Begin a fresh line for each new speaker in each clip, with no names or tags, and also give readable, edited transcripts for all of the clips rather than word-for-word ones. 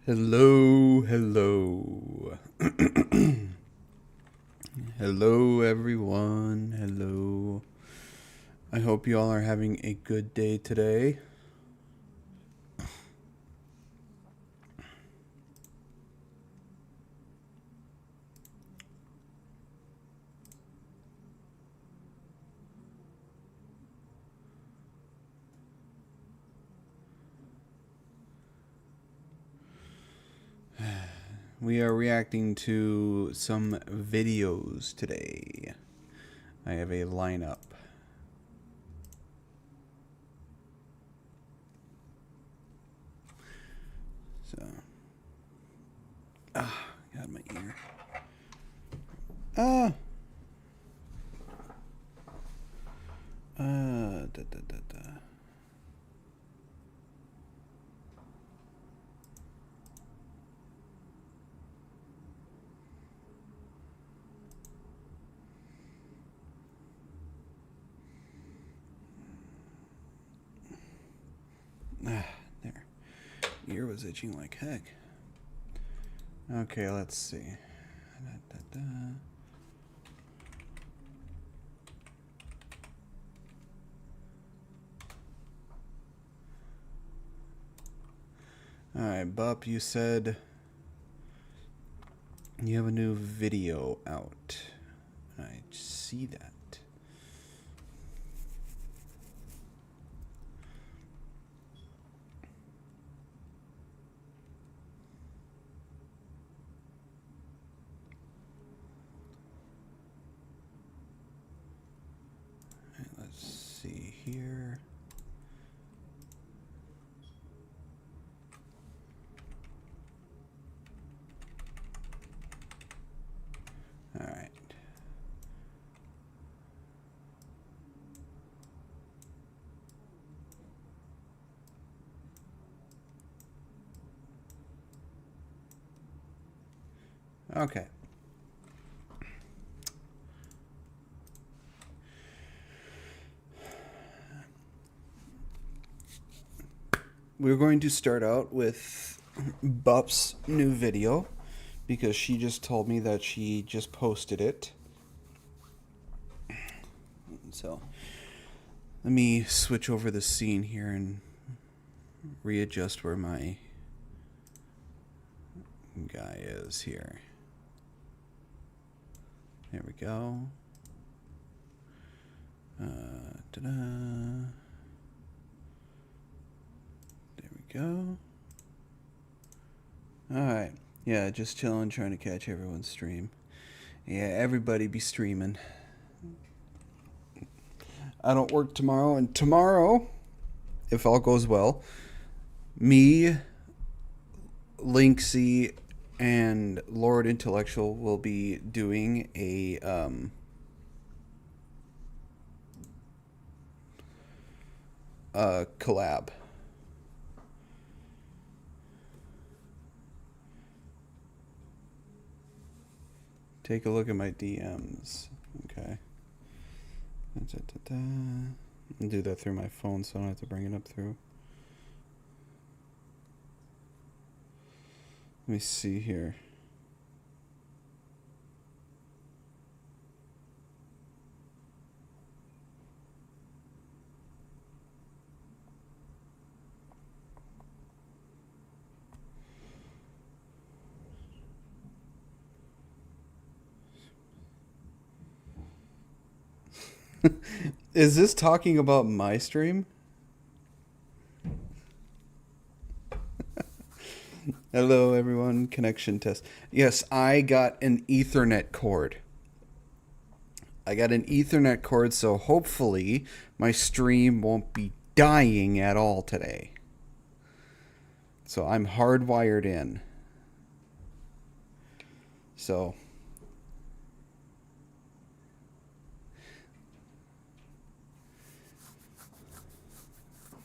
Hello, hello. Hello, everyone. Hello. I hope you all are having a good day today. We are reacting to some videos today. I have a lineup. So, got my ear. Ah, da da da da. There. Ear was itching like heck. Okay, let's see. Da, da, da. Alright, Bup, you said you have a new video out. I see that. Right, let's see here. All right. Okay. We're going to start out with Bup's new video because she just told me that she just posted it. So let me switch over the scene here and readjust where my guy is here. There we go. Ta-da. There we go. Alright. Yeah, just chilling, trying to catch everyone's stream. Yeah, everybody be streaming. I don't work tomorrow, and tomorrow, if all goes well, me, Linksy, and Lord Intellectual will be doing a collab. Take a look at my DMs. Okay. I'll do that through my phone so I don't have to bring it up through. Let me see here. Is this talking about my stream? Hello, everyone. Connection test. Yes, I got an Ethernet cord. So hopefully my stream won't be dying at all today. So I'm hardwired in. So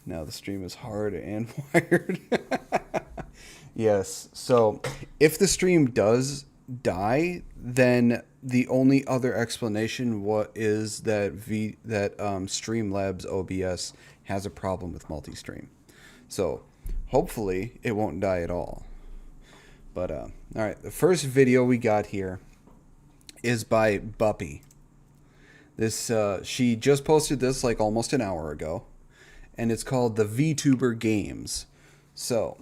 now the stream is hard and wired. Yes. So if the stream does die, then the only other explanation is that Streamlabs OBS has a problem with multi-stream. So hopefully it won't die at all. But all right, the first video we got here is by Buppy. This she just posted this like almost an hour ago, and it's called the Vtuber Games. So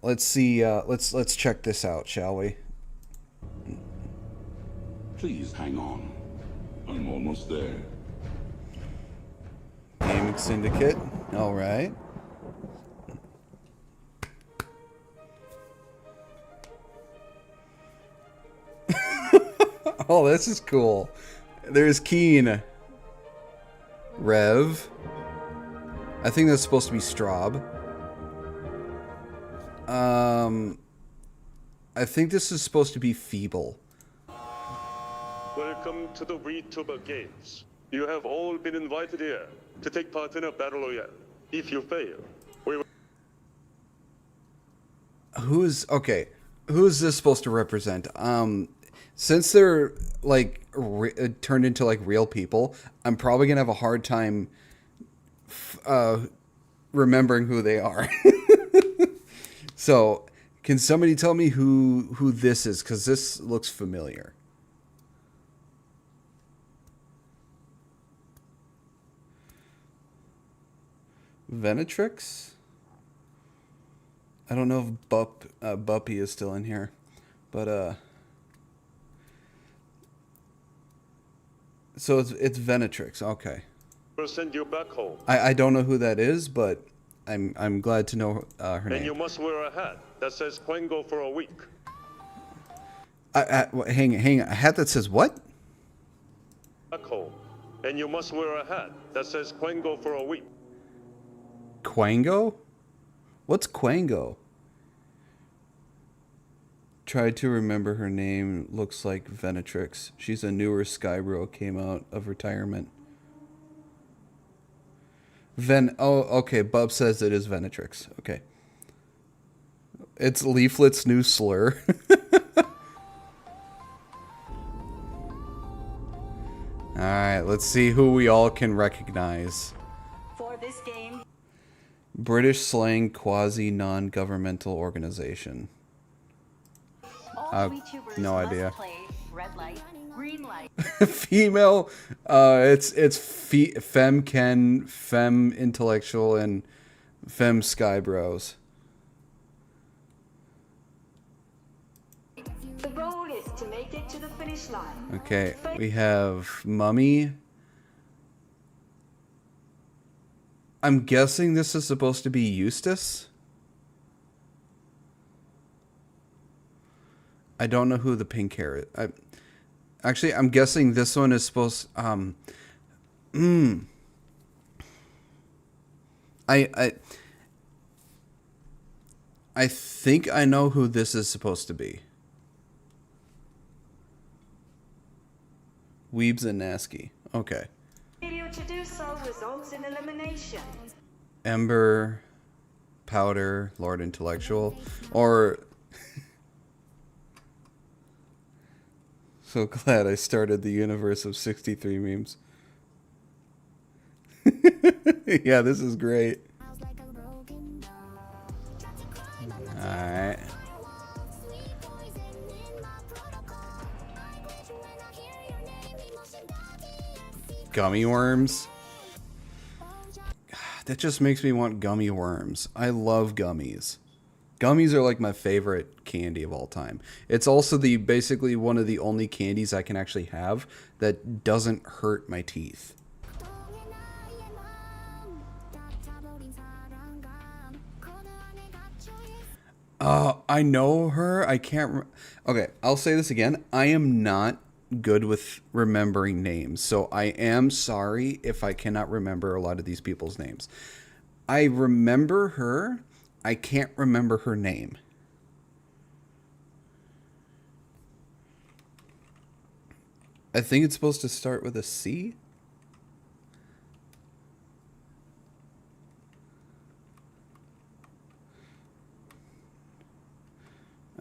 let's see. Let's check this out, shall we?
Please hang on. I'm almost there.
Gaming Syndicate. All right. Oh, this is cool. There's Keen. Rev. I think that's supposed to be Straub. I think this is supposed to be Feeble.
Welcome to the Vtuber Games. You have all been invited here to take part in a battle royale. If you fail, we will...
Who's this supposed to represent? Since they're like turned into like real people, I'm probably gonna have a hard time remembering who they are. So, can somebody tell me who this is? Because this looks familiar. Venatrix? I don't know if Buppy is still in here, but so it's Venatrix. Okay.
We'll send you back home.
I don't know who that is, but I'm glad to know her name.
And you must wear a hat that says Quengo for a week.
Hang on. A hat that says what?
Back home. And you must wear a hat that says Quengo for a week.
Quango? What's Quango? Tried to remember her name. Looks like Venatrix. She's a newer Skybro, came out of retirement. Oh, okay. Bub says it is Venatrix. Okay. It's Leaflet's new slur. Alright, let's see who we all can recognize.
For this game,
British slang quasi-non-governmental organization.
all VTubers
no
must
idea.
play red light, green light.
Female, it's femken, fem intellectual, and fem skybros.
The goal is to make it to the finish line.
Okay, we have Mummy. I'm guessing this is supposed to be Eustace. I don't know who the pink hair is. Actually, I'm guessing this one is supposed. I think I know who this is supposed to be. Weebs and Nasky. Okay.
Failure to do so results in elimination.
Ember, Powder, Lord Intellectual, or so glad I started the universe of 63 memes. Yeah, this is great. Alright. Gummy worms. That just makes me want gummy worms. I love gummies. Gummies are like my favorite candy of all time. It's also basically one of the only candies I can actually have that doesn't hurt my teeth. I know her. I can't. Okay, I'll say this again. I am not good with remembering names, so I am sorry if I cannot remember a lot of these people's names. I remember her. I can't remember her name. I think it's supposed to start with a C.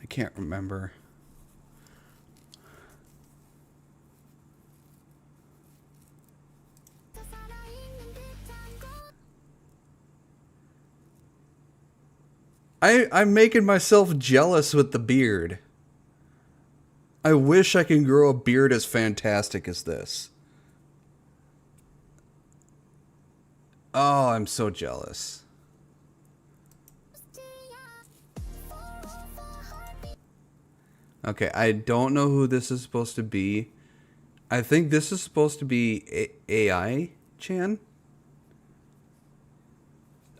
I can't remember. I'm making myself jealous with the beard. I wish I can grow a beard as fantastic as this. Oh, I'm so jealous. Okay, I don't know who this is supposed to be. I think this is supposed to be AI Chan.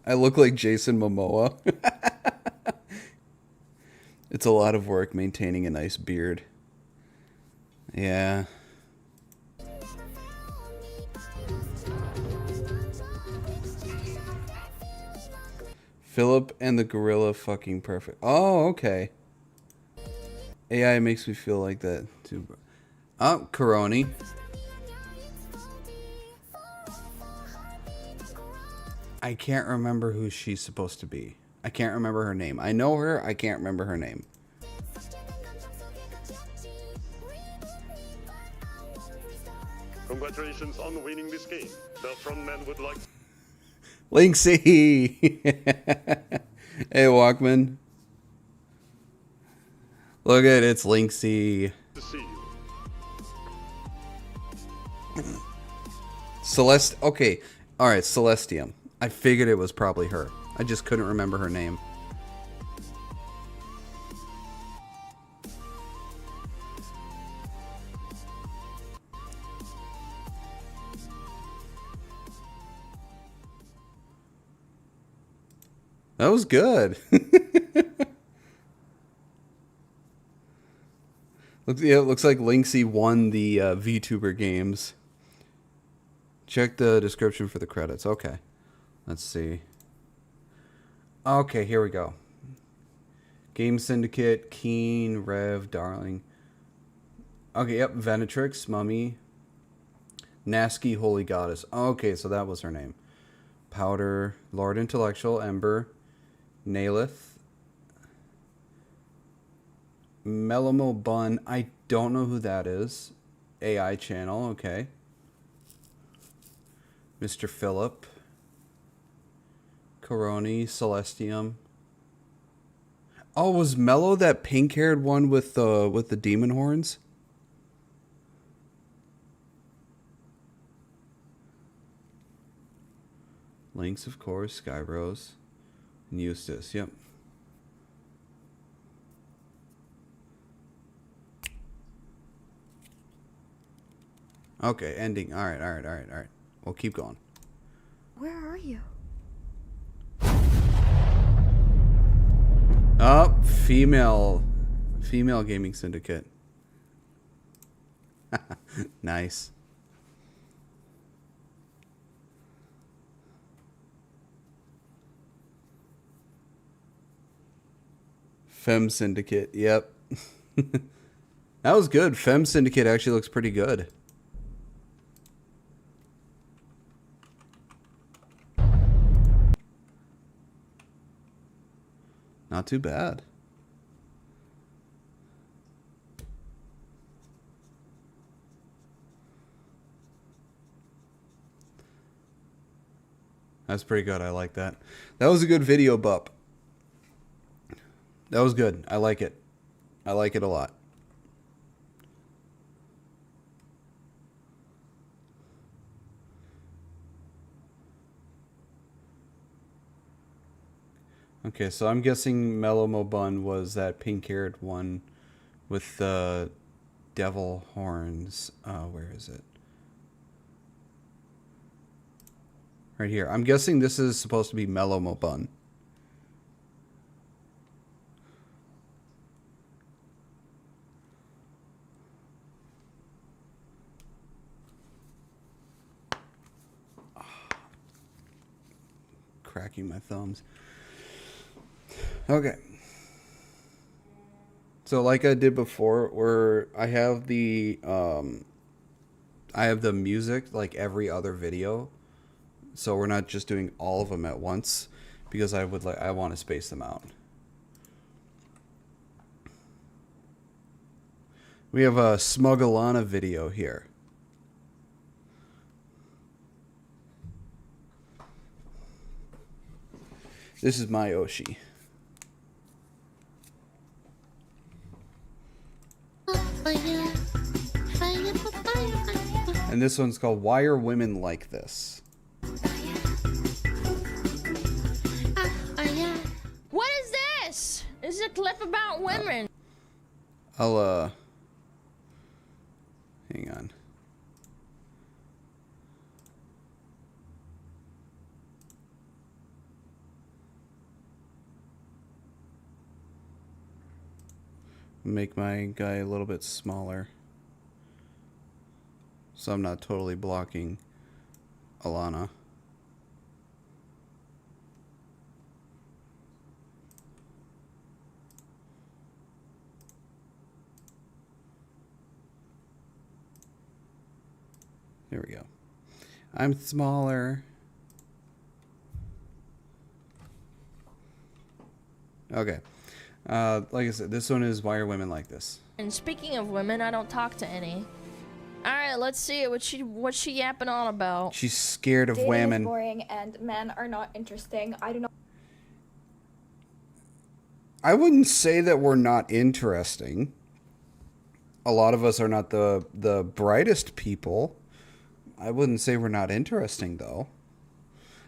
I look like Jason Momoa. It's a lot of work maintaining a nice beard. Yeah. Philip and the gorilla fucking perfect. Oh, okay. AI makes me feel like that too. Oh, Coroni. I can't remember who she's supposed to be. I can't remember her name. I know her, I can't remember her name.
Congratulations on winning this game. The frontman would like
Linksy! Hey, Walkman. Look at it, it's Linksy.
to see you.
Celeste. Okay. Alright, Celestium. I figured it was probably her. I just couldn't remember her name. That was good. Yeah, it looks like Linksy won the Vtuber games. Check the description for the credits. Okay. Let's see. Okay, here we go. Game Syndicate, Keen, Rev, Darling. Okay, yep. Venatrix, Mummy. Nasky, Holy Goddess. Okay, so that was her name. Powder, Lord Intellectual, Ember. Nailith. Melamo Bun. I don't know who that is. AI channel. Okay. Mr. Phillip. Coroni. Celestium. Oh, was Mello that pink-haired one with the demon horns? Lynx, of course. Skyrose. And Eustace. Yep. Okay, ending. All right. We'll keep going.
Where are you?
Oh, female gaming syndicate. Nice. Femme Syndicate. Yep. That was good. Femme Syndicate actually looks pretty good. Not too bad. That's pretty good. I like that. That was a good video, Bup. That was good. I like it. I like it a lot. Okay, so I'm guessing Mellow Mobun was that pink-haired one with the devil horns. Where is it? Right here. I'm guessing this is supposed to be Mellow Mobun. Cracking my thumbs. Okay. So like I did before, where I have the music like every other video. So we're not just doing all of them at once because I want to space them out. We have a Smugalana video here. This is my Oshi. And this one's called Why Are Women Like This?
What is this? This is a clip about women.
I'll, hang on. Make my guy a little bit smaller, so I'm not totally blocking Alana. There we go. I'm smaller. Okay. Like I said, this one is Why Are Women Like This?
And speaking of women, I don't talk to any. All right, let's see it. What's she yapping on about?
She's scared of
Dating is
women.
boring and men are not interesting. I do not.
I wouldn't say that we're not interesting. A lot of us are not the brightest people. I wouldn't say we're not interesting, though.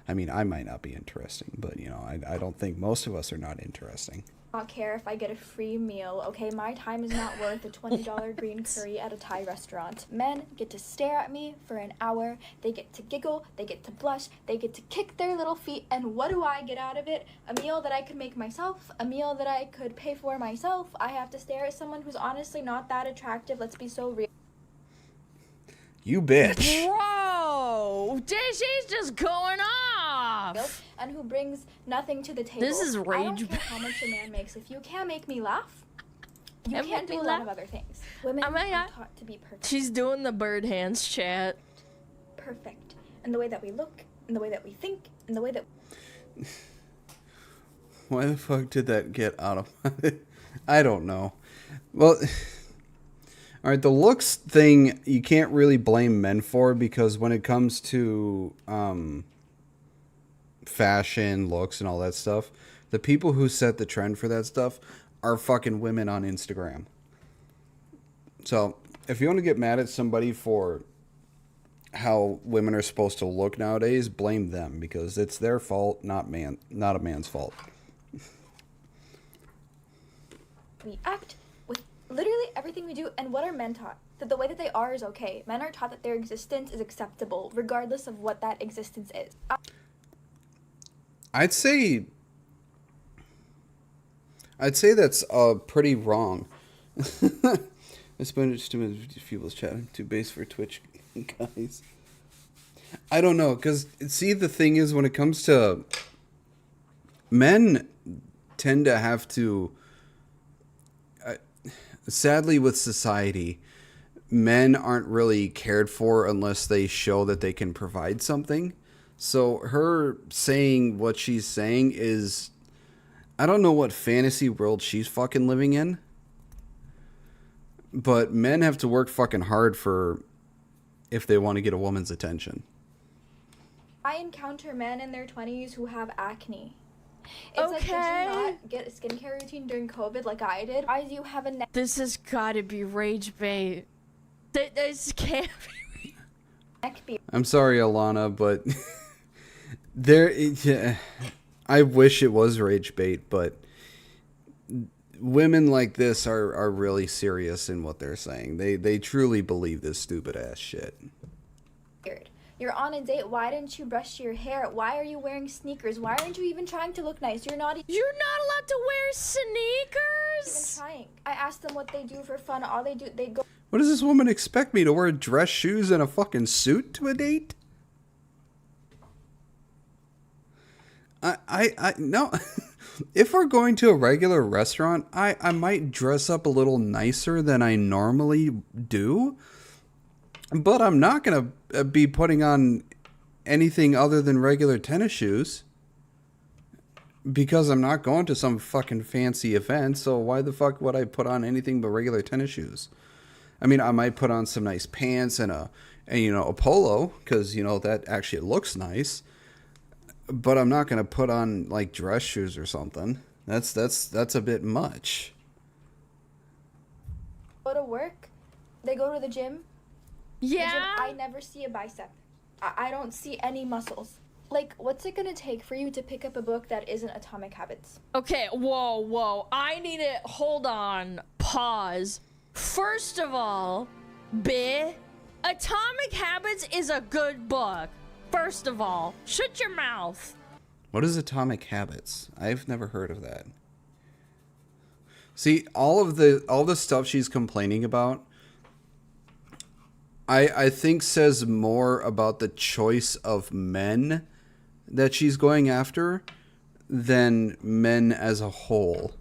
I mean, I might not be interesting, but, you know, I don't think most of us are not interesting.
Not care if I get a free meal, okay? My time is not worth a $20 green curry at a Thai restaurant. Men get to stare at me for an hour, they get to giggle, they get to blush, they get to kick their little feet, and what do I get out of it? A meal that I could make myself, a meal that I could pay for myself. I have to stare at someone who's honestly not that attractive, let's be so real.
You bitch.
Bro, she's just going off.
And who brings nothing to the table.
This is
I
rage
don't care how much a man makes. If you can't make me laugh, you
Can't
can't
make
do
me
a lot
laugh?
of other things. Women
Oh my
are
God.
taught to be perfect.
She's doing the bird hands chat.
Perfect. And the way that we look, and the way that we think, and the way that
Why the fuck did that get out of my... I don't know. Well, all right, the looks thing, you can't really blame men for, because when it comes to fashion, looks, and all that stuff, the people who set the trend for that stuff are fucking women on Instagram. So, if you want to get mad at somebody for how women are supposed to look nowadays, blame them, because it's their fault, not a man's fault.
we act, with literally everything we do, and what are men taught? That the way that they are is okay. Men are taught that their existence is acceptable, regardless of what that existence is.
I'd say that's pretty wrong. I spent just too many people's chat. I'm too base for Twitch, guys. I don't know, because see, the thing is, when it comes to men, tend to have to. Sadly, with society, men aren't really cared for unless they show that they can provide something. So her saying what she's saying is, I don't know what fantasy world she's fucking living in, but men have to work fucking hard for if they want to get a woman's attention.
I encounter men in their 20s who have acne. It's like, did you
Okay.
not get a skincare routine during COVID like I did? Why do you have a
This has got to be rage bait. This can't be.
neck beard?
I'm sorry, Alana, but yeah, I wish it was rage bait, but women like this are really serious in what they're saying. They truly believe this stupid ass shit.
You're on a date. Why didn't you brush your hair? Why are you wearing sneakers? Why aren't you even trying to look nice? You're not
You're not allowed to wear
even
sneakers.
trying. I asked them what they do for fun. All they do, they go
What does this woman expect me to wear dress shoes and a fucking suit to a date? I no. If we're going to a regular restaurant, I might dress up a little nicer than I normally do. But I'm not going to be putting on anything other than regular tennis shoes. Because I'm not going to some fucking fancy event, so why the fuck would I put on anything but regular tennis shoes? I mean, I might put on some nice pants and a polo, because, that actually looks nice. But I'm not going to put on, like, dress shoes or something. That's a bit much.
to work. They go to the gym.
Yeah.
I never see a bicep. I don't see any muscles. Like, what's it gonna take for you to pick up a book that isn't Atomic Habits?
Okay, whoa. I need it. Hold on. Pause. First of all, Atomic Habits is a good book. First of all, shut your mouth.
What is Atomic Habits? I've never heard of that. See, all the stuff she's complaining about, I think says more about the choice of men that she's going after than men as a whole.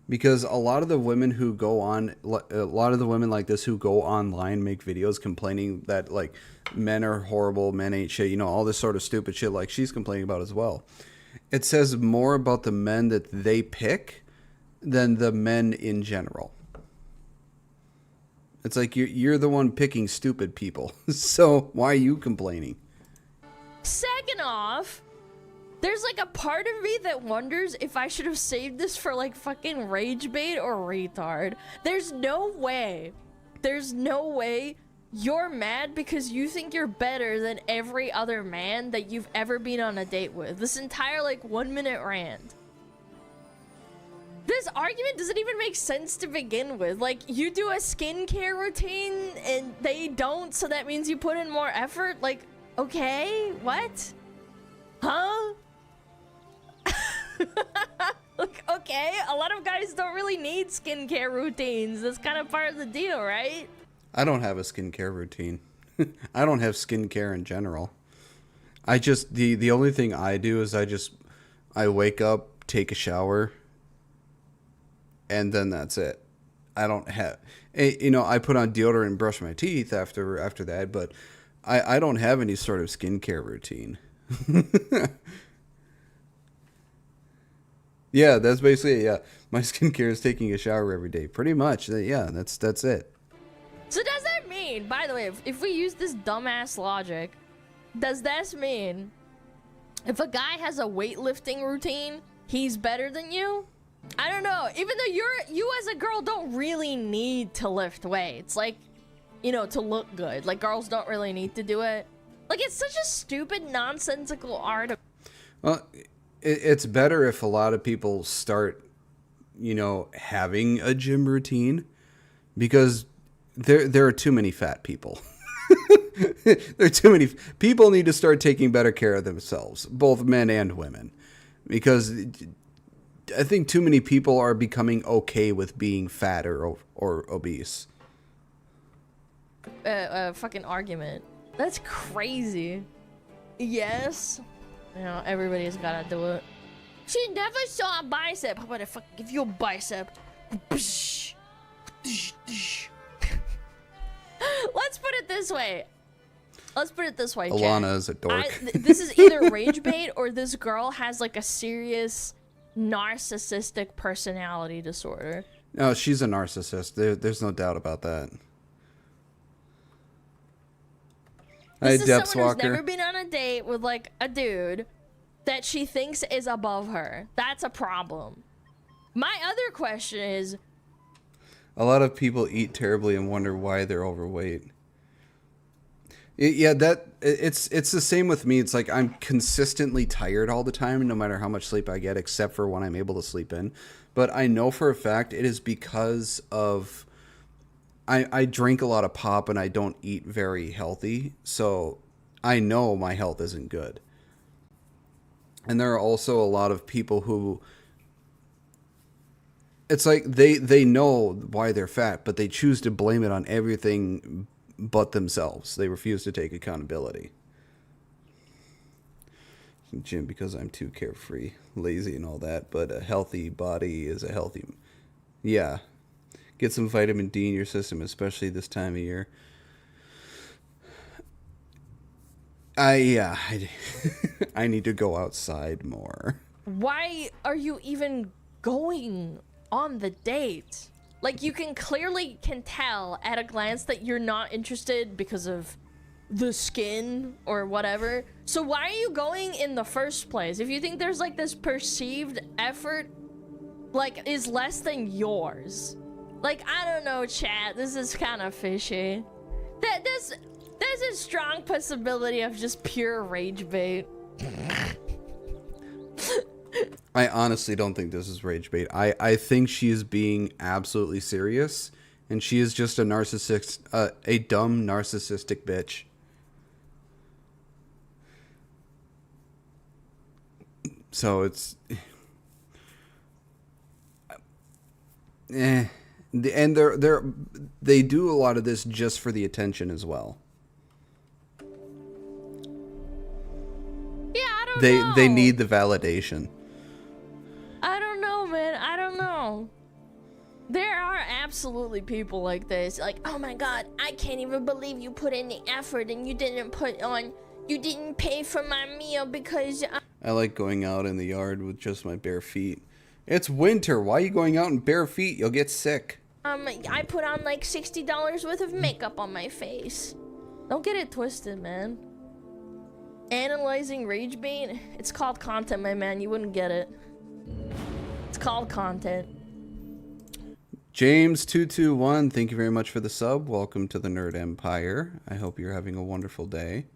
Because a lot of the women who go on, a lot of the women like this who go online make videos complaining that like men are horrible, men ain't shit, you know, all this sort of stupid shit like she's complaining about as well. It says more about the men that they pick than the men in general. It's like you're the one picking stupid people. So why are you complaining?
Second off, there's like a part of me that wonders if I should have saved this for like fucking rage bait or retard. There's no way you're mad because you think you're better than every other man that you've ever been on a date with. This entire like 1 minute rant. This argument doesn't even make sense to begin with. Like, you do a skincare routine and they don't, so that means you put in more effort? Like, okay, what? Huh? Like, okay, a lot of guys don't really need skincare routines. That's kind of part of the deal, right?
I don't have a skincare routine. I don't have skincare in general. I just, the only thing I do is I wake up, take a shower, and then that's it. I don't have, you know, I put on deodorant and brush my teeth after that, but I don't have any sort of skincare routine. Yeah, that's basically it. Yeah, my skincare is taking a shower every day. Pretty much. Yeah, that's it.
So does that mean, by the way, if we use this dumbass logic, does this mean if a guy has a weightlifting routine, he's better than you? I don't know. Even though you as a girl don't really need to lift weights, like, you know, to look good. Like, girls don't really need to do it. Like, it's such a stupid, nonsensical article.
Well, it's better if a lot of people start, you know, having a gym routine, because there are too many fat people. There are too many people. Need to start taking better care of themselves, both men and women, because I think too many people are becoming okay with being fat or obese.
Fucking argument. That's crazy. Yes. You know, everybody's gotta do it. She never saw a bicep. How about I fucking give you a bicep? Let's put it this way. Chat.
Alana is a dork.
This is either rage bait or this girl has like a serious narcissistic personality disorder.
No, she's a narcissist. There's no doubt about that.
This is someone who's never been on a date with like a dude that she thinks is above her. That's a problem. My other question is,
a lot of people eat terribly and wonder why they're overweight. Yeah, it's the same with me. It's like I'm consistently tired all the time, no matter how much sleep I get, except for when I'm able to sleep in. But I know for a fact it is because of I drink a lot of pop and I don't eat very healthy, so I know my health isn't good. And there are also a lot of people who, it's like they know why they're fat, but they choose to blame it on everything but themselves. They refuse to take accountability. Gym because I'm too carefree, lazy and all that, but a healthy body is a healthy... Yeah. Get some vitamin D in your system, especially this time of year. I need to go outside more.
why are you even going on the date? Like, you clearly can tell at a glance that you're not interested because of the skin or whatever. So why are you going in the first place? If you think there's like this perceived effort, like, is less than yours. Like, I don't know, chat. This is kind of fishy. There's a strong possibility of just pure rage bait.
I honestly don't think this is rage bait. I think she is being absolutely serious, and she is just a narcissist, a dumb narcissistic bitch. So it's, and they do a lot of this just for the attention as well.
Yeah, I don't know.
They need the validation.
I don't know, man. I don't know. There are absolutely people like this. Like, oh my god, I can't even believe you put in the effort and you didn't pay for my meal because
I like going out in the yard with just my bare feet. It's winter. Why are you going out in bare feet? You'll get sick.
I put on like $60 worth of makeup on my face. Don't get it twisted, man. Analyzing rage bait? It's called content, my man. You wouldn't get it. It's called content.
James221, thank you very much for the sub. Welcome to the Nerd Empire. I hope you're having a wonderful day.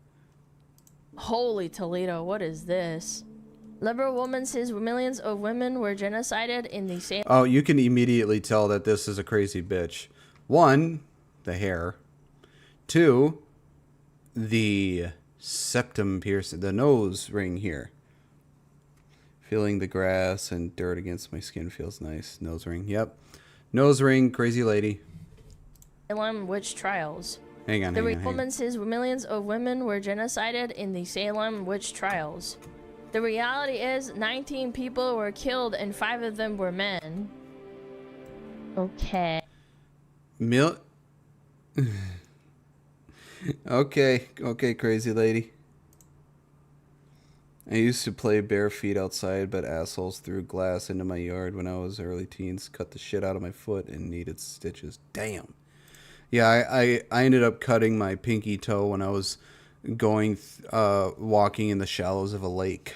Holy Toledo, what is this? Liberal woman says millions of women were genocided in the same...
Oh, you can immediately tell that this is a crazy bitch. 1, the hair. 2, the septum piercing, the nose ring here. Feeling the grass and dirt against my skin feels nice. Nose ring, yep. Nose ring, crazy lady.
Salem witch trials.
Hang on,
The
hang on.
woman says millions of women were genocided in the Salem witch trials. The reality is 19 people were killed and 5 of them were men. Okay. Okay, crazy lady. I used to play bare feet outside, but assholes threw glass into my yard when I was early teens, cut the shit out of my foot, and needed stitches. Damn. Yeah, I ended up cutting my pinky toe when I was going walking in the shallows of a lake.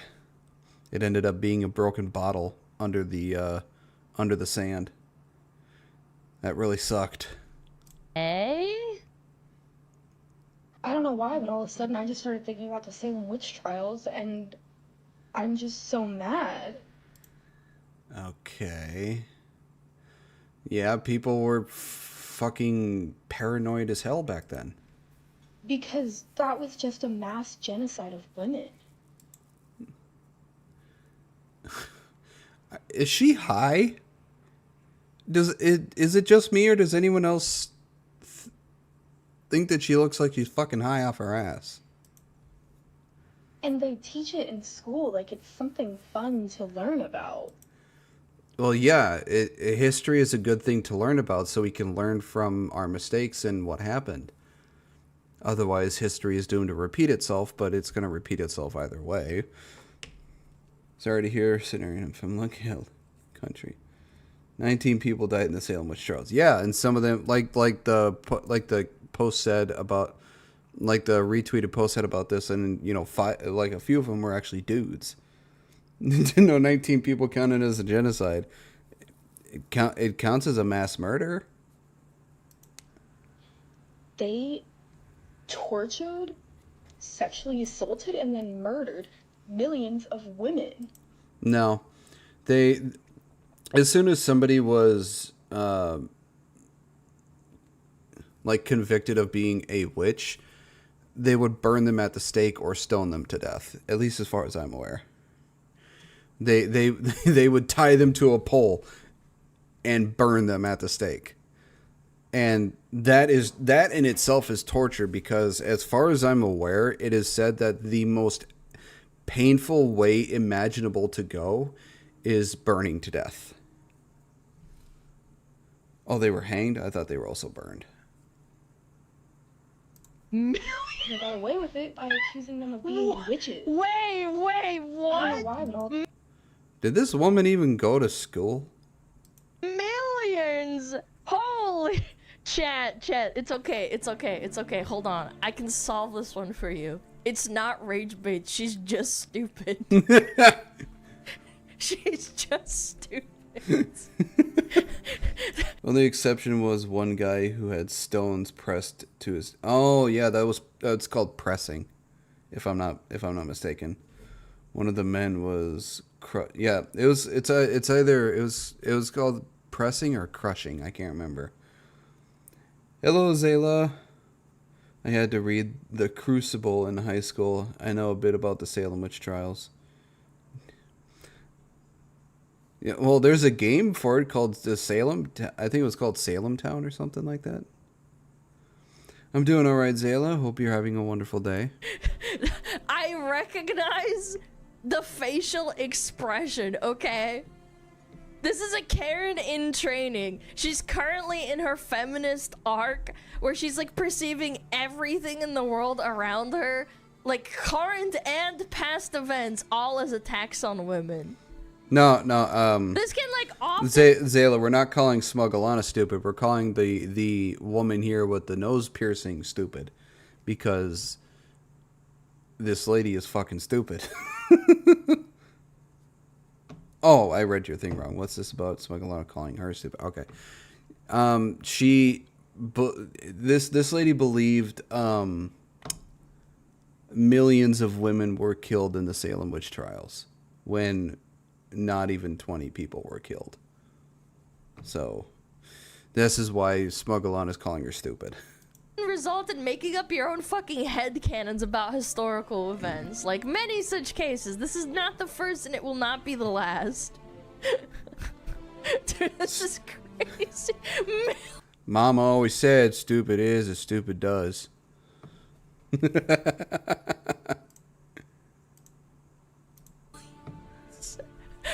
It ended up being a broken bottle under the sand. That really sucked. Hey?
I don't know why, but all of a sudden I just started thinking about the Salem witch trials, and I'm just so mad.
Okay. Yeah, people were fucking paranoid as hell back then.
Because that was just a mass genocide of women.
Is she high? Is it just me, or does anyone else think that she looks like she's fucking high off her ass?
And they teach it in school like it's something fun to learn about.
Well, yeah, history is a good thing to learn about so we can learn from our mistakes and what happened. Otherwise, history is doomed to repeat itself, but it's going to repeat itself either way. Sorry to hear, scenario from Lunkhill country. 19 people died in the Salem witch trials. Yeah, and some of them, like the post said about, like the retweeted post said about this, and you know, a few of them were actually dudes. No, 19 people counted as a genocide. It counts as a mass murder.
They tortured, sexually assaulted, and then murdered millions of women.
No, they, as soon as somebody was like convicted of being a witch, they would burn them at the stake or stone them to death. At least as far as I'm aware. They would tie them to a pole and burn them at the stake. And that in itself is torture, because as far as I'm aware, it is said that the most painful way imaginable to go is burning to death. Oh, they were hanged? I thought they were also burned.
They got away with it by accusing them of being witches.
Wait,
I don't
what?
know why, but all
Did this woman even go to school?
Millions! Holy... Chat, it's okay. Hold on. I can solve this one for you. It's not rage bait, she's just stupid. She's just stupid.
Well, the exception was one guy who had stones pressed to his. Oh yeah, that's called pressing, if I'm not mistaken. One of the men was yeah. It was called pressing or crushing. I can't remember. Hello, Zayla. I had to read The Crucible in high school. I know a bit about the Salem witch trials. Yeah, well, there's a game for it called the Salem. I think it was called Salem Town or something like that. I'm doing all right, Zayla. Hope you're having a wonderful day.
I recognize the facial expression, okay? This is a Karen in training. She's currently in her feminist arc where she's like perceiving everything in the world around her, like current and past events, all as attacks on women.
No,
This can like often
Zayla, we're not calling Smuggalana stupid. We're calling the woman here with the nose piercing stupid, because this lady is fucking stupid. Oh, I read your thing wrong. What's this about? Smuggalana calling her stupid. Okay. This lady believed millions of women were killed in the Salem witch trials when not even 20 people were killed. So this is why Smuggalana is calling her stupid.
result in making up your own fucking headcanons about historical events. Like many such cases, this is not the first and it will not be the last. Dude, this is crazy.
Mama always said stupid is as stupid does.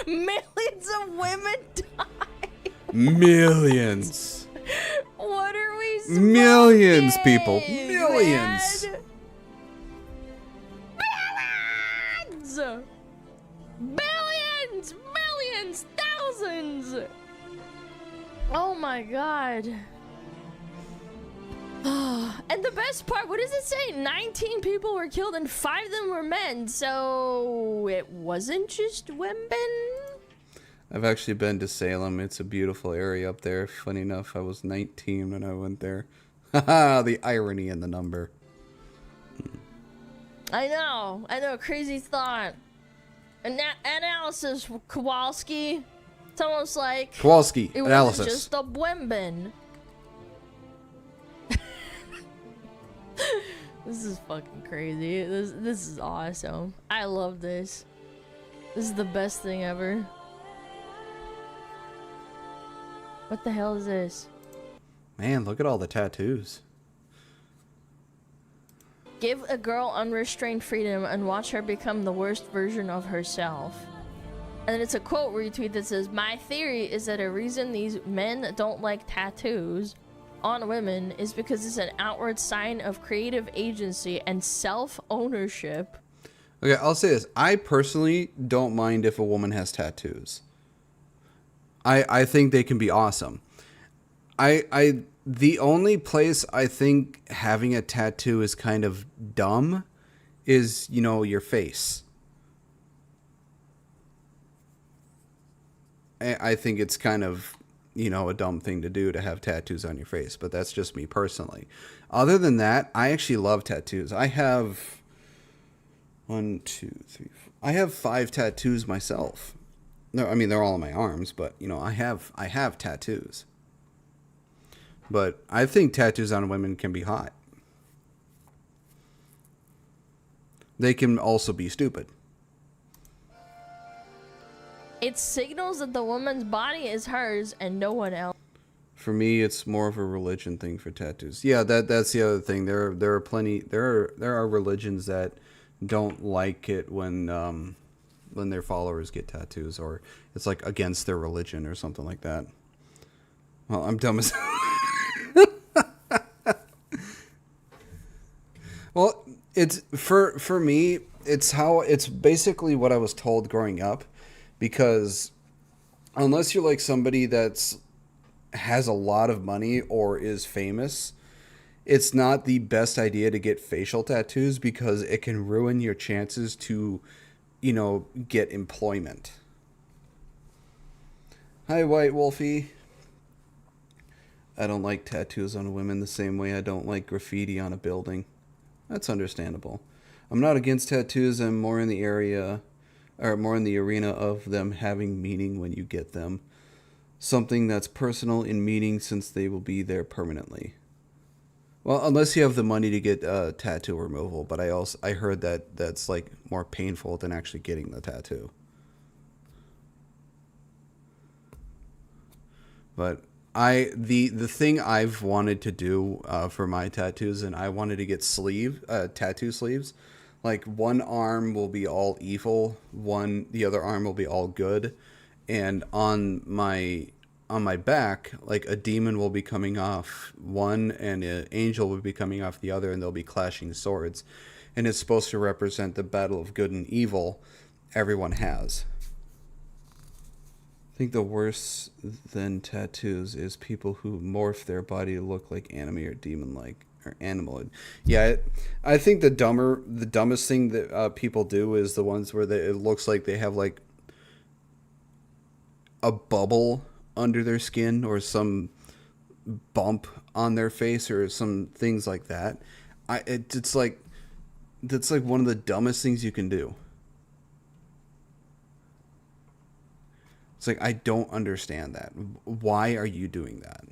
Millions of women die.
Millions.
What are we
Millions,
smoking,
people. Millions.
man? Billions! Billions! Millions! Thousands! Oh my god. And the best part, what does it say? 19 people were killed and 5 of them were men, so it wasn't just women?
I've actually been to Salem. It's a beautiful area up there. Funny enough, I was 19 when I went there. Haha, the irony in the number.
I know, crazy thought. Analysis, Kowalski. It's almost like
Kowalski,
it
analysis.
wasn't just a women. This is fucking crazy. This is awesome. I love this. This is the best thing ever. What the hell is this?
Man, look at all the tattoos.
Give a girl unrestrained freedom and watch her become the worst version of herself. And then it's a quote retweet that says, "My theory is that a reason these men don't like tattoos on women is because it's an outward sign of creative agency and self-ownership."
Okay, I'll say this. I personally don't mind if a woman has tattoos. I think they can be awesome. The only place I think having a tattoo is kind of dumb is, you know, your face. I think it's kind of, you know, a dumb thing to do to have tattoos on your face, but that's just me personally. Other than that, I actually love tattoos. I have 1, 2, 3, 4. I have 5 tattoos myself. No, I mean they're all on my arms, but you know, I have tattoos. But I think tattoos on women can be hot. They can also be stupid.
It signals that the woman's body is hers and no one else.
For me, it's more of a religion thing for tattoos. Yeah, that's the other thing. There are religions that don't like it when their followers get tattoos, or it's like against their religion or something like that. Well, I'm dumb as well, it's for me, it's basically what I was told growing up, because unless you're like somebody that's has a lot of money or is famous, it's not the best idea to get facial tattoos because it can ruin your chances to, you know, get employment. Hi, White Wolfie. I don't like tattoos on women the same way I don't like graffiti on a building. That's understandable. I'm not against tattoos. I'm more in the area, or more in the arena of them having meaning when you get them. Something that's personal in meaning since they will be there permanently. Well, unless you have the money to get tattoo removal, but I heard that that's like more painful than actually getting the tattoo. But the thing I've wanted to do for my tattoos, and I wanted to get tattoo sleeves. Like one arm will be all evil, the other arm will be all good, and on my back, like a demon will be coming off one, and an angel will be coming off the other, and they'll be clashing swords, and it's supposed to represent the battle of good and evil everyone has. I think the worse than tattoos is people who morph their body to look like anime or demon-like or animal. Yeah, I think the dumbest thing that people do is the ones where it looks like they have like a bubble under their skin or some bump on their face or some things like that. It's like that's like one of the dumbest things you can do. It's like, I don't understand that. Why are you doing that?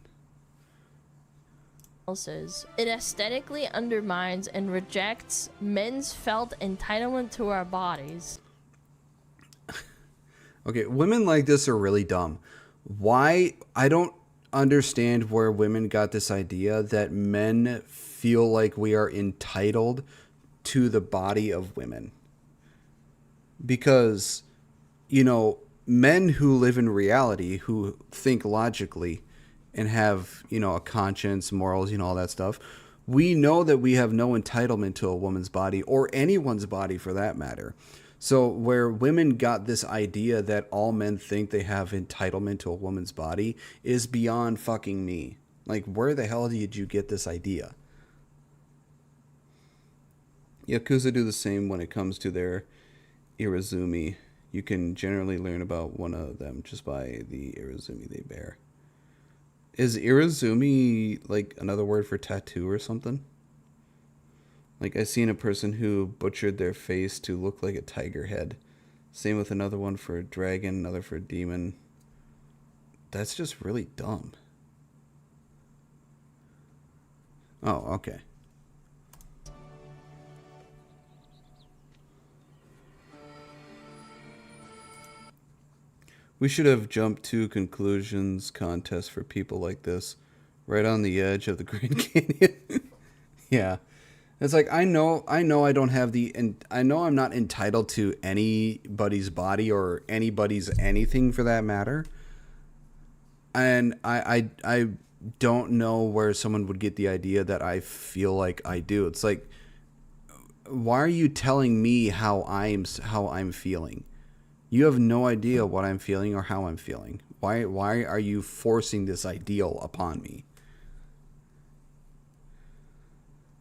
It aesthetically undermines and rejects men's felt entitlement to our bodies.
Okay, women like this are really dumb. Why? I don't understand where women got this idea that men feel like we are entitled to the body of women. Because, you know, men who live in reality, who think logically and have, you know, a conscience, morals, you know, all that stuff, we know that we have no entitlement to a woman's body or anyone's body for that matter. So where women got this idea that all men think they have entitlement to a woman's body is beyond fucking me. Like, where the hell did you get this idea? Yakuza do the same when it comes to their Irizumi. You can generally learn about one of them just by the Irizumi they bear. Is Irizumi like another word for tattoo or something? Like, I seen a person who butchered their face to look like a tiger head. Same with another one for a dragon, another for a demon. That's just really dumb. Oh, okay. We should have jumped to conclusions contest for people like this. Right on the edge of the Grand Canyon. Yeah. It's like, I know I don't have and I know I'm not entitled to anybody's body or anybody's anything for that matter. And I don't know where someone would get the idea that I feel like I do. It's like, why are you telling me how I'm feeling? You have no idea what I'm feeling or how I'm feeling. Why are you forcing this ideal upon me?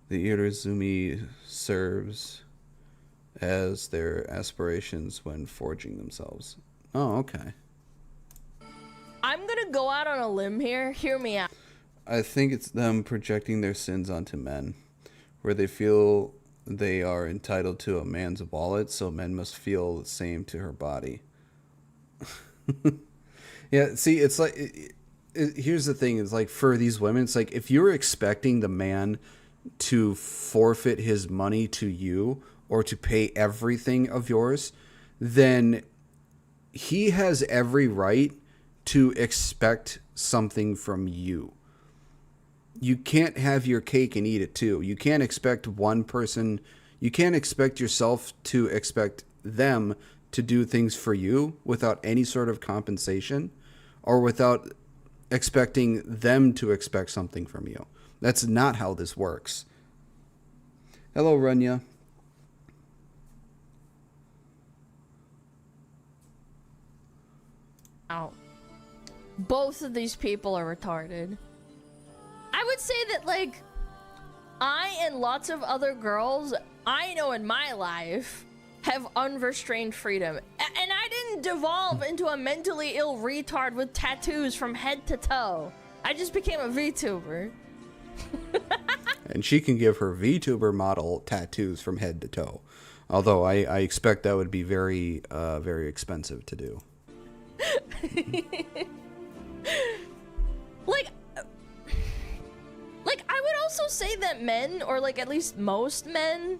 The Irizumi serves as their aspirations when forging themselves. Oh, okay.
I'm gonna go out on a limb here. Hear me out.
I think it's them projecting their sins onto men, where they feel they are entitled to a man's wallet, so men must feel the same to her body. Yeah, see, it's like, here's the thing, it's like, for these women, it's like, if you're expecting the man to forfeit his money to you or to pay everything of yours, then he has every right to expect something from you. You can't have your cake and eat it too. You can't expect one person, you can't expect yourself to expect them to do things for you without any sort of compensation or without expecting them to expect something from you. That's not how this works. Hello, Runya.
Out. Both of these people are retarded. I would say that, like, I and lots of other girls I know in my life have unrestrained freedom. And I didn't devolve into a mentally ill retard with tattoos from head to toe. I just became a VTuber.
And she can give her VTuber model tattoos from head to toe. Although I expect that would be very, very expensive to do.
Like, I would also say that men, or like at least most men,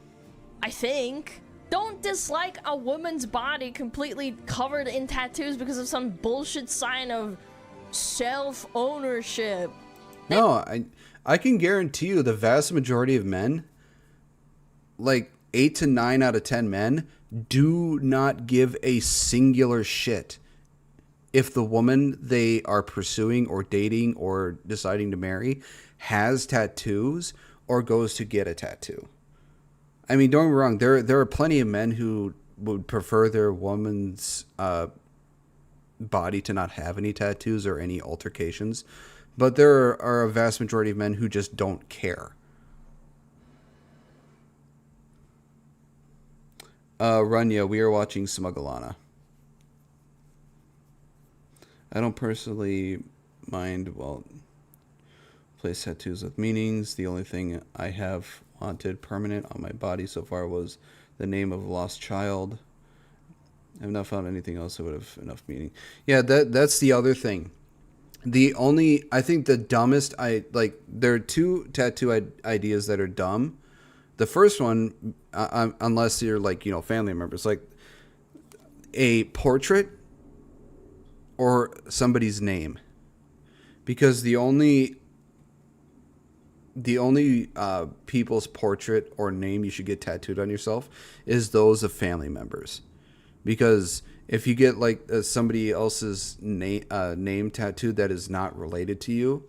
I think, don't dislike a woman's body completely covered in tattoos because of some bullshit sign of self-ownership.
No, I can guarantee you the vast majority of men, like 8 to 9 out of 10 men, do not give a singular shit if the woman they are pursuing or dating or deciding to marry has tattoos or goes to get a tattoo. I mean, don't get me wrong, there are plenty of men who would prefer their woman's body to not have any tattoos or any altercations, but there are a vast majority of men who just don't care. Runya, we are watching Smugglana. I don't personally mind, well, place tattoos with meanings. The only thing I have wanted permanent on my body so far was the name of a lost child. I've not found anything else that would have enough meaning. Yeah, that's the other thing. I think the dumbest, there are two tattoo ideas that are dumb. The first one, unless you're like, family members, like a portrait or somebody's name, because the only people's portrait or name you should get tattooed on yourself is those of family members. Because if you get like somebody else's name tattooed that is not related to you,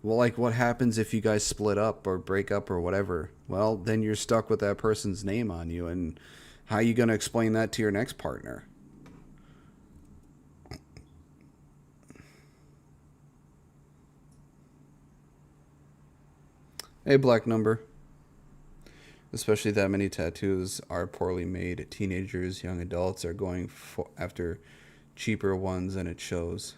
well, like what happens if you guys split up or break up or whatever? Well, then you're stuck with that person's name on you, and how are you going to explain that to your next partner? Hey, Black Number. Especially that many tattoos are poorly made. Teenagers, young adults are going after cheaper ones, and it shows.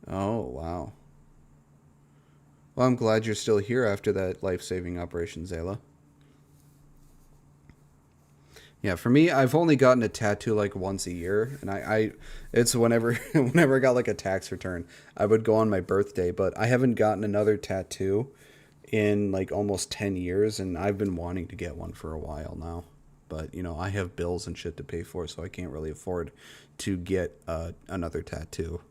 Oh, wow. Well, I'm glad you're still here after that life-saving operation, Zayla. Yeah, for me, I've only gotten a tattoo like once a year, and it's whenever I got like a tax return, I would go on my birthday, but I haven't gotten another tattoo in like almost 10 years, and I've been wanting to get one for a while now. But, I have bills and shit to pay for, so I can't really afford to get another tattoo.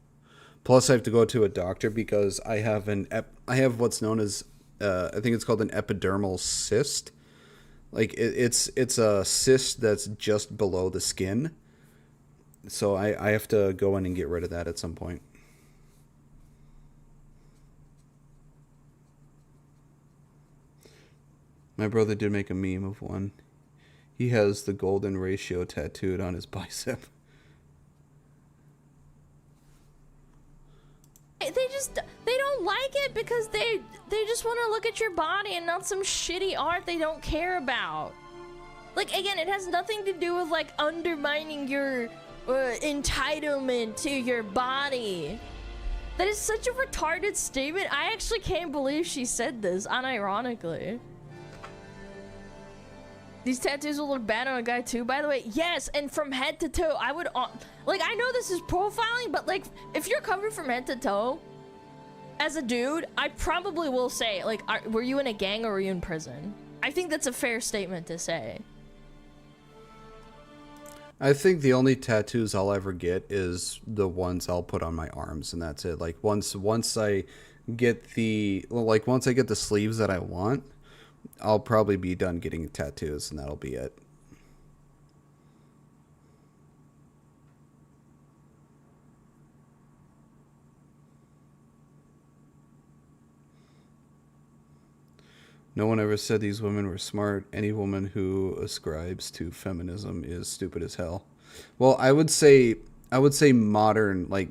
Plus, I have to go to a doctor because I have what's known as, I think it's called an epidermal cyst. Like it's a cyst that's just below the skin. So I have to go in and get rid of that at some point. My brother did make a meme of one. He has the golden ratio tattooed on his bicep.
They don't like it because they just want to look at your body and not some shitty art they don't care about. Like, again, it has nothing to do with like undermining your entitlement to your body. That is such a retarded statement. I actually can't believe she said this unironically. These tattoos will look bad on a guy too, by the way. Yes, and from head to toe, I would... like, I know this is profiling, but, like, if you're covered from head to toe, as a dude, I probably will say, like, were you in a gang or were you in prison? I think that's a fair statement to say.
I think the only tattoos I'll ever get is the ones I'll put on my arms, and that's it. Like, once I get the... like, once I get the sleeves that I want, I'll probably be done getting tattoos, and that'll be it. No one ever said these women were smart. Any woman who ascribes to feminism is stupid as hell. Well, I would say modern, like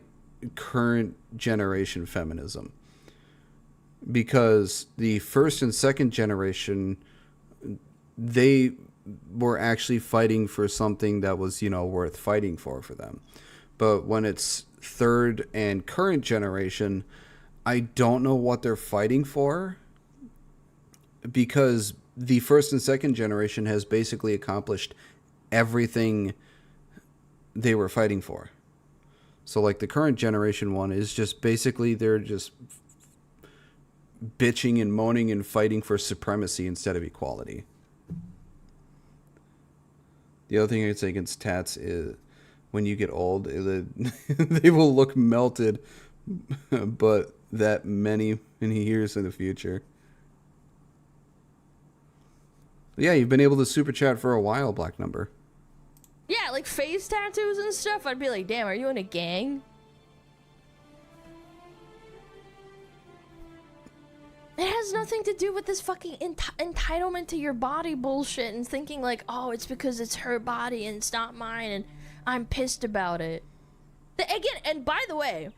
current generation feminism. Because the first and second generation, they were actually fighting for something that was, worth fighting for them. But when it's third and current generation, I don't know what they're fighting for, because the first and second generation has basically accomplished everything they were fighting for. So like the current generation one is just basically they're just bitching and moaning and fighting for supremacy instead of equality. The other thing I'd say against tats is when you get old, they will look melted, but that many years in the future. Yeah, you've been able to super chat for a while, Black Number.
Yeah, like face tattoos and stuff. I'd be like, damn, are you in a gang? It has nothing to do with this fucking entitlement to your body bullshit and thinking like, oh, it's because it's her body and it's not mine and I'm pissed about it. Again, and by the way,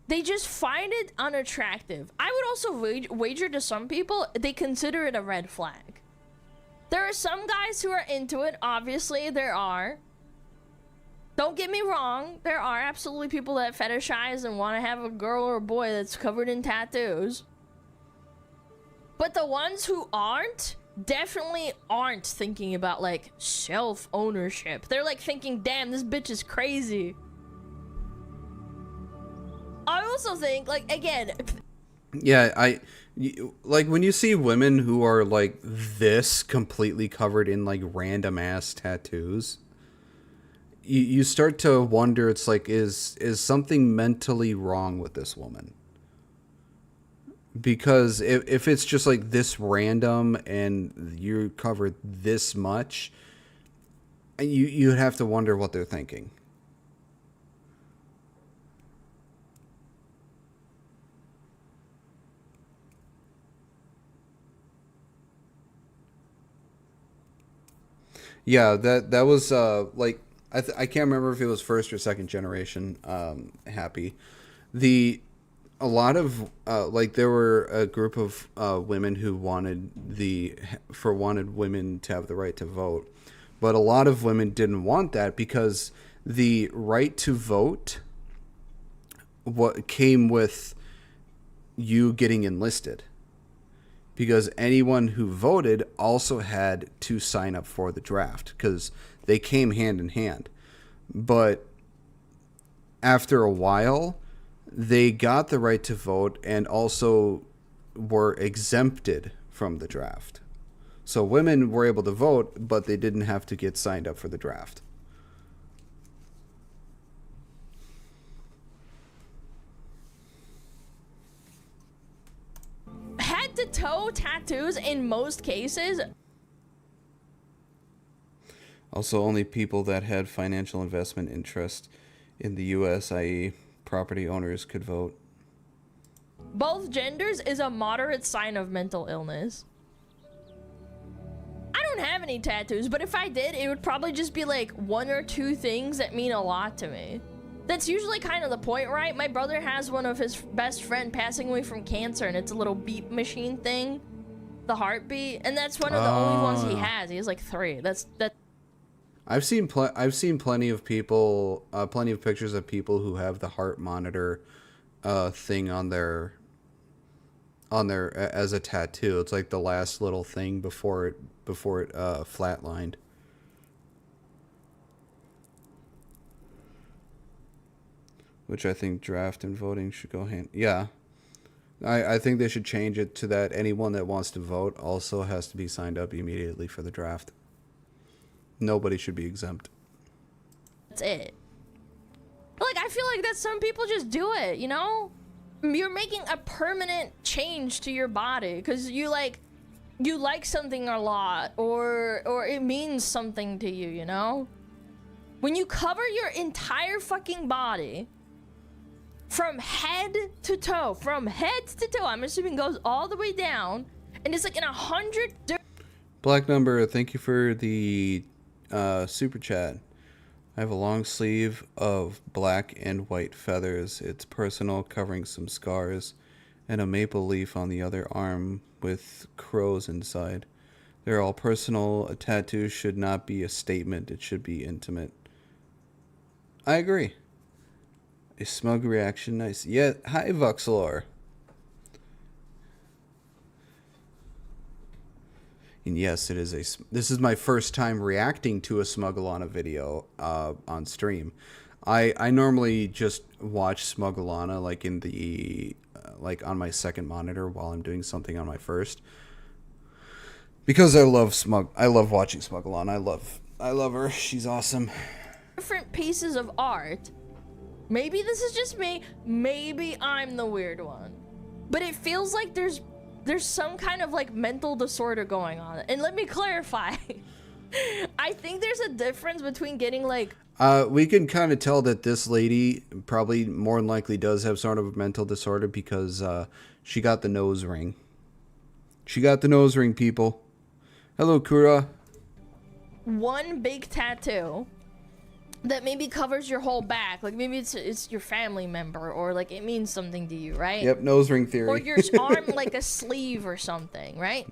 they just find it unattractive. I would also wager to some people, they consider it a red flag. There are some guys who are into it, obviously there are. Don't get me wrong, there are absolutely people that fetishize and want to have a girl or a boy that's covered in tattoos. But the ones who aren't, definitely aren't thinking about, like, self-ownership. They're, like, thinking, damn, this bitch is crazy. I also think, like, again...
Yeah, like, when you see women who are, like, this completely covered in, like, random-ass tattoos, you start to wonder, it's like, is something mentally wrong with this woman? Because if it's just like this random and you're covered this much, you'd have to wonder what they're thinking. Yeah, that was like I can't remember if it was first or second generation happy. A lot of like there were a group of women who wanted women to have the right to vote, but a lot of women didn't want that because the right to vote what came with you getting enlisted, because anyone who voted also had to sign up for the draft because they came hand in hand. But after a while, they got the right to vote and also were exempted from the draft. So women were able to vote, but they didn't have to get signed up for the draft.
Head to toe tattoos in most cases.
Also, only people that had financial investment interest in the U.S., i.e., property owners, could vote.
Both genders is a moderate sign of mental illness. I don't have any tattoos, but if I did, it would probably just be like one or two things that mean a lot to me. That's usually kind of the point, right? My brother has one of his best friend passing away from cancer, and it's a little beep machine thing, the heartbeat, and that's one of the only ones he has. He has like 3. That.
I've seen plenty of people, plenty of pictures of people who have the heart monitor thing on their as a tattoo. It's like the last little thing before it flatlined. Which I think draft and voting should go hand. Yeah, I think they should change it to that anyone that wants to vote also has to be signed up immediately for the draft. Nobody should be exempt.
That's it. Like, I feel like that some people just do it, you know? You're making a permanent change to your body because you like something a lot or it means something to you, you know? When you cover your entire fucking body from head to toe, I'm assuming goes all the way down, and it's like in 100
Black Number, thank you for the super chat. I have a long sleeve of black and white feathers. It's personal, covering some scars, and a maple leaf on the other arm with crows inside. They're all personal. A tattoo should not be a statement. It should be intimate. I agree. A smug reaction. Nice. Yeah. Hi, Voxelor. And yes, it is this is my first time reacting to a Smugglana video on stream. I normally just watch Smugglana like in the like on my second monitor while I'm doing something on my first. Because I love watching Smugglana. I love her. She's awesome.
Different pieces of art. Maybe this is just me. Maybe I'm the weird one. But it feels like there's some kind of like mental disorder going on. And let me clarify. I think there's a difference between getting like...
we can kind of tell that this lady probably more than likely does have sort of a mental disorder because she got the nose ring. She got the nose ring, people. Hello, Kura.
One big tattoo that maybe covers your whole back. Like maybe it's your family member or like it means something to you, right?
Yep, nose ring theory.
Or your arm like a sleeve or something, right?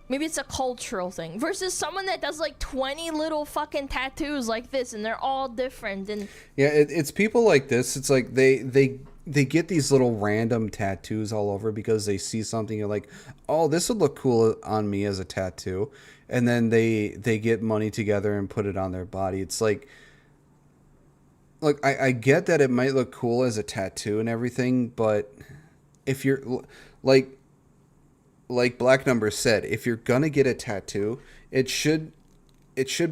Maybe it's a cultural thing versus someone that does like 20 little fucking tattoos like this and they're all different. And
yeah, it's people like this. It's like they get these little random tattoos all over because they see something and like, oh, this would look cool on me as a tattoo. And then they get money together and put it on their body. It's like, look, I get that it might look cool as a tattoo and everything, but if you're like Black Number said, if you're gonna get a tattoo, it should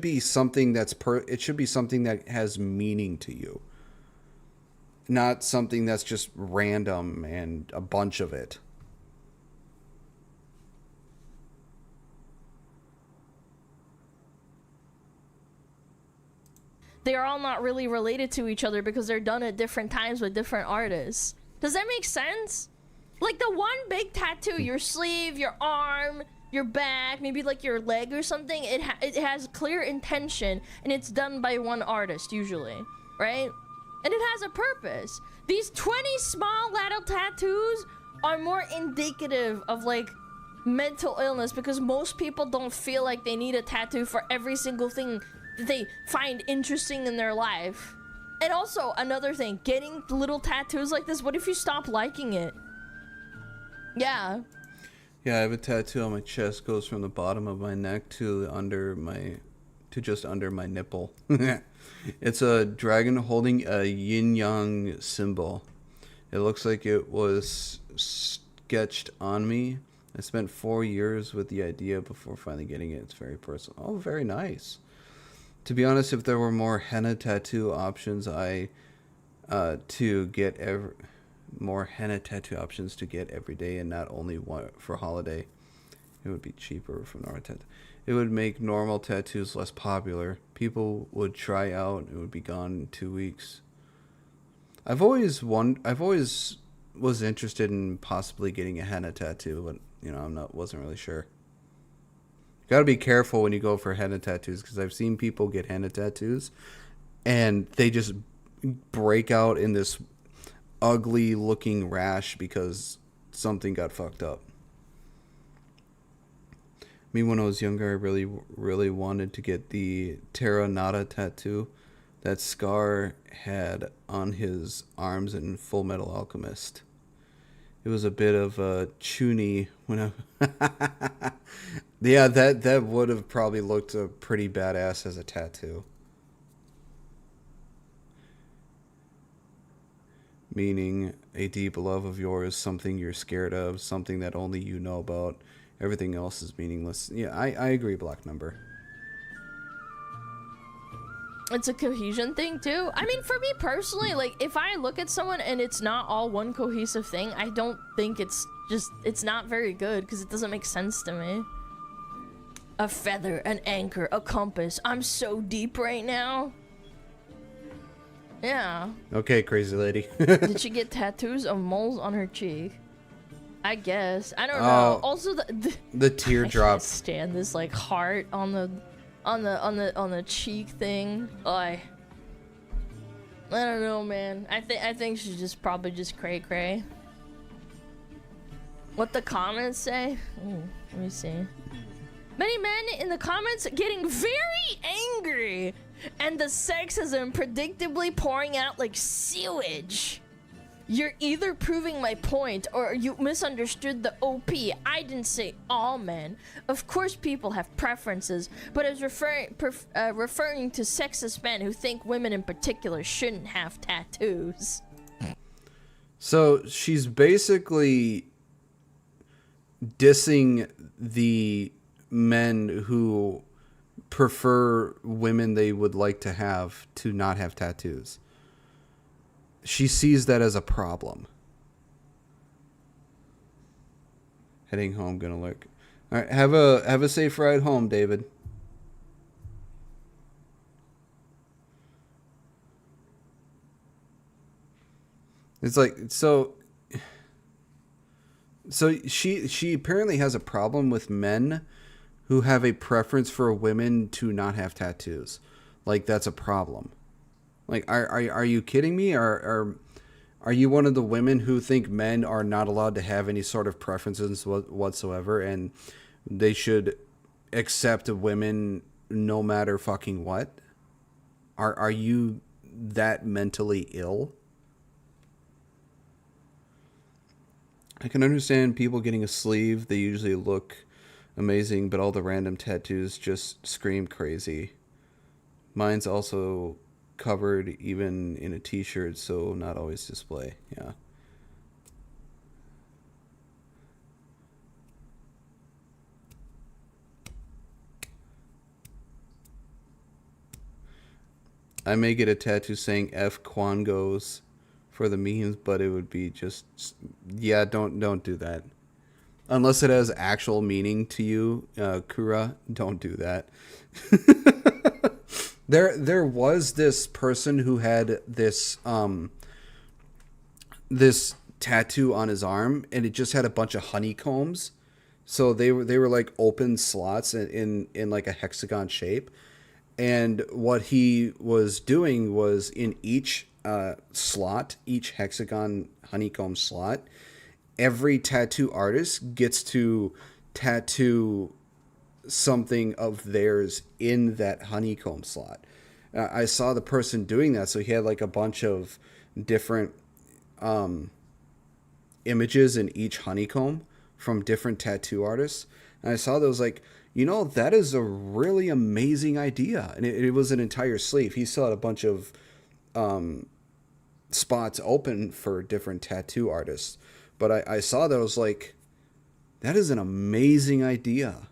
be something it should be something that has meaning to you. Not something that's just random and a bunch of it.
they are all not really related to each other because they're done at different times with different artists. Does that make sense? Like the one big tattoo, your sleeve, your arm, your back, maybe like your leg or something, it has clear intention and it's done by one artist usually, right? And it has a purpose. These 20 small little tattoos are more indicative of like mental illness because most people don't feel like they need a tattoo for every single thing that they find interesting in their life. And also another thing, getting little tattoos like this, what if you stop liking it? Yeah.
Yeah, I have a tattoo on my chest, goes from the bottom of my neck to just under my nipple. It's a dragon holding a yin-yang symbol. It looks like it was sketched on me. I spent 4 years with the idea before finally getting it. It's very personal. Oh, very nice. To be honest, if there were more henna tattoo options, more henna tattoo options to get every day and not only one for holiday, it would be cheaper for normal tattoo. It would make normal tattoos less popular. People would try out. It would be gone in 2 weeks. I've always was interested in possibly getting a henna tattoo, but wasn't really sure. You gotta be careful when you go for henna tattoos because I've seen people get henna tattoos and they just break out in this ugly looking rash because something got fucked up. Me, when I was younger, I really wanted to get the Terra Nada tattoo that Scar had on his arms in Full Metal Alchemist. It was a bit of a chuny when I... Yeah, that would have probably looked pretty badass as a tattoo. Meaning a deep love of yours, something you're scared of, something that only you know about. Everything else is meaningless. Yeah, I agree, Black Number.
It's a cohesion thing too. I mean, for me personally, like if I look at someone and it's not all one cohesive thing, I don't think it's not very good because it doesn't make sense to me. A feather, an anchor, a compass. I'm so deep right now. Yeah.
Okay, crazy lady.
Did she get tattoos of moles on her cheek? I guess. I don't know. Also,
the teardrop.
I can't stand this like heart on the cheek thing. I don't know, man. I think she's just probably just cray cray. What the comments say? Ooh, let me see. Many men in the comments getting very angry, and the sexism predictably pouring out like sewage. You're either proving my point or you misunderstood the OP. I didn't say all men. Of course people have preferences, but I was referring to sexist men who think women in particular shouldn't have tattoos.
So she's basically dissing the men who prefer women they would like to have to not have tattoos. She sees that as a problem. Heading home, gonna look. All right, have a safe ride home, David. It's like so she apparently has a problem with men who have a preference for women to not have tattoos. Like that's a problem. Like, are you kidding me? Are you one of the women who think men are not allowed to have any sort of preferences whatsoever, and they should accept women no matter fucking what? Are you that mentally ill? I can understand people getting a sleeve. They usually look amazing, but all the random tattoos just scream crazy. Mine's also covered even in a t-shirt, so not always display. Yeah. I may get a tattoo saying F Quangos for the memes, but it would be just, yeah, don't do that. Unless it has actual meaning to you, Kura, don't do that. There was this person who had this this tattoo on his arm, and it just had a bunch of honeycombs. So they were like open slots in like a hexagon shape. And what he was doing was in each slot, each hexagon honeycomb slot, every tattoo artist gets to tattoo something of theirs in that honeycomb slot. I saw the person doing that, so he had like a bunch of different images in each honeycomb from different tattoo artists. And I saw those like, that is a really amazing idea. And it was an entire sleeve. He still had a bunch of spots open for different tattoo artists. But I saw that, I was like, that is an amazing idea.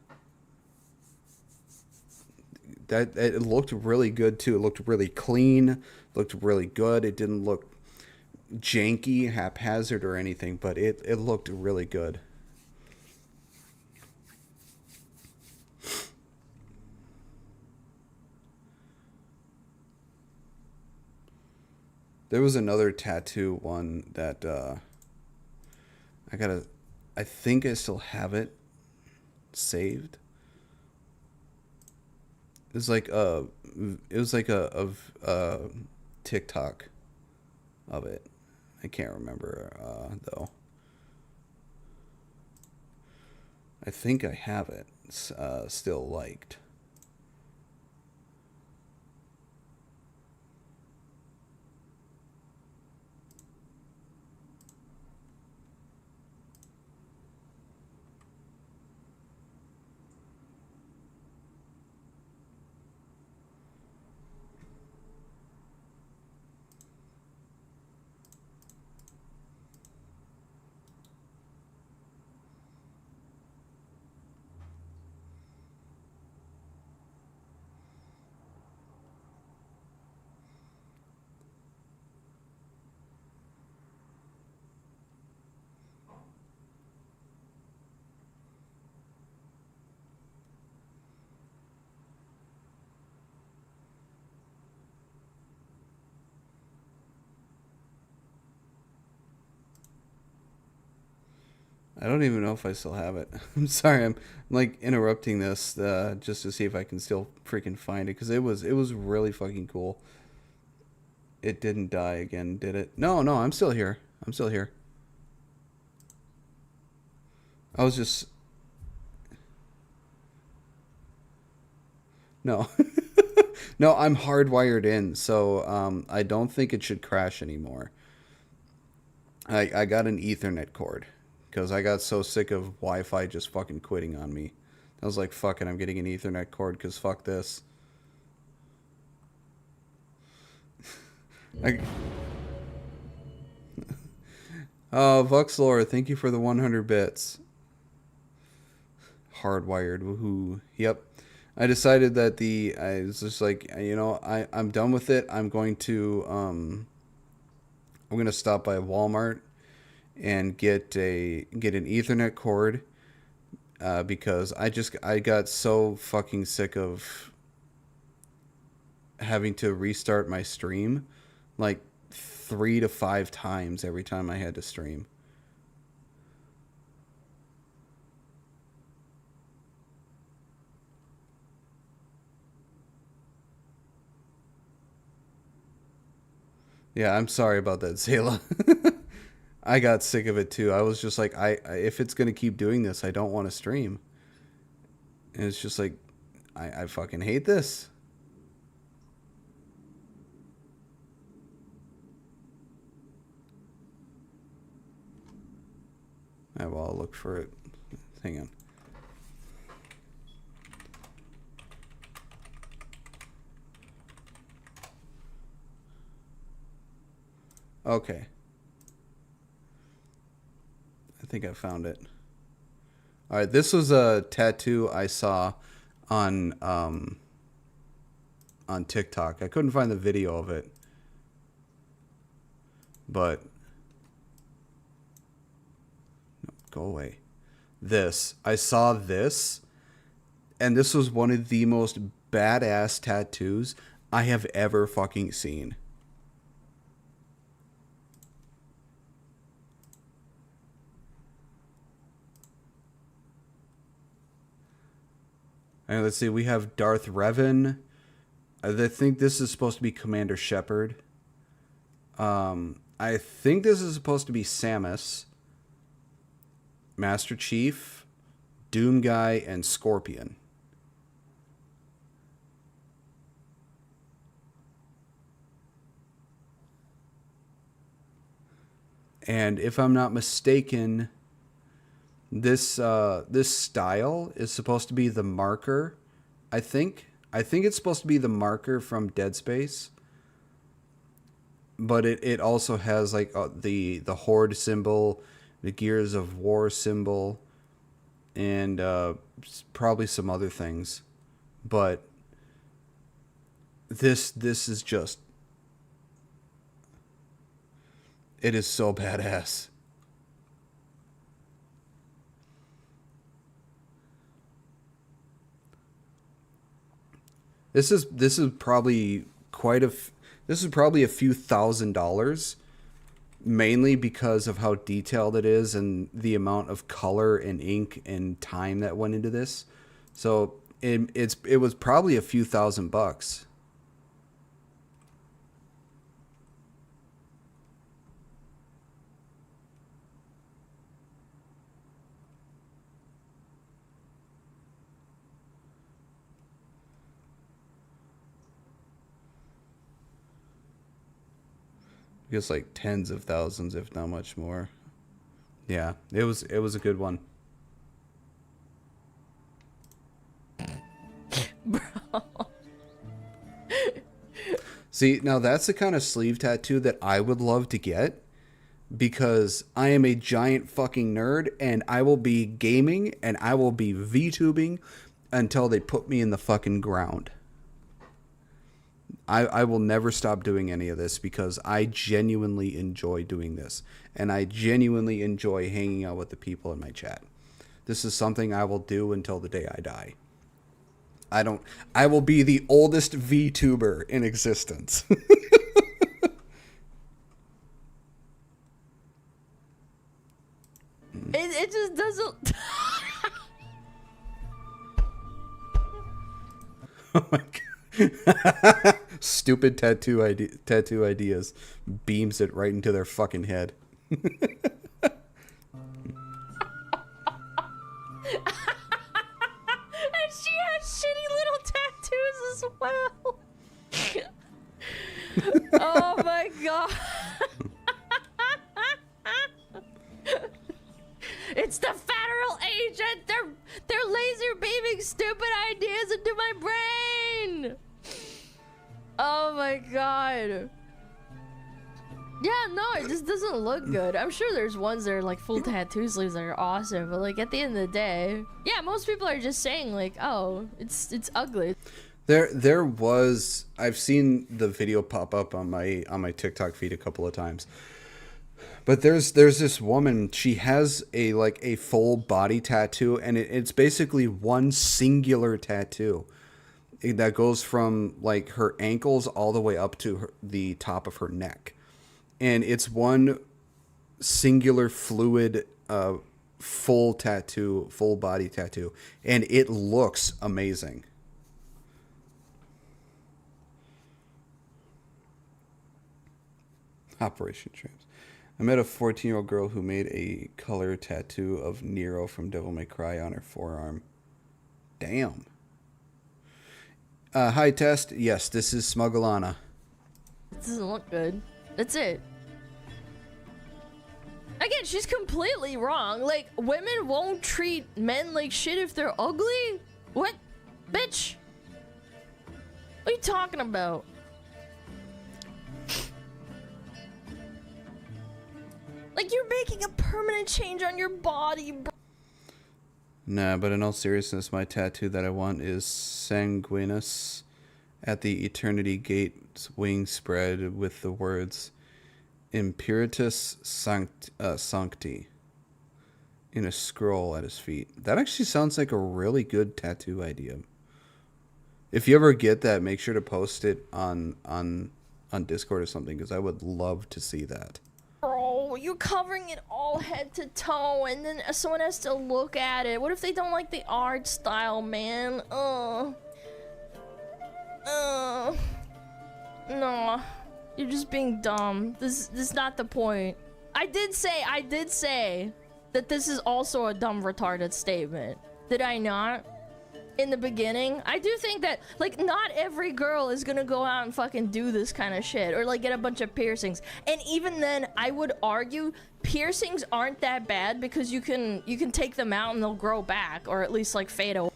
That it looked really good too. It looked really clean, looked really good. It didn't look janky, haphazard or anything, but it looked really good. There was another tattoo one that I think I still have it saved. It was like a TikTok of it. I can't remember though. I think I have it still liked. I don't even know if I still have it. I'm sorry. I'm like interrupting this just to see if I can still freaking find it, because it was really fucking cool. It didn't die again, did it? No, I'm still here. I'm still here. I was just... No. No, I'm hardwired in, so I don't think it should crash anymore. I got an Ethernet cord because I got so sick of Wi-Fi just fucking quitting on me. I was like, fuck it, I'm getting an Ethernet cord because fuck this. Vuxlore, thank you for the 100 bits. Hardwired, woohoo. Yep. I decided that I was just like, you know, I'm done with it. I'm going to stop by Walmart and get an Ethernet cord because I got so fucking sick of having to restart my stream like 3 to 5 times every time I had to stream. Yeah, I'm sorry about that, Zayla. I got sick of it too. I was just like, if it's gonna keep doing this, I don't want to stream. And it's just like, I fucking hate this. I'll look for it. Hang on. Okay. I think I found it. All right, this was a tattoo I saw on TikTok. I couldn't find the video of it. But no, go away. I saw this, and this was one of the most badass tattoos I have ever fucking seen. And let's see, we have Darth Revan. I think this is supposed to be Commander Shepard. I think this is supposed to be Samus, Master Chief, Doom Guy, and Scorpion. And if I'm not mistaken, this style is supposed to be the marker. I think it's supposed to be the marker from Dead Space. But it also has like the Horde symbol, the Gears of War symbol, and probably some other things. But this is just, it is so badass. This is probably this is probably a few $1,000s, mainly because of how detailed it is and the amount of color and ink and time that went into this. So it was probably a few $1,000. I guess like tens of thousands, if not much more. Yeah, it was a good one.
Bro.
See, now that's the kind of sleeve tattoo that I would love to get, because I am a giant fucking nerd and I will be gaming and I will be VTubing until they put me in the fucking ground. I will never stop doing any of this because I genuinely enjoy doing this. And I genuinely enjoy hanging out with the people in my chat. This is something I will do until the day I die. I will be the oldest VTuber in existence.
It just doesn't...
Oh my god. Stupid tattoo ideas. Beams it right into their fucking head.
And she has shitty little tattoos as well. Oh my god. It's the federal agent. They're laser beaming stupid ideas into my brain. Oh my god. Yeah, no, it just doesn't look good. I'm sure there's ones that are like full tattoo sleeves that are awesome, but like at the end of the day, yeah, most people are just saying like, oh, it's ugly.
There was, I've seen the video pop up on my TikTok feed a couple of times. But there's this woman, she has a full body tattoo, and it's basically one singular tattoo that goes from like her ankles all the way up to the top of her neck. And it's one singular fluid full tattoo, full body tattoo, and it looks amazing. Operation Tramps. I met a 14-year-old girl who made a color tattoo of Nero from Devil May Cry on her forearm. Damn. Hi, Test. Yes, this is Smugglana.
It doesn't look good. That's it. Again, she's completely wrong. Like, women won't treat men like shit if they're ugly? What? Bitch? What are you talking about? Like, you're making a permanent change on your body, bro.
Nah, but in all seriousness, my tattoo that I want is Sanguinus at the Eternity Gate's wing spread with the words Imperatus Sancti in a scroll at his feet. That actually sounds like a really good tattoo idea. If you ever get that, make sure to post it on Discord or something, because I would love to see that.
Bro, you're covering it all head to toe, and then someone has to look at it. What if they don't like the art style, man? No. You're just being dumb. This is not the point. I did say that this is also a dumb retarded statement. Did I not? In the beginning, I do think that, like, not every girl is gonna go out and fucking do this kind of shit, or like get a bunch of piercings. And even then, I would argue piercings aren't that bad, because you can take them out and they'll grow back, or at least like fade away.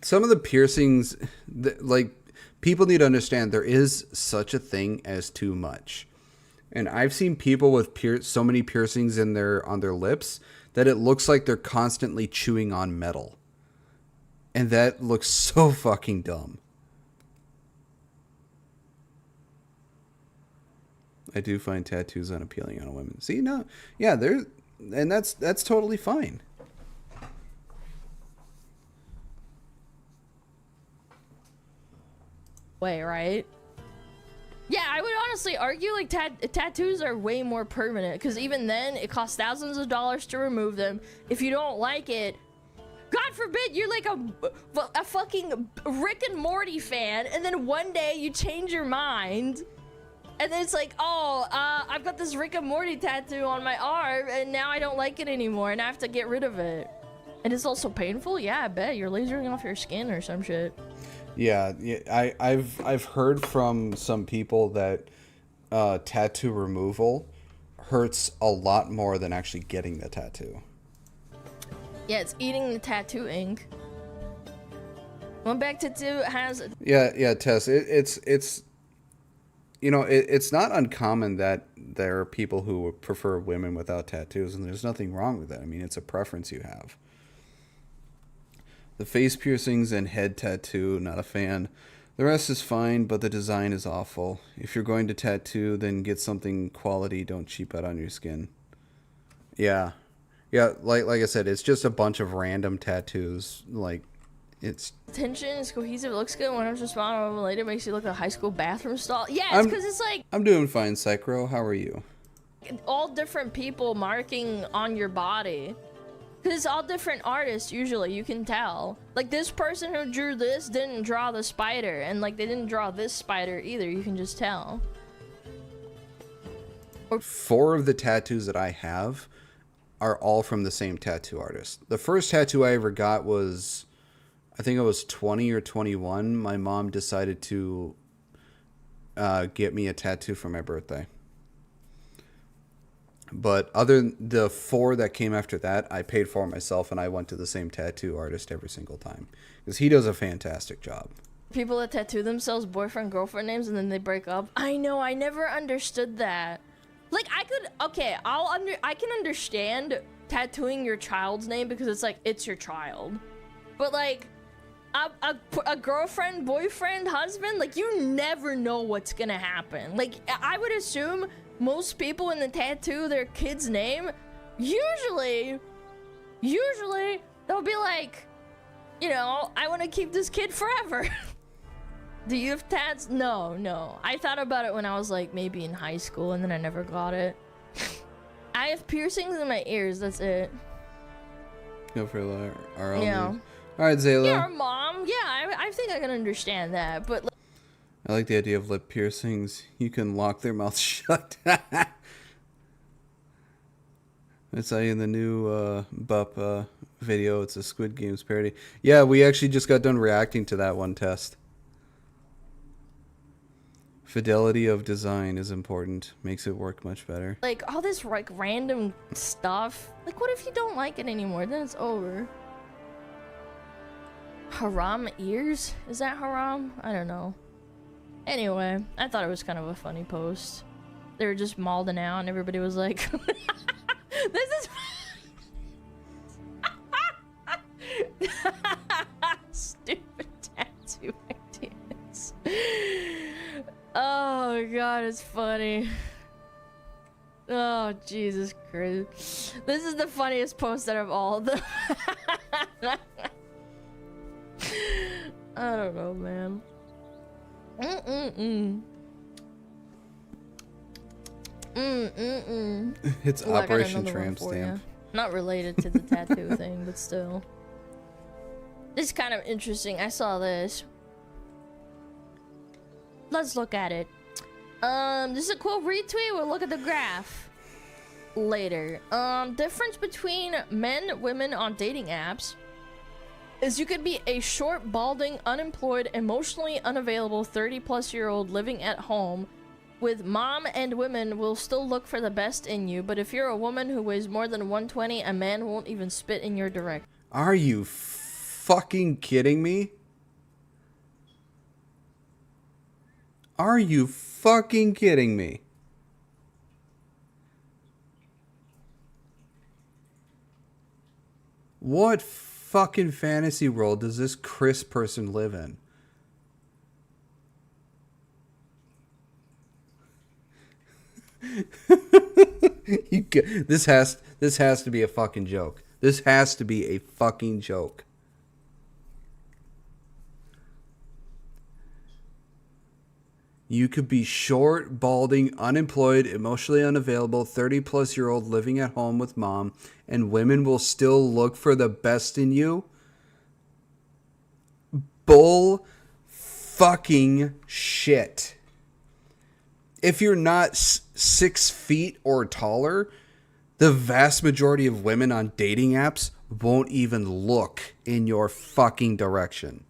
Some of the piercings, like, people need to understand there is such a thing as too much. And I've seen people with so many piercings on their lips that it looks like they're constantly chewing on metal. And that looks so fucking dumb. I do find tattoos unappealing on women. See, no, yeah, and that's totally fine.
Way, right? Yeah, I would honestly argue like tattoos are way more permanent, because even then it costs thousands of dollars to remove them. If you don't like it, God forbid you're like a fucking Rick and Morty fan, and then one day you change your mind, and then it's like, oh, I've got this Rick and Morty tattoo on my arm, and now I don't like it anymore, and I have to get rid of it. And it's also painful? Yeah, I bet. You're lasering off your skin or some shit.
Yeah, I've heard from some people that tattoo removal hurts a lot more than actually getting the tattoo.
Yeah, it's eating the tattoo ink. One back tattoo has.
Yeah, Tess. It's you know, it's not uncommon that there are people who prefer women without tattoos, and there's nothing wrong with that. I mean, it's a preference you have. The face piercings and head tattoo, not a fan. The rest is fine, but the design is awful. If you're going to tattoo, then get something quality. Don't cheap out on your skin. Yeah. Yeah, like I said, it's just a bunch of random tattoos. Like, it's...
Tension is cohesive, it looks good. When I'm responding unrelated, makes you look like a high school bathroom stall. Yeah, it's because it's like...
I'm doing fine, Psychro. How are you?
All different people marking on your body. Because it's all different artists, usually, you can tell. Like, this person who drew this didn't draw the spider, and, like, they didn't draw this spider either, you can just tell.
4 of the tattoos that I have are all from the same tattoo artist. The first tattoo I ever got was, I think I was 20 or 21, my mom decided to get me a tattoo for my birthday. But other than the 4 that came after that, I paid for myself, and I went to the same tattoo artist every single time because he does a fantastic job.
People that tattoo themselves boyfriend, girlfriend names and then they break up. I know, I never understood that. Like, I can understand tattooing your child's name because it's like, it's your child. But like, a girlfriend, boyfriend, husband, like, you never know what's gonna happen. Like, I would assume most people when they tattoo their kid's name, usually, they'll be like, you know, I want to keep this kid forever. Do you have tats? No. I thought about it when I was like maybe in high school and then I never got it. I have piercings in my ears, that's it.
Go for our own.
Yeah.
All right, Zayla.
Yeah, our mom. Yeah, I think I can understand that, but like,
I like the idea of lip piercings. You can lock their mouth shut. It's like in the new Bup video. It's a Squid Games parody. Yeah, we actually just got done reacting to that one test. Fidelity of design is important. Makes it work much better.
like all this like random stuff. Like, what if you don't like it anymore? Then it's over. Haram ears? Is that haram? I don't know. Anyway, I thought it was kind of a funny post. They were just mauling out and everybody was like, this is stupid tattoo ideas. Oh god, it's funny. Oh, Jesus Christ. This is the funniest post out of all of them. I don't know, man.
It's
Ooh, I got
Operation
another one
Tramp
for
Stamp.
ya. Not related to the tattoo thing, but still. This is kind of interesting. I saw this. Let's look at it. This is a cool retweet. We'll look at the graph later. Difference between men, women on dating apps is you could be a short, balding, unemployed, emotionally unavailable 30-plus-year-old living at home with mom, and women will still look for the best in you, but if you're a woman who weighs more than 120, a man won't even spit in your direction.
Are you fucking kidding me? Are you fucking kidding me? What fucking fantasy world does this Chris person live in? This has to be a fucking joke. This has to be a fucking joke. You could be short, balding, unemployed, emotionally unavailable, 30-plus-year-old living at home with mom, and women will still look for the best in you? Bull fucking shit. If you're not 6 feet or taller, the vast majority of women on dating apps won't even look in your fucking direction.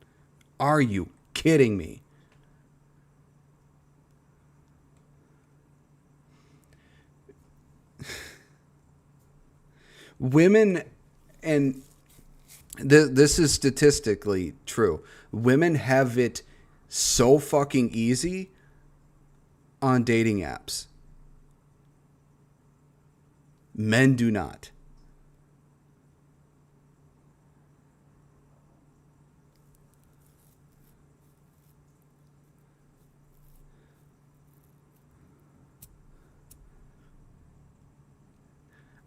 Are you kidding me? Women, and this is statistically true, women have it so fucking easy on dating apps. Men do not.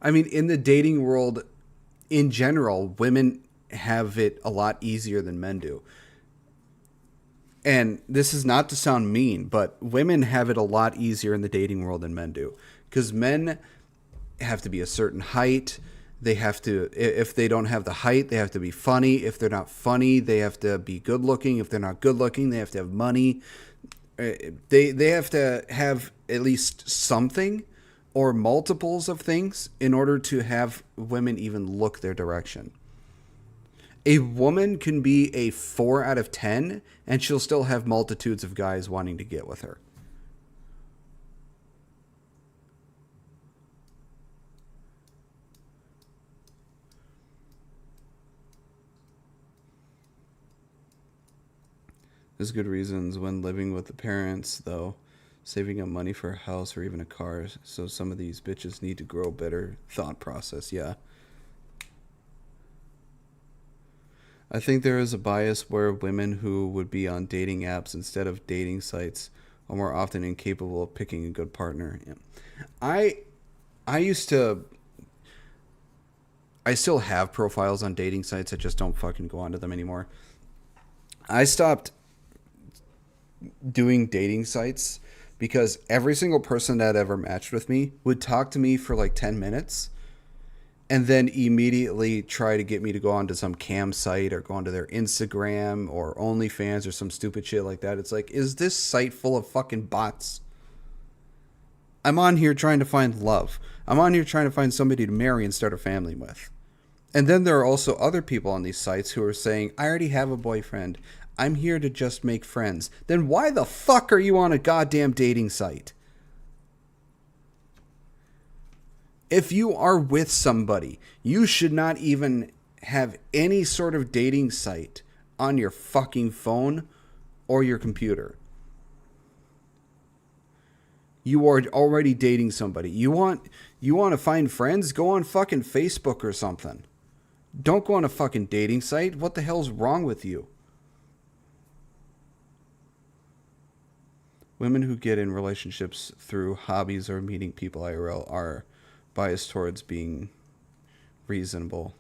I mean, in the dating world, in general, women have it a lot easier than men do. And this is not to sound mean, but women have it a lot easier in the dating world than men do. Because men have to be a certain height. They have to, if they don't have the height, they have to be funny. If they're not funny, they have to be good looking. If they're not good looking, they have to have money. They have to have at least something or multiples of things in order to have women even look their direction. A woman can be a 4 out of 10 and she'll still have multitudes of guys wanting to get with her. There's good reasons when living with the parents, though, saving up money for a house or even a car. So some of these bitches need to grow better thought process. Yeah. I think there is a bias where women who would be on dating apps instead of dating sites are more often incapable of picking a good partner. Yeah. I used to... I still have profiles on dating sites. I just don't fucking go onto them anymore. I stopped doing dating sites because every single person that ever matched with me would talk to me for like 10 minutes and then immediately try to get me to go onto some cam site or go onto their Instagram or OnlyFans or some stupid shit like that. It's like, is this site full of fucking bots? I'm on here trying to find love. I'm on here trying to find somebody to marry and start a family with. And then there are also other people on these sites who are saying, I already have a boyfriend. I'm here to just make friends. Then why the fuck are you on a goddamn dating site? If you are with somebody, you should not even have any sort of dating site on your fucking phone or your computer. You are already dating somebody. You want to find friends? Go on fucking Facebook or something. Don't go on a fucking dating site. What the hell's wrong with you? Women who get in relationships through hobbies or meeting people IRL are biased towards being reasonable.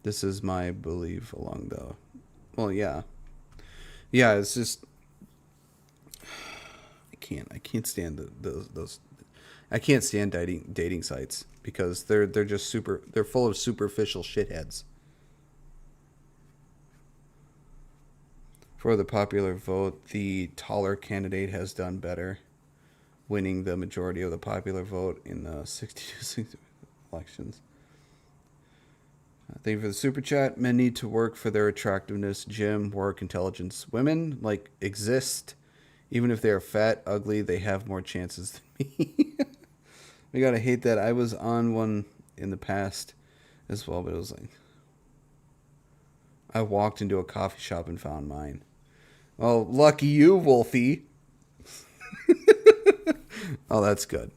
This is my belief along the... Well, yeah. Yeah, it's just... I can't stand those... I can't stand dating sites because they're just they're full of superficial shitheads. For the popular vote, the taller candidate has done better, winning the majority of the popular vote in the 62 elections. Thank you for the super chat. Men need to work for their attractiveness, gym, work, intelligence. Women, like, exist. Even if they are fat, ugly, they have more chances than me. We gotta hate that. I was on one in the past as well, but it was like... I walked into a coffee shop and found mine. Well, lucky you, Wolfie. Oh, that's good.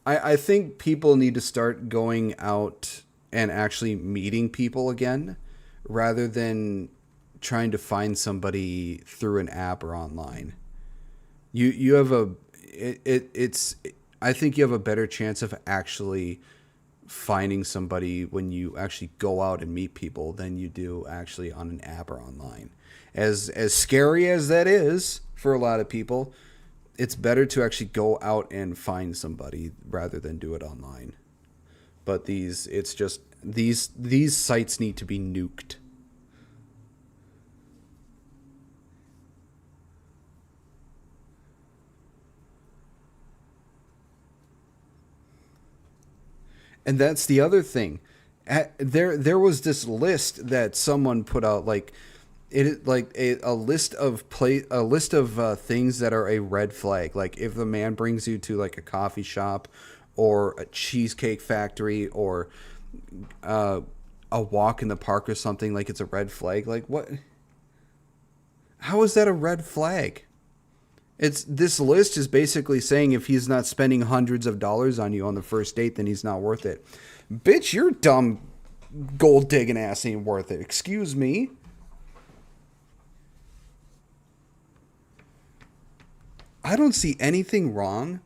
I think people need to start going out and actually meeting people again rather than trying to find somebody through an app or online. You have I think you have a better chance of actually finding somebody when you actually go out and meet people than you do actually on an app or online. As scary as that is for a lot of people, it's better to actually go out and find somebody rather than do it online. But these sites need to be nuked. And that's the other thing. There was this list that someone put out, like a list of things that are a red flag. Like if the man brings you to like a coffee shop or a cheesecake factory or a walk in the park or something, like it's a red flag. Like what? How is that a red flag? This list is basically saying if he's not spending hundreds of dollars on you on the first date, then he's not worth it. Bitch, your dumb gold digging ass ain't worth it. Excuse me. I don't see anything wrong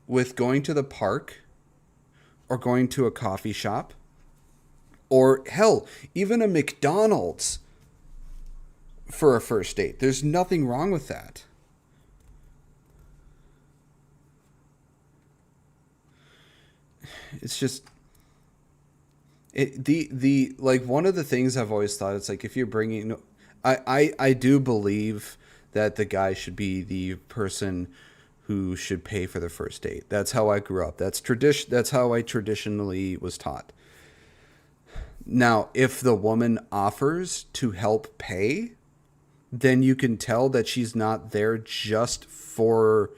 with going to the park or going to a coffee shop or hell, even a McDonald's for a first date. There's nothing wrong with that. It's just like one of the things I've always thought, it's like if you're bringing, I do believe that the guy should be the person who should pay for the first date. That's how I grew up. That's tradition. That's how I traditionally was taught. Now, if the woman offers to help pay, then you can tell that she's not there just for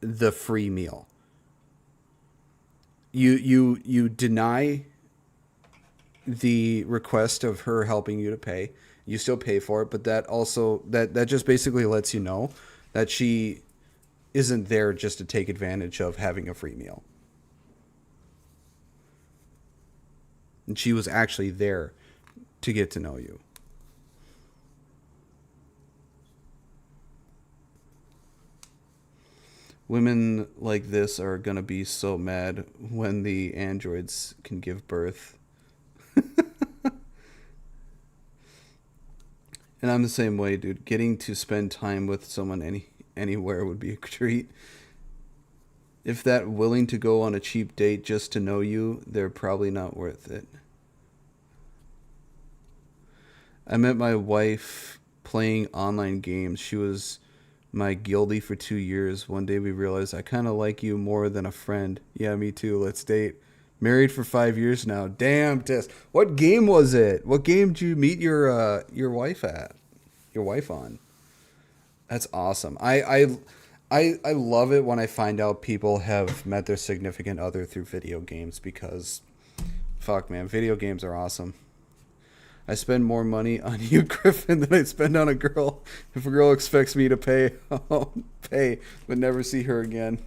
the free meal. You deny the request of her helping you to pay. You still pay for it, but that also that just basically lets you know that she isn't there just to take advantage of having a free meal. And she was actually there to get to know you. Women like this are going to be so mad when the androids can give birth. And I'm the same way, dude. Getting to spend time with someone anywhere would be a treat. If that willing to go on a cheap date just to know you, they're probably not worth it. I met my wife playing online games. She was my guildie for 2 years. One day we realized I kind of like you more than a friend. Yeah, me too. Let's date. Married for 5 years now. Damn, Tess. What game was it? What game did you meet your wife at? Your wife on? That's awesome. I love it when I find out people have met their significant other through video games because, fuck, man, video games are awesome. I spend more money on you, Griffin, than I spend on a girl. If a girl expects me to pay, I'll pay, but never see her again.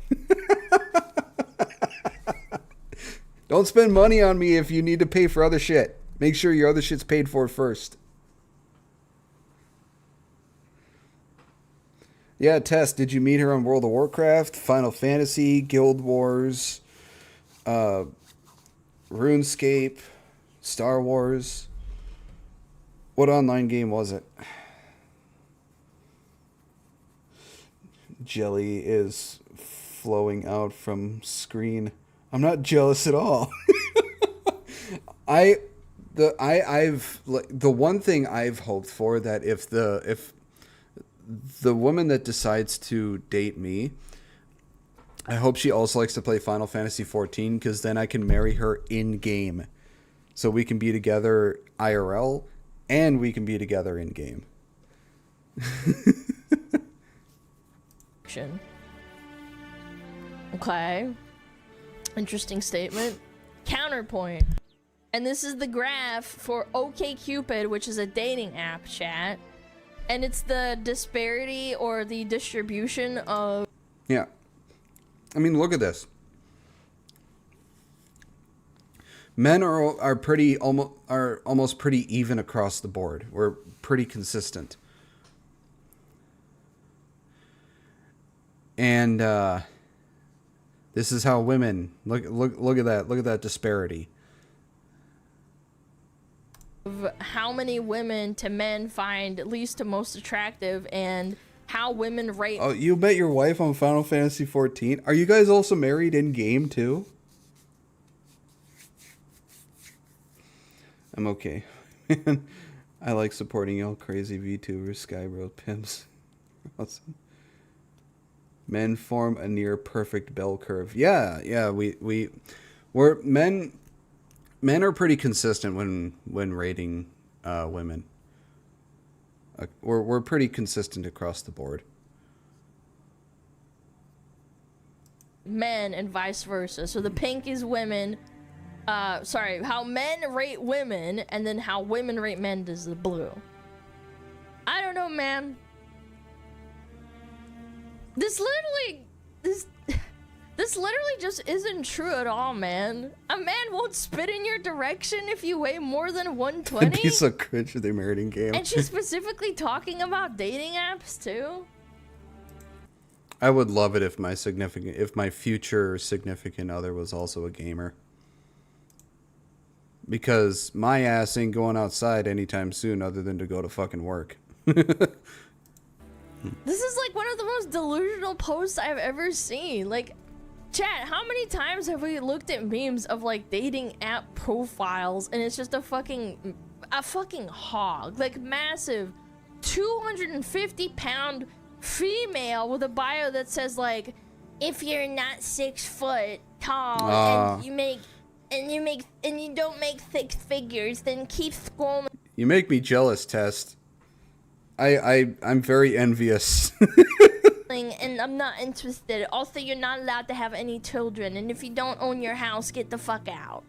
Don't spend money on me if you need to pay for other shit. Make sure your other shit's paid for first. Yeah, Tess, did you meet her on World of Warcraft, Final Fantasy, Guild Wars, RuneScape, Star Wars? What online game was it? Jelly is flowing out from screen. I'm not jealous at all. The one thing I've hoped for that if the woman that decides to date me, I hope she also likes to play Final Fantasy 14 because then I can marry her in game, so we can be together IRL and we can be together in game.
Okay. Interesting statement. Counterpoint. And this is the graph for OkCupid, which is a dating app, chat. And it's the disparity or the distribution of...
Yeah. I mean, look at this. Men are almost pretty even across the board. We're pretty consistent. And this is how women look at that. Look at that disparity.
Of how many women to men find at least the most attractive and how women rate.
Oh, you met your wife on Final Fantasy 14? Are you guys also married in game too? I'm okay. I like supporting y'all crazy VTubers, Skybro pimps. Awesome. Men form a near perfect bell curve. Yeah, we're men are pretty consistent when rating women. We're pretty consistent across the board.
Men and vice versa. So the pink is women. How men rate women, and then how women rate men is the blue. I don't know, man. This literally just isn't true at all, man. A man won't spit in your direction if you weigh more than 120.
It'd be so cringe if they married in game.
And she's specifically talking about dating apps too.
I would love it if my future significant other was also a gamer. Because my ass ain't going outside anytime soon other than to go to fucking work.
This is like one of the most delusional posts I've ever seen. Like, chat, how many times have we looked at memes of like dating app profiles and it's just a fucking hog, like massive 250-pound female with a bio that says like, if you're not 6 foot tall and you make and you don't make six figures, then keep scrolling.
You make me jealous, Test. I'm very envious.
And I'm not interested. Also, you're not allowed to have any children, and if you don't own your house, get the fuck out.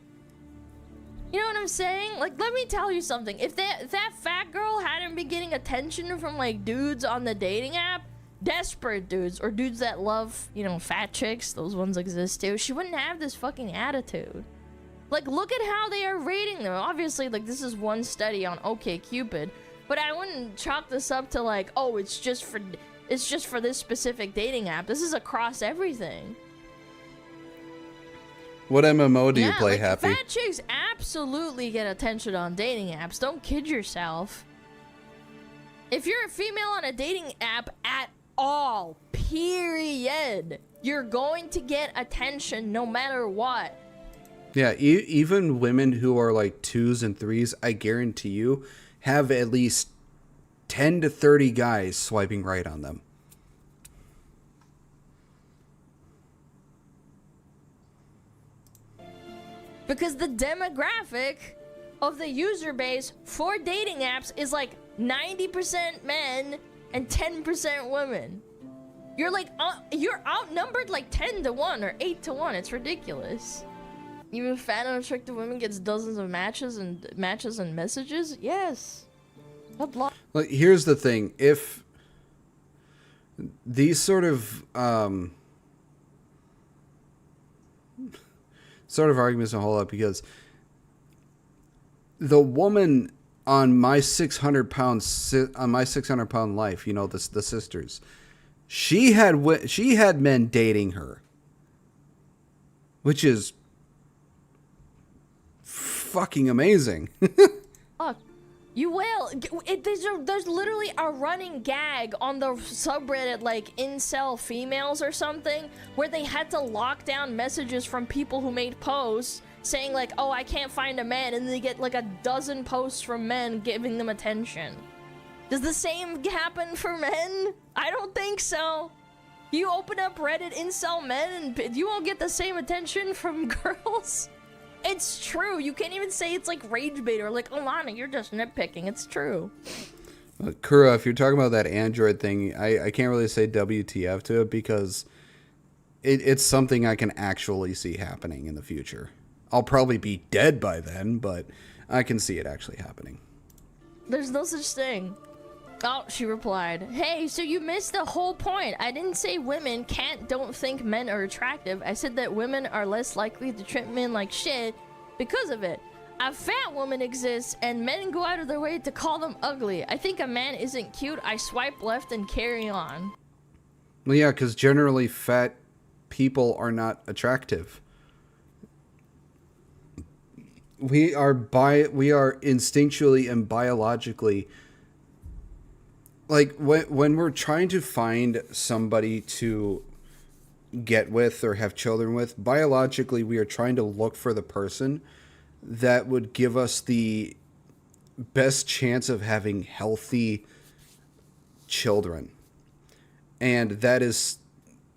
You know what I'm saying? Like, let me tell you something. If that fat girl hadn't been getting attention from, like, dudes on the dating app, desperate dudes, or dudes that love, you know, fat chicks, those ones exist too, she wouldn't have this fucking attitude. Like, look at how they are rating them. Obviously, like, this is one study on OkCupid, but I wouldn't chalk this up to, like, oh, it's just for this specific dating app. This is across everything.
What MMO do you play,
like,
Happy?
Fat chicks absolutely get attention on dating apps. Don't kid yourself. If you're a female on a dating app at all, period, you're going to get attention no matter what.
Yeah, even women who are like 2s and 3s, I guarantee you, have at least 10 to 30 guys swiping right on them.
Because the demographic of the user base for dating apps is like 90% men and 10% women. You're like, you're outnumbered like 10 to 1 or 8 to 1. It's ridiculous. Even fat and attractive women gets dozens of matches and messages? Yes. God bless.
Like, here's the thing. If these sort of arguments don't hold up, because the woman on my 600-pound life, you know, the sisters, she had men dating her, which is fucking amazing.
Fuck. You will. There's literally a running gag on the subreddit, like incel females or something, where they had to lock down messages from people who made posts saying like, oh, I can't find a man, and they get like a dozen posts from men giving them attention. Does the same happen for men? I don't think so. You open up Reddit incel men and you won't get the same attention from girls. It's true. You can't even say it's like rage bait or like, Alana, you're just nitpicking. It's true.
Kura, if you're talking about that Android thing, I can't really say WTF to it, because it's something I can actually see happening in the future. I'll probably be dead by then, but I can see it actually happening.
There's no such thing. Oh, she replied, hey, so you missed the whole point. I didn't say women don't think men are attractive. I said that women are less likely to treat men like shit because of it. A fat woman exists and men go out of their way to call them ugly. I think a man isn't cute. I swipe left and carry on.
Well, yeah, because generally fat people are not attractive. We are instinctually and biologically, like, when we're trying to find somebody to get with or have children with, biologically we are trying to look for the person that would give us the best chance of having healthy children. And that is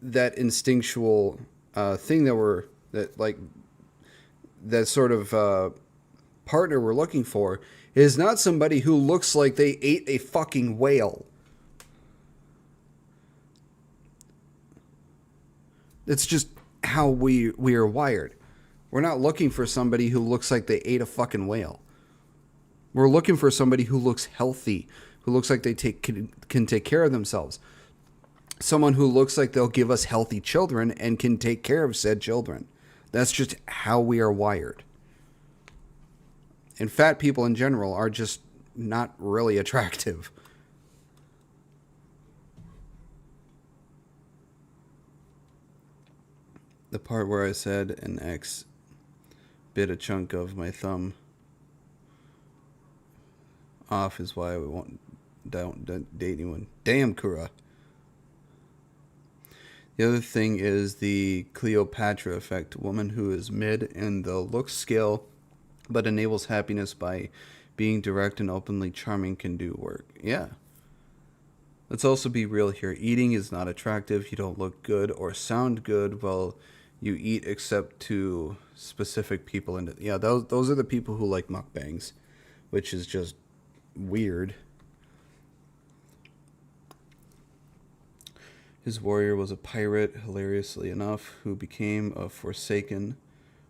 that instinctual thing that sort of partner we're looking for is not somebody who looks like they ate a fucking whale. It's just how we are wired. We're not looking for somebody who looks like they ate a fucking whale. We're looking for somebody who looks healthy, who looks like they can take care of themselves. Someone who looks like they'll give us healthy children and can take care of said children. That's just how we are wired. And fat people in general are just not really attractive. The part where I said an ex bit a chunk of my thumb off is why we don't date anyone. Damn, Kura. The other thing is the Cleopatra effect. Woman who is mid in the looks scale but enables happiness by being direct and openly charming can do work. Yeah. Let's also be real here. Eating is not attractive. You don't look good or sound good while you eat except to specific people. And yeah, those are the people who like mukbangs, which is just weird. His warrior was a pirate, hilariously enough, who became a forsaken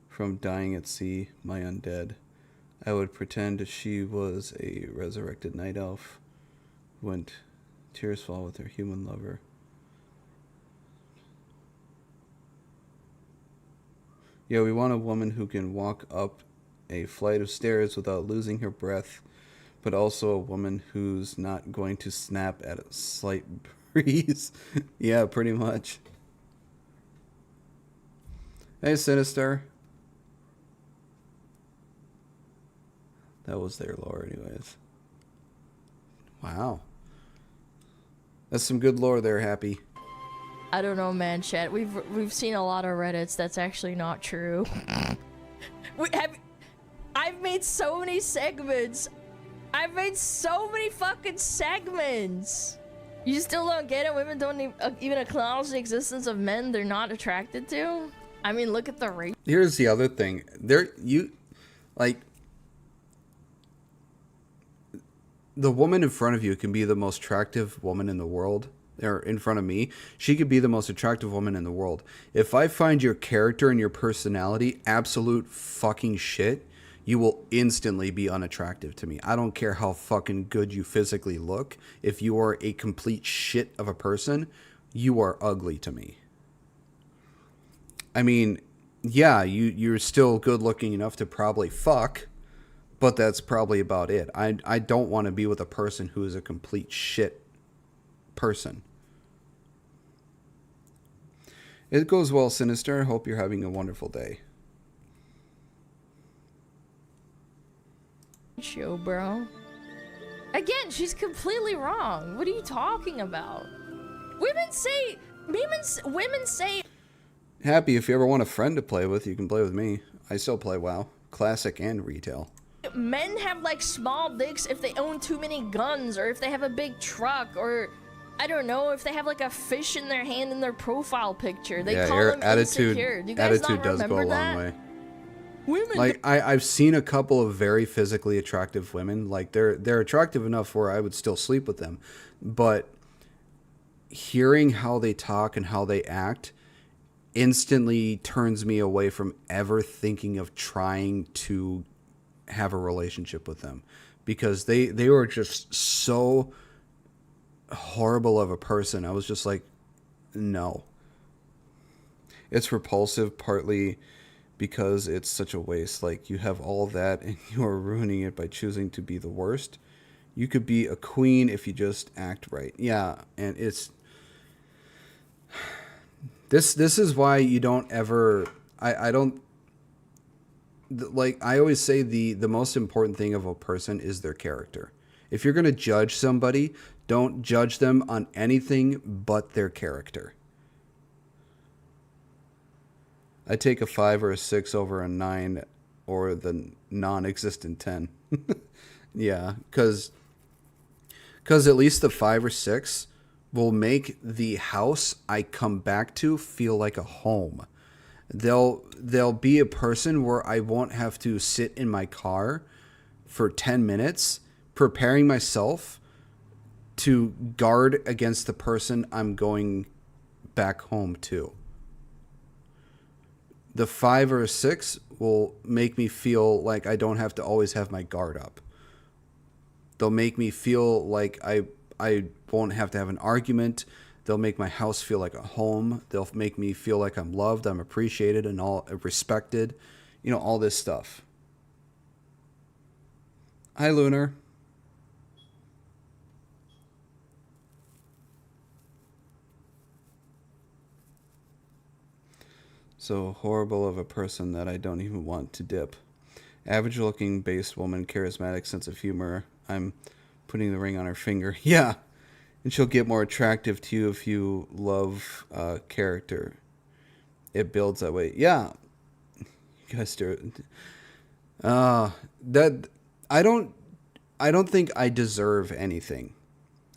from dying at sea, my undead. I would pretend she was a resurrected night elf who went tears fall with her human lover. Yeah, we want a woman who can walk up a flight of stairs without losing her breath, but also a woman who's not going to snap at a slight breeze. Yeah, pretty much. Hey, Sinister. That was their lore anyways. Wow. That's some good lore there, Happy.
I don't know, man, chat. We've seen a lot of Reddits that's actually not true. I've made so many segments. I've made so many fucking segments. You still don't get it? Women don't even acknowledge the existence of men they're not attracted to? I mean, look at the rate.
Here's the other thing. The woman in front of you can be the most attractive woman in the world. Or in front of me, she could be the most attractive woman in the world. If I find your character and your personality absolute fucking shit, you will instantly be unattractive to me. I don't care how fucking good you physically look. If you are a complete shit of a person, you are ugly to me. I mean, yeah, you're still good looking enough to probably fuck, but that's probably about it. I don't want to be with a person who is a complete shit person. It goes well, Sinister. Hope you're having a wonderful day.
Show, bro. Again, she's completely wrong. What are you talking about? Women say.
Happy, if you ever want a friend to play with, you can play with me. I still play WoW, classic and retail.
Men have like small dicks if they own too many guns, or if they have a big truck, or I don't know, if they have like a fish in their hand in their profile picture. They call them insecure. Do you guys
attitude
not
does go
remember
a long
that?
way.
Women.
Like I've seen a couple of very physically attractive women. Like they're attractive enough where I would still sleep with them, but hearing how they talk and how they act instantly turns me away from ever thinking of trying to have a relationship with them, because they were just so horrible of a person. I was just like, no. It's repulsive, partly because it's such a waste. Like, you have all that and you are ruining it by choosing to be the worst. You could be a queen if you just act right. Yeah, and it's this is why you don't ever I don't like, I always say the most important thing of a person is their character. If you're going to judge somebody, don't judge them on anything but their character. I take a 5 or a 6 over a 9 or the non-existent 10. Yeah, because at least the 5 or 6 will make the house I come back to feel like a home. They'll be a person where I won't have to sit in my car for 10 minutes preparing myself to guard against the person I'm going back home to. The 5 or 6 will make me feel like I don't have to always have my guard up. They'll make me feel like I won't have to have an argument. They'll make my house feel like a home. They'll make me feel like I'm loved, I'm appreciated, and all respected. You know, all this stuff. Hi, Lunar. So horrible of a person that I don't even want to dip. Average looking, based woman, charismatic sense of humor. I'm putting the ring on her finger. Yeah. And she'll get more attractive to you if you love character. It builds that way. Yeah. You guys do it. That I don't think I deserve anything.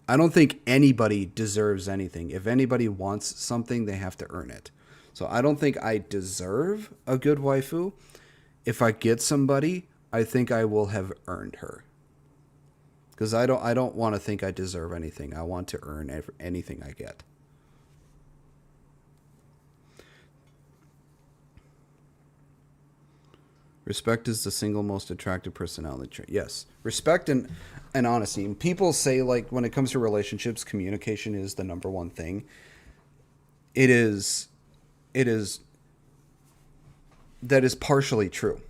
I don't think anybody deserves anything. If anybody wants something, they have to earn it. So I don't think I deserve a good waifu. If I get somebody, I think I will have earned her. Because I don't want to think I deserve anything. I want to earn anything I get. Respect is the single most attractive personality trait. Yes. Respect and honesty. And people say, like, when it comes to relationships, communication is the number one thing. It is that is partially true.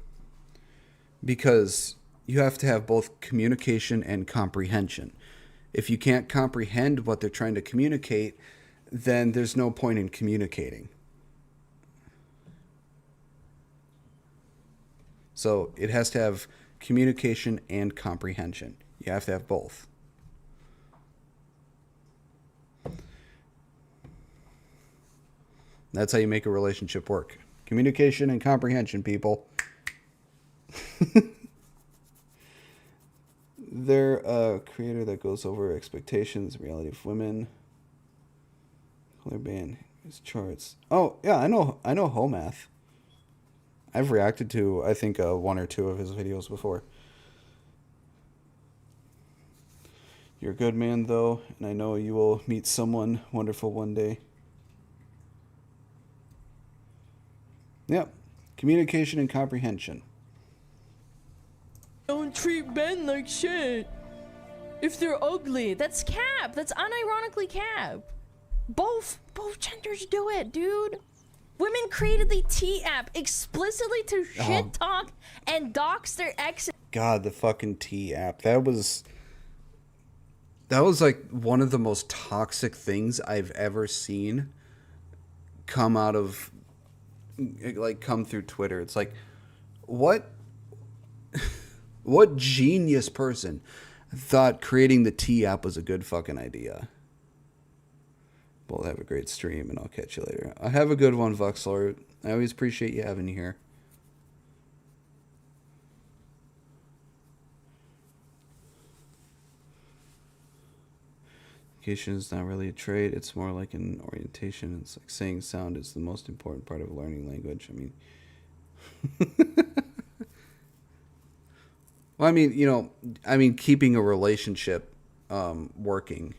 Because you have to have both communication and comprehension. If you can't comprehend what they're trying to communicate, then there's no point in communicating. So it has to have communication and comprehension. You have to have both. That's how you make a relationship work. Communication and comprehension, people. They're a creator that goes over expectations, reality of women. Color band, his charts. Oh, yeah, I know Homath. I've reacted to, I think, 1 or 2 of his videos before. You're a good man, though, and I know you will meet someone wonderful one day. Yep. Communication and comprehension.
Don't treat men like shit. If they're ugly, that's cap. That's unironically cap. Both genders do it, dude. Women created the T app explicitly to shit talk and dox their exes.
God, the fucking T app. That was like one of the most toxic things I've ever seen come out of, like, come through Twitter. It's like, what genius person thought creating the T app was a good fucking idea? Well, have a great stream, and I'll catch you later. Have a good one, Vuxlord. I always appreciate you having you here. Communication is not really a trait. It's more like an orientation. It's like saying sound is the most important part of learning language. I mean... Well, I mean, keeping a relationship working.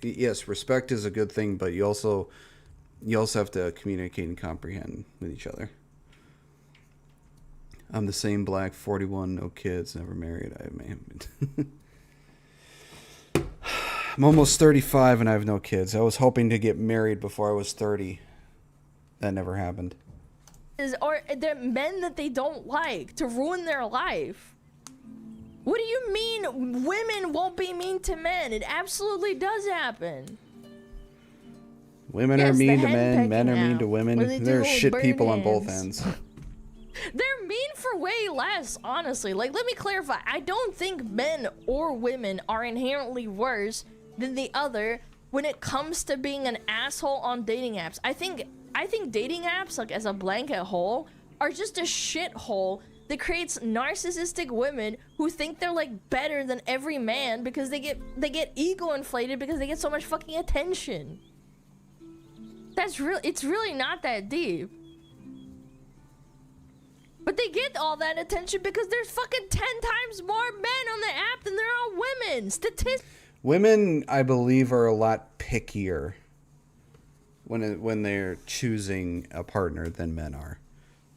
Yes, respect is a good thing, but you also have to communicate and comprehend with each other. I'm the same black, 41, no kids, never married. I may have been. I'm almost 35 and I have no kids. I was hoping to get married before I was 30. That never happened.
Or they're men that they don't like to ruin their life. What do you mean women won't be mean to men? It absolutely does happen.
Women are mean to men, men are mean to women. They're shit people on both ends.
They're mean for way less, honestly. Like, let me clarify. I don't think men or women are inherently worse than the other when it comes to being an asshole on dating apps. I think dating apps, like, as a blanket whole, are just a shithole that creates narcissistic women who think they're, like, better than every man because they get ego inflated because they get so much fucking attention. It's really not that deep. But they get all that attention because there's fucking 10 times more men on the app than there are women.
Women, I believe, are a lot pickier when they're choosing a partner than men are.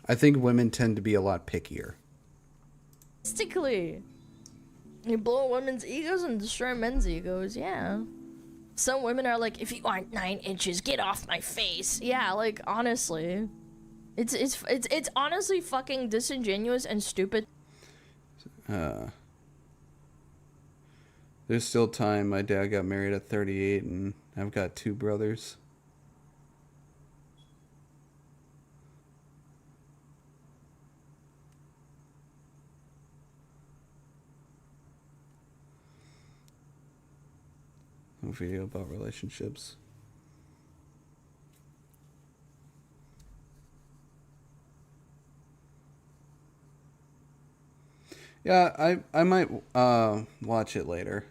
I think women tend to be a lot pickier.
Statistically, you blow women's egos and destroy men's egos. Yeah. Some women are like, if you aren't 9 inches, get off my face. Yeah, like, honestly. It's honestly fucking disingenuous and stupid.
There's still time. My dad got married at 38 and I've got 2 brothers. No video about relationships. Yeah, I might watch it later.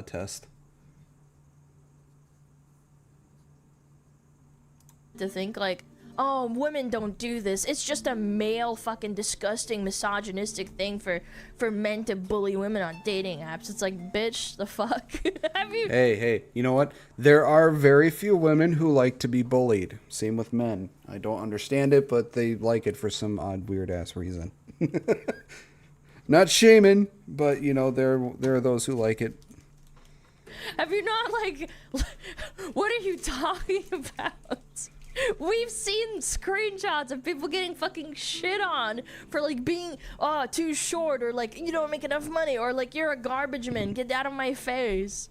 Test.
To think like, oh, women don't do this. It's just a male fucking disgusting misogynistic thing for men to bully women on dating apps. It's like, bitch, the fuck? Have you?
Hey, you know what? There are very few women who like to be bullied. Same with men. I don't understand it, but they like it for some odd, weird ass reason. Not shaming, but you know, there are those who like it.
Have you not, like, what are you talking about? We've seen screenshots of people getting fucking shit on for, like, being, too short, or, like, you don't make enough money, or, like, you're a garbage man, get out of my face.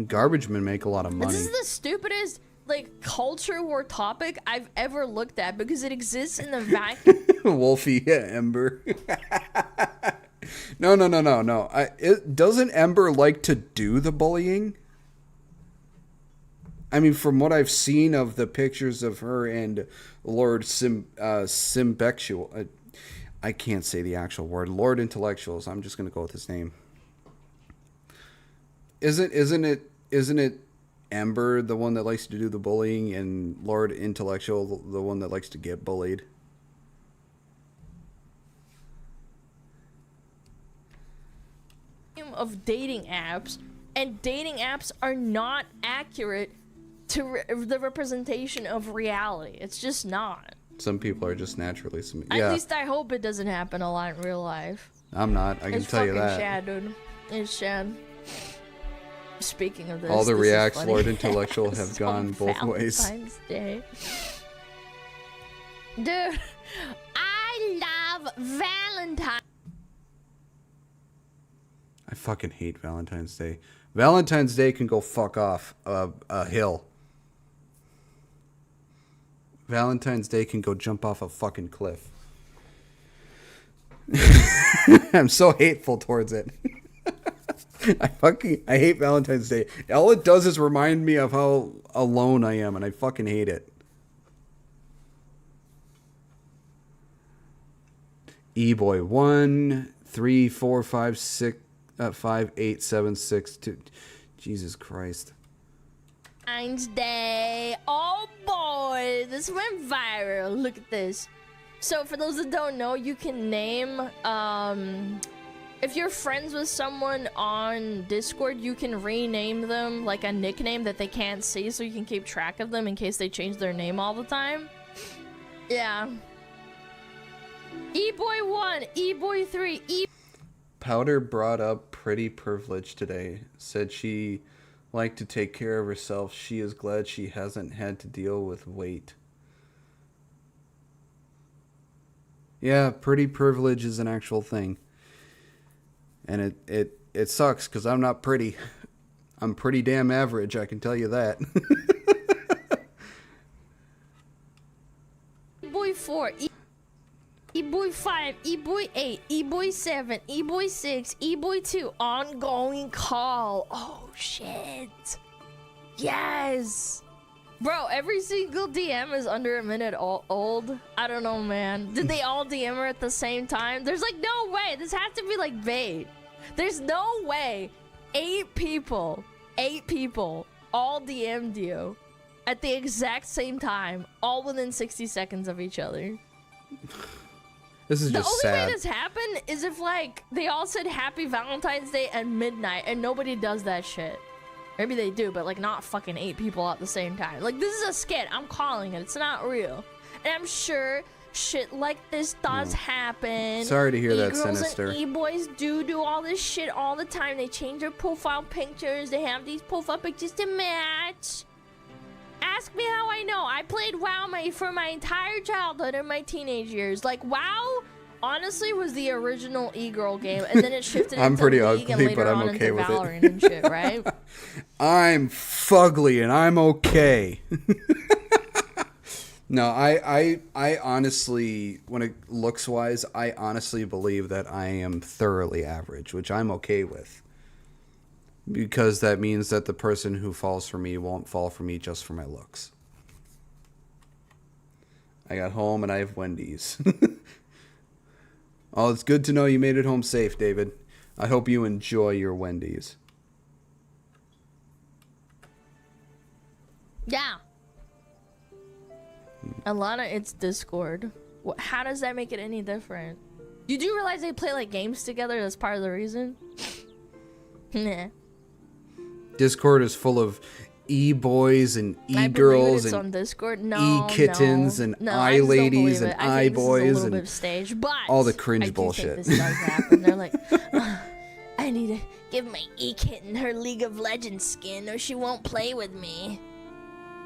Garbage men make a lot of money.
This is the stupidest, like, culture war topic I've ever looked at, because it exists in the vacuum.
Wolfie, yeah, Ember. No. Doesn't Ember like to do the bullying? I mean, from what I've seen of the pictures of her and Lord Symbexual, I can't say the actual word. Lord Intellectuals. I'm just gonna go with his name. Isn't it Ember the one that likes to do the bullying, and Lord Intellectual the one that likes to get bullied?
Of dating apps, and dating apps are not accurate to the representation of reality. It's just not.
Some people are just naturally
At least I hope it doesn't happen a lot in real life.
I'm not. I can tell you that.
It's fucking Shad, dude. It's Shad. Speaking of this,
all the
this
reacts Lord Intellectual have gone both ways.
Valentine's Day. Dude, I love Valentine's.
I fucking hate Valentine's Day. Valentine's Day can go fuck off a hill. Valentine's Day can go jump off a fucking cliff. I'm so hateful towards it. I hate Valentine's Day. All it does is remind me of how alone I am, and I fucking hate it. E-boy 1 3 4 5 6 5 8 7 6 2. Jesus Christ.
Valentine's Day. Oh boy, this went viral. Look at this. So for those that don't know, you can name if you're friends with someone on Discord, you can rename them like a nickname that they can't see, so you can keep track of them in case they change their name all the time. Yeah. E-boy 1, E-boy 3,
Powder brought up pretty privilege today. Said she liked to take care of herself. She is glad she hasn't had to deal with weight. Yeah, pretty privilege is an actual thing. And it sucks because I'm not pretty. I'm pretty damn average, I can tell you that.
E-boy 4, E-boy 5, E-boy 8, E-boy 7, E-boy 6, E-boy 2, ongoing call. Oh shit. Yes. Bro, every single DM is under a minute old. I don't know, man. Did they all DM her at the same time? There's like no way. This has to be like bait. There's no way 8 people all DM'd you at the exact same time, all within 60 seconds of each other.
This is just sad.
The only way this happened is if, like, they all said Happy Valentine's Day at midnight, and nobody does that shit. Maybe they do, but, like, not fucking 8 people at the same time. Like, this is a skit. I'm calling it. It's not real. And I'm sure shit like this does happen.
Sorry to hear that,
E-girls
Sinister.
and E-boys do all this shit all the time. They change their profile pictures. They have these profile pictures to match. Ask me how I know. I played WoW for my entire childhood and my teenage years. Like, WoW, honestly, was the original e-girl game, and then it shifted
I'm
into
pretty
League
ugly,
and later
but I'm
on
okay
into
with
Valorant
it.
and shit, right?
I'm fugly, and I'm okay. No, I honestly, when it looks-wise, I honestly believe that I am thoroughly average, which I'm okay with. Because that means that the person who falls for me won't fall for me just for my looks. I got home and I have Wendy's. Oh, it's good to know you made it home safe, David. I hope you enjoy your Wendy's.
Yeah. Alana, it's Discord. How does that make it any different? You do realize they play like games together? That's part of the reason? Nah.
Discord is full of e-boys and
I
e-girls
believe it's
and
on Discord. No,
e-kittens
no.
and
No, I just don't
i-ladies
believe
and
it. I think this is a
i-boys
little
and
bit staged, but
all the cringe
I do
bullshit.
Think this does happen. They're like, I need to give my e-kitten her League of Legends skin or she won't play with me.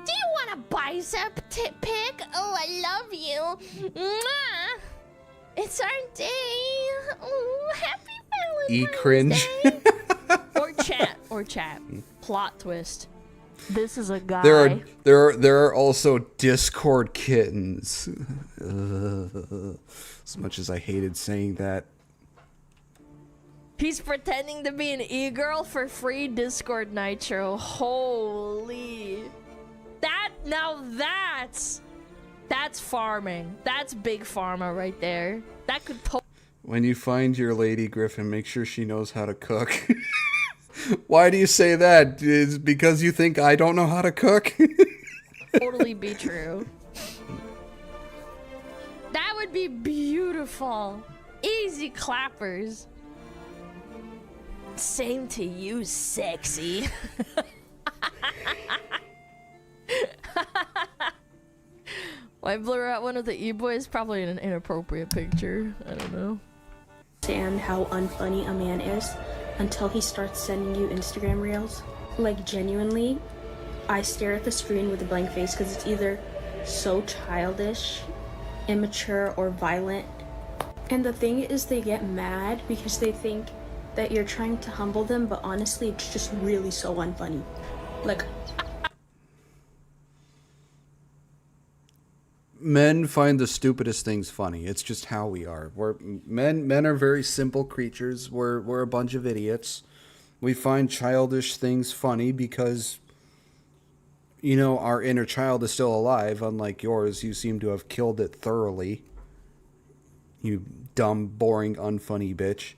Do you want a bicep pic? Oh, I love you. Mwah. It's our day. Oh, happy Valentine's
E-cringe.
Day. Or chat. Plot twist. This is a guy.
There are also Discord kittens. As much as I hated saying that.
He's pretending to be an e-girl for free Discord Nitro. Holy. That's farming. That's big pharma right there. That could
When you find your lady, Griffin, make sure she knows how to cook. Why do you say that? Is it because you think I don't know how to cook?
totally be true. That would be beautiful. Easy clappers. Same to you, sexy. Why blur out one of the e-boys? Probably an inappropriate picture. I don't know.
Understand how unfunny a man is until he starts sending you Instagram reels. Like, genuinely, I stare at the screen with a blank face because it's either so childish, immature, or violent. And the thing is, they get mad because they think that you're trying to humble them, but honestly, it's just really so unfunny. Like,
Men find the stupidest things funny. It's just how we are. Men are very simple creatures. We're a bunch of idiots. We find childish things funny because, you know, our inner child is still alive. Unlike yours, you seem to have killed it thoroughly. You dumb, boring, unfunny bitch.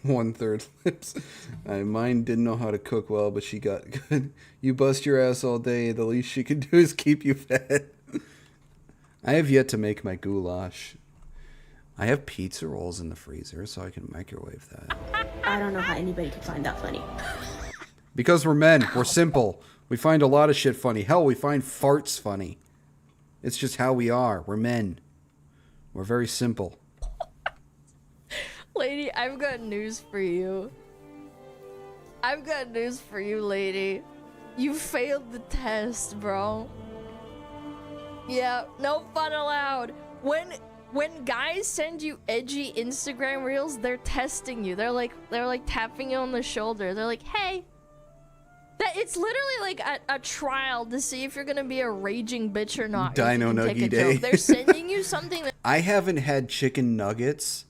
One-third lips. Mine didn't know how to cook well, but she got good. You bust your ass all day. The least she can do is keep you fed. I have yet to make my goulash. I have pizza rolls in the freezer, so I can microwave that.
I don't know how anybody could find that funny.
Because we're men. We're simple. We find a lot of shit funny. Hell, we find farts funny. It's just how we are. We're men. We're very simple.
Lady, I've got news for you. I've got news for you, lady. You failed the test, bro. Yeah, no fun allowed. When guys send you edgy Instagram reels, they're testing you. They're like tapping you on the shoulder. They're like, hey. It's literally like a trial to see if you're gonna be a raging bitch or not.
Dino Nuggy Day.
They're sending you something that
I haven't had chicken nuggets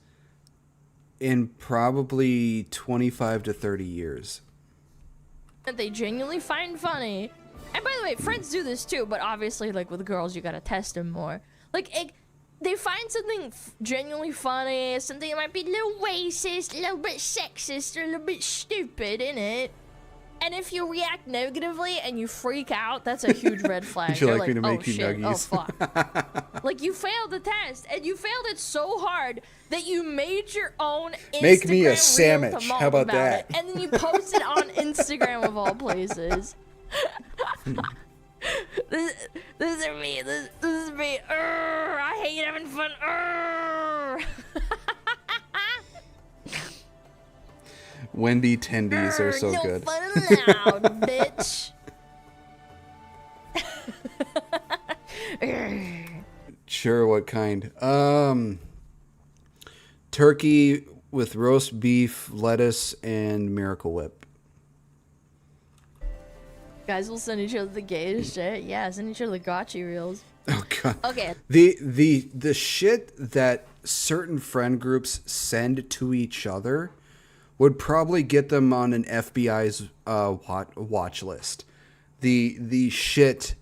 in probably 25 to 30 years.
that they genuinely find funny. And by the way, friends do this too, but obviously, like with girls, you gotta test them more. Like, they find something genuinely funny, something that might be a little racist, a little bit sexist, or a little bit stupid in it. And if you react negatively and you freak out, that's a huge red flag.
Would you
You're
like me to make
oh,
you
shit.
nuggies?
Oh, fuck. Like, you failed the test, and you failed it so hard that you made your own Instagram
Make me a
reel
sandwich.
to
How about
it,
that?
and then you post it on Instagram of all places. This is me. This is me. Urgh, I hate having fun. Urgh.
Wendy tendies are so
no
good.
fun allowed, bitch.
Sure, what kind? Turkey with roast beef, lettuce, and Miracle Whip.
Guys will send each other the gayest shit. Yeah, send each other the gotchi reels.
Oh god.
Okay.
The shit that certain friend groups send to each other would probably get them on an FBI's watch list. The shit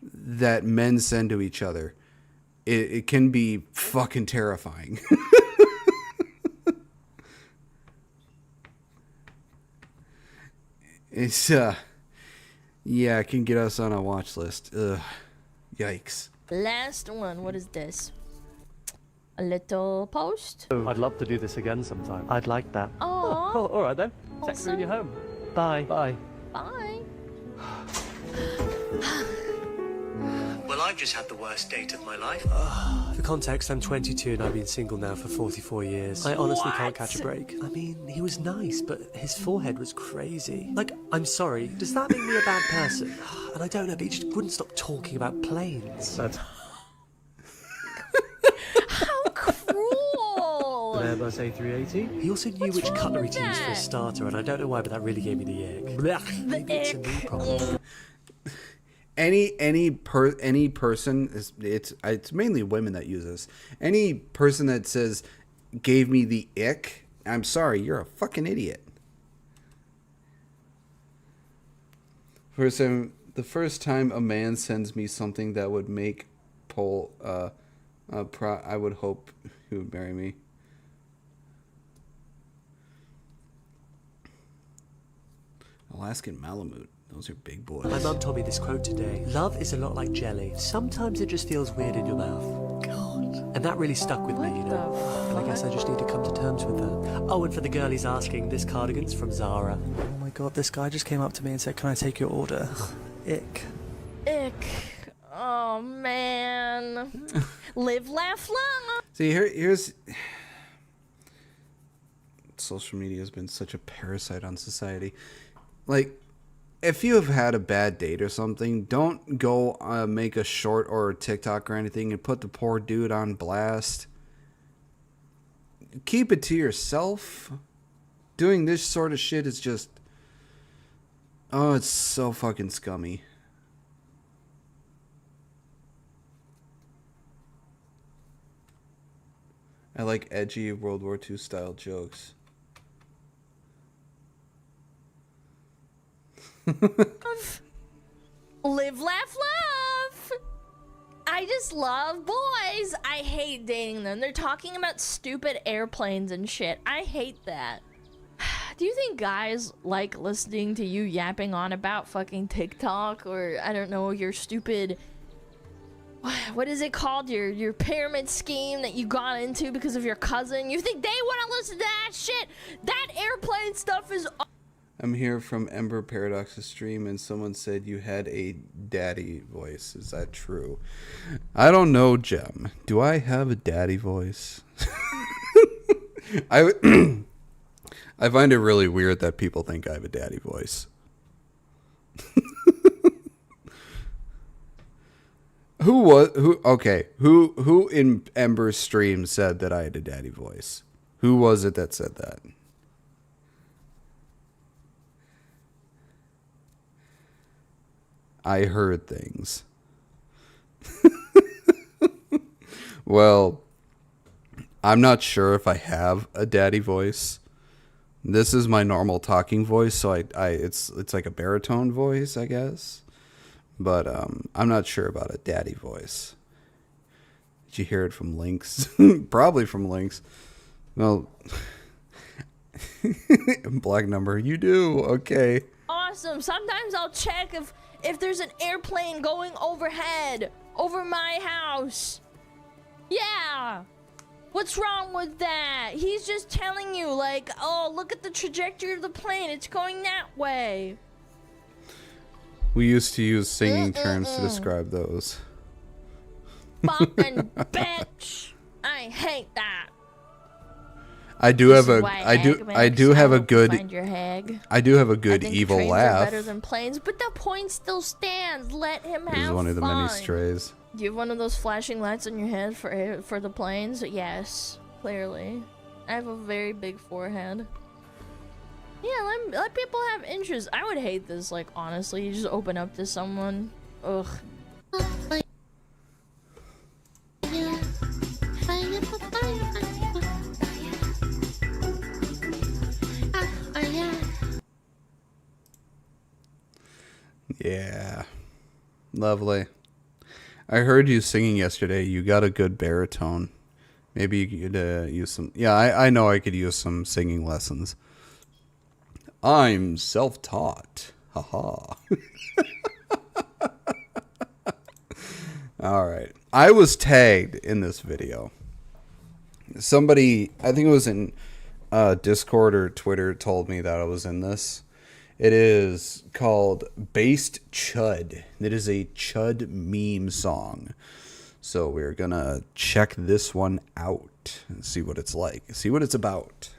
that men send to each other. it can be fucking terrifying. It's yeah, it can get us on a watch list. Ugh, yikes.
Last one. What is this? A little post.
I'd love to do this again sometime. I'd like that.
Aww.
Oh, all right then. Text me when you're home. Bye. Bye.
Bye.
Well, I've just had the worst date of my life.
For context, I'm 22 and I've been single now for 44 years. I honestly can't catch a break. I mean, he was nice, but his forehead was crazy. Like, I'm sorry, does that make me a bad person? And I don't know, but he just wouldn't stop talking about planes. That's
How cruel.
Airbus A380. He also knew which
wrong
cutlery
with
to use for a
that?
starter, and I don't know why, but that really gave me the ick. Blech. Maybe it's a me problem.
Any person is it's mainly women that use this. Any person that says gave me the ick, I'm sorry, you're a fucking idiot. The first time a man sends me something that would make Paul I would hope he would marry me. Alaskan Malamute. Those are big boys.
My mum told me this quote today. Love is a lot like jelly. Sometimes it just feels weird in your mouth. God. And that really stuck with me, you know. But I guess I just need to come to terms with that. Oh, and for the girlies asking, this cardigan's from Zara. Oh my god, this guy just came up to me and said, "Can I take your order?" Ick.
Ick. Oh man. Live, laugh, love.
See, here's social media has been such a parasite on society. Like, if you have had a bad date or something, don't go make a short or a TikTok or anything and put the poor dude on blast. Keep it to yourself. Doing this sort of shit is just... Oh, it's so fucking scummy. I like edgy World War II style jokes.
Live, laugh, love. I just love boys. I hate dating them. They're talking about stupid airplanes and shit. I hate that. Do you think guys like listening to you yapping on about fucking TikTok or, I don't know, your stupid... What is it called? Your pyramid scheme that you got into because of your cousin? You think they want to listen to that shit? That airplane stuff is...
I'm here from Ember Paradox's stream, and someone said you had a daddy voice. Is that true? I don't know, Jem. Do I have a daddy voice? I find it really weird that people think I have a daddy voice. Who in Ember's stream said that I had a daddy voice? Who was it that said that? I heard things. Well, I'm not sure if I have a daddy voice. This is my normal talking voice, so it's like a baritone voice, I guess. But I'm not sure about a daddy voice. Did you hear it from Lynx? Probably from Lynx. Well, black number, you do. Okay.
Awesome. Sometimes I'll check if there's an airplane going overhead over my house. Yeah. What's wrong with that? He's just telling you, like, oh, look at the trajectory of the plane. It's going that way.
We used to use singing terms to describe those.
Fucking bitch. I hate that.
I do have a I do have a good
Find your hag.
I do have a good
I think
evil
trains
laugh.
Are better than planes, but the point still stands. Let him have
This is one of the
fun.
many strays.
Do you have one of those flashing lights on your head for the planes? Yes, clearly. I have a very big forehead. Yeah, let people have interests. I would hate this, like, honestly. You just open up to someone. Ugh.
Yeah. Lovely. I heard you singing yesterday. You got a good baritone. Maybe you could use some. Yeah, I know I could use some singing lessons. I'm self-taught. Haha. All right. I was tagged in this video. Somebody, I think it was in Discord or Twitter, told me that I was in this. It is called Based Chud. It is a Chud meme song. So we're going to check this one out and see what it's like. See what it's about.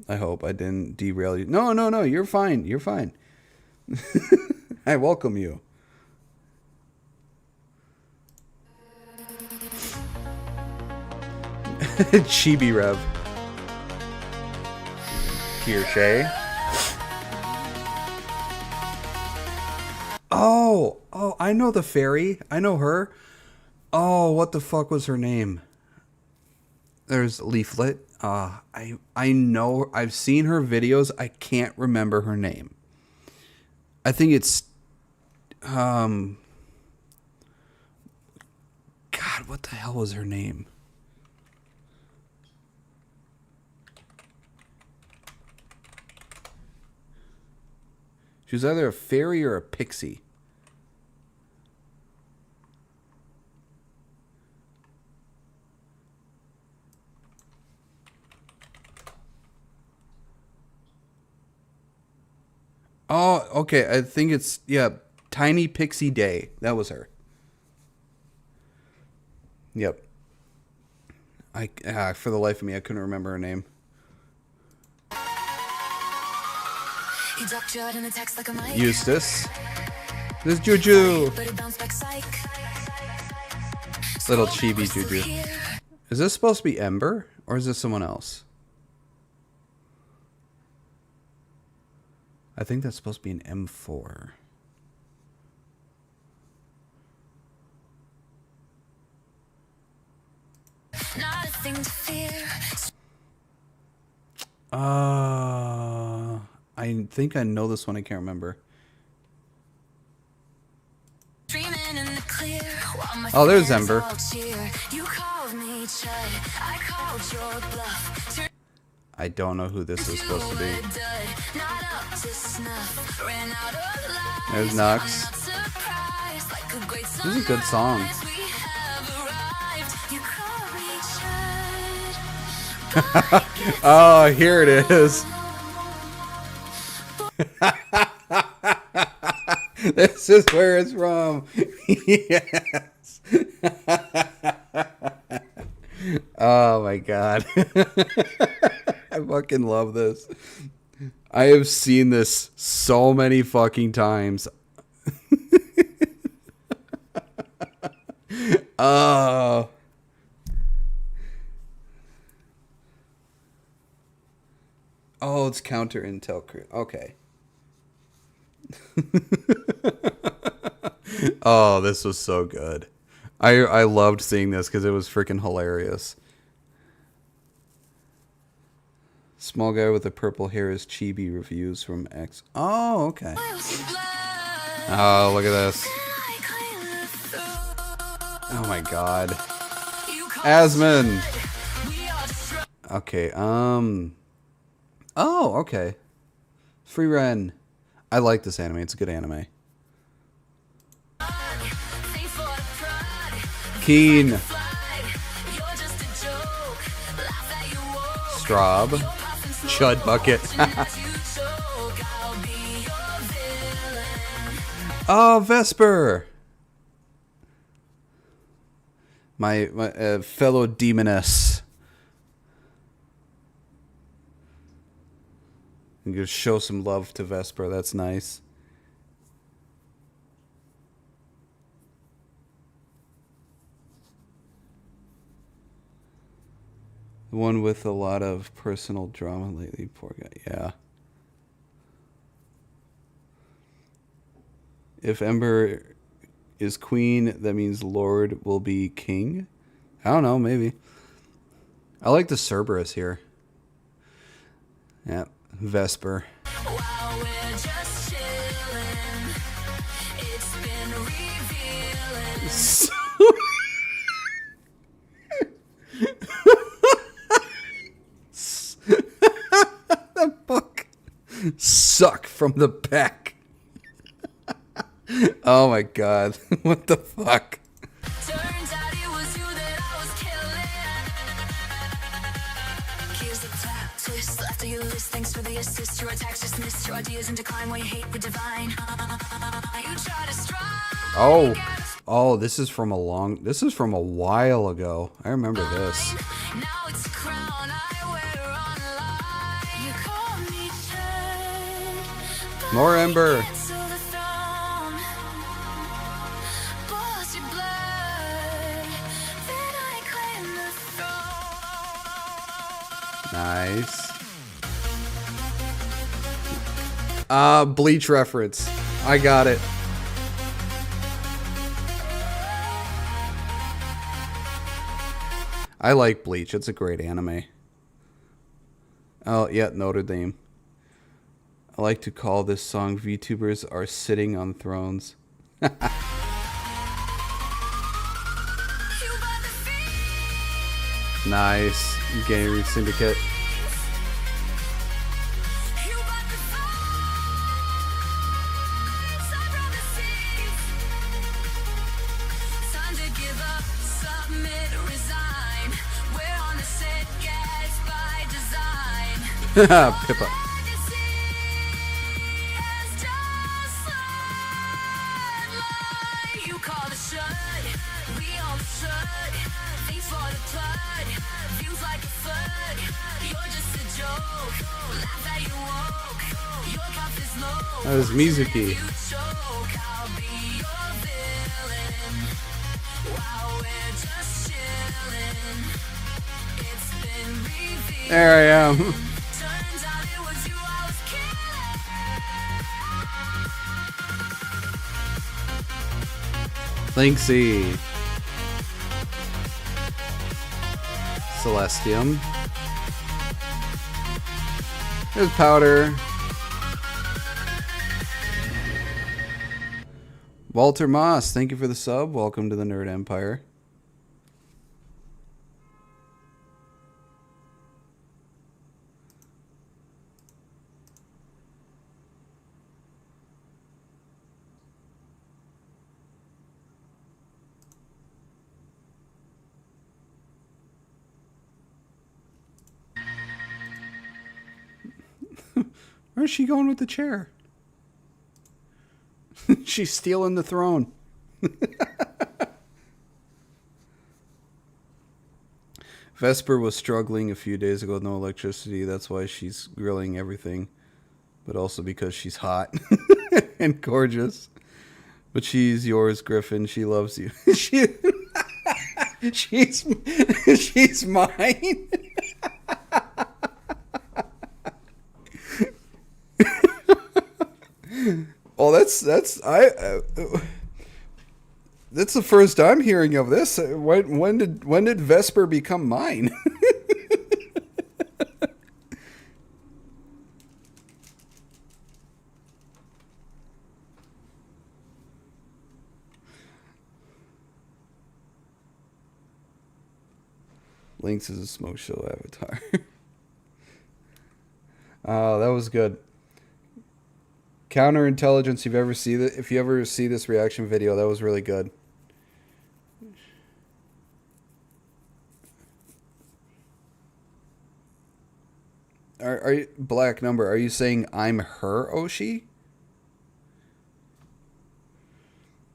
I hope I didn't derail you. No, no, no. You're fine. You're fine. I welcome you. Chibi Rev. Kirsche. Oh, I know the fairy. I know her. Oh, what the fuck was her name? There's Leaflet. I know. I've seen her videos. I can't remember her name. I think it's God, what the hell was her name? She was either a fairy or a pixie. Oh, okay. I think it's, yeah, Tiny Pixie Day. That was her. Yep. For the life of me, I couldn't remember her name. Eustace. This Juju. Little chibi Juju. Is this supposed to be Ember? Or is this someone else? I think that's supposed to be an M4. I think I know this one. I can't remember. Oh, there's Ember. I don't know who this is supposed to be. There's Nox. This is a good song. Oh, here it is. This is where it's from. Yes. Oh my god. I fucking love this. I have seen this so many fucking times. Oh. Oh, it's counter intel crew. Okay. Oh, this was so good. I loved seeing this because it was freaking hilarious. Small guy with the purple hair is chibi reviews from X. Oh, okay. Oh, look at this. Oh my god. Asmon. Okay, oh, okay. Free Ren. I like this anime. It's a good anime. Keen. Straub. Chud Bucket. Oh, Vesper. My fellow demoness. I'm gonna show some love to Vesper. That's nice. The one with a lot of personal drama lately. Poor guy. Yeah. If Ember is queen, that means Lord will be king? I don't know, maybe. I like the Cerberus here. Yeah, Vesper. That book suck from the back. Oh my god. What the fuck?
Turns out it was you that I was killing. Here's the plot twist. After your list, thanks for the assist. Your attacks dismissed. Your ideas in decline. Why you hate the divine? You try to strike.
Oh, this is from a while ago. I remember this.
Now it's a crown I wear online. You call me turned,
More Ember.
to the throne. Boss your blood, then I claim the
Nice. Bleach reference. I got it. I like Bleach. It's a great anime. Oh, yeah, Notre Dame. I like to call this song VTubers Are Sitting on Thrones. Nice. Gaming Syndicate.
Time to give up, submit, resign. We're on the set, guys, by design.
Pippa.
You call the shot, we all should. Thanks for the blood, views like a flood. You're just a joke, laugh that you woke. Your cup is low.
That was Mizuki.
You choke, I'll be your villain. While we're just chilling, it's been revealed.
There I am.
Turns out it was you I was killing.
Linksy. Celestium. There's Powder. Walter Moss, thank you for the sub. Welcome to the Nerd Empire. Where's she going with the chair? She's stealing the throne. Vesper was struggling a few days ago with no electricity. That's why she's grilling everything. But also because she's hot and gorgeous. But she's yours, Griffin. She loves you. She's mine. Oh, that's the first I'm hearing of this. When did Vesper become mine? Lynx is a smoke show avatar. Oh, that was good. Counterintelligence, if you ever see this reaction video, that was really good. Are you, Black Number, are you saying I'm her Oshi?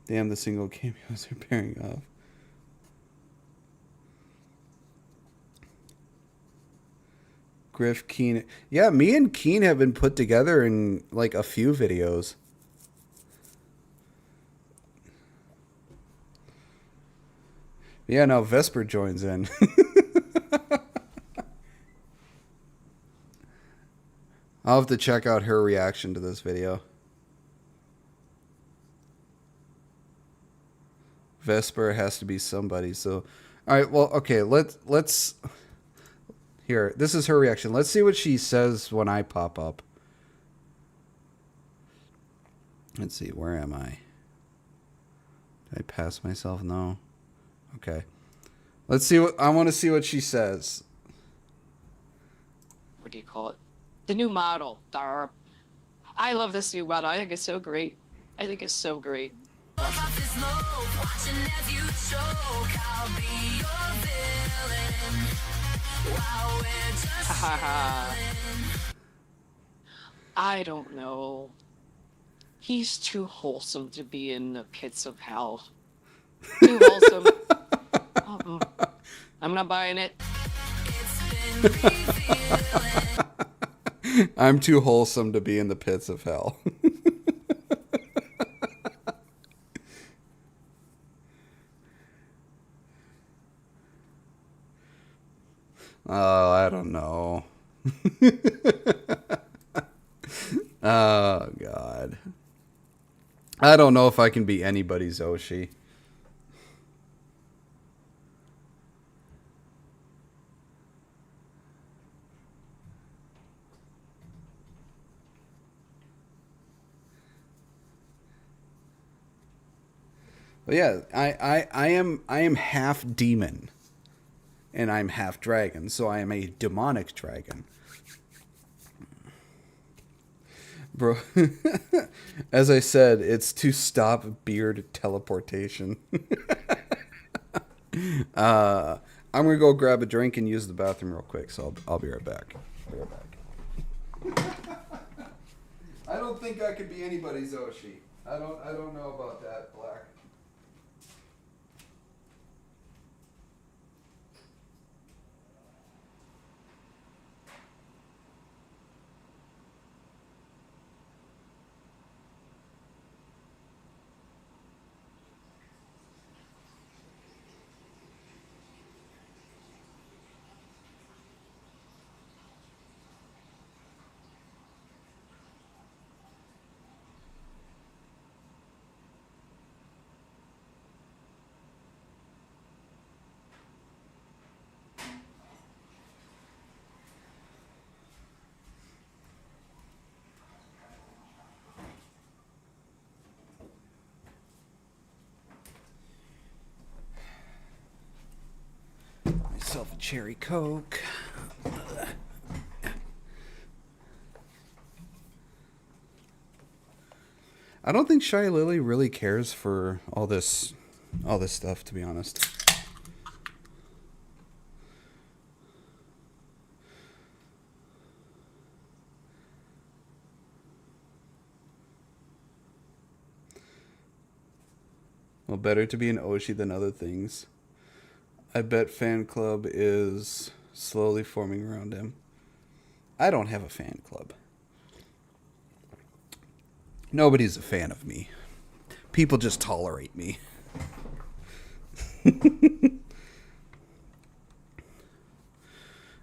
Damn, the single cameos are pairing off. Griff, Keen. Yeah, me and Keen have been put together in like a few videos. Yeah, now Vesper joins in. I'll have to check out her reaction to this video. Vesper has to be somebody, so... Alright, well, okay, let's... Here, this is her reaction. Let's see what she says when I pop up. Let's see, where am I? Did I pass myself? No. Okay. Let's see what I want to see what she says.
What do you call it? The new model. Dar. I love this new model. I think it's so great. I think it's so great. I don't know. He's too wholesome to be in the pits of hell. Too wholesome. I'm not buying it.
I'm too wholesome to be in the pits of hell. Oh, I don't know. Oh, God. I don't know if I can be anybody's Oshi. But yeah, I am half demon. And I'm half dragon, so I am a demonic dragon. Bro, as I said, it's to stop beard teleportation. I'm gonna go grab a drink and use the bathroom real quick, so I'll be right back. I don't think I could be anybody's Oshi. I don't know about that, Black. Myself a cherry Coke. I don't think Shy Lily really cares for all this stuff, to be honest. Well, better to be an Oshi than other things. I bet fan club is slowly forming around him. I don't have a fan club. Nobody's a fan of me. People just tolerate me. I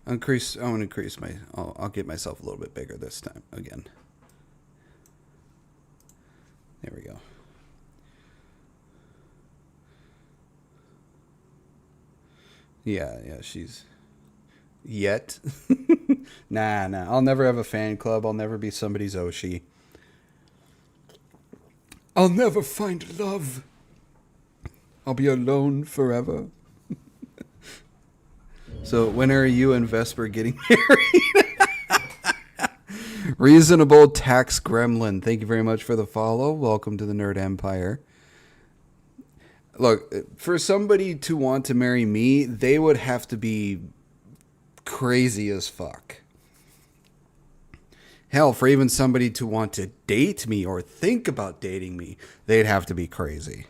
want to increase my. I'll get myself a little bit bigger this time again. There we go. Yeah, she's yet. Nah. I'll never have a fan club. I'll never be somebody's Oshi. I'll never find love. I'll be alone forever. So when are you and Vesper getting married? Reasonable Tax Gremlin, thank you very much for the follow. Welcome to the Nerd Empire. Look, for somebody to want to marry me, they would have to be crazy as fuck. Hell, for even somebody to want to date me or think about dating me, they'd have to be crazy.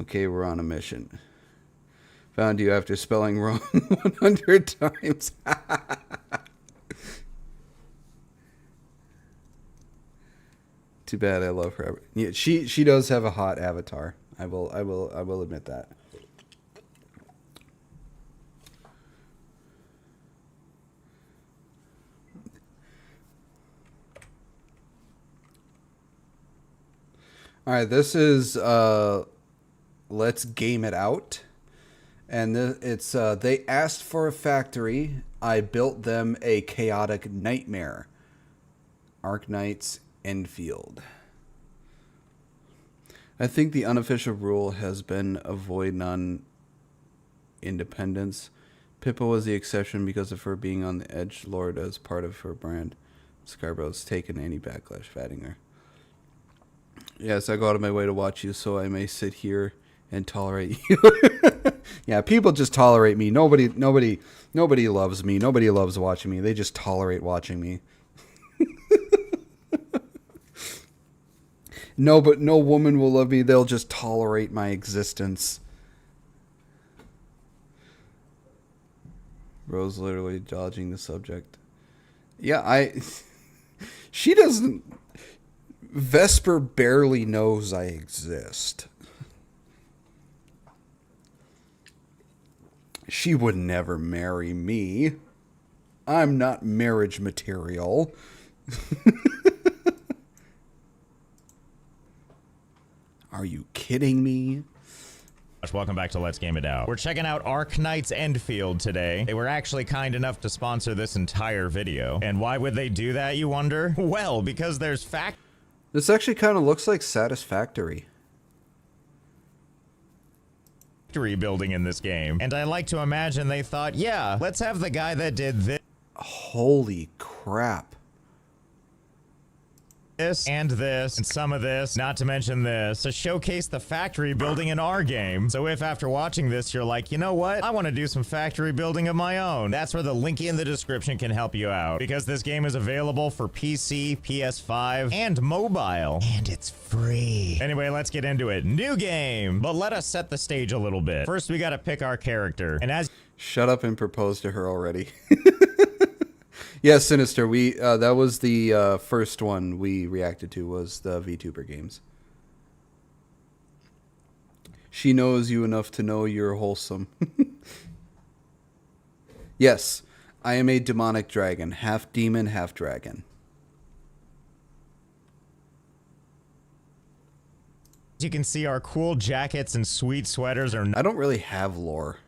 Okay, we're on a mission. Found you after spelling wrong 100 times. Too bad. I love her. Yeah, she does have a hot avatar. I will admit that. All right, this is Let's Game It Out. And it's they asked for a factory. I built them a chaotic nightmare. Arknight's Enfield. I think the unofficial rule has been avoid non-independence. Pippa was the exception because of her being on the edge lord as part of her brand. Scarborough's taken any backlash fatting her. Yes, I go out of my way to watch you so I may sit here and tolerate you. Yeah, people just tolerate me. Nobody loves me. Nobody loves watching me. They just tolerate watching me. No, but no woman will love me. They'll just tolerate my existence. Rose literally dodging the subject. Yeah, she doesn't... Vesper barely knows I exist. She would never marry me. I'm not marriage material. Are you kidding me?
Welcome back to Let's Game It Out. We're checking out Arknight's Endfield today. They were actually kind enough to sponsor this entire video. And why would they do that, you wonder? Well, because there's
This actually kind of looks like Satisfactory.
Factory building in this game. And I like to imagine they thought, yeah, let's have the guy that did this.
Holy crap.
This and this and some of this, not to mention this, to showcase the factory building in our game. So if after watching this you're like, you know what, I want to do some factory building of my own, that's where the link in the description can help you out, because this game is available for PC, PS5, and mobile, and it's free. Anyway, let's get into it. New game, but let us set the stage a little bit. First we gotta pick our character, and as
shut up and propose to her already. Yeah, Sinister. We that was the first one we reacted to, was the Vtuber games. She knows you enough to know you're wholesome. Yes, I am a demonic dragon, half demon, half dragon.
you can see, our cool jackets and sweet sweaters are...
I don't really have lore.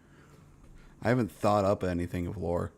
I haven't thought up anything of lore.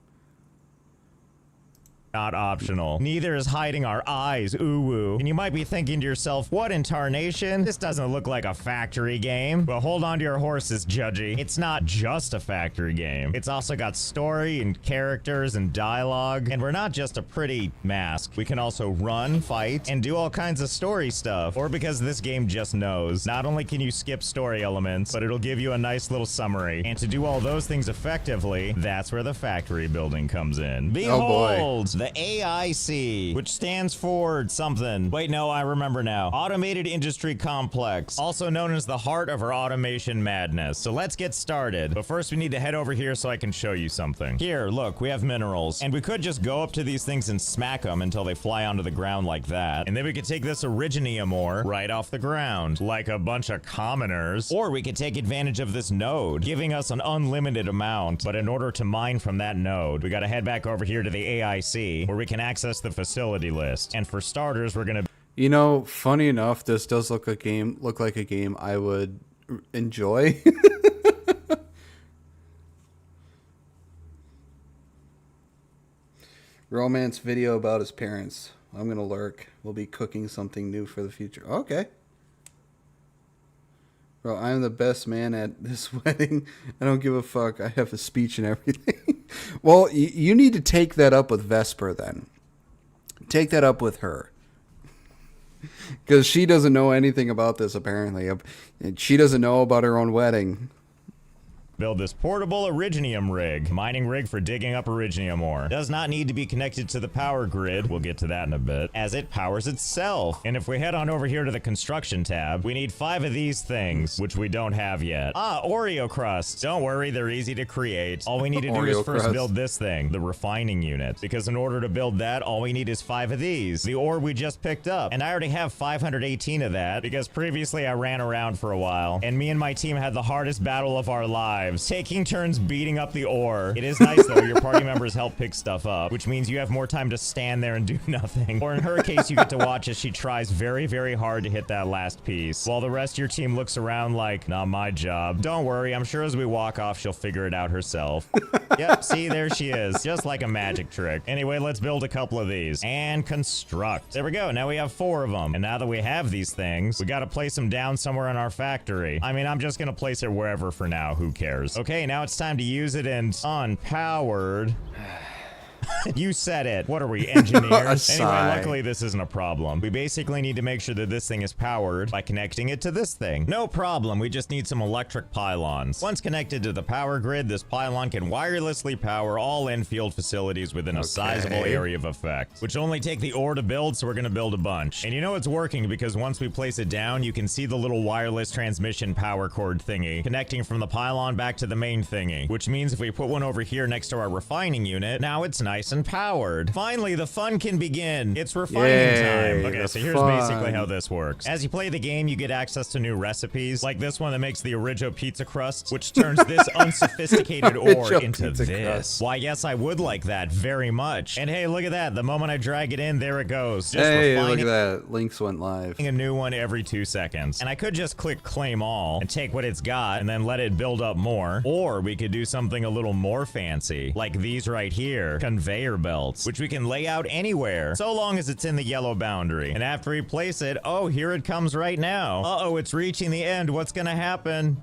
Not optional. Neither is hiding our eyes, ooh-woo. And you might be thinking to yourself, what in tarnation? This doesn't look like a factory game. Well, hold on to your horses, Judgy. It's not just a factory game. It's also got story and characters and dialogue. And we're not just a pretty mask. We can also run, fight, and do all kinds of story stuff. Or because this game just knows. Not only can you skip story elements, but it'll give you a nice little summary. And to do all those things effectively, that's where the factory building comes in. Behold! The AIC, which stands for something. Wait, no, I remember now. Automated Industry Complex, also known as the heart of our automation madness. So let's get started. But first we need to head over here so I can show you something. Here, look, we have minerals. And we could just go up to these things and smack them until they fly onto the ground like that. And then we could take this Originium ore right off the ground, like a bunch of commoners. Or we could take advantage of this node, giving us an unlimited amount. But in order to mine from that node, we gotta head back over here to the AIC, where we can access the facility list. And for starters, we're gonna...
You know, funny enough, this does look like a game I would enjoy. Romance video about his parents. I'm gonna lurk. We'll be cooking something new for the future. Okay. Bro, I'm the best man at this wedding. I don't give a fuck. I have a speech and everything. Well, you need to take that up with Vesper then. Take that up with her. Because she doesn't know anything about this, apparently. She doesn't know about her own wedding.
Build this portable Originium rig. Mining rig for digging up Originium ore. Does not need to be connected to the power grid. We'll get to that in a bit. As it powers itself. And if we head on over here to the construction tab, we need 5 of these things, which we don't have yet. Ah, Oreo crusts. Don't worry, they're easy to create. All we need to do is first build this thing, the refining unit. Because in order to build that, all we need is 5 of these. The ore we just picked up. And I already have 518 of that, because previously I ran around for a while. And me and my team had the hardest battle of our lives. lives, taking turns beating up the ore. It is nice though, your party members help pick stuff up, which means you have more time to stand there and do nothing. Or in her case, you get to watch as she tries very, very hard to hit that last piece, while the rest of your team looks around like, not my job. Don't worry, I'm sure as we walk off, she'll figure it out herself. Yep, see, there she is, just like a magic trick. Anyway, let's build a couple of these and construct. There we go, now we have 4 of them. And now that we have these things, we gotta place them down somewhere in our factory. I mean, I'm just gonna place it wherever for now, who cares? Okay, now it's time to use it in unpowered. You said it. What are we, engineers? Anyway, luckily this isn't a problem. We basically need to make sure that this thing is powered by connecting it to this thing. No problem, we just need some electric pylons. Once connected to the power grid, this pylon can wirelessly power all in-field facilities within a sizable area of effect, which only take the ore to build, so we're gonna build a bunch. And you know it's working because once we place it down, you can see the little wireless transmission power cord thingy connecting from the pylon back to the main thingy, which means if we put one over here next to our refining unit, now it's nice and powered. Finally, the fun can begin. It's refining time. Okay, so here's basically how this works. As you play the game, you get access to new recipes, like this one that makes the original pizza crust, which turns this unsophisticated ore into this. Why, yes, I would like that very much. And hey, look at that. The moment I drag it in, there it goes. Just
hey,
refining.
Look at that. Links went live.
A new one every 2 seconds. And I could just click claim all and take what it's got and then let it build up more. Or we could do something a little more fancy, like these right here. Conveyor belts, which we can lay out anywhere, so long as it's in the yellow boundary. And after we place it, oh, here it comes right now. Uh-oh, it's reaching the end. What's gonna happen?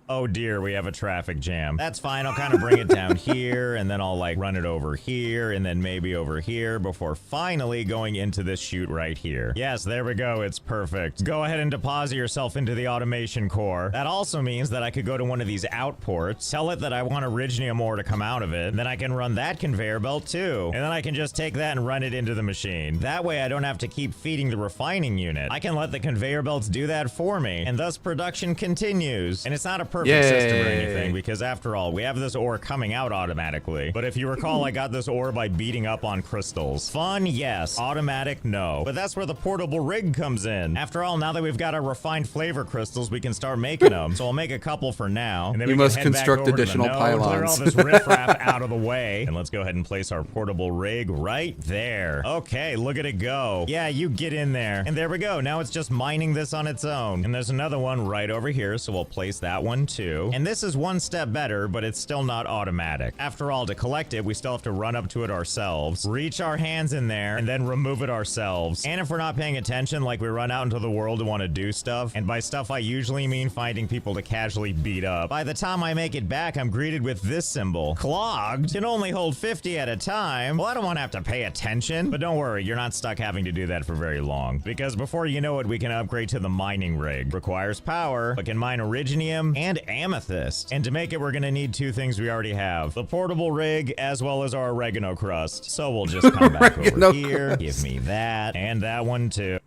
Oh dear, we have a traffic jam. That's fine, I'll kind of bring it down here, and then I'll like run it over here, and then maybe over here, before finally going into this chute right here. Yes, there we go, it's perfect. Go ahead and deposit yourself into the automation core. That also means that I could go to one of these outports, tell it that I want Originium ore to come out of it, and then I can run that conveyor belt too. And then I can just take that and run it into the machine. That way I don't have to keep feeding the refining unit. I can let the conveyor belts do that for me, and thus production continues. And it's not a perfect system or anything, because after all, we have this ore coming out automatically. But if you recall, I got this ore by beating up on crystals. Fun, yes. Automatic, no. But that's where the portable rig comes in. After all, now that we've got our refined flavor crystals, we can start making them. So I'll make a couple for now. And then we must construct additional pylons. Clear all this riffraff out of the way. And let's go ahead and place our portable rig right there. Okay, look at it go. Yeah, you get in there. And there we go. Now it's just mining this on its own. And there's another one right over here, so we'll place that one too. And this is one step better, but it's still not automatic. After all, to collect it, we still have to run up to it ourselves, reach our hands in there, and then remove it ourselves. And if we're not paying attention, like we run out into the world to want to do stuff, and by stuff I usually mean finding people to casually beat up, by the time I make it back, I'm greeted with this symbol. Clogged? Can only hold 50 at a time. Well, I don't want to have to pay attention, but don't worry, you're not stuck having to do that for very long, because before you know it, we can upgrade to the mining rig. Requires power, but can mine Originium and Amethyst. And to make it, we're gonna need 2 things we already have. The portable rig, as well as our oregano crust. So we'll just come back over here, give me that, and that one too.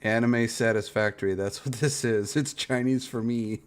Anime Satisfactory, that's what this is. It's Chinese for me.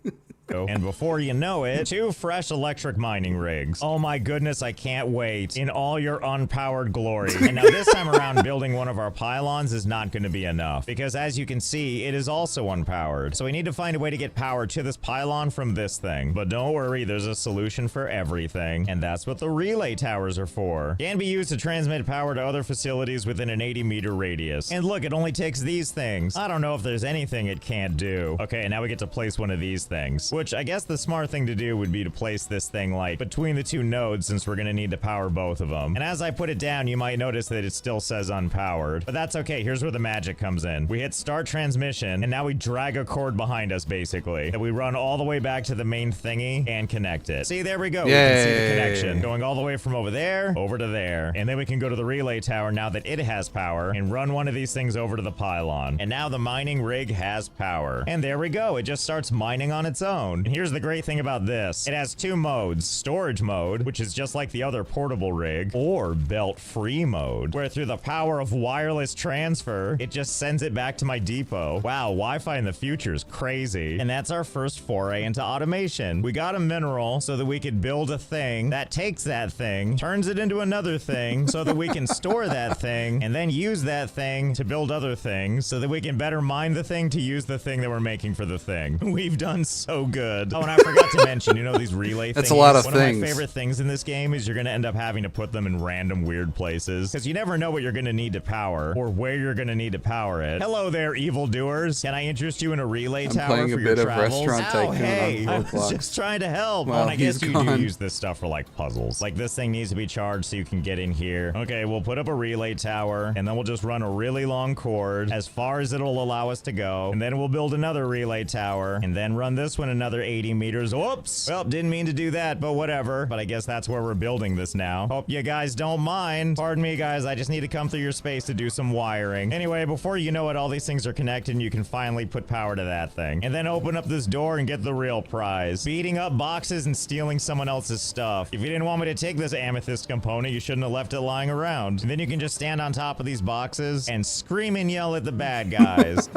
And before you know it, 2 fresh electric mining rigs. Oh my goodness, I can't wait. In all your unpowered glory. And now this time around, building one of our pylons is not going to be enough, because as you can see, it is also unpowered. So we need to find a way to get power to this pylon from this thing. But don't worry, there's a solution for everything. And that's what the relay towers are for. Can be used to transmit power to other facilities within an 80-meter radius. And look, it only takes these things. I don't know if there's anything it can't do. Okay, now we get to place one of these things. Which I guess the smart thing to do would be to place this thing like between the 2 nodes, since we're gonna need to power both of them. And as I put it down, you might notice that it still says unpowered. But that's okay, here's where the magic comes in. We hit start transmission, and now we drag a cord behind us basically. And we run all the way back to the main thingy and connect it. See, there we go. Yay. We can see the connection going all the way from over there over to there. And then we can go to the relay tower now that it has power and run one of these things over to the pylon. And now the mining rig has power. And there we go, it just starts mining on its own. And here's the great thing about this. It has 2 modes. Storage mode, which is just like the other portable rig, or belt-free mode, where through the power of wireless transfer, it just sends it back to my depot. Wow, Wi-Fi in the future is crazy. And that's our first foray into automation. We got a mineral so that we could build a thing that takes that thing, turns it into another thing so that we can store that thing, and then use that thing to build other things so that we can better mine the thing to use the thing that we're making for the thing. We've done so good. good. Oh, and I forgot to mention, you know these relay things?
That's a lot of
One
things.
of my favorite things in this game is you're going to end up having to put them in random weird places. Because you never know what you're going to need to power or where you're going to need to power it. Hello there, evildoers. Can I interest you in a relay tower
playing
for
a
your
bit of
travels?
Restaurant Tycoon
hey,
on
I
4
was just trying to help.
Well,
and I guess
he's
you
gone.
do use this stuff for like puzzles. Like this thing needs to be charged so you can get in here. Okay, we'll put up a relay tower and then we'll just run a really long cord as far as it'll allow us to go. And then we'll build another relay tower and then run this one another 80 meters. Whoops. Well, didn't mean to do that, but whatever. But I guess that's where we're building this now. Hope you guys don't mind. Pardon me, guys. I just need to come through your space to do some wiring. Anyway, before you know it, all these things are connected and you can finally put power to that thing. And then open up this door and get the real prize. Beating up boxes and stealing someone else's stuff. If you didn't want me to take this amethyst component, you shouldn't have left it lying around. And then you can just stand on top of these boxes and scream and yell at the bad guys.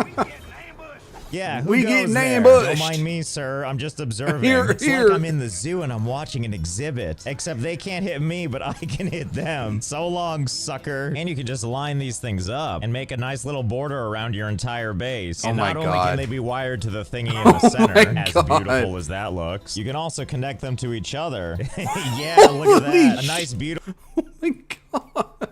Yeah, who
We
goes
getting
there?
ambushed.
Don't mind me, sir. I'm just observing.
Here,
it's
here.
like I'm in the zoo and I'm watching an exhibit. Except they can't hit me, but I can hit them. So long, sucker. And you can just line these things up and make a nice little border around your entire base. And
Oh my
not only
God.
can they be wired to the thingy in the center,
my
as
God.
beautiful as that looks, you can also connect them to each other. Yeah, look at that. A nice, beautiful...
Oh my God.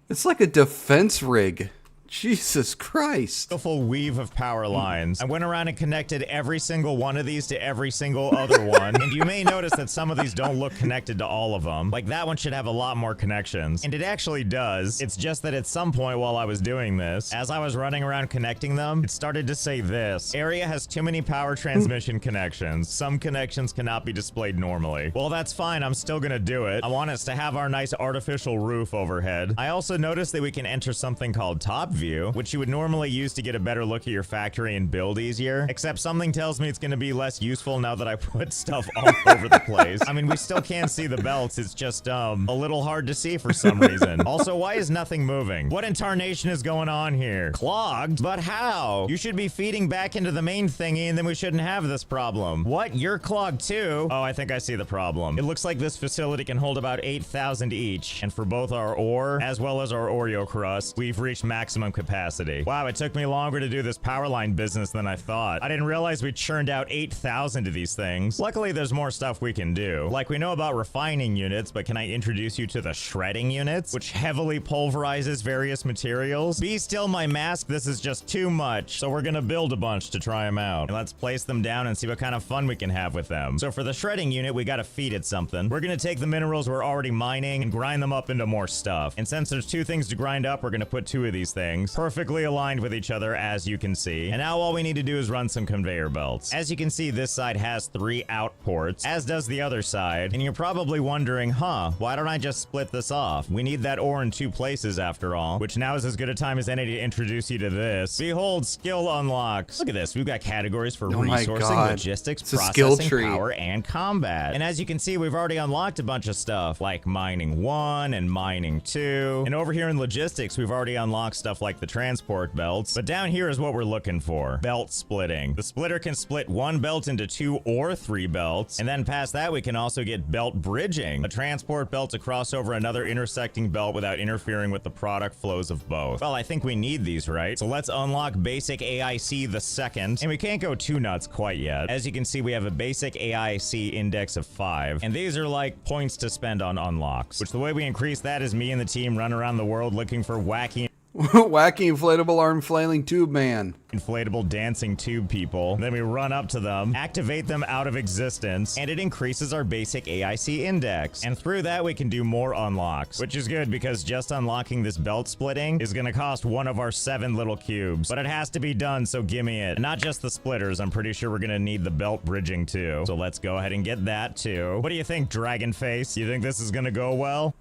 It's like a defense rig. Jesus Christ.
Beautiful weave of power lines. I went around and connected every single one of these to every single other one. And you may notice that some of these don't look connected to all of them. Like that one should have a lot more connections. And it actually does. It's just that at some point while I was doing this, as I was running around connecting them, it started to say this. Area has too many power transmission connections. Some connections cannot be displayed normally. Well, that's fine. I'm still gonna do it. I want us to have our nice artificial roof overhead. I also noticed that we can enter something called top view, which you would normally use to get a better look at your factory and build easier, except something tells me it's going to be less useful now that I put stuff all over the place. I mean, we still can't see the belts, it's just a little hard to see for some reason. Also, why is nothing moving? What in tarnation is going on here? Clogged? But how? You should be feeding back into the main thingy and then we shouldn't have this problem. What? You're clogged too? Oh, I think I see the problem. It looks like this facility can hold about 8,000 each, and for both our ore as well as our Oreo crust, we've reached maximum capacity. Wow, it took me longer to do this power line business than I thought. I didn't realize we churned out 8,000 of these things. Luckily, there's more stuff we can do. Like, we know about refining units, but can I introduce you to the shredding units, which heavily pulverizes various materials? Be still, my mask, this is just too much. So we're gonna build a bunch to try them out. And let's place them down and see what kind of fun we can have with them. So for the shredding unit, we gotta feed it something. We're gonna take the minerals we're already mining and grind them up into more stuff. And since there's 2 things to grind up, we're gonna put 2 of these things. Perfectly aligned with each other, as you can see. And now all we need to do is run some conveyor belts. As you can see, this side has 3 out ports, as does the other side. And you're probably wondering, huh, why don't I just split this off? We need that ore in 2 places after all, which now is as good a time as any to introduce you to this. Behold, skill unlocks. Look at this. We've got categories for
Oh my
resourcing,
God.
logistics,
It's a skill
processing,
tree.
power, and combat. And as you can see, we've already unlocked a bunch of stuff, like mining 1 and mining 2. And over here in logistics, we've already unlocked stuff like the transport belts. But down here is what we're looking for. Belt splitting. The splitter can split 1 belt into 2 or 3 belts. And then past that, we can also get belt bridging. A transport belt to cross over another intersecting belt without interfering with the product flows of both. Well, I think we need these, right? So let's unlock basic AIC the second. And we can't go too nuts quite yet. As you can see, we have a basic AIC index of 5. And these are like points to spend on unlocks. Which the way we increase that is me and the team run around the world looking for wacky
Wacky inflatable arm flailing tube man.
inflatable dancing tube people. Then we run up to them, activate them out of existence, and it increases our basic AIC index. And through that, we can do more unlocks, which is good because just unlocking this belt splitting is gonna cost 1 of our 7 little cubes. But it has to be done, so gimme it. And not just the splitters, I'm pretty sure we're gonna need the belt bridging too. So let's go ahead and get that too. What do you think, Dragonface? You think this is gonna go well?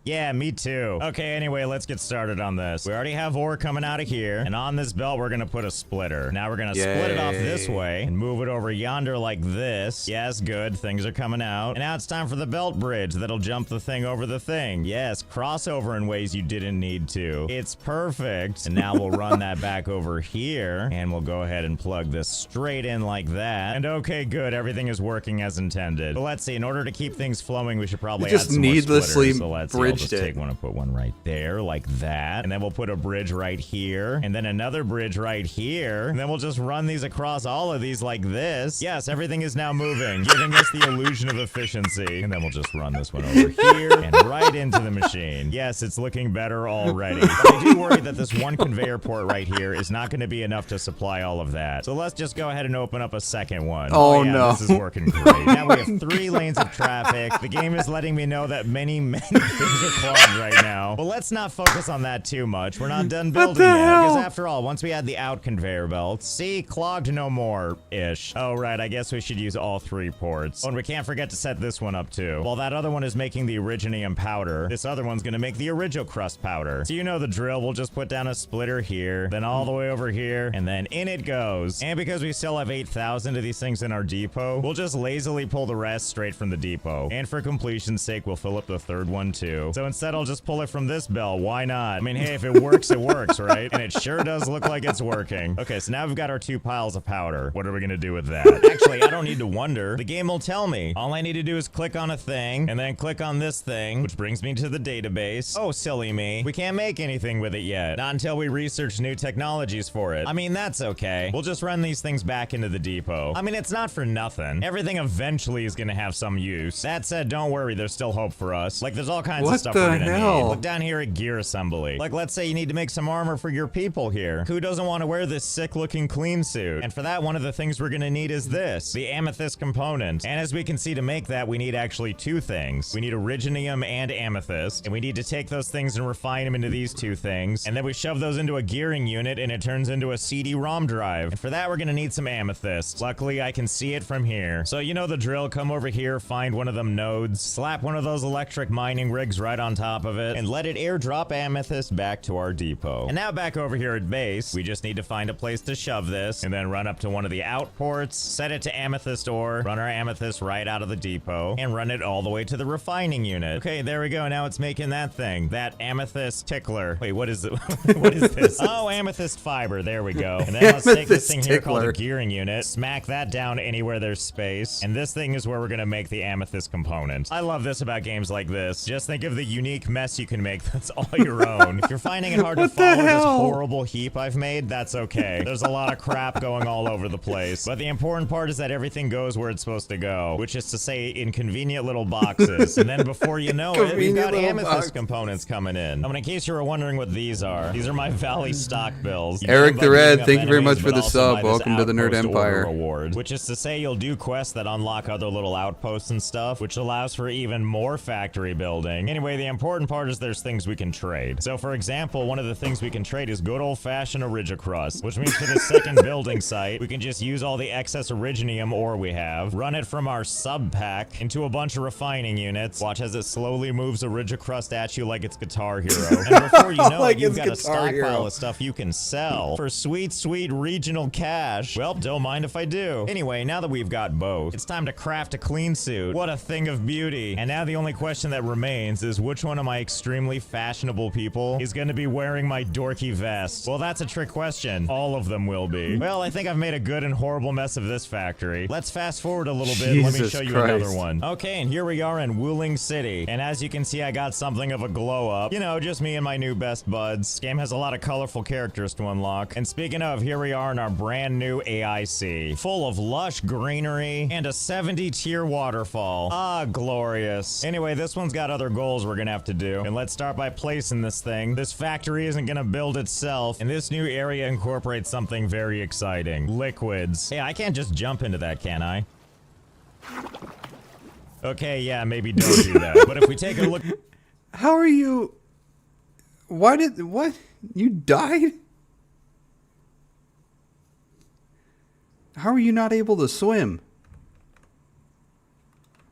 Yeah, me too. Okay, anyway, let's get started on this. We already have ore coming out of here, and on this belt, we're gonna put a splitter. Now we're gonna split it off this way and move it over yonder like this. Yes, good, things are coming out. And now it's time for the belt bridge that'll jump the thing over the thing. Yes, crossover in ways you didn't need to. It's perfect. And now we'll run that back over here, and we'll go ahead and plug this straight in like that. And okay, good, everything is working as intended. But let's see, in order to keep things flowing, we should probably
Just
add some more
needlessly
splitters. So let's see.
bridge bridged
just
it.
take one and put one right there, like that. And then we'll put a bridge right here. And then another bridge right here. And then we'll just run these across all of these like this. Yes, everything is now moving, giving us the illusion of efficiency. And then we'll just run this one over here and right into the machine. Yes, it's looking better already. But I do worry that this one conveyor port right here is not going to be enough to supply all of that. So let's just go ahead and open up a second one.
Oh,
yeah,
no.
This is working great. Now we have 3 lanes of traffic. The game is letting me know that many things are clogged right now. But let's not focus on that too much. We're not done building yet. Because after all, once we add the out conveyor belts, see, clogged no more-ish. Oh, right, I guess we should use all 3 ports. Oh, and we can't forget to set this one up too. While that other one is making the originium powder, this other one's gonna make the original crust powder. So you know the drill. We'll just put down a splitter here, then all the way over here, and then in it goes. And because we still have 8,000 of these things in our depot, we'll just lazily pull the rest straight from the depot. And for completion's sake, we'll fill up the 3rd one too. So instead, I'll just pull it from this bell. Why not? I mean, hey, if it works, it works, right? And it sure does look like it's working. Okay, so now we've got our 2 piles of powder. What are we gonna do with that? Actually, I don't need to wonder. The game will tell me. All I need to do is click on a thing, and then click on this thing, which brings me to the database. Oh, silly me. We can't make anything with it yet. Not until we research new technologies for it. I mean, that's okay. We'll just run these things back into the depot. I mean, it's not for nothing. Everything eventually is gonna have some use. That said, don't worry, there's still hope for us. Like, there's all kinds of stuff we're gonna need. Look down here at gear assembly. Like, let's say you need to make some armor for your people here. Who doesn't want to wear this sick-looking clean suit? And for that, one of the things we're gonna need is this, the amethyst component. And as we can see, to make that, we need actually 2 things. We need originium and amethyst, and we need to take those things and refine them into these 2 things. And then we shove those into a gearing unit, and it turns into a CD-ROM drive. And for that, we're gonna need some amethyst. Luckily, I can see it from here. So you know the drill. Come over here, find one of them nodes, slap one of those electric mining rigs right on top of it, and let it airdrop amethyst back to our depot. And now back over here at base, we just need to find a place to shove this, and then run up to one of the out ports, set it to amethyst ore, run our amethyst right out of the depot, and run it all the way to the refining unit. Okay, there we go. Now it's making that thing. That amethyst tickler. Wait, what is it? What is this? Oh, amethyst fiber. There we go. And then let's take this thing here called a gearing unit, smack that down anywhere there's space, and this thing is where we're gonna make the amethyst component. I love this about games like this. Just think of the unique mess you can make that's all your own. If you're finding it hard to follow this horrible heap I've made, that's okay. There's a lot of crap going all over the place. But the important part is that everything goes where it's supposed to go, which is to say in convenient little boxes. And then before you know it, we've got amethyst components coming in. I mean, in case you were wondering what these are my Valley stock bills.
Eric the Red, thank you very much for the sub. Welcome to the Nerd Empire.
Reward, which is to say you'll do quests that unlock other little outposts and stuff, which allows for even more factory building. Anyway, the important part is there's things we can trade. So for example, one of the things we can trade is good old-fashioned origicrust, which means for the second building site, we can just use all the excess originium ore we have, run it from our sub pack into a bunch of refining units, watch as it slowly moves origicrust at you like it's Guitar Hero, and before you know it, you've got a stockpile of stuff you can sell for sweet, sweet regional cash. Well, don't mind if I do. Anyway, now that we've got both, it's time to craft a clean suit. What a thing of beauty. And now the only question that remains is which one of my extremely fashionable people is going to be wearing my dorky vest? Well, that's a trick question. All of them will be. Well, I think I've made a good and horrible mess of this factory. Let's fast forward a little bit. Let me show you another one. Okay, and here we are in Wuling City. And as you can see, I got something of a glow up. You know, just me and my new best buds. This game has a lot of colorful characters to unlock. And speaking of, here we are in our brand new AIC. Full of lush greenery and a 70-tier waterfall. Ah, glorious. Anyway, this one's got other goals we're gonna have to do. And let's start by placing this thing. This factory isn't gonna build itself. And this new area incorporates something very exciting. Liquids. Hey, I can't just jump into that, can I? Okay, yeah, maybe don't do that. But if we take a look...
How are you... Why did... What? You died? How are you not able to swim?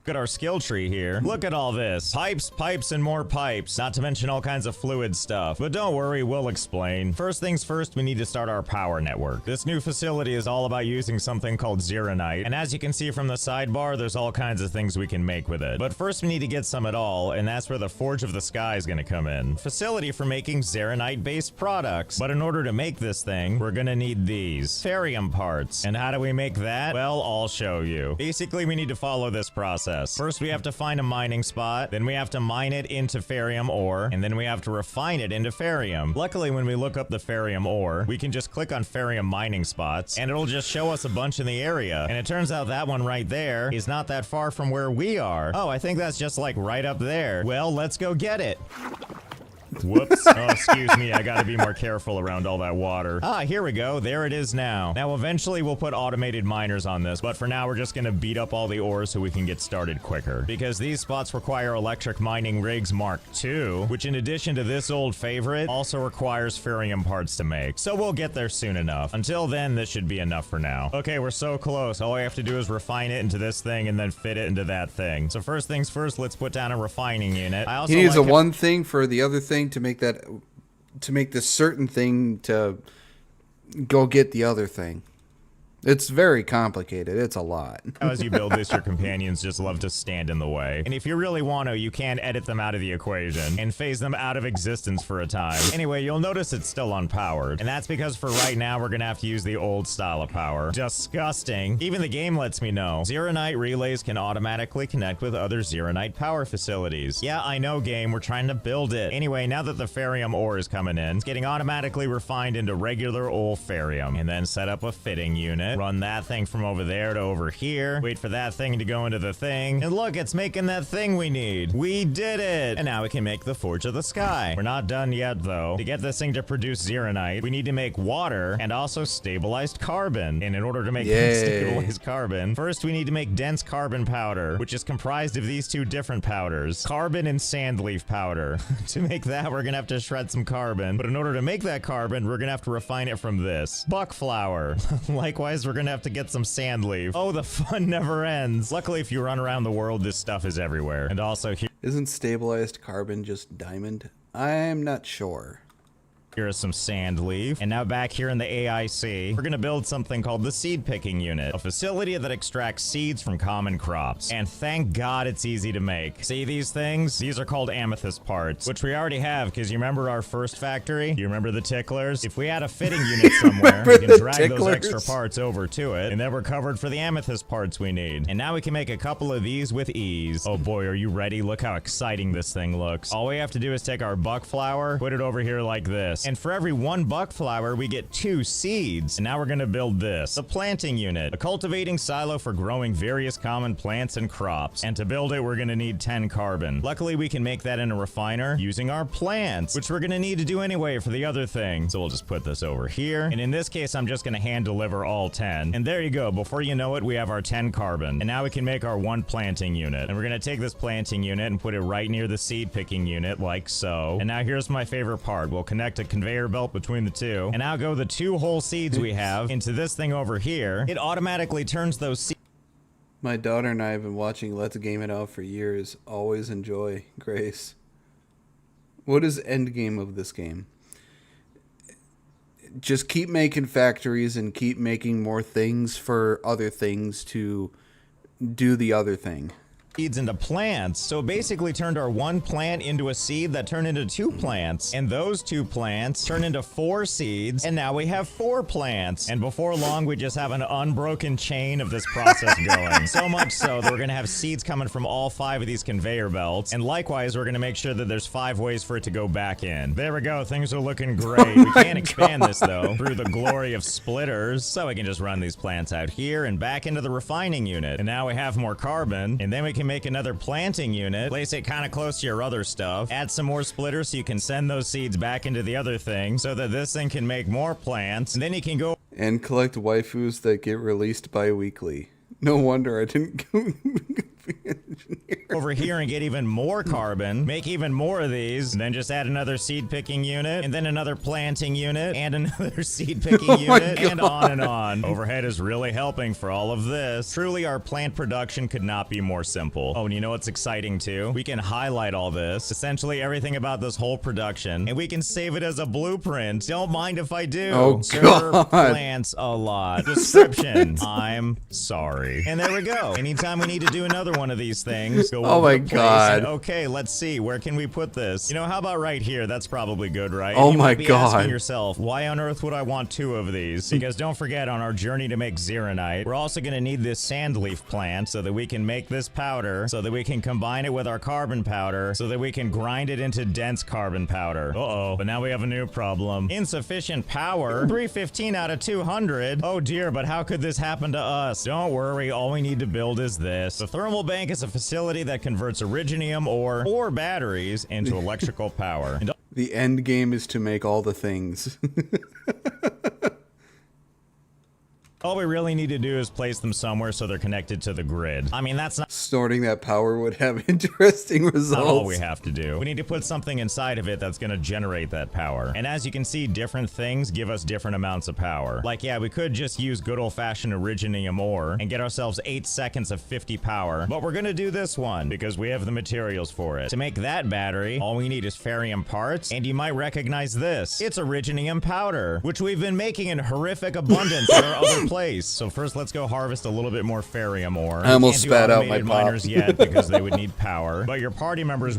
Look at our skill tree here. Look at all this. Pipes, pipes, and more pipes. Not to mention all kinds of fluid stuff. But don't worry, we'll explain. First things first, we need to start our power network. This new facility is all about using something called zeronite. And as you can see from the sidebar, there's all kinds of things we can make with it. But first we need to get some at all, and that's where the Forge of the Sky is gonna come in. Facility for making zeronite-based products. But in order to make this thing, we're gonna need these. Ferium parts. And how do we make that? Well, I'll show you. Basically, we need to follow this process. process. First, we have to find a mining spot, then we have to mine it into ferrium ore, and then we have to refine it into ferrium. Luckily, when we look up the ferrium ore, we can just click on ferrium mining spots, and it'll just show us a bunch in the area. And it turns out that one right there is not that far from where we are. Oh, I think that's just like right up there. Well, let's go get it. Whoops. Oh, excuse me. I gotta be more careful around all that water. Ah, here we go. There it is now. Now, eventually, we'll put automated miners on this, but for now, we're just gonna beat up all the ores so we can get started quicker. Because these spots require electric mining rigs Mark II, which in addition to this old favorite, also requires ferrium parts to make. So we'll get there soon enough. Until then, this should be enough for now. Okay, we're so close. All I have to do is refine it into this thing and then fit it into that thing. So first things first, let's put down a refining unit. I also
He needs
like
a one thing for the other thing to make this certain thing to go get the other thing. It's very complicated. It's a lot.
As you build this, your companions just love to stand in the way. And if you really want to, you can edit them out of the equation and phase them out of existence for a time. Anyway, you'll notice it's still unpowered. And that's because for right now, we're gonna have to use the old style of power. Disgusting. Even the game lets me know. Zeronite relays can automatically connect with other Zeronite power facilities. Yeah, I know, game. We're trying to build it. Anyway, now that the ferrium ore is coming in, it's getting automatically refined into regular old ferrium. And then set up a fitting unit. Run that thing from over there to over here. Wait for that thing to go into the thing. And look, it's making that thing we need. We did it! And now we can make the Forge of the Sky. We're not done yet, though. To get this thing to produce Zeronite, we need to make water and also stabilized carbon. And in order to make stabilized carbon, first we need to make dense carbon powder, which is comprised of these two different powders. Carbon and sand leaf powder. To make that, we're gonna have to shred some carbon. But in order to make that carbon, we're gonna have to refine it from this. Buck flour. Likewise, we're gonna have to get some sand leaf. Oh, the fun never ends. Luckily, if you run around the world, this stuff is everywhere. And also here...
Isn't stabilized carbon just diamond? I'm not sure.
Here is some sand leaf. And now back here in the AIC, we're gonna build something called the seed picking unit, a facility that extracts seeds from common crops. And thank God it's easy to make. See these things? These are called amethyst parts, which we already have because you remember our first factory? You remember the ticklers? If we had a fitting unit somewhere, we can drag those extra parts over to it, and then we're covered for the amethyst parts we need. And now we can make a couple of these with ease. Oh boy, are you ready? Look how exciting this thing looks. All we have to do is take our buck flour, put it over here like this. And for every one buck flour, we get 2 seeds. And now we're gonna build this, the planting unit, a cultivating silo for growing various common plants and crops. And to build it, we're gonna need 10 carbon. Luckily, we can make that in a refiner using our plants, which we're gonna need to do anyway for the other thing. So we'll just put this over here. And in this case, I'm just gonna hand deliver all 10. And there you go. Before you know it, we have our 10 carbon. And now we can make our 1 planting unit. And we're gonna take this planting unit and put it right near the seed picking unit, like so. And now here's my favorite part. We'll connect a conveyor belt between the two, and now go the 2 whole seeds we have into this thing over here. It automatically turns those seeds.
My daughter and I have been watching Let's Game It Out for years. Always enjoy Grace. What is end game of this game? Just keep making factories and keep making more things for other things to do the other thing.
Seeds into plants. So it basically turned our 1 plant into a seed that turned into 2 plants. And those 2 plants turn into 4 seeds. And now we have 4 plants. And before long, we just have an unbroken chain of this process going. So much so that we're going to have seeds coming from all 5 of these conveyor belts. And likewise, we're going to make sure that there's 5 ways for it to go back in. There we go. Things are looking great. We can't expand this, though, through the glory of splitters. So we can just run these plants out here and back into the refining unit. And now we have more carbon. And then we can make another planting unit, place it kind of close to your other stuff, add some more splitters so you can send those seeds back into the other thing so that this thing can make more plants, and then you can go
and collect waifus that get released bi-weekly. No wonder I didn't go
over here and get even more carbon, make even more of these, and then just add another seed picking unit, and then another planting unit, and another seed picking unit, and on and on. Overhead is really helping for all of this. Truly, our plant production could not be more simple. Oh, and you know what's exciting too? We can highlight all this, essentially everything about this whole production, and we can save it as a blueprint. Don't mind if I do.
Oh,
Serve plants a lot. Description, I'm sorry. And there we go. Anytime we need to do another one of these things, go So
Oh
we'll
my
replace
God.
it. Okay, let's see. Where can we put this? You know, how about right here? That's probably good, right?
Oh
You
my
might be asking
God.
yourself, why on earth would I want 2 of these? Because don't forget, on our journey to make Zeronite, we're also going to need this sandleaf plant so that we can make this powder, so that we can combine it with our carbon powder, so that we can grind it into dense carbon powder. Uh-oh, but now we have a new problem. Insufficient power? 315 out of 200? Oh dear, but how could this happen to us? Don't worry, all we need to build is this. The thermal bank is a facility that converts originium ore or batteries into electrical power. And
The end game is to make all the things.
all we really need to do is place them somewhere so they're connected to the grid. I mean, that's not
Storing that power would have interesting results.
not all we have to do. We need to put something inside of it that's going to generate that power. And as you can see, different things give us different amounts of power. Like, yeah, we could just use good old-fashioned originium ore and get ourselves 8 seconds of 50 power. But we're going to do this one because we have the materials for it. To make that battery, all we need is ferrium parts, and you might recognize this. It's originium powder, which we've been making in horrific abundance at our other place. So first, let's go harvest a little bit more ferrium ore.
I almost
We can't do
spat out my
automated
pop.
miners yet because they would need power. But your party members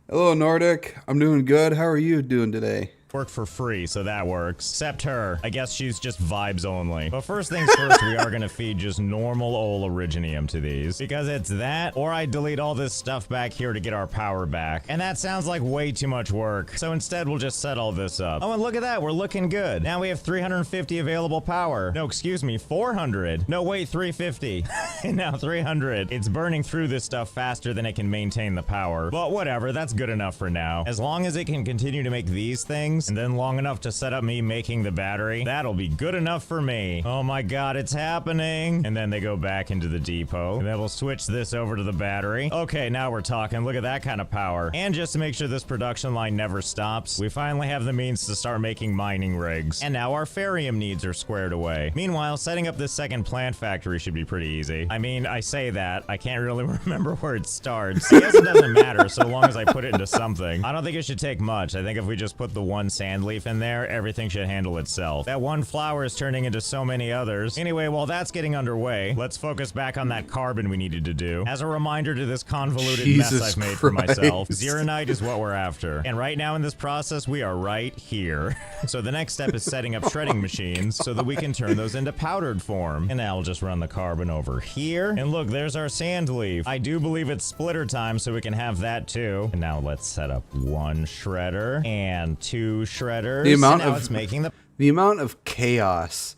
Hello, Nordic. I'm doing good. How are you doing today?
work for free, so that works. Except her. I guess she's just vibes only. But first things first, we are gonna feed just normal old originium to these. Because it's that, or I delete all this stuff back here to get our power back. And that sounds like way too much work. So instead, we'll just set all this up. Oh, and look at that, we're looking good. Now we have 350 available power. No, excuse me, 400. No, wait, 350. And now 300. It's burning through this stuff faster than it can maintain the power. But whatever, that's good enough for now. As long as it can continue to make these things, and then long enough to set up me making the battery, that'll be good enough for me. Oh my god, it's happening. And then they go back into the depot, and then we'll switch this over to the battery. Okay, now we're talking. Look at that kind of power. And just to make sure this production line never stops, we finally have the means to start making mining rigs. And now our ferrium needs are squared away. Meanwhile, setting up this second plant factory should be pretty easy. I mean, I say that, I can't really remember where it starts. I guess it doesn't matter so long as I put it into something. I don't think it should take much. I think if we just put the one sand leaf in there, everything should handle itself. That one flower is turning into so many others. Anyway, while that's getting underway, let's focus back on that carbon we needed to do. As a reminder to this convoluted mess
Jesus
I've made for
Christ.
myself, Zeronite is what we're after. And right now in this process, we are right here. So the next step is setting up shredding machines so that we can turn those into powdered form. And now I'll just run the carbon over here. And look, there's our sand leaf. I do believe it's splitter time, so we can have that too. And now let's set up one shredder and two shredders.
The amount
and now
of
it's making
the amount of chaos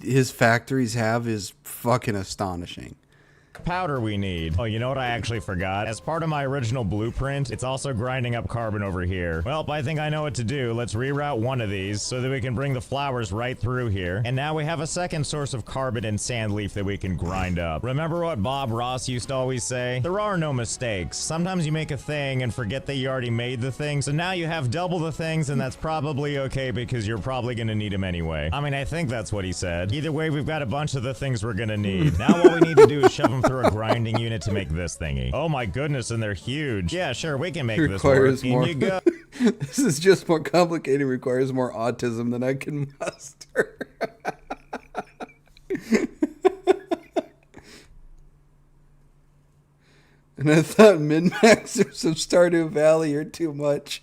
his factories have is fucking astonishing.
powder we need. Oh, you know what I actually forgot? As part of my original blueprint, it's also grinding up carbon over here. Well, I think I know what to do. Let's reroute one of these so that we can bring the flowers right through here. And now we have a second source of carbon and sand leaf that we can grind up. Remember what Bob Ross used to always say? There are no mistakes. Sometimes you make a thing and forget that you already made the thing, so now you have double the things, and that's probably okay because you're probably gonna need them anyway. I mean, I think that's what he said. Either way, we've got a bunch of the things we're gonna need. Now what we need to do is shove them through a grinding unit to make this thingy. Oh my goodness, and they're huge. Yeah, sure, we can make this work.
Requires more.
In you go.
This is just more complicated. Requires more autism than I can muster. And I thought min-maxers of Stardew Valley are too much.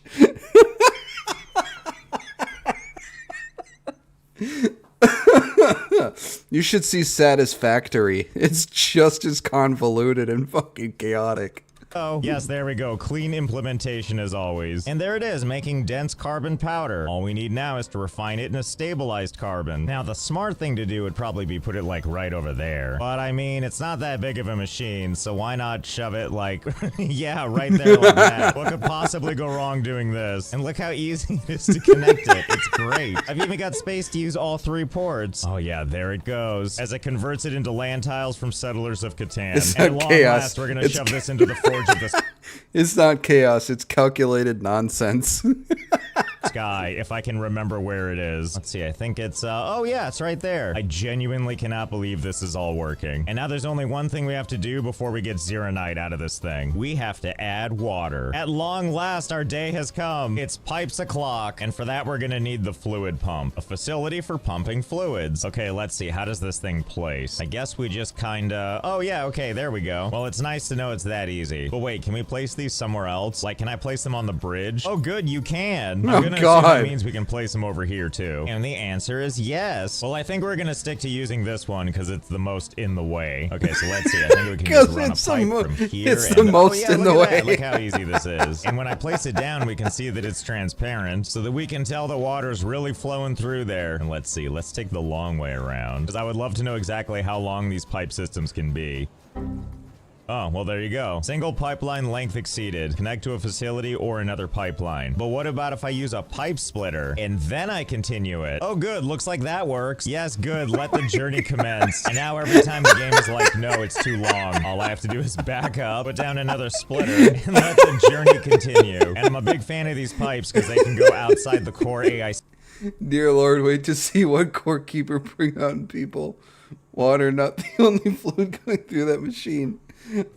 You should see Satisfactory. It's just as convoluted and fucking chaotic.
Oh, yes, there we go. Clean implementation as always. And there it is, making dense carbon powder. All we need now is to refine it in a stabilized carbon. Now, the smart thing to do would probably be put it like right over there. But I mean, it's not that big of a machine, so why not shove it like, yeah, right there like that. What could possibly go wrong doing this? And look how easy it is to connect it. It's great. I've even got space to use all 3 ports. Oh yeah, there it goes. As it converts it into land tiles from Settlers of Catan.
It's
And
not
at long
chaos.
last, we're gonna
It's
shove this into the forge of the...
It's not chaos, it's calculated nonsense.
sky if I can remember where it is. Let's see, I think it's, oh yeah, it's right there. I genuinely cannot believe this is all working. And now there's only one thing we have to do before we get Zeronite out of this thing. We have to add water. At long last, our day has come. It's pipes o'clock, and for that we're gonna need the fluid pump, a facility for pumping fluids. Okay, let's see, how does this thing place? I guess we just kinda, oh yeah, okay, there we go. Well, it's nice to know it's that easy. But wait, can we place these somewhere else? Like, can I place them on the bridge? Oh good, you can. I'm gonna assume that means we can place them over here too. And the answer is yes. Well, I think we're gonna stick to using this one because it's the most in the way. Okay, so let's see, I think we can just run a pipe from here.
It's the most in the way.
Look how easy this is. And when I place it down, we can see that it's transparent so that we can tell the water's really flowing through there. And let's see, let's take the long way around because I would love to know exactly how long these pipe systems can be. Oh, well there you go. Single pipeline length exceeded. Connect to a facility or another pipeline. But what about if I use a pipe splitter and then I continue it? Oh good, looks like that works. Yes, good, let the journey commence. And now every time the game is like, no, it's too long, all I have to do is back up, put down another splitter, and let the journey continue. And I'm a big fan of these pipes because they can go outside the core AI.
Dear Lord, wait to see what core keeper bring out in people. Water, not the only fluid going through that machine.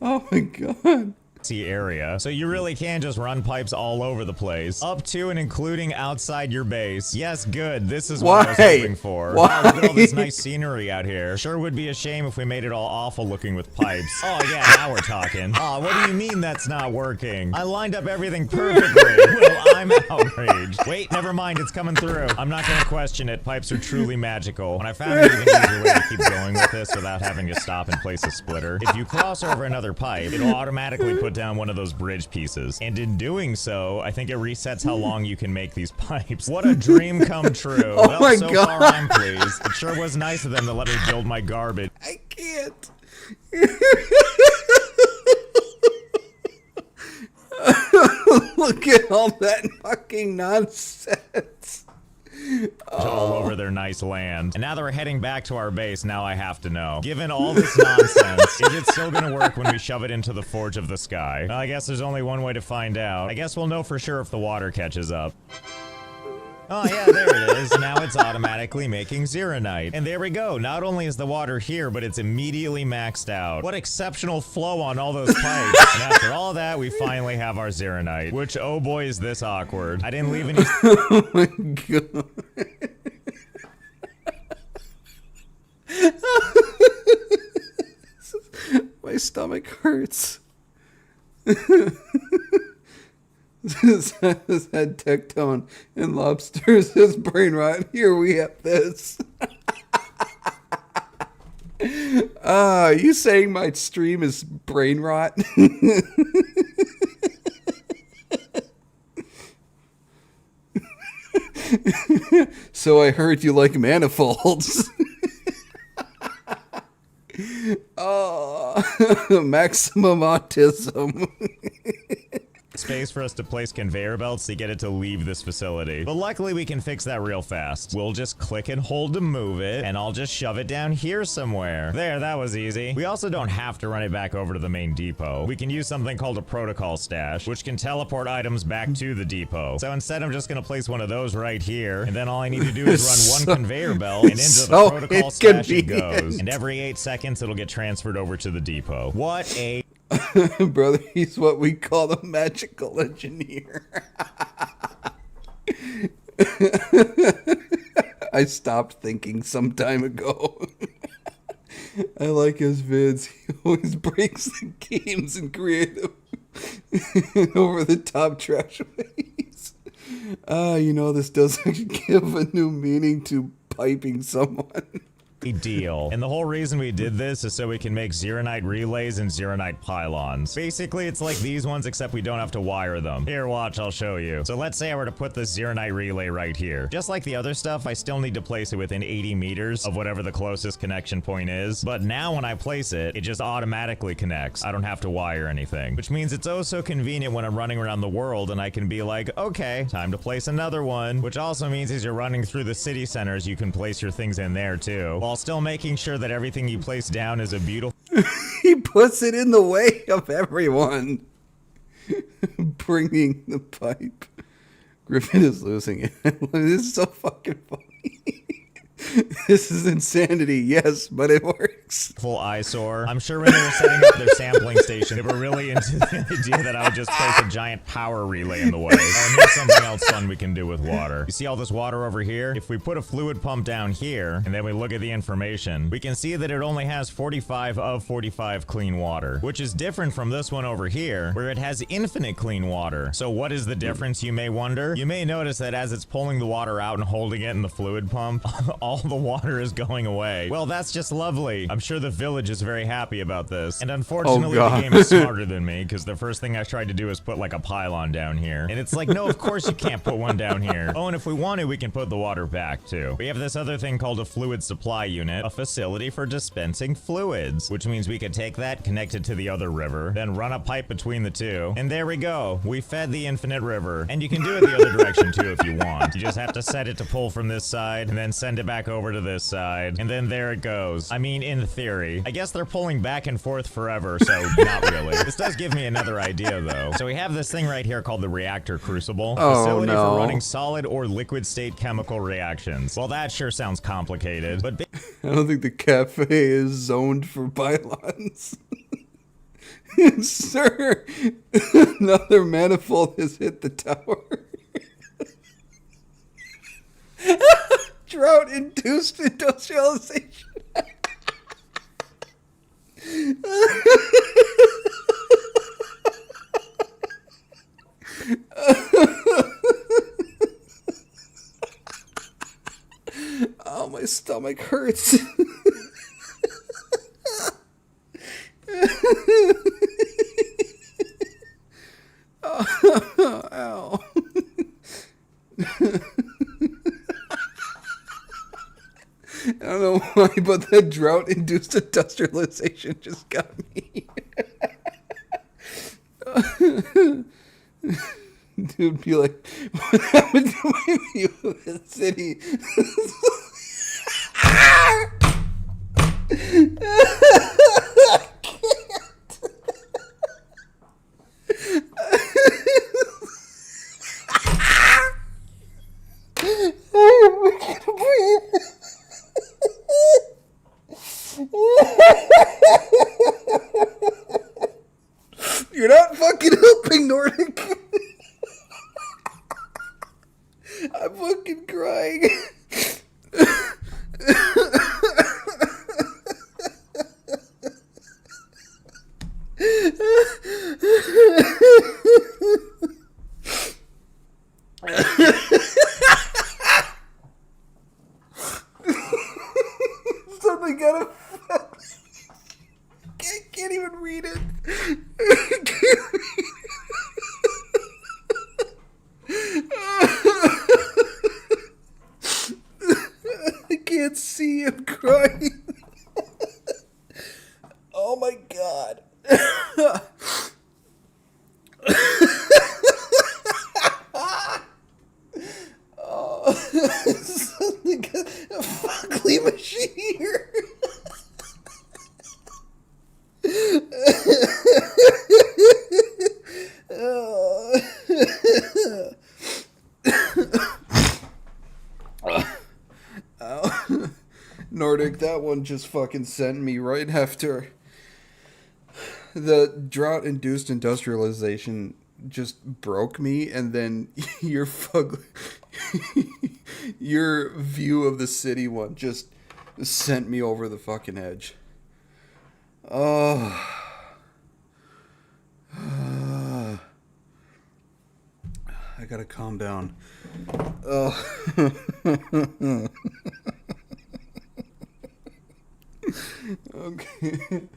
Oh my god.
Area, so you really can just run pipes all over the place, up to and including outside your base. Yes, good. This is what I was hoping for.
Why?
Wow, look at all this nice scenery out here. Sure would be a shame if we made it all awful looking with pipes. Oh yeah, now we're talking. Oh, what do you mean that's not working? I lined up everything perfectly. Well, I'm outraged. Wait, never mind, it's coming through. I'm not gonna question it. Pipes are truly magical. When I found an even easier way to keep going with this without having to stop and place a splitter, if you cross over another pipe, it'll automatically put down one of those bridge pieces. And in doing so, I think it resets how long you can make these pipes. What a dream come true.
Oh
well,
my
so
god.
far I'm pleased. It sure was nice of them to let me build my garbage.
I can't. Look at all that fucking nonsense.
All over their nice land. And now that we're heading back to our base, now I have to know. Given all this nonsense, is it still gonna work when we shove it into the Forge of the Sky? Well, I guess there's only one way to find out. I guess we'll know for sure if the water catches up. Oh yeah, there it is. Now it's automatically making Zeronite. And there we go. Not only is the water here, but it's immediately maxed out. What exceptional flow on all those pipes. And after all that, we finally have our Zeronite. Which, oh boy, is this awkward. I didn't leave any...
Oh my god. My stomach hurts. This had tectone and lobsters as brain rot. Here we have this. You saying my stream is brain rot? So I heard you like manifolds. Oh, maximum autism.
Space for us to place conveyor belts to get it to leave this facility. But luckily we can fix that real fast. We'll just click and hold to move it, and I'll just shove it down here somewhere. There, that was easy. We also don't have to run it back over to the main depot. We can use something called a protocol stash, which can teleport items back to the depot. So instead I'm just gonna place one of those right here, and then all I need to do is run one conveyor belt, and into the protocol stash it goes. And every 8 seconds it'll get transferred over to the depot. What a...
Brother, he's what we call the magical engineer. I stopped thinking some time ago. I like his vids. He always breaks the games in creative over the top trash ways. You know, this doesn't give a new meaning to piping someone.
Deal. And the whole reason we did this is so we can make Zeronite relays and Zeronite pylons. Basically, it's like these ones, except we don't have to wire them. Here, watch, I'll show you. So let's say I were to put this Zeronite relay right here. Just like the other stuff, I still need to place it within 80 meters of whatever the closest connection point is. But now when I place it, it just automatically connects. I don't have to wire anything. Which means it's oh so convenient when I'm running around the world and I can be like, okay, time to place another one. Which also means as you're running through the city centers, you can place your things in there too. While still making sure that everything you place down is a beautiful...
He puts it in the way of everyone. Bringing the pipe. Griffin is losing it. This is so fucking funny. This is insanity, yes, but it works.
Full eyesore. I'm sure when they were setting up their sampling station, they were really into the idea that I would just place a giant power relay in the way. Oh, and here's something else fun we can do with water. You see all this water over here? If we put a fluid pump down here, and then we look at the information, we can see that it only has 45 of 45 clean water, which is different from this one over here, where it has infinite clean water. So what is the difference, you may wonder? You may notice that as it's pulling the water out and holding it in the fluid pump, all the water is going away. Well, that's just lovely. I'm sure the village is very happy about this. And unfortunately, the game is smarter than me, because the first thing I tried to do is put like a pylon down here. And it's like, no, of course you can't put one down here. Oh, and if we want to, we can put the water back too. We have this other thing called a fluid supply unit, a facility for dispensing fluids, which means we could take that, connect it to the other river, then run a pipe between the two. And there we go. We fed the infinite river. And you can do it the other direction too if you want. You just have to set it to pull from this side and then send it back over to this side, and then there it goes. I mean, in theory. I guess they're pulling back and forth forever, so not really. This does give me another idea, though. So we have this thing right here called the reactor crucible, a facility for running solid or liquid state chemical reactions. Well, that sure sounds complicated, but
I don't think the cafe is zoned for pylons. Sir, another manifold has hit the tower. Drought-induced industrialization. Oh, my stomach hurts. Oh, ow. I don't know why, but the drought-induced industrialization just got me. Dude, be like, what happened to my view of the city? I can't breathe. You're not fucking helping, Nordic. I'm fucking crying. Something got a... I can't even read it. I can't see him crying. Oh my god. Oh, something got a fuckly machine here. Nordic, that one just fucking sent me right after the drought-induced industrialization just broke me, and then your your view of the city one just sent me over the fucking edge. Oh. I gotta calm down. Oh. Okay.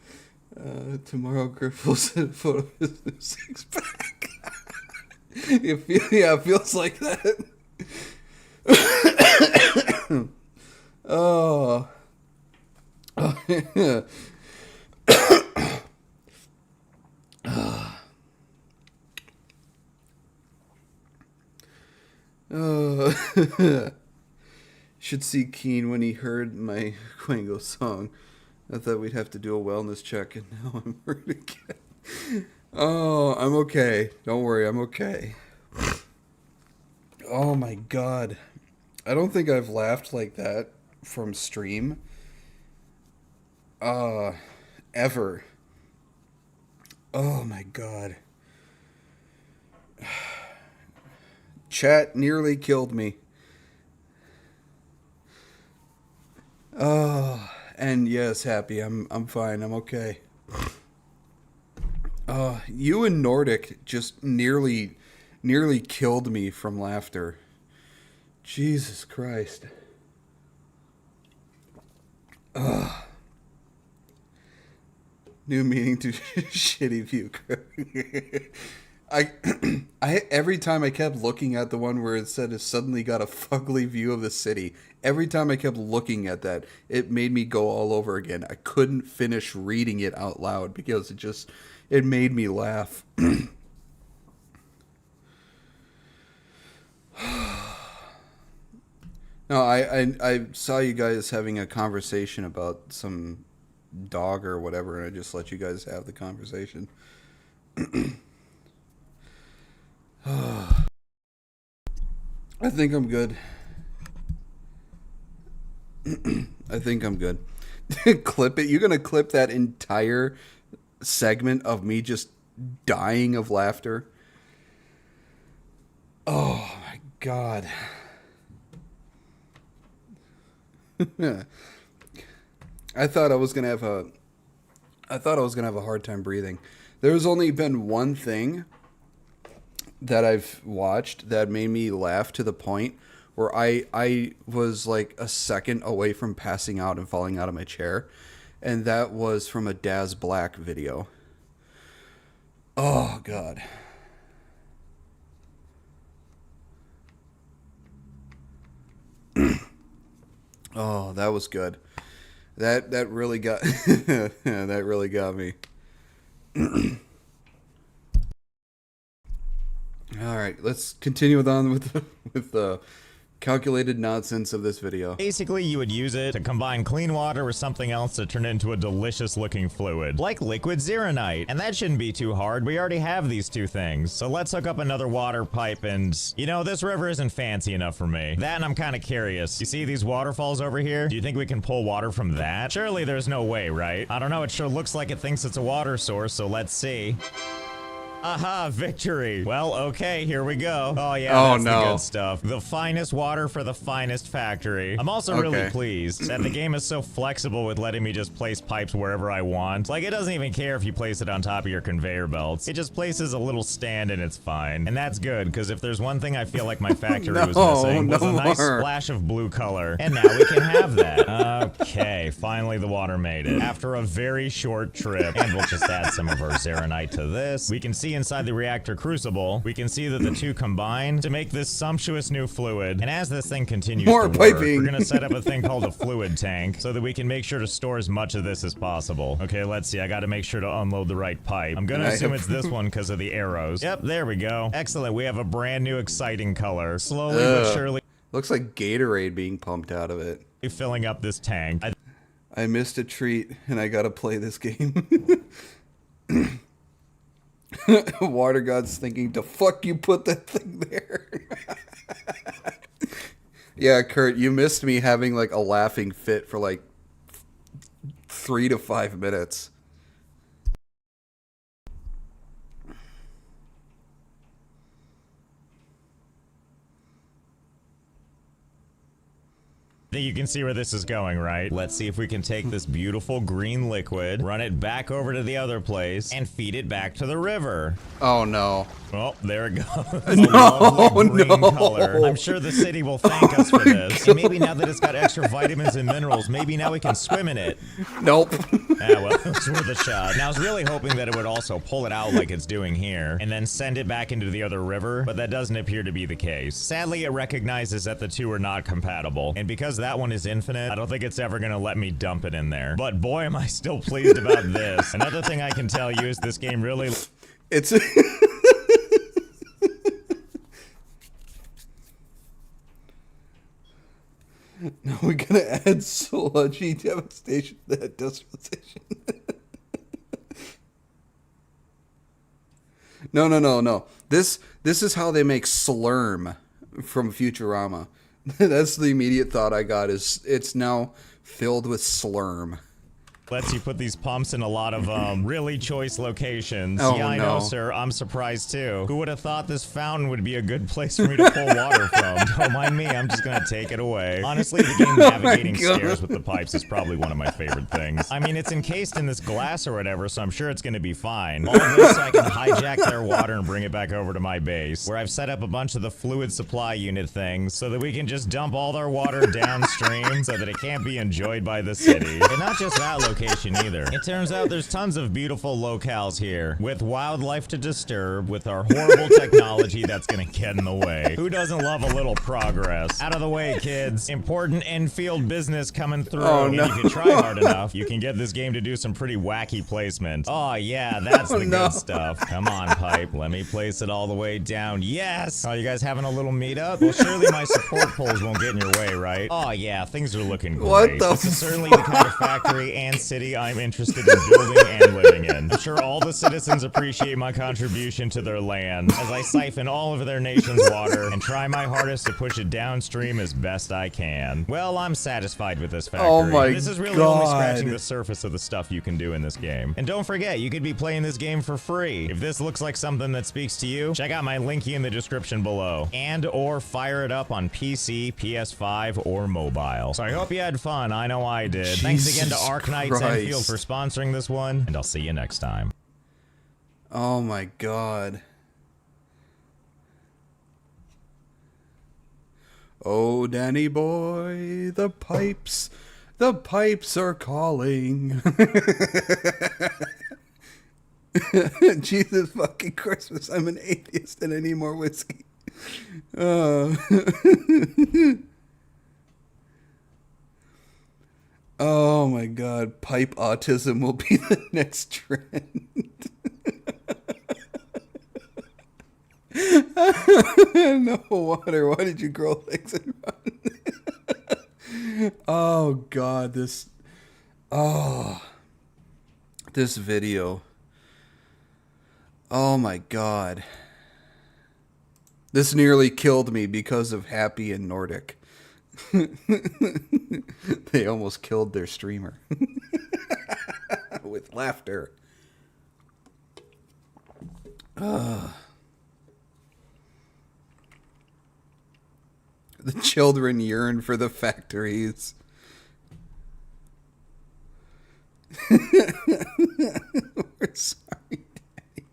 Tomorrow Griff will send a photo of his new six-pack. Yeah, it feels like that. Oh. Oh, yeah. Should see Keen when he heard my Quango song. I thought we'd have to do a wellness check, and now I'm hurt again. Oh, I'm okay. Don't worry, I'm okay. Oh my god. I don't think I've laughed like that from stream. Ever. Oh my god. Chat nearly killed me. Oh, and yes, Happy, I'm fine. I'm okay. You and Nordic just nearly killed me from laughter. Jesus Christ. New meaning to shitty view. I every time I kept looking at the one where it said it suddenly got a fugly view of the city. Every time I kept looking at that, it made me go all over again. I couldn't finish reading it out loud because it made me laugh. No, I saw you guys having a conversation about some dog or whatever, and I just let you guys have the conversation. I think I'm good. I think I'm good. Clip it. You're gonna clip that entire segment of me just dying of laughter. Oh my god. I thought I was gonna have a hard time breathing. There's only been one thing that I've watched that made me laugh to the point where I was like a second away from passing out and falling out of my chair, and that was from a Daz Black video. Oh god. Oh, that was good. That really got that really got me. All right, let's continue on with the calculated nonsense of this video.
Basically, you would use it to combine clean water with something else to turn it into a delicious looking fluid, like liquid zeronite. And that shouldn't be too hard. We already have these two things. So let's hook up another water pipe and, you know, this river isn't fancy enough for me. That and I'm kind of curious. You see these waterfalls over here? Do you think we can pull water from that? Surely there's no way, right? I don't know, it sure looks like it thinks it's a water source, so let's see. Aha, victory. Well, okay, here we go. Oh, yeah, that's the good stuff. The finest water for the finest factory. I'm also really pleased that the game is so flexible with letting me just place pipes wherever I want. Like, it doesn't even care if you place it on top of your conveyor belts. It just places a little stand and it's fine. And that's good, because if there's one thing I feel like my factory was missing, was a nice splash of blue color. And now we can have that. Okay, finally the water made it. After a very short trip, and we'll just add some of our zeronite to this, we can see inside the reactor crucible, we can see that the two combine to make this sumptuous new fluid. And as this thing continues to work, we're gonna set up a thing called a fluid tank so that we can make sure to store as much of this as possible. Okay, let's see. I gotta make sure to unload the right pipe. I'm gonna assume it's this one because of the arrows. Yep, there we go. Excellent. We have a brand new exciting color. Slowly but surely.
Looks like Gatorade being pumped out of it.
Filling up this tank.
I missed a treat and I gotta play this game. Water God's thinking, the fuck you put that thing there? Yeah, Kurt, you missed me having like a laughing fit for like 3 to 5 minutes.
You can see where this is going, right? Let's see if we can take this beautiful green liquid, run it back over to the other place, and feed it back to the river.
Oh no.
Oh, there it goes.
No,
green color. I'm sure the city will thank us for this. And maybe now that it's got extra vitamins and minerals, maybe now we can swim in it.
Nope.
Well, it's worth a shot. Now, I was really hoping that it would also pull it out like it's doing here, and then send it back into the other river, but that doesn't appear to be the case. Sadly, it recognizes that the two are not compatible, and because that one is infinite, I don't think it's ever gonna let me dump it in there. But boy, am I still pleased about this. Another thing I can tell you is this game really...
It's... No, we're gonna add sludgy devastation to that industrialization. No. This is how they make slurm from Futurama. That's the immediate thought I got. Is it's now filled with slurm.
Lets you put these pumps in a lot of really choice locations.
Oh,
yeah, I
no.
know, sir. I'm surprised too. Who would have thought this fountain would be a good place for me to pull water from? Don't mind me. I'm just gonna take it away. Honestly, the game navigating
God.
stairs with the pipes is probably one of my favorite things. I mean, it's encased in this glass or whatever, so I'm sure it's gonna be fine. All of this so I can hijack their water and bring it back over to my base, where I've set up a bunch of the fluid supply unit things so that we can just dump all their water downstream so that it can't be enjoyed by the city. And not just that location either. It turns out there's tons of beautiful locales here, with wildlife to disturb, with our horrible technology that's gonna get in the way. Who doesn't love a little progress? Out of the way, kids. Important in-field business coming through.
Oh,
And
no.
if you try hard enough, you can get this game to do some pretty wacky placement. Oh yeah, that's
Oh,
the
no.
good stuff. Come on, Pipe. Let me place it all the way down. Yes! Oh, you guys having a little meetup? Well, surely my support poles won't get in your way, right? Oh yeah, things are looking great.
What the
This is certainly the kind of factory and city I'm interested in building and living in. I'm sure all the citizens appreciate my contribution to their land as I siphon all of their nation's water and try my hardest to push it downstream as best I can. Well, I'm satisfied with this factory.
Oh my
This is really only scratching
God.
the surface of the stuff you can do in this game. And don't forget, you could be playing this game for free. If this looks like something that speaks to you, check out my linky in the description below. And or fire it up on PC, PS5, or mobile. So I hope you had fun. I know I did. Thanks again to
Jesus
Arknights
Christ.
and Field for sponsoring this one, and I'll see you next time.
Oh my God. Oh, Danny boy, the pipes are calling. Jesus fucking Christmas, I'm an atheist and I need more whiskey. Oh my God, pipe autism will be the next trend. No water. Why did you grow legs and run? Oh God, this video. Oh my God. This nearly killed me because of Happy and Nordic. They almost killed their streamer with laughter. The children yearn for the factories. We're sorry, Daddy.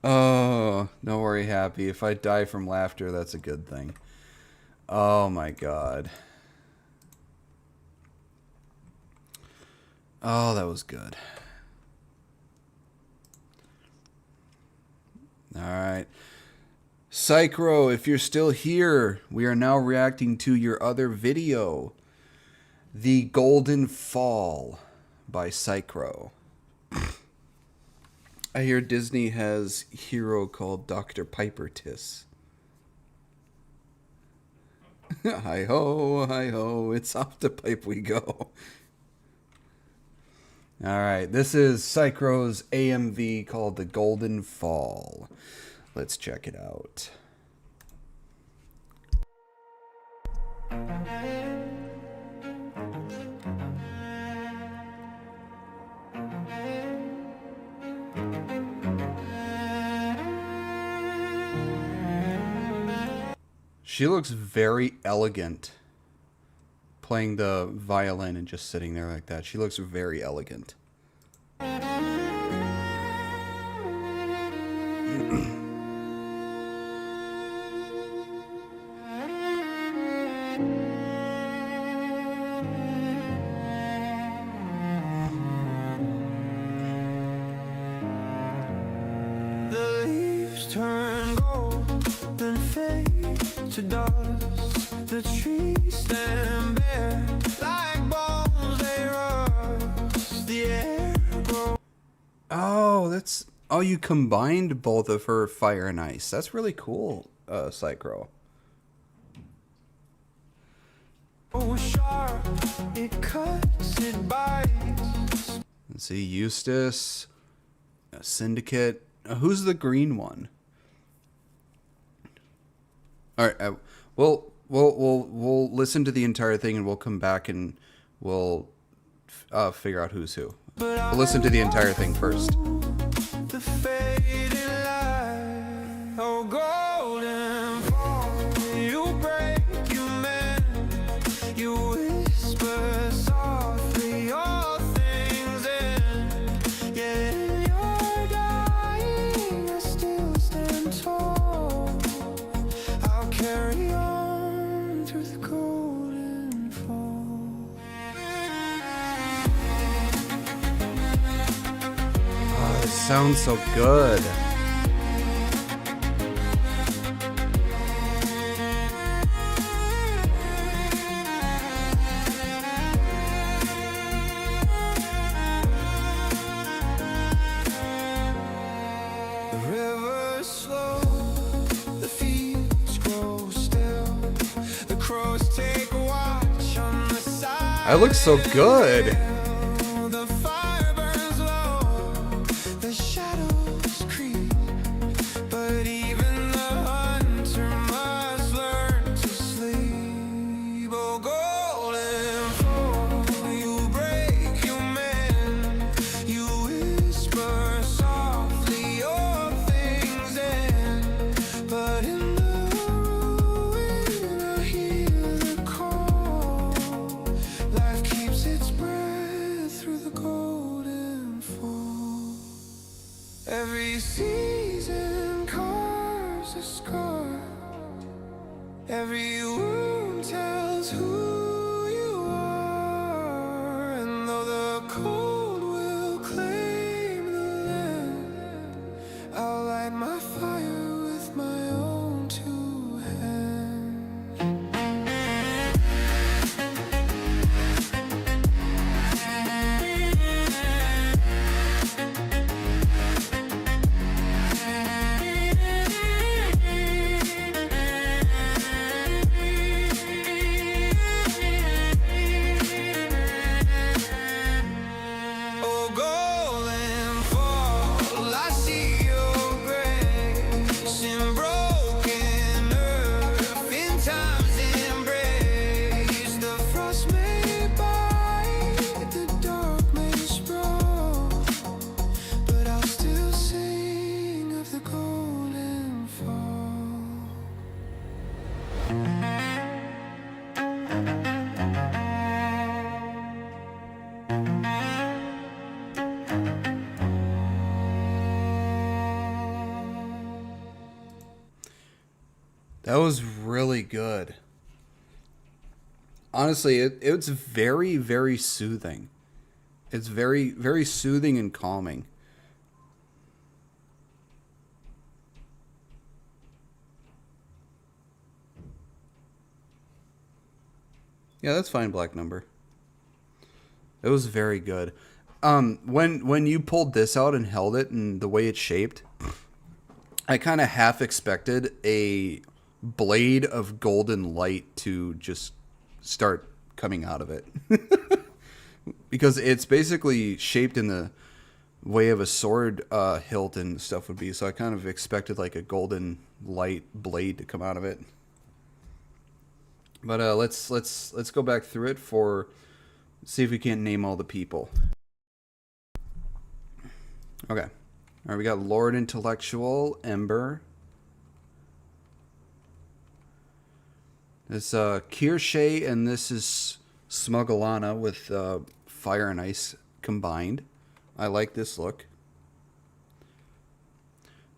Oh, don't worry, Happy. If I die from laughter, that's a good thing. Oh my God. Oh, that was good. All right. Psychro, if you're still here, we are now reacting to your other video, The Golden Fall by Psychro. I hear Disney has a hero called Dr. Piper Tiss. Hi-ho, it's off the pipe we go. Alright, this is Psychro's AMV called The Golden Fall. Let's check it out. She looks very elegant playing the violin and just sitting there like that. She looks very elegant.
The leaves turn gold, then fade to dust. The trees stand bare, like bones they rust. The air grows.
Oh, that's... Oh, you combined both of her fire and ice. That's really cool, Psychro.
Sharp, it cuts, it bites.
Let's see, Eustace, Syndicate. Who's the green one? All right. We'll listen to the entire thing and we'll come back and we'll figure out who's who. We'll listen to the entire thing first.
The fading light, oh golden fall, you break, you mend, you whisper softly all things in. Yet in your dying, I still stand tall. I'll carry on through the golden fall.
Oh, this sounds so good.
The rivers slow, the fields grow still, the crows take watch on the side.
That looks so good.
The fire burns low, the shadows creep, but even the hunter must learn to sleep. Oh, golden fall, you break, you mend, you whisper softly your things in, but in the ruin I hear the call. Life keeps its breath through the golden fall. Every season carves a scar. Every wound tells who you are. And though the cold will claim the land, I'll light my fire with my own two hands. Oh, golden fall, I see your grace in broken earth, in time's embrace. The frost may bite, the dark may sprawl, but I'll still sing of the golden fall.
That was really good. Honestly, it's very, very soothing. It's very, very soothing and calming. Yeah, that's fine, Black Number. It was very good. When you pulled this out and held it and the way it's shaped, I kind of half expected a blade of golden light to just start coming out of it. Because it's basically shaped in the way of a sword hilt and stuff would be. So I kind of expected like a golden light blade to come out of it. But let's go back through it for see if we can't name all the people. Okay. All right, we got Lord Intellectual, Ember. This Kirsche, and this is Smugglana with Fire and Ice combined. I like this look.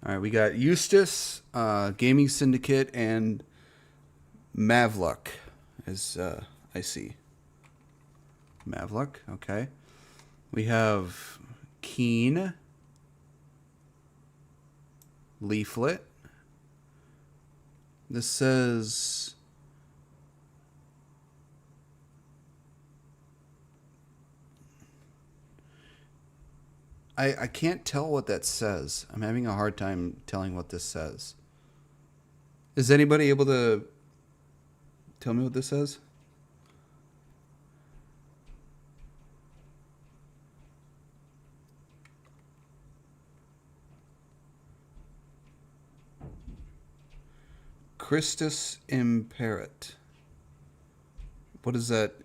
All right, we got Eustace, Gaming Syndicate, and Mavluck, as I see. Mavluck, okay. We have Keen, Leaflet. This says I can't tell what that says. I'm having a hard time telling what this says. Is anybody able to tell me what this says? Christus imperit. What is that?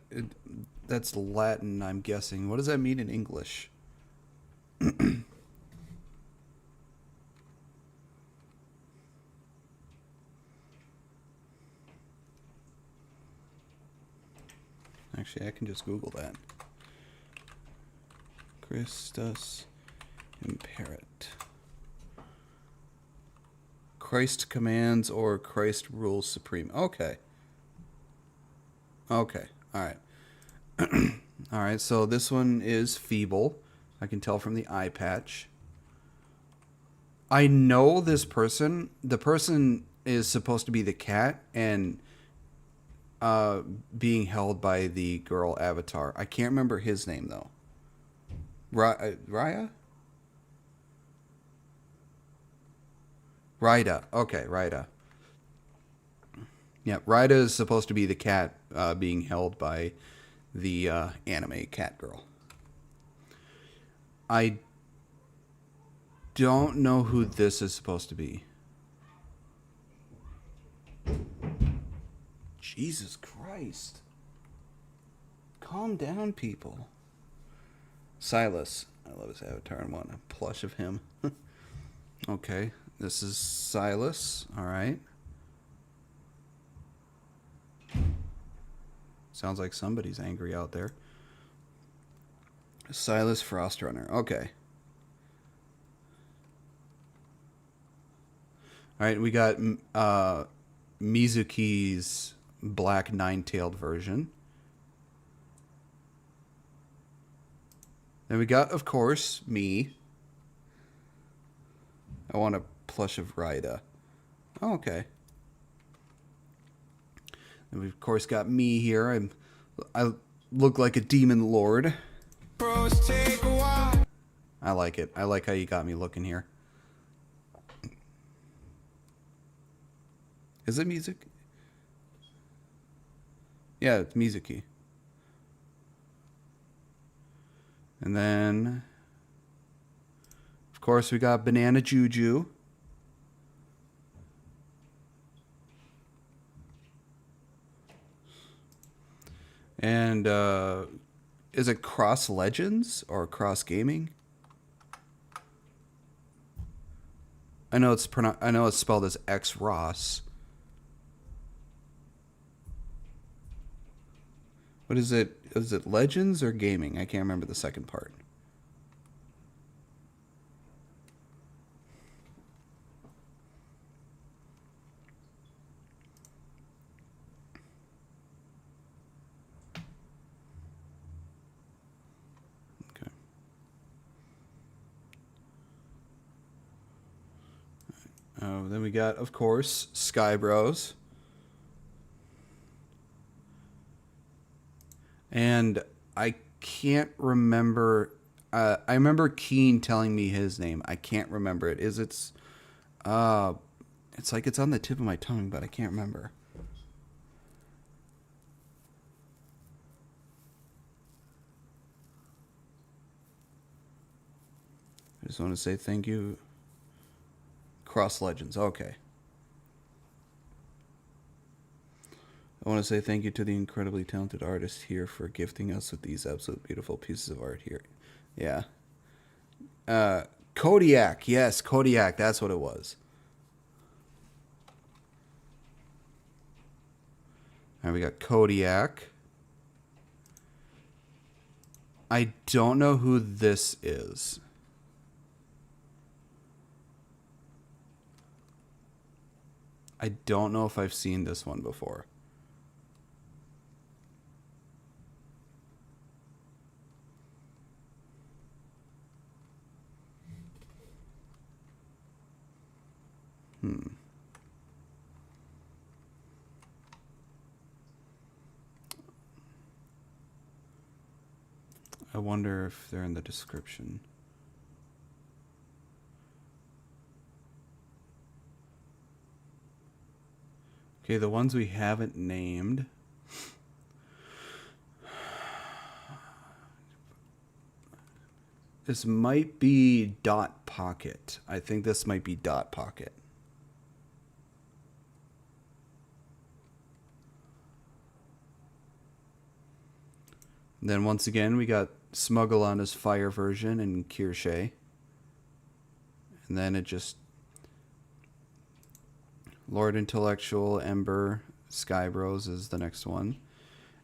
That's Latin, I'm guessing. What does that mean in English? Actually, I can just Google that. Christus imperit. Christ commands or Christ rules supreme. Okay. Okay. All right. All right. So this one is feeble. I can tell from the eye patch. I know this person. The person is supposed to be the cat and being held by the girl avatar. I can't remember his name though. Raya? Raida. Okay, Raida. Yeah, Raida is supposed to be the cat being held by the anime cat girl. I don't know who this is supposed to be. Jesus Christ. Calm down, people. Silas. I love his avatar and want a plush of him. Okay, this is Silas. All right. Sounds like somebody's angry out there. Silas Frostrunner. Okay. All right, we got Mizuki's black nine-tailed version. Then we got, of course, me. I want a plush of Raida. Oh, okay. And we've, of course, got me here. I look like a demon lord. I like it. I like how you got me looking here. Is it music? Yeah, it's Mizuki. And then, of course, we got Banana Juju. And is it Cross Legends or Cross Gaming? I know it's spelled as X Ross. What is it? Is it Legends or Gaming? I can't remember the second part. Okay. Oh, then we got, of course, Sky Bros. And I can't remember. I remember Keen telling me his name. I can't remember it. It's like it's on the tip of my tongue, but I can't remember. I just want to say thank you. Cross Legends. Okay. I want to say thank you to the incredibly talented artist here for gifting us with these absolute beautiful pieces of art here. Yeah. Kodiak. Yes, Kodiak. That's what it was. All right, we got Kodiak. I don't know who this is. I don't know if I've seen this one before. I wonder if they're in the description. Okay, the ones we haven't named. This might be Dot Pocket. I think this might be Dot Pocket. Then once again, we got Smuggle on his fire version and Kirsche. And then it just... Lord Intellectual, Ember, Skybros is the next one.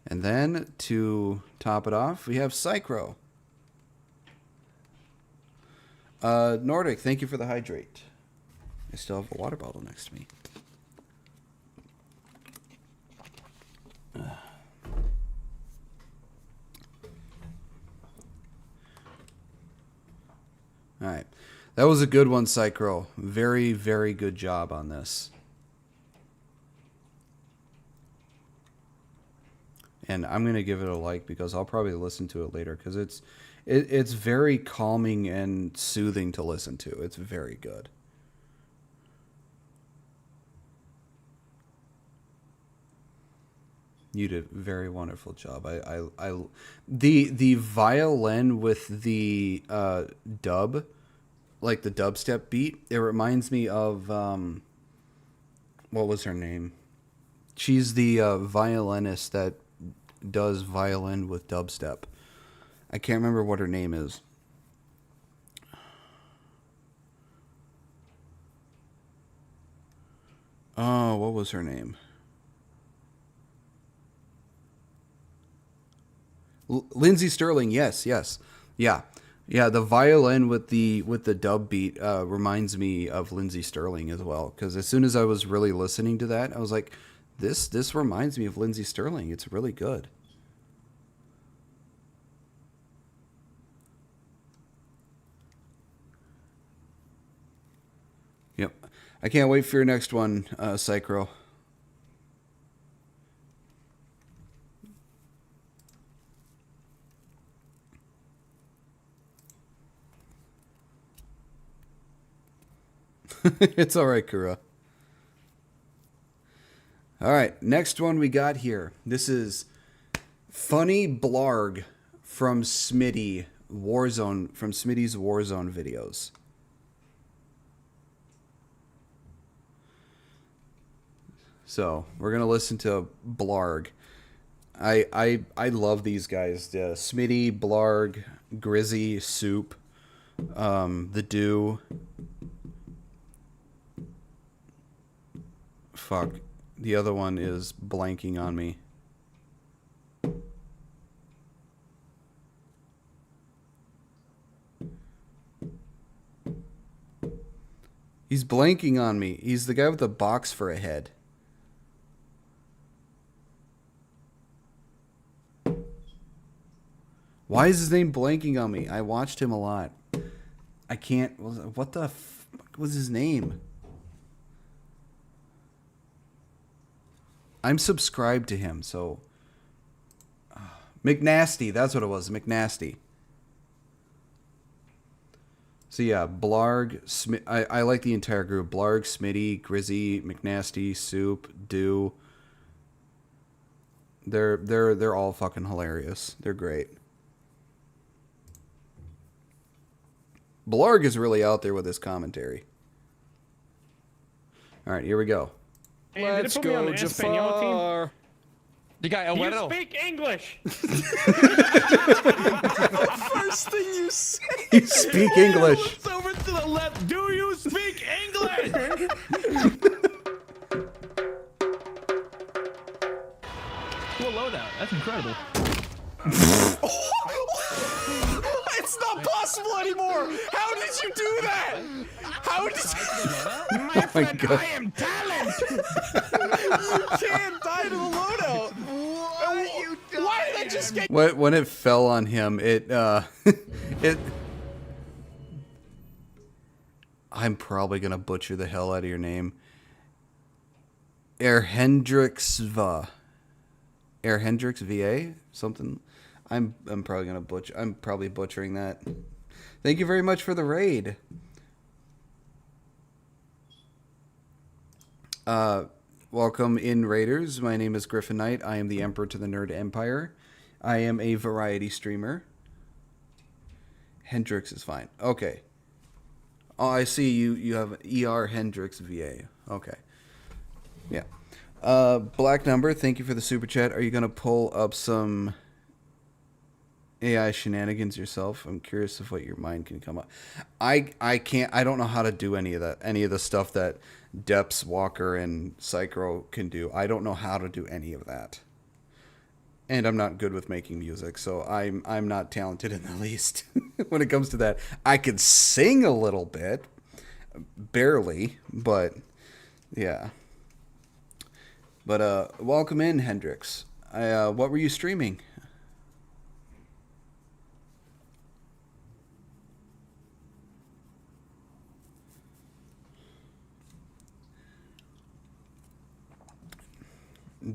And then, to top it off, we have Psychro. Nordic, thank you for the hydrate. I still have a water bottle next to me. Alright. That was a good one, Psychro. Very, very good job on this. And I'm going to give it a like because I'll probably listen to it later because it's very calming and soothing to listen to. It's very good. You did a very wonderful job. The violin with the dub, like the dubstep beat, it reminds me of what was her name? She's the violinist that does violin with dubstep. I can't remember what her name is. Oh, what was her name? Lindsay Sterling. Yes. Yeah. The violin with the dub beat reminds me of Lindsay Sterling as well. Because as soon as I was really listening to that, I was like, this reminds me of Lindsay Sterling. It's really good. Yep. I can't wait for your next one, Psychro. It's all right, Kura. All right, next one we got here. This is Funny Blarg from Smitty Warzone, from Smitty's Warzone videos. So we're gonna listen to Blarg. I love these guys. Smitty, Blarg, Grizzy, Soup, the Dew. Fuck. The other one is blanking on me. He's blanking on me. He's the guy with the box for a head. Why is his name blanking on me? I watched him a lot. I can't... What the fuck was his name? I'm subscribed to him, so... McNasty, that's what it was. McNasty. So yeah, Blarg, I like the entire group. Blarg, Smitty, Grizzy, McNasty, Soup, Dew. They're all fucking hilarious. They're great. Blarg is really out there with his commentary. All right, here we go.
Let's go, Jafar.
You got a
You
bueno.
speak English.
First thing you say.
You speak English.
Looks over to the left. Do you speak English?
Cool loadout. That's incredible.
It's not possible anymore. How did you do that? How did you?
My friend,
God.
I am talent.
You can't die to the loadout. Why did that just get?
When it fell on him, it I'm probably gonna butcher the hell out of your name. Erhendrix VA something. I'm probably gonna butcher. I'm probably butchering that. Thank you very much for the raid. Welcome in, Raiders. My name is Griffin Knight. I am the Emperor to the Nerd Empire. I am a variety streamer. Hendrix is fine. Okay. Oh, I see you have ER Hendrix VA. Okay. Yeah. Black Number, thank you for the super chat. Are you going to pull up some AI shenanigans yourself? I'm curious of what your mind can come up. I can't. I don't know how to do any of that. Any of the stuff that Depths, Walker, and Psycho can do. I don't know how to do any of that. And I'm not good with making music, so I'm not talented in the least when it comes to that. I can sing a little bit, barely, but yeah. But welcome in, Hendrix. What were you streaming?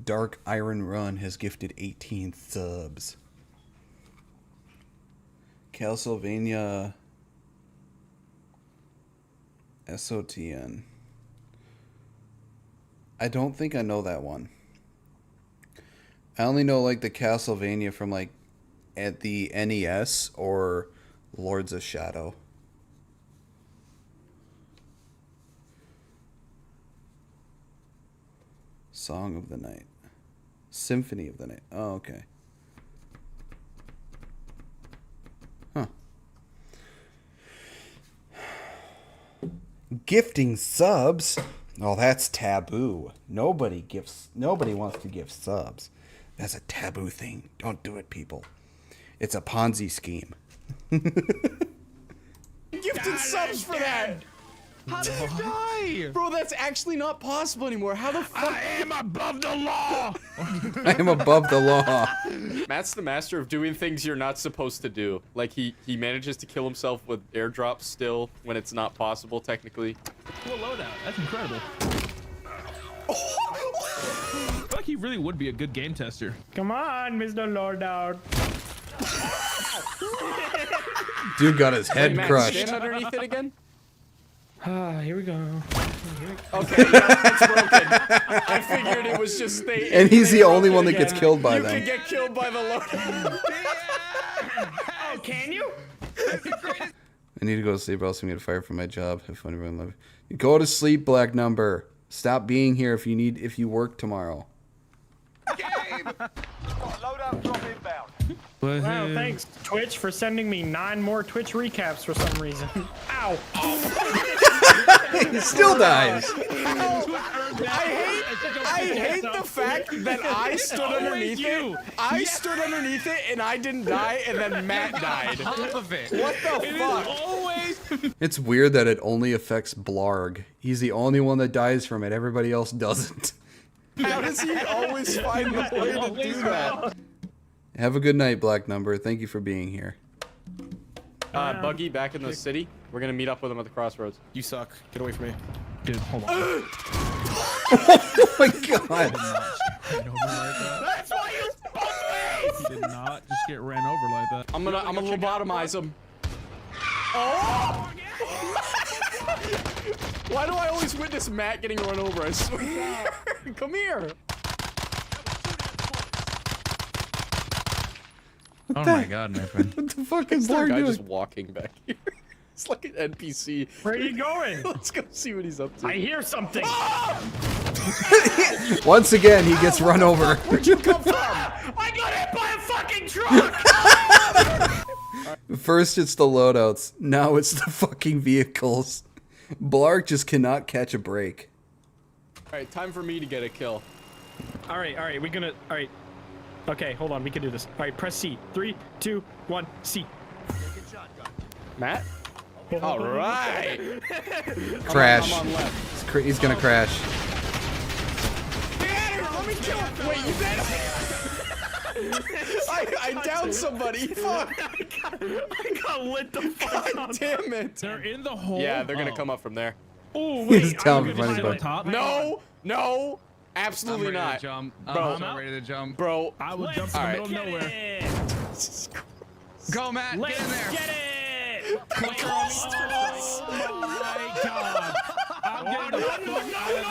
Dark Iron Run has gifted 18 subs. Castlevania SOTN. I don't think I know that one. I only know like the Castlevania from like at the NES or Lords of Shadow. Song of the Night. Symphony of the Night. Oh, okay. Huh. Gifting subs? Oh, that's taboo. Nobody wants to give subs. That's a taboo thing. Don't do it, people. It's a Ponzi scheme.
Gifted subs for that. How did you die? Bro, that's actually not possible anymore. How the fuck?
I am above the law.
I am above the law.
Matt's the master of doing things you're not supposed to do. Like he manages to kill himself with airdrops still when it's not possible technically.
Cool loadout. That's incredible. I feel like he really would be a good game tester. Come on, Mr. Loadout.
Dude got his head
Matt,
crushed.
Stand underneath it again.
Here we go.
Okay, yeah, it's broken. I figured it was just they.
And he's the only one that gets killed by them.
You can get killed by the loadout.
Oh, can you?
I need to go to sleep or else I'm going to get fired from my job. Have fun, everyone. Love you. Go to sleep, Black Number. Stop being here if you work tomorrow.
Wow, thanks Twitch for sending me 9 more Twitch recaps for some reason. Ow!
He still dies.
I hate the fact that I stood underneath it. I stood underneath it and I didn't die, and then Matt died.
Of it.
What the fuck?
Always.
It's weird that it only affects Blarg. He's the only one that dies from it. Everybody else doesn't.
How does he always find the way to do that?
Have a good night, Black Number. Thank you for being here.
Buggy back in the city. We're gonna meet up with him at the crossroads.
You suck. Get away from me. Dude, hold on.
Oh my god.
That's why you spun me! He did not just get ran over like that.
I'm gonna lobotomize him. Oh! Why do I always witness Matt getting run over? I swear. Come here.
Oh my god, my friend.
What the fuck is
Blarg
Blarg
just
doing?
walking back here? It's like an NPC.
Where are you going?
Let's go see what he's up to.
I hear something.
Once again, he gets run over.
Where'd you come from?
I got hit by a fucking truck!
First it's the loadouts. Now it's the fucking vehicles. Blarg just cannot catch a break.
Alright, time for me to get a kill.
Alright, we're gonna. Alright. Okay, hold on, we can do this. Alright, press C. 3, 2, 1, C.
Matt? Alright!
Crash.
I'm on left.
He's gonna crash.
Let me kill him! Wait, you did? I downed somebody. Fuck!
I got lit the fuck
God
up.
damn it!
They're in the hole?
Yeah, they're gonna come up from there.
Oh,
He's
wait.
down
I'm
for
gonna
funny,
sit on
but-
top.
No! Absolutely
I'm ready
not.
to jump.
Bro,
I'm ready to jump.
Bro,
I will jump in the middle of nowhere.
Go, Matt.
Let's
get in there.
get it! Oh my god. I'm getting the fuck out of there.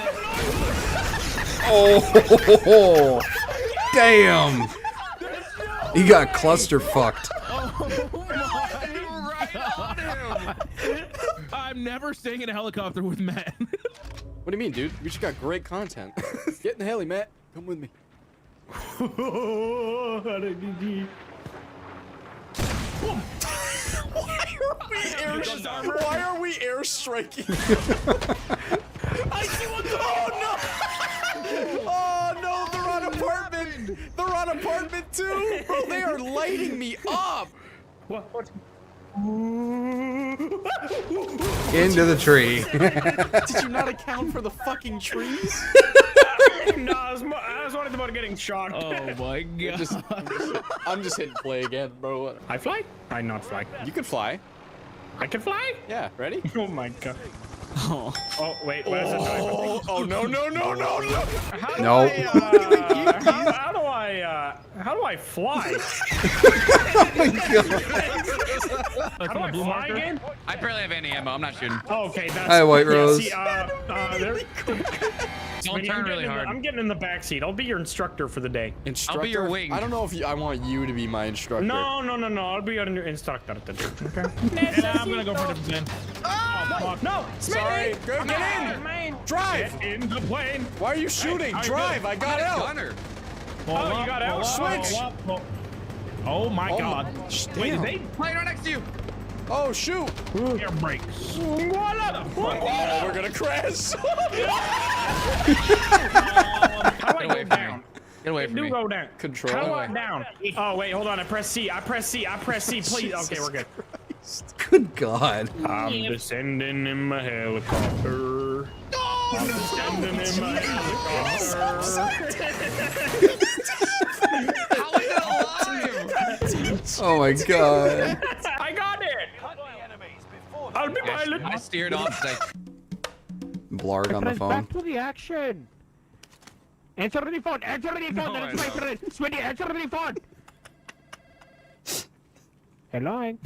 Oh, damn! He got cluster fucked.
I'm never staying in a helicopter with Matt.
what do you mean, dude? We just got great content. Get in the heli, Matt. Come with me. Why are we air striking?
I see one.
Oh no, they're on apartment. They're on apartment too. Bro, they are lighting me up.
What?
Into the tree.
Did you not account for the fucking trees?
No, I was worried about getting shot.
Oh my god.
I'm just hitting play again, bro.
I fly? I not fly.
You can fly.
I can fly?
Yeah, ready?
Oh my god.
Oh,
wait, where's the diamond?
Oh no.
How do I fly? How do I fly again?
I barely have any ammo. I'm not shooting.
Oh, okay, that's.
Hi, White Rose.
See, there.
Don't turn really hard.
I'm getting in the back seat. I'll be your instructor for the day.
Instructor?
I'll be your wing.
I don't know if I want you to be my instructor.
No. I'll be your instructor today. Okay.
And I'm gonna go for the plane.
Oh, fuck. No!
Sorry. Get in! Drive!
Get in the plane!
Why are you shooting? Drive! I got out!
Gunner.
Oh, you got out?
Switch!
Oh my god. Wait,
Damn.
they
Plane right next to you.
Oh, shoot!
air brakes.
We're gonna crash!
How do I go down?
Get away from me.
Go down.
Control.
How do I down? Oh wait, hold on. I press C. Please. Okay, we're good.
Good God.
I'm descending in my helicopter. I'm descending in my helicopter.
How is it alive?
Oh my God.
I got it. I'll be violent.
I steered off.
Blarg on the phone.
to the action. Answer the phone. Answer the phone. That's my friend. Smitty, answer the phone. Hello.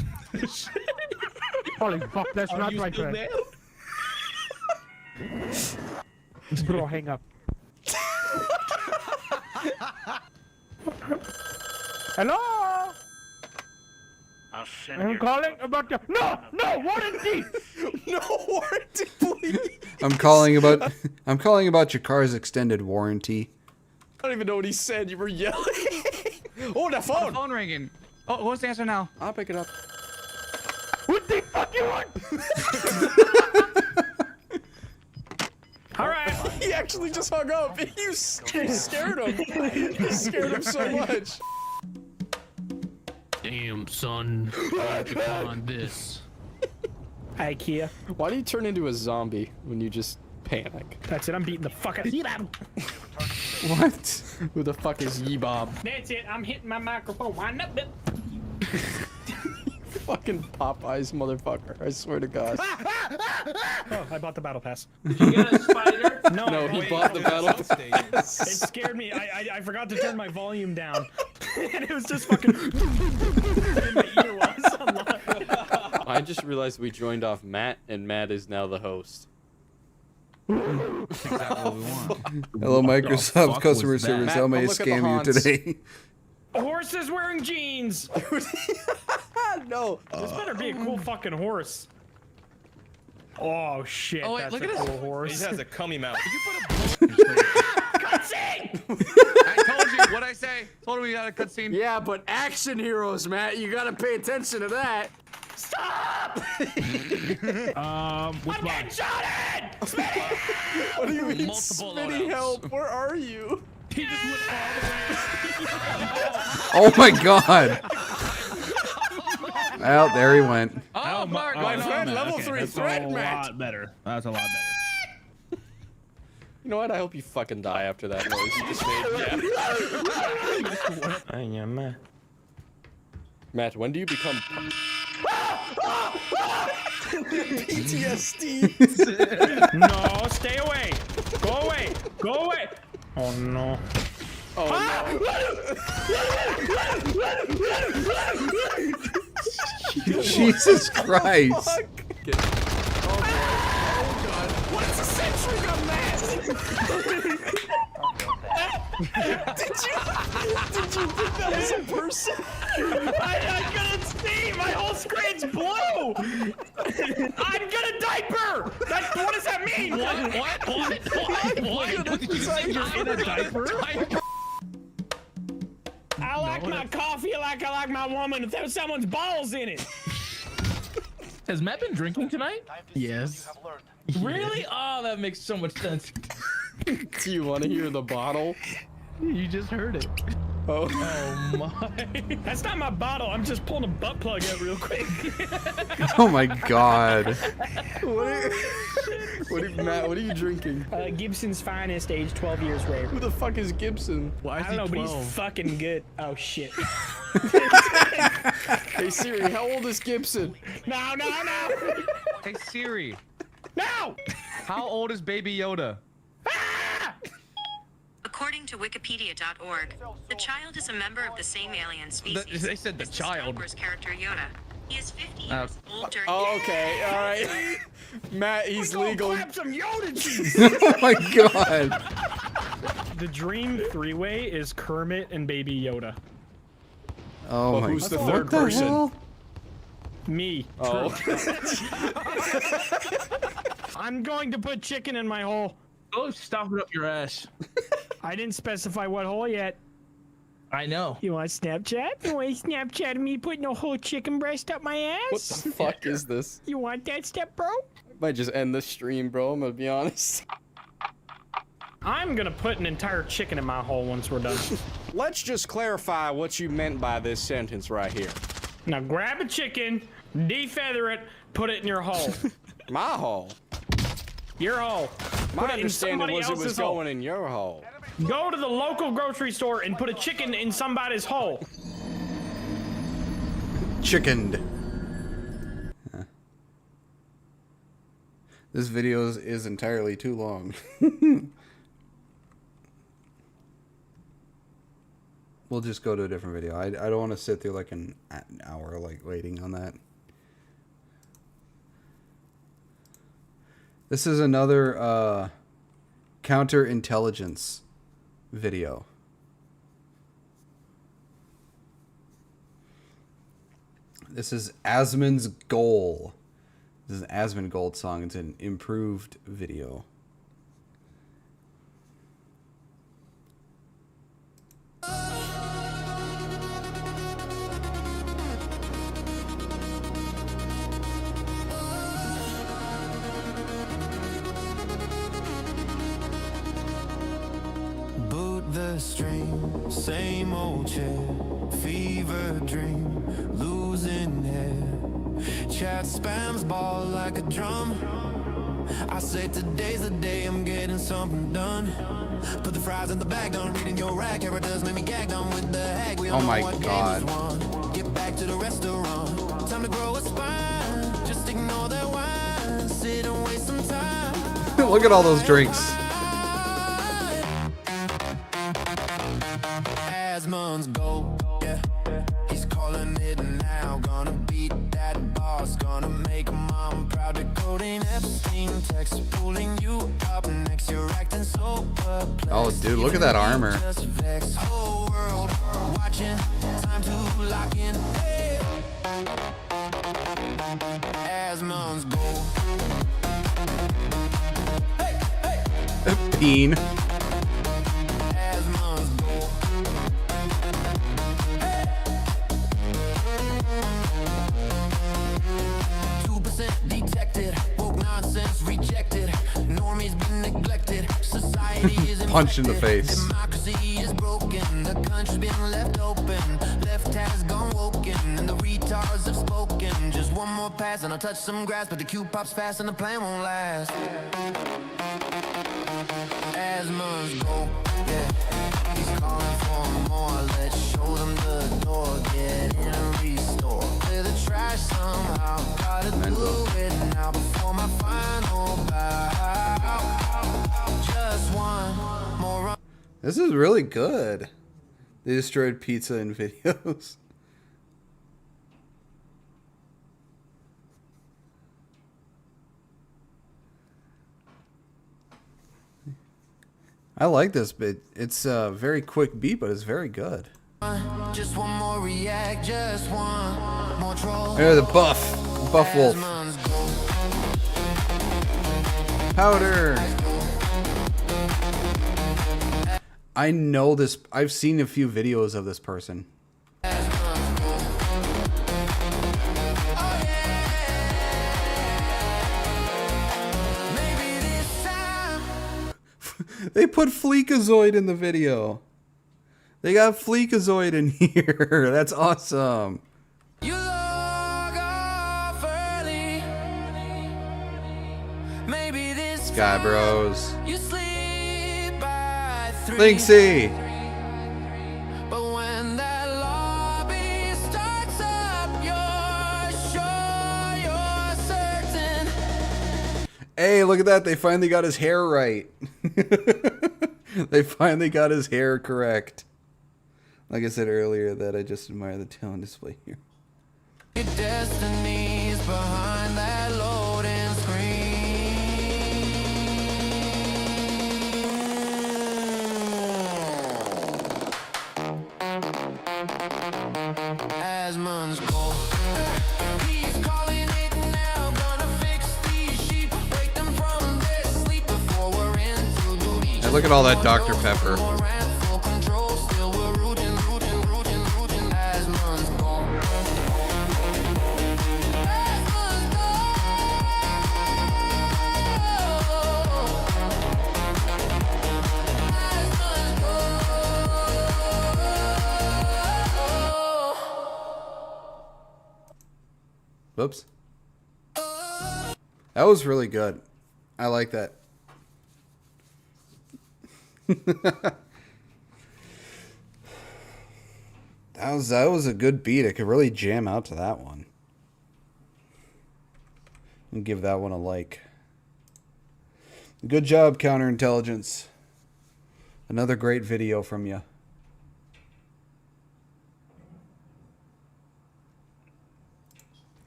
Holy fuck, that's not my friend. Bro, hang up. Hello? I'm calling about the... No! Warranty!
No warranty, please!
I'm calling about your car's extended warranty.
I don't even know what he said. You were yelling. Oh, the phone!
Phone ringing. Oh, who's the answer now?
I'll pick it up.
What the fuck you want? Alright.
He actually just hung up. You scared him. You scared him so much.
Damn, son. On this. Hi, Kia.
Why do you turn into a zombie when you just panic?
That's it. I'm beating the fuck out of Yebob.
What? Who the fuck is Yebob?
That's it. I'm hitting my microphone. Wind up, bit.
Fucking Popeyes, motherfucker. I swear to God.
Oh, I bought the battle pass.
Did you get a spider?
No, he bought the battle pass.
It scared me. I forgot to turn my volume down. And it was just fucking in my ear while I was online.
I just realized we joined off Matt, and Matt is now the host.
Exactly what we want.
Hello, Microsoft customer service.
Matt,
How may I
come look at the
scam you
Hans.
today?
A horse is wearing jeans.
No.
This better be a cool fucking horse. Oh shit,
Oh, wait,
that's
look
a
at
cool
this.
horse.
He has a cummy mouth.
Cutscene!
I told you what I say. Told him we got a cutscene.
Yeah, but action heroes, Matt. You gotta pay attention to that.
Stop! I'm getting shot at! Smitty!
What do you mean,
Multiple
Smitty,
loadouts.
help? Where are you?
He just went all the way.
Oh my God. Well, there he went.
Oh, Mark.
my friend, level
Okay,
3
that's
threat,
a
Matt.
lot better. That's a lot better.
You know what? I hope you fucking die after that noise you just made. Yeah. Matt, when do you become PTSD?
No, stay away. Go away. Go away. Oh no.
Oh no.
Jesus Christ.
Fuck? Oh God. What's a sentry gun, Matt? Did you think that was a person?
I couldn't see. My whole screen's blue. I'm gonna diaper. What does that mean?
What? Did you say you're
in a diaper? I'll
like my coffee like I like my woman without someone's balls in it.
Has Matt been drinking tonight?
Yes.
Really? Oh, that makes so much sense.
Do you want to hear the bottle?
You just heard it.
Oh.
Oh my.
That's not my bottle. I'm just pulling a butt plug out real quick.
Oh my god.
Matt, what are you drinking?
Gibson's Finest, age 12 years rare.
Who the fuck is Gibson?
Why is
I don't know,
he
but
12?
he's fucking good. Oh shit.
Hey Siri, how old is Gibson?
No.
Hey Siri,
No!
how old is Baby Yoda?
According to Wikipedia.org, the child is a member of the same alien species.
They said the
as
child.
Star Wars character Yoda. He is 50 years old during.
Oh, okay, all right. Matt, he's legal.
Clap some Yoda cheese!
Oh my god.
The dream three-way is Kermit and Baby Yoda.
Oh
Well,
my
who's the
god.
third person?
Hell?
Me.
Oh.
I'm going to put chicken in my hole.
Oh, stop it up your ass.
I didn't specify what hole yet.
I know.
You want Snapchat? You want Snapchat of me putting a whole chicken breast up my ass?
What the fuck is this?
You want that step, bro?
Might just end the stream, bro. I'm gonna be honest.
I'm gonna put an entire chicken in my hole once we're done.
Let's just clarify what you meant by this sentence right here.
Now grab a chicken, defeather it, put it in your hole.
My hole.
Your hole.
My
Put it in
understanding
somebody
was it was
else's hole.
going in your hole.
Go to the local grocery store and put a chicken in somebody's hole.
Chickened. Huh. This video is entirely too long. We'll just go to a different video. I don't want to sit through like an hour like waiting on that. This is another counterintelligence video. This is Asmon's Goal. This is an Asmongold song. It's an improved video.
Boot the string, same old chair, fever dream, losing hair. Chat spams ball like a drum. I say today's the day I'm getting something done. Put the fries in the bag, done reading your rack. Ever does make me gag, done with the hag. We all
Oh my
know what
God.
game is won. Get back to the restaurant. Time to grow a spine. Just ignore that wine. Sit and waste some time.
Look at all those drinks.
Asmon's goal, yeah. He's calling it now. Gonna beat that boss. Gonna make mom proud. Decoding Epstein text, pulling you up next. You're acting so perplexed.
Oh, dude, look at that armor.
Just vex. Whole world watching. Time to lock in. Hey. Asmon's goal.
Peen.
Asmon's goal. 2% detected, woke nonsense rejected. Normies been neglected, society is
Punch in the
infected.
face.
Democracy is broken, the country's been left open. Left has gone woken, and the retards have spoken. Just one more pass and I'll touch some grass, but the cue pops fast and the plan won't last. Asmon's goal, yeah. He's calling for more. Let's show them the door. Get in and restore. Clear the trash somehow. Gotta do it now before my final bow. Just one more run.
This is really good. They destroyed pizza in videos. I like this bit. It's a very quick beat, but it's very good.
Just one more react. Just one more troll.
There, the buff wolf.
Asmon's goal.
Powder. I know this. I've seen a few videos of this person. They put Fleekazoid in the video. They got Fleekazoid in here. That's awesome.
You log off early. Maybe this
Sky Bros.
you sleep by 3.
Linksy.
But when that lobby starts up, you're sure you're certain.
Hey, look at that. They finally got his hair right. They finally got his hair correct. Like I said earlier, that I just admire the talent display here.
Your destiny's behind that loading screen. As months go, he's calling it now. Gonna fix these sheep, wake them from their sleep before we're into duty.
Hey, look at all that Dr. Pepper. Whoops. That was really good. I like that. That was a good beat. I could really jam out to that one. And give that one a like. Good job, Counterintelligence. Another great video from you.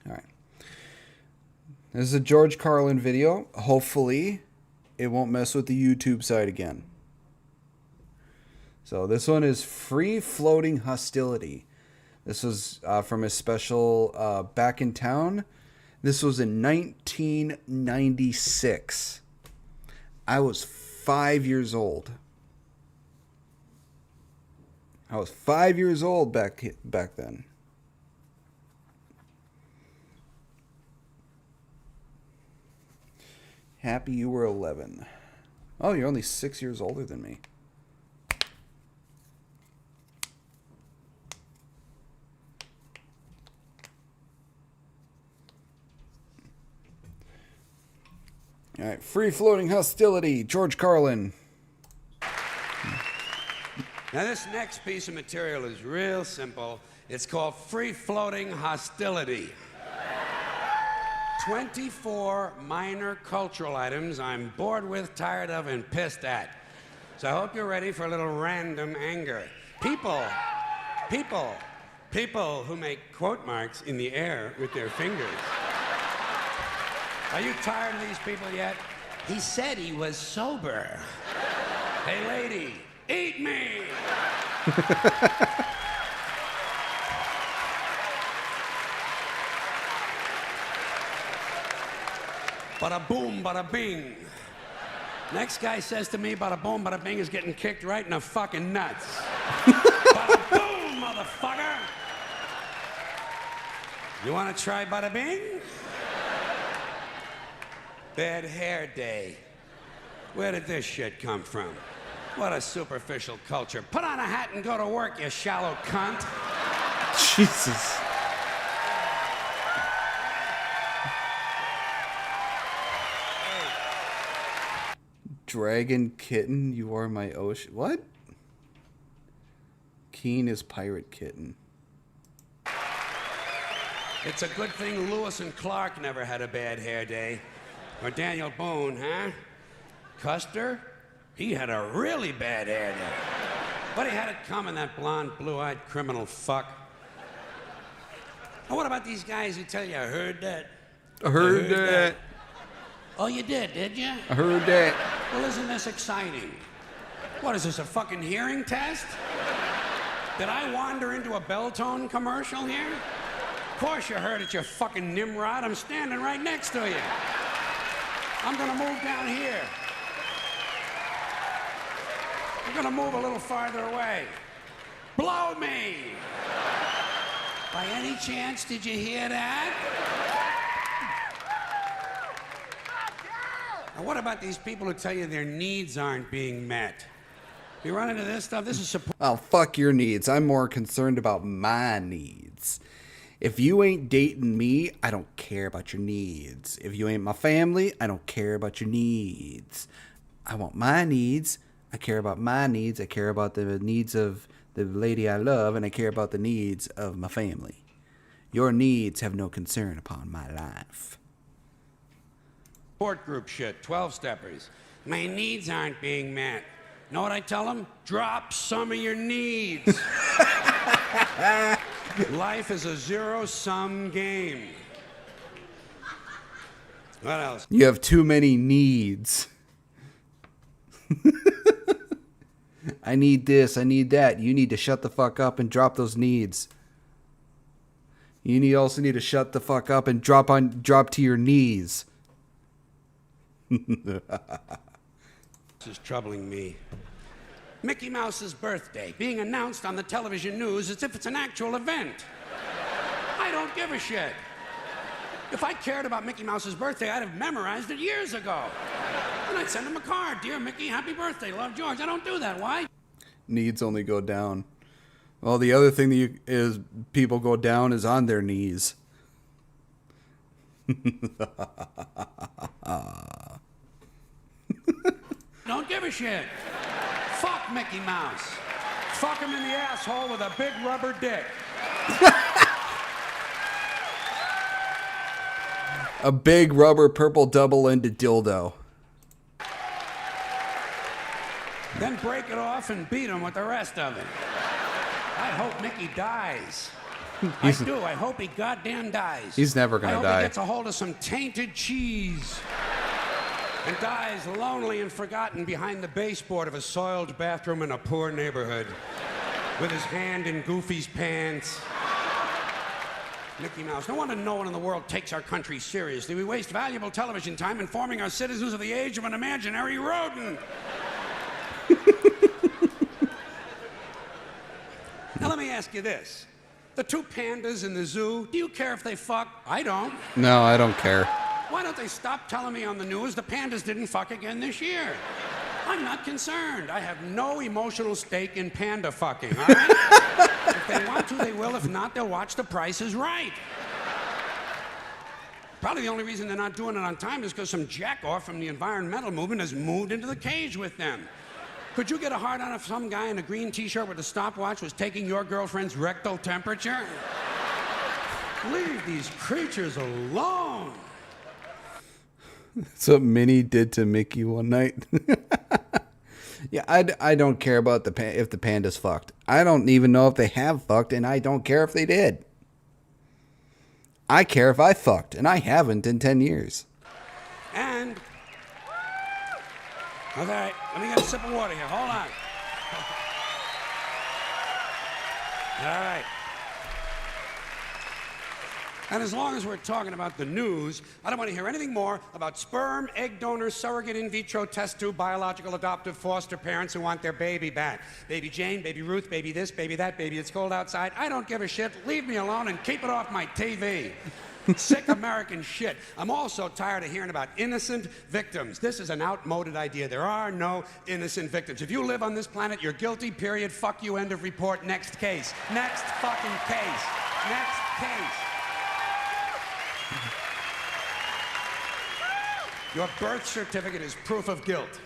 Alright. This is a George Carlin video. Hopefully, it won't mess with the YouTube side again. So this one is Free Floating Hostility. This was from his special Back in Town. This was in 1996. I was 5 years old. I was 5 years old back then. Happy you were 11. Oh, you're only 6 years older than me. All right, Free Floating Hostility, George Carlin.
Now this next piece of material is real simple. It's called Free Floating Hostility. 24 minor cultural items I'm bored with, tired of, and pissed at. So I hope you're ready for a little random anger. People who make quote marks in the air with their fingers. Are you tired of these people yet? He said he was sober. Hey, lady, eat me! Bada boom, bada bing. Next guy says to me, bada boom, bada bing is getting kicked right in the fucking nuts. Bada boom, motherfucker! You wanna try bada bing? Bad hair day. Where did this shit come from? What a superficial culture. Put on a hat and go to work, you shallow cunt.
Jesus. Dragon Kitten, you are my ocean. What? Keen is Pirate Kitten.
It's a good thing Lewis and Clark never had a bad hair day. Or Daniel Boone, huh? Custer? He had a really bad hair day. But he had it coming, that blonde, blue-eyed criminal fuck. Oh, what about these guys who tell you, I heard that?
I heard that.
Oh, you did you?
I heard that.
Well, isn't this exciting? What is this, a fucking hearing test? Did I wander into a Belltone commercial here? Of course you heard it, you fucking Nimrod. I'm standing right next to you. I'm gonna move down here. I'm gonna move a little farther away. Blow me! By any chance, did you hear that? Now, what about these people who tell you their needs aren't being met? You run into this stuff? This is support.
Oh, fuck your needs. I'm more concerned about my needs. If you ain't dating me, I don't care about your needs. If you ain't my family, I don't care about your needs. I want my needs. I care about my needs. I care about the needs of the lady I love, and I care about the needs of my family. Your needs have no concern upon my life.
Support group shit, 12-steppers. My needs aren't being met. Know what I tell them? Drop some of your needs. Life is a zero-sum game. What else?
You have too many needs. I need this, I need that. You need to shut the fuck up and drop those needs. You also need to shut the fuck up and drop to your knees.
This is troubling me. Mickey Mouse's birthday being announced on the television news as if it's an actual event. I don't give a shit. If I cared about Mickey Mouse's birthday, I'd have memorized it years ago. And I'd send him a card. Dear Mickey, happy birthday. Love, George. I don't do that. Why?
Needs only go down. Well, the other thing that is people go down is on their knees.
Don't give a shit. Fuck Mickey Mouse. Fuck him in the asshole with a big rubber dick.
A big rubber purple double-ended dildo.
Then break it off and beat him with the rest of it. I hope Mickey dies. I do. I hope he goddamn dies.
He's never gonna
I hope
die.
he gets a hold of some tainted cheese and dies lonely and forgotten behind the baseboard of a soiled bathroom in a poor neighborhood with his hand in Goofy's pants. Mickey Mouse. No wonder no one in the world takes our country seriously. We waste valuable television time informing our citizens of the age of an imaginary rodent. Now let me ask you this. The two pandas in the zoo, do you care if they fuck? I don't.
No, I don't care.
Why don't they stop telling me on the news the pandas didn't fuck again this year? I'm not concerned. I have no emotional stake in panda fucking, all right? If they want to, they will. If not, they'll watch The Price is Right. Probably the only reason they're not doing it on time is because some jackoff from the environmental movement has moved into the cage with them. Could you get a hard on if some guy in a green t-shirt with a stopwatch was taking your girlfriend's rectal temperature? Leave these creatures alone.
That's what Minnie did to Mickey one night. Yeah, I don't care about if the pandas fucked. I don't even know if they have fucked, and I don't care if they did. I care if I fucked, and I haven't in 10 years.
And... Okay, let me get a sip of water here. Hold on. All right. And as long as we're talking about the news, I don't want to hear anything more about sperm, egg donors, surrogate in vitro test tube, biological adoptive foster parents who want their baby back. Baby Jane, baby Ruth, baby this, baby that, baby it's cold outside. I don't give a shit. Leave me alone and keep it off my TV. Sick American shit. I'm also tired of hearing about innocent victims. This is an outmoded idea. There are no innocent victims. If you live on this planet, you're guilty, period. Fuck you, end of report. Next case. Next fucking case. Next case. Your birth certificate is proof of guilt.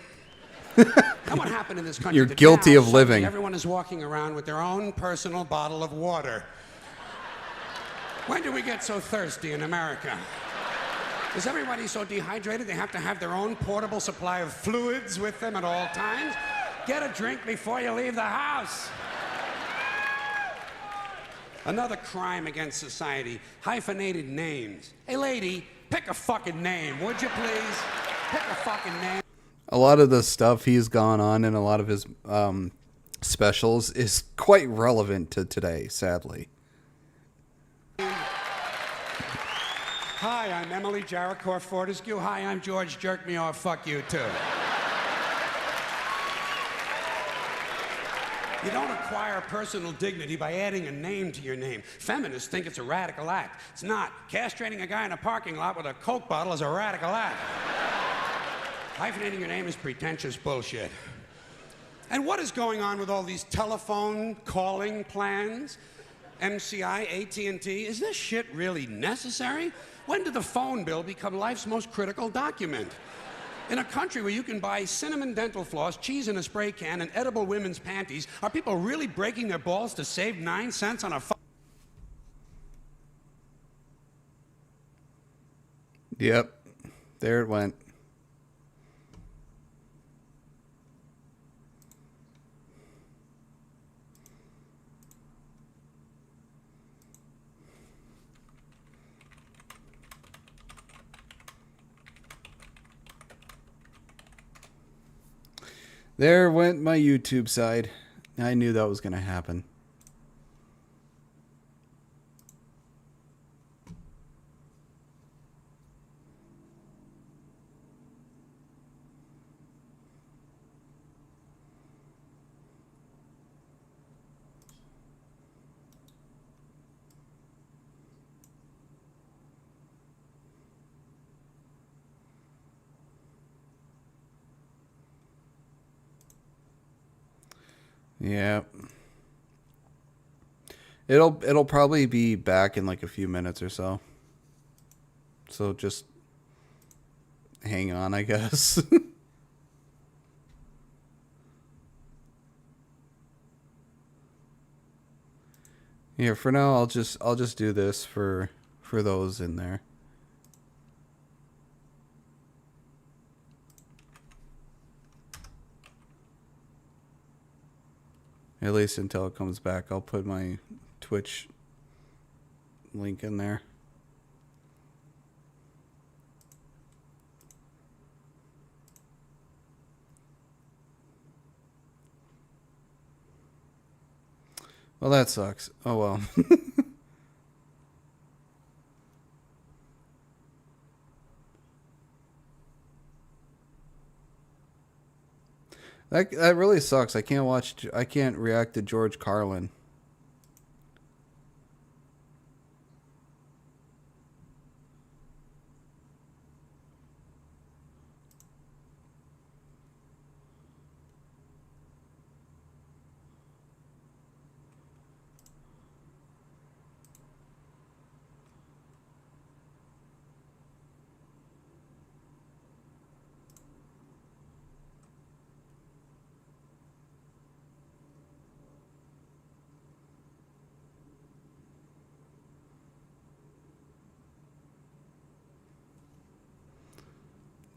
And what happened in this country?
You're
that
guilty
now
of living.
Everyone is walking around with their own personal bottle of water. When did we get so thirsty in America? Is everybody so dehydrated they have to have their own portable supply of fluids with them at all times? Get a drink before you leave the house. Another crime against society, hyphenated names. Hey, lady, pick a fucking name, would you please? Pick a fucking name.
A lot of the stuff he's gone on in a lot of his specials is quite relevant to today, sadly.
Hi, I'm Emily Jericho Fortescue. Hi, I'm George Jerk Me Off. Fuck you, too. You don't acquire personal dignity by adding a name to your name. Feminists think it's a radical act. It's not. Castrating a guy in a parking lot with a Coke bottle is a radical act. Hyphenating your name is pretentious bullshit. And what is going on with all these telephone calling plans? MCI, AT&T, is this shit really necessary? When did the phone bill become life's most critical document? In a country where you can buy cinnamon dental floss, cheese in a spray can, and edible women's panties, are people really breaking their balls to save 9 cents on a phone?
Yep. There it went. There went my YouTube side. I knew that was going to happen. Yeah. It'll probably be back in like a few minutes or so. So just hang on, I guess. Yeah, for now I'll just do this for those in there. At least until it comes back, I'll put my Twitch link in there. Well, that sucks. Oh well. That really sucks. I can't react to George Carlin.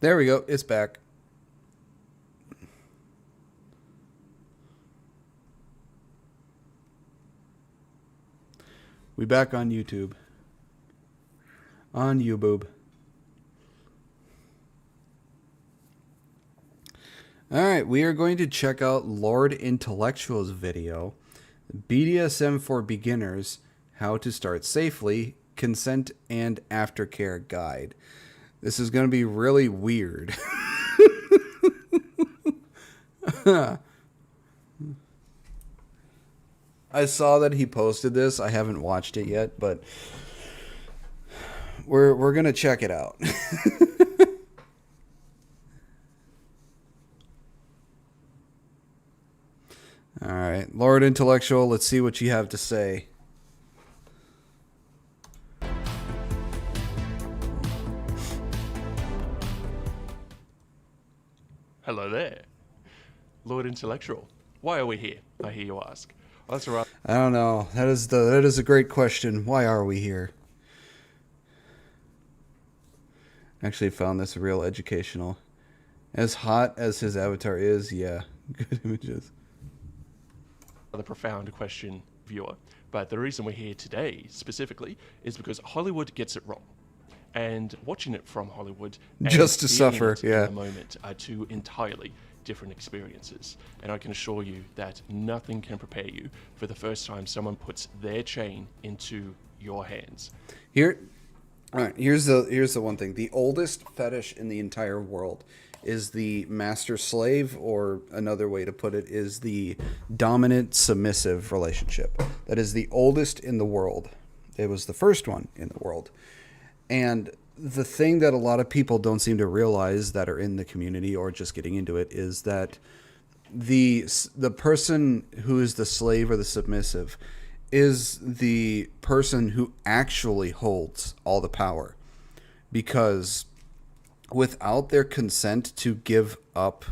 There we go. It's back. We back on YouTube. On YouBoob. Alright, we are going to check out Lord Intellectual's video, BDSM for Beginners, How to Start Safely, Consent and Aftercare Guide. This is going to be really weird. I saw that he posted this. I haven't watched it yet, but we're going to check it out. All right, Lord Intellectual, let's see what you have to say.
Hello there, Lord Intellectual. Why are we here? I hear you ask. Well, that's right.
I don't know. That is a great question. Why are we here? Actually found this real educational. As hot as his avatar is, yeah, good images.
The profound question, viewer. But the reason we're here today, specifically, is because Hollywood gets it wrong. And watching it from Hollywood and
just to
being
suffer,
in it
yeah.
in the moment are two entirely different experiences. And I can assure you that nothing can prepare you for the first time someone puts their chain into your hands.
All right, here's the one thing. The oldest fetish in the entire world is the master slave, or another way to put it is the dominant submissive relationship. That is the oldest in the world. It was the first one in the world. And the thing that a lot of people don't seem to realize that are in the community or just getting into it is that the person who is the slave or the submissive is the person who actually holds all the power, because without their consent to give up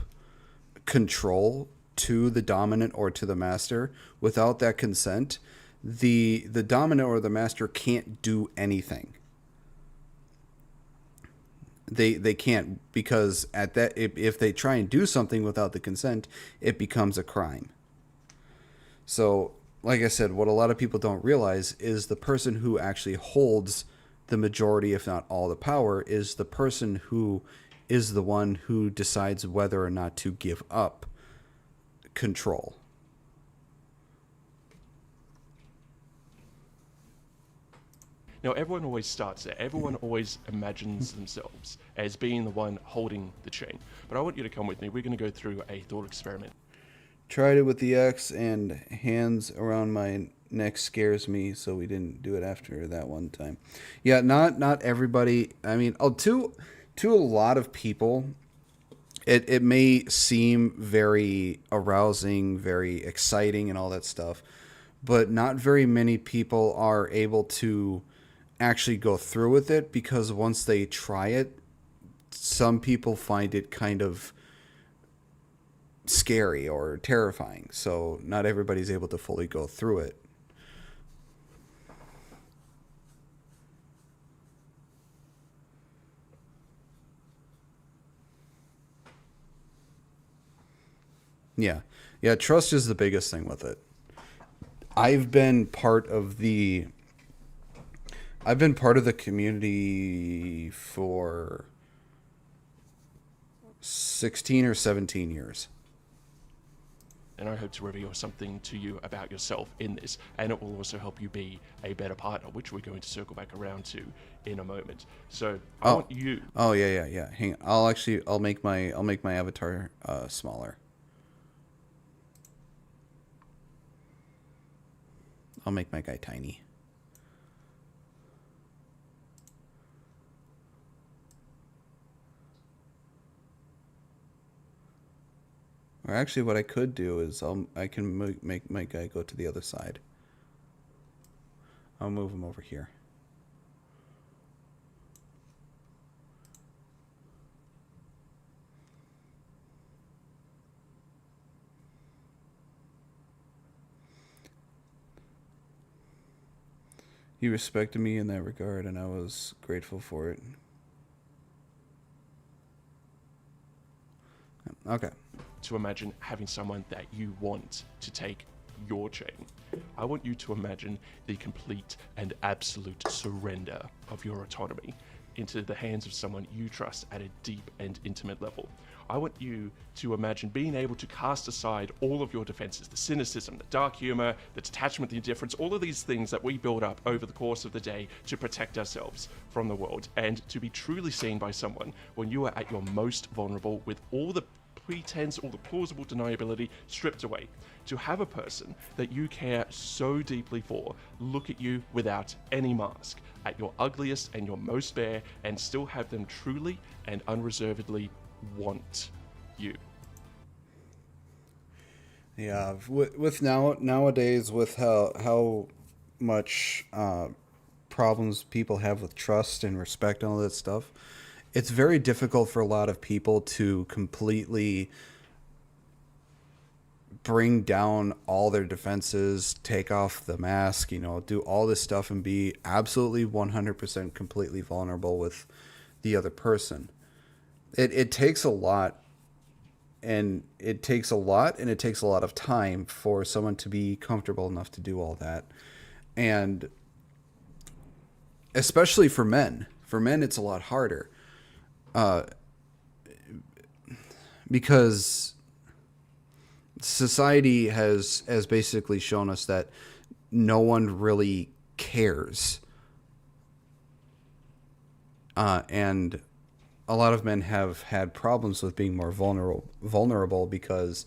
control to the dominant or to the master, without that consent, the dominant or the master can't do anything. They can't, because at that, if they try and do something without the consent, it becomes a crime. So, like I said, what a lot of people don't realize is the person who actually holds the majority, if not all, the power is the person who is the one who decides whether or not to give up control.
Now, everyone always starts there. Everyone always imagines themselves as being the one holding the chain. But I want you to come with me. We're going to go through a thought experiment.
Tried it with the X, and hands around my neck scares me, so we didn't do it after that one time. Yeah, not everybody. I mean, to a lot of people, it may seem very arousing, very exciting, and all that stuff, but not very many people are able to actually go through with it, because once they try it, some people find it kind of scary or terrifying. So not everybody's able to fully go through it. Yeah. Yeah, trust is the biggest thing with it. I've been part of the community for 16 or 17 years.
And I hope to reveal something to you about yourself in this, and it will also help you be a better partner, which we're going to circle back around to in a moment. So I want you.
Oh yeah. Hang on. I'll make my avatar smaller. I'll make my guy tiny. Or actually, what I could do is I can make my guy go to the other side. I'll move him over here. He respected me in that regard, and I was grateful for it. Okay.
To imagine having someone that you want to take your chain. I want you to imagine the complete and absolute surrender of your autonomy into the hands of someone you trust at a deep and intimate level. I want you to imagine being able to cast aside all of your defenses, the cynicism, the dark humor, the detachment, the indifference, all of these things that we build up over the course of the day to protect ourselves from the world, and to be truly seen by someone when you are at your most vulnerable, with all the pretense, all the plausible deniability stripped away. To have a person that you care so deeply for look at you without any mask, at your ugliest and your most bare, and still have them truly and unreservedly want you.
Yeah, with nowadays, with how much problems people have with trust and respect and all that stuff, it's very difficult for a lot of people to completely bring down all their defenses, take off the mask, do all this stuff and be absolutely 100% completely vulnerable with the other person. It takes a lot, and it takes a lot of time for someone to be comfortable enough to do all that. And especially for men. For men, it's a lot harder. Because society has basically shown us that no one really cares. And a lot of men have had problems with being more vulnerable because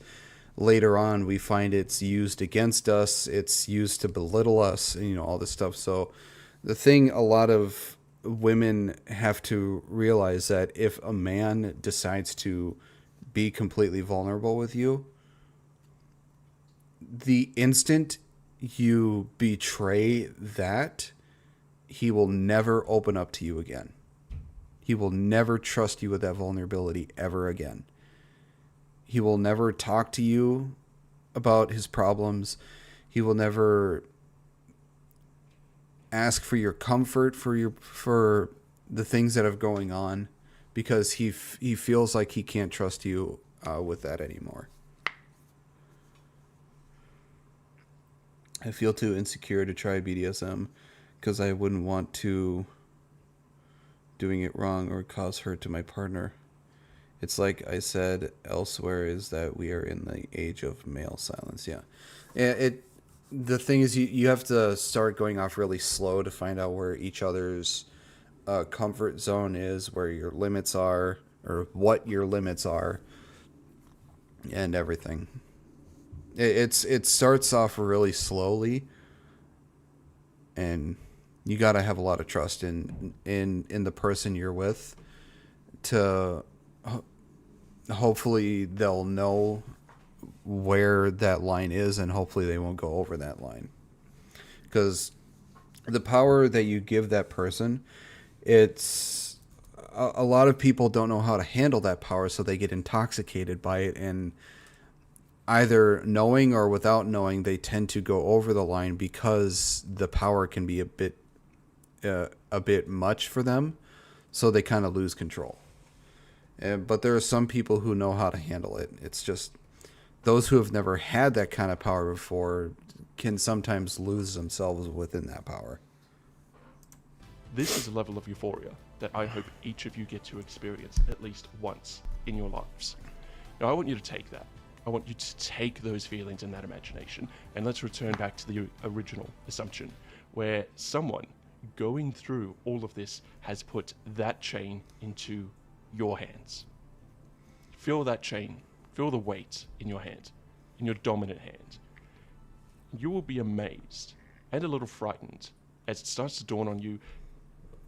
later on we find it's used against us, it's used to belittle us, you know, all this stuff. So the thing a lot of women have to realize that if a man decides to be completely vulnerable with you, the instant you betray that, he will never open up to you again. He will never trust you with that vulnerability ever again. He will never talk to you about his problems. He will never ask for your comfort for the things that are going on, because he feels like he can't trust you with that anymore. I feel too insecure to try BDSM because I wouldn't want to doing it wrong or cause hurt to my partner. It's like I said elsewhere, is that we are in the age of male silence. Yeah. The thing is, you have to start going off really slow to find out where each other's comfort zone is, where your limits are, or what your limits are, and everything. It starts off really slowly, and you got to have a lot of trust in the person you're with to hopefully they'll know where that line is, and hopefully they won't go over that line. Because the power that you give that person, it's a lot of people don't know how to handle that power, so they get intoxicated by it, and either knowing or without knowing, they tend to go over the line because the power can be a bit much for them, so they kind of lose control. But there are some people who know how to handle it. It's just those who have never had that kind of power before can sometimes lose themselves within that power.
This is a level of euphoria that I hope each of you get to experience at least once in your lives. Now, I want you to take that. I want you to take those feelings and that imagination, and let's return back to the original assumption, where someone going through all of this has put that chain into your hands. Feel that chain. Feel the weight in your hand, in your dominant hand. You will be amazed and a little frightened as it starts to dawn on you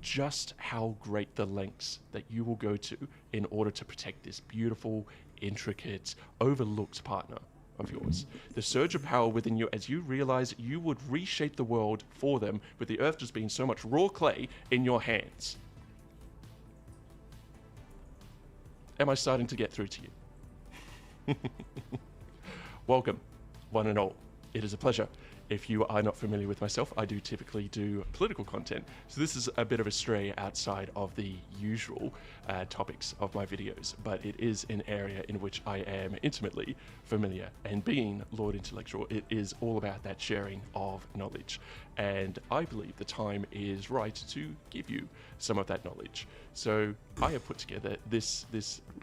just how great the lengths that you will go to in order to protect this beautiful, intricate, overlooked partner of yours. The surge of power within you as you realize you would reshape the world for them, with the earth just being so much raw clay in your hands. Am I starting to get through to you? Welcome, one and all. It is a pleasure. If you are not familiar with myself, I do typically do political content, so this is a bit of a stray outside of the usual topics of my videos, but it is an area in which I am intimately familiar, and being Lord Intellectual, it is all about that sharing of knowledge, and I believe the time is right to give you some of that knowledge. So I have put together this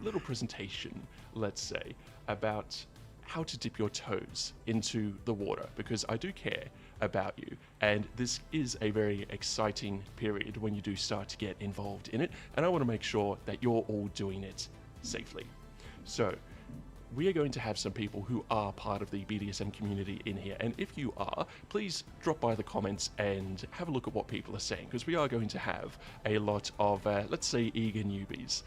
little presentation, let's say, about how to dip your toes into the water, because I do care about you, and this is a very exciting period when you do start to get involved in it, and I want to make sure that you're all doing it safely. So we are going to have some people who are part of the BDSM community in here, and if you are, please drop by the comments and have a look at what people are saying, because we are going to have a lot of let's say eager newbies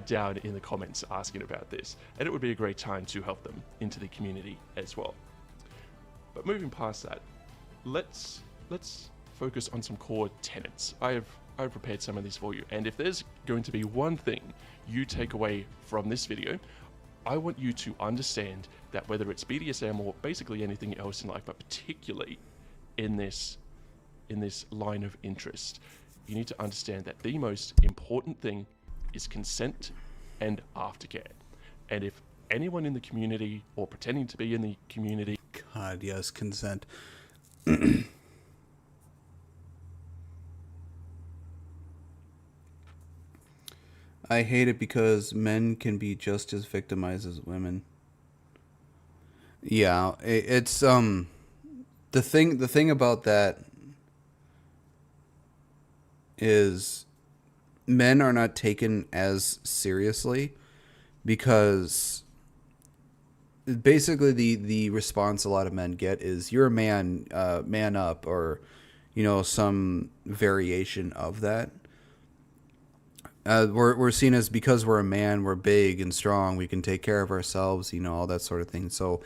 down in the comments asking about this, and it would be a great time to help them into the community as well. But moving past that, let's focus on some core tenets. I've prepared some of these for you, and if there's going to be one thing you take away from this video, I want you to understand that whether it's BDSM or basically anything else in life, but particularly in this line of interest, you need to understand that the most important thing is consent and aftercare. And if anyone in the community or pretending to be in the community...
God, yes, consent. I hate it because men can be just as victimized as women. Yeah, it's the thing about that is men are not taken as seriously because basically the response a lot of men get is you're a man, man up, or some variation of that. We're seen as, because we're a man, we're big and strong, we can take care of ourselves, all that sort of thing. So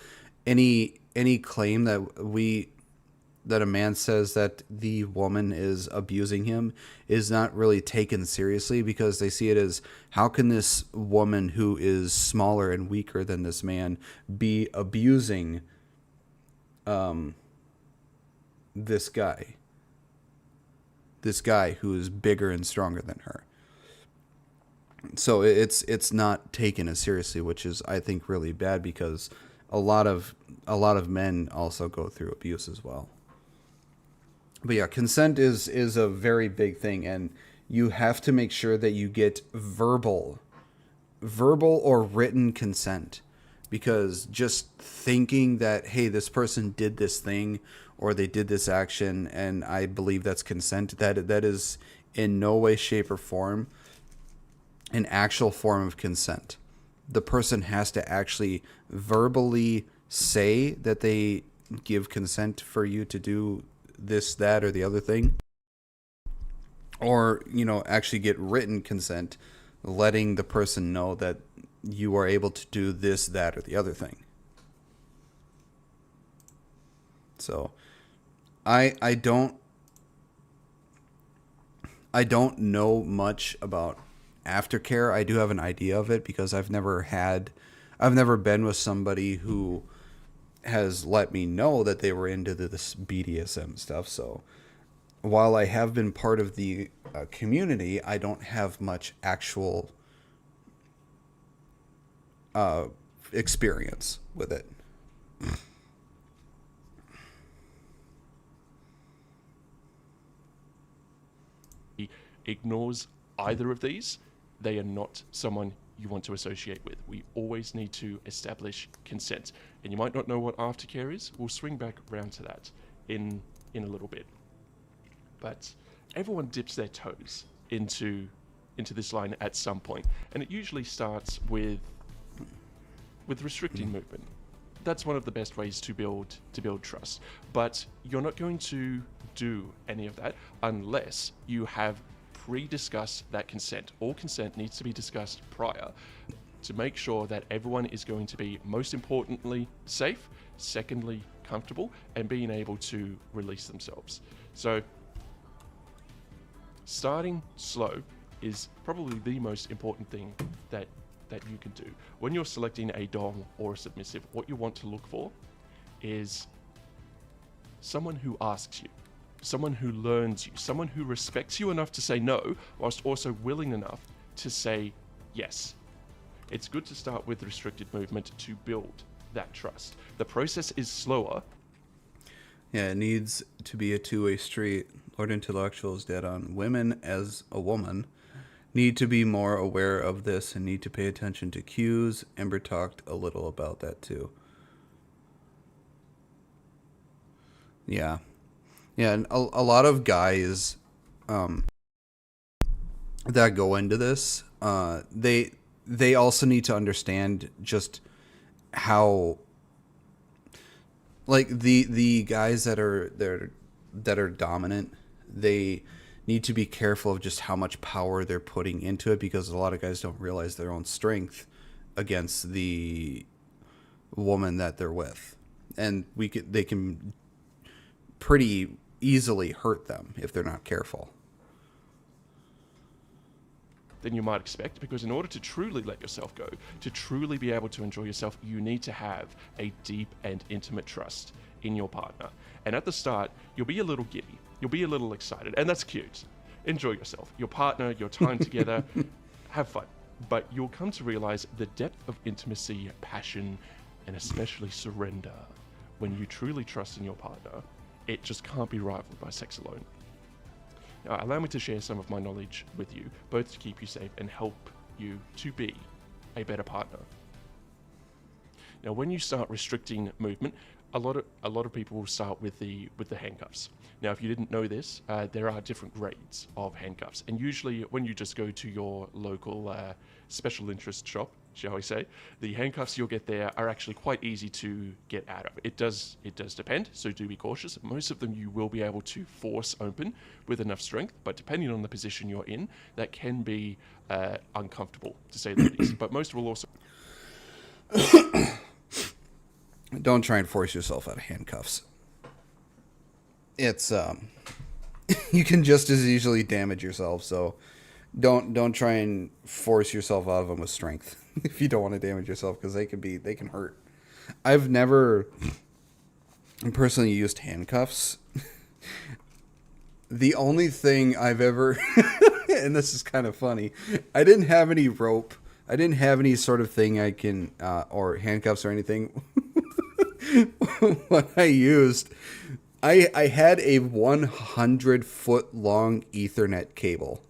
any claim that a man says that the woman is abusing him is not really taken seriously, because they see it as, how can this woman who is smaller and weaker than this man be abusing this guy who is bigger and stronger than her. So it's not taken as seriously, which is, I think, really bad, because a lot of men also go through abuse as well. But yeah, consent is a very big thing, and you have to make sure that you get verbal or written consent, because just thinking that, hey, this person did this thing or they did this action and I believe that's consent, that is in no way, shape, or form an actual form of consent. The person has to actually verbally say that they give consent for you to do this, that, or the other thing, or actually get written consent, letting the person know that you are able to do this, that, or the other thing. So I don't know much about aftercare. I do have an idea of it, because I've never been with somebody who has let me know that they were into this BDSM stuff. So while I have been part of the community, I don't have much actual experience with it.
He ignores either of these, they are not someone you want to associate with. We always need to establish consent. And you might not know what aftercare is. We'll swing back around to that in a little bit. But everyone dips their toes into this line at some point. And it usually starts with restricting movement. That's one of the best ways to build trust. But you're not going to do any of that unless you have pre-discuss that consent. All consent needs to be discussed prior to make sure that everyone is going to be, most importantly, safe, secondly, comfortable, and being able to release themselves. So starting slow is probably the most important thing that you can do. When you're selecting a dom or a submissive, what you want to look for is someone who asks you, someone who learns you, someone who respects you enough to say no, whilst also willing enough to say yes. It's good to start with restricted movement to build that trust. The process is slower.
Yeah, it needs to be a two-way street. Lord Intellectual is dead on. Women, as a woman, need to be more aware of this and need to pay attention to cues. Ember talked a little about that too. Yeah. Yeah, and a lot of guys that go into this, they also need to understand just how, like, the guys that are dominant, they need to be careful of just how much power they're putting into it, because a lot of guys don't realize their own strength against the woman that they're with, and they can pretty easily hurt them if they're not careful.
Than you might expect, because in order to truly let yourself go, to truly be able to enjoy yourself, you need to have a deep and intimate trust in your partner. And at the start, you'll be a little giddy, you'll be a little excited, and that's cute. Enjoy yourself, your partner, your time together, have fun. But you'll come to realize the depth of intimacy, passion, and especially surrender when you truly trust in your partner. It just can't be rivaled by sex alone. Now, allow me to share some of my knowledge with you, both to keep you safe and help you to be a better partner. Now, when you start restricting movement, a lot of people will start with the handcuffs. Now, if you didn't know this, there are different grades of handcuffs, and usually when you just go to your local special interest shop, shall we say, the handcuffs you'll get there are actually quite easy to get out of. It does depend, so do be cautious. Most of them you will be able to force open with enough strength, but depending on the position you're in, that can be uncomfortable, to say the least. But most will also...
Don't try and force yourself out of handcuffs. It's you can just as easily damage yourself, so don't try and force yourself out of them with strength if you don't want to damage yourself, because they can hurt. I've never personally used handcuffs. The only thing I've ever and this is kind of funny, I didn't have any rope. I didn't have any sort of thing I can or handcuffs or anything. What I used, I had a 100-foot long Ethernet cable.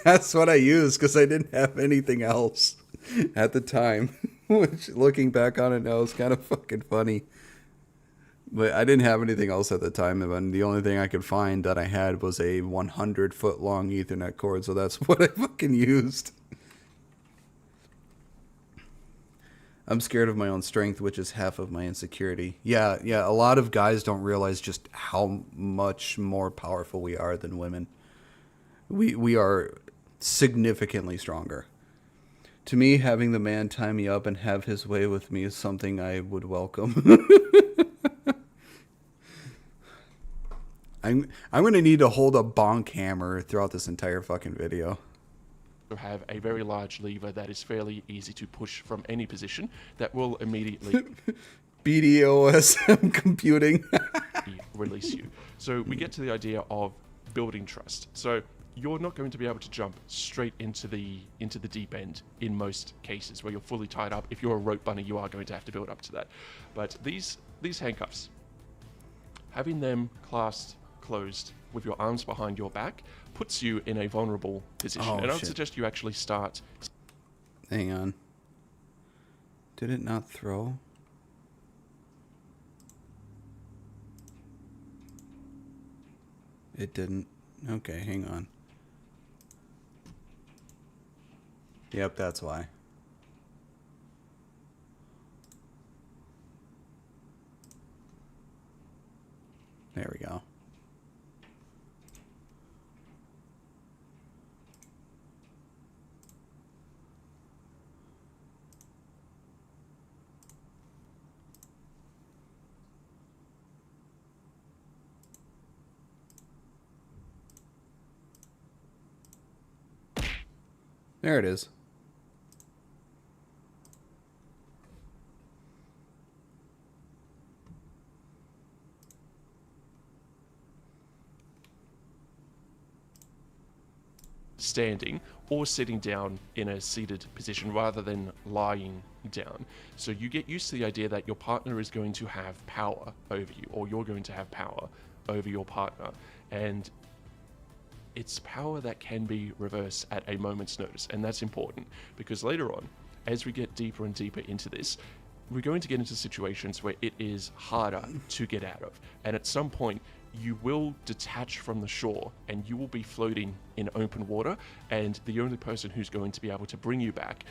That's what I used because I didn't have anything else at the time. Which, looking back on it now, is kind of fucking funny. But I didn't have anything else at the time, and the only thing I could find that I had was a 100-foot long Ethernet cord, so that's what I fucking used. I'm scared of my own strength, which is half of my insecurity. Yeah, a lot of guys don't realize just how much more powerful we are than women. We are significantly stronger. To me, having the man tie me up and have his way with me is something I would welcome. I'm going to need to hold a bonk hammer throughout this entire fucking video.
Have a very large lever that is fairly easy to push from any position that will immediately
BDOS computing
release you. So we get to the idea of building trust. So you're not going to be able to jump straight into the deep end in most cases where you're fully tied up. If you're a rope bunny, you are going to have to build up to that. But these handcuffs, having them clasped closed with your arms behind your back puts you in a vulnerable position. And I would suggest you actually start...
Hang on. Did it not throw? It didn't. Okay, hang on. Yep, that's why. There we go. There it is.
Standing or sitting down in a seated position rather than lying down. So you get used to the idea that your partner is going to have power over you, or you're going to have power over your partner. And it's power that can be reversed at a moment's notice. And that's important because later on, as we get deeper and deeper into this, we're going to get into situations where it is harder to get out of. And at some point, you will detach from the shore and you will be floating in open water, and the only person who's going to be able to bring you back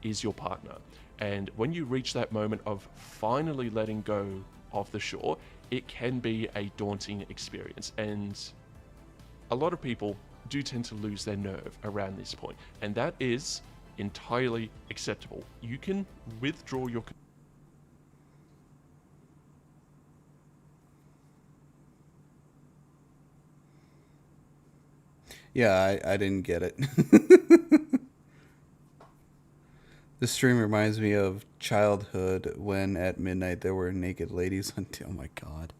is your partner. And when you reach that moment of finally letting go of the shore, it can be a daunting experience. And a lot of people do tend to lose their nerve around this point, and that is entirely acceptable. You can withdraw your...
Yeah, I didn't get it. This stream reminds me of childhood when at midnight there were naked ladies on... Oh my god.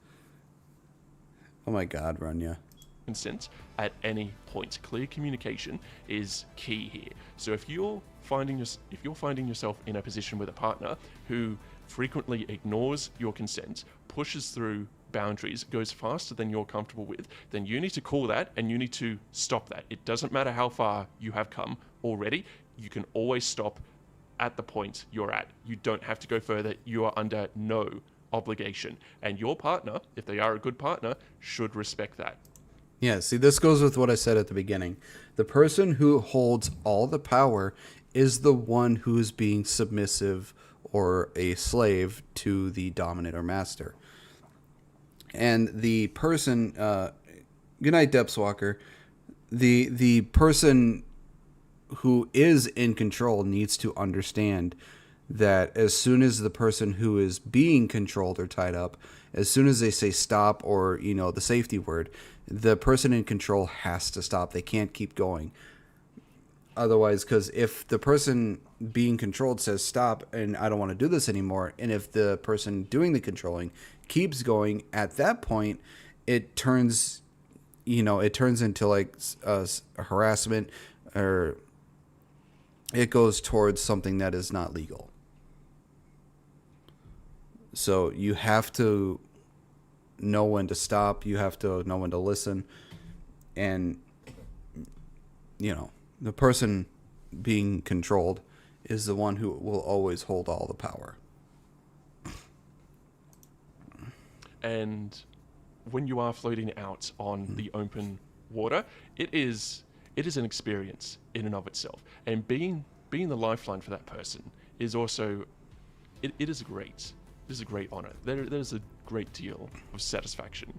Oh my god, Runya.
Consent at any point. Clear communication is key here. So if you're finding yourself in a position with a partner who frequently ignores your consent, pushes through boundaries, goes faster than you're comfortable with, then you need to call that and you need to stop that. It doesn't matter how far you have come already. You can always stop at the point you're at. You don't have to go further. You are under no obligation. And your partner, if they are a good partner, should respect that.
Yeah, see, this goes with what I said at the beginning. The person who holds all the power is the one who is being submissive or a slave to the dominant or master. And the person, good night, Depthswalker, the person who is in control needs to understand that as soon as the person who is being controlled or tied up, as soon as they say stop or, the safety word, the person in control has to stop. They can't keep going. Otherwise, because if the person being controlled says stop and I don't want to do this anymore, and if the person doing the controlling keeps going, at that point, it turns into like a harassment, or it goes towards something that is not legal. So you have to know when to stop. You have to know when to listen. And, the person being controlled is the one who will always hold all the power.
And when you are floating out on the open water, it is an experience in and of itself. And being the lifeline for that person is also, it is a great honor. There's a great deal of satisfaction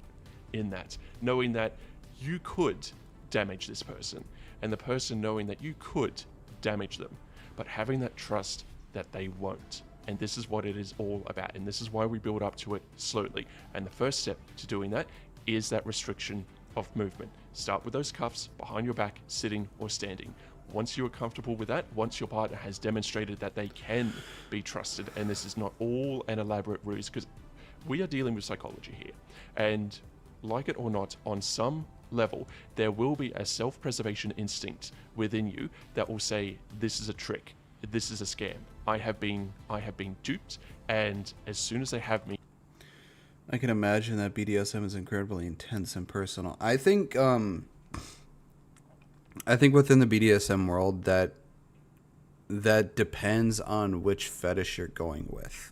in that, knowing that you could damage this person, and the person knowing that you could damage them, but having that trust that they won't. And this is what it is all about, and this is why we build up to it slowly. And the first step to doing that is that restriction of movement. Start with those cuffs behind your back, sitting or standing. Once you are comfortable with that, once your partner has demonstrated that they can be trusted, and this is not all an elaborate ruse, because we are dealing with psychology here, and like it or not, on some level, there will be a self-preservation instinct within you that will say, this is a trick, this is a scam. I have been duped, and as soon as they have me,
I can imagine that BDSM is incredibly intense and personal. I think within the BDSM world that depends on which fetish you're going with,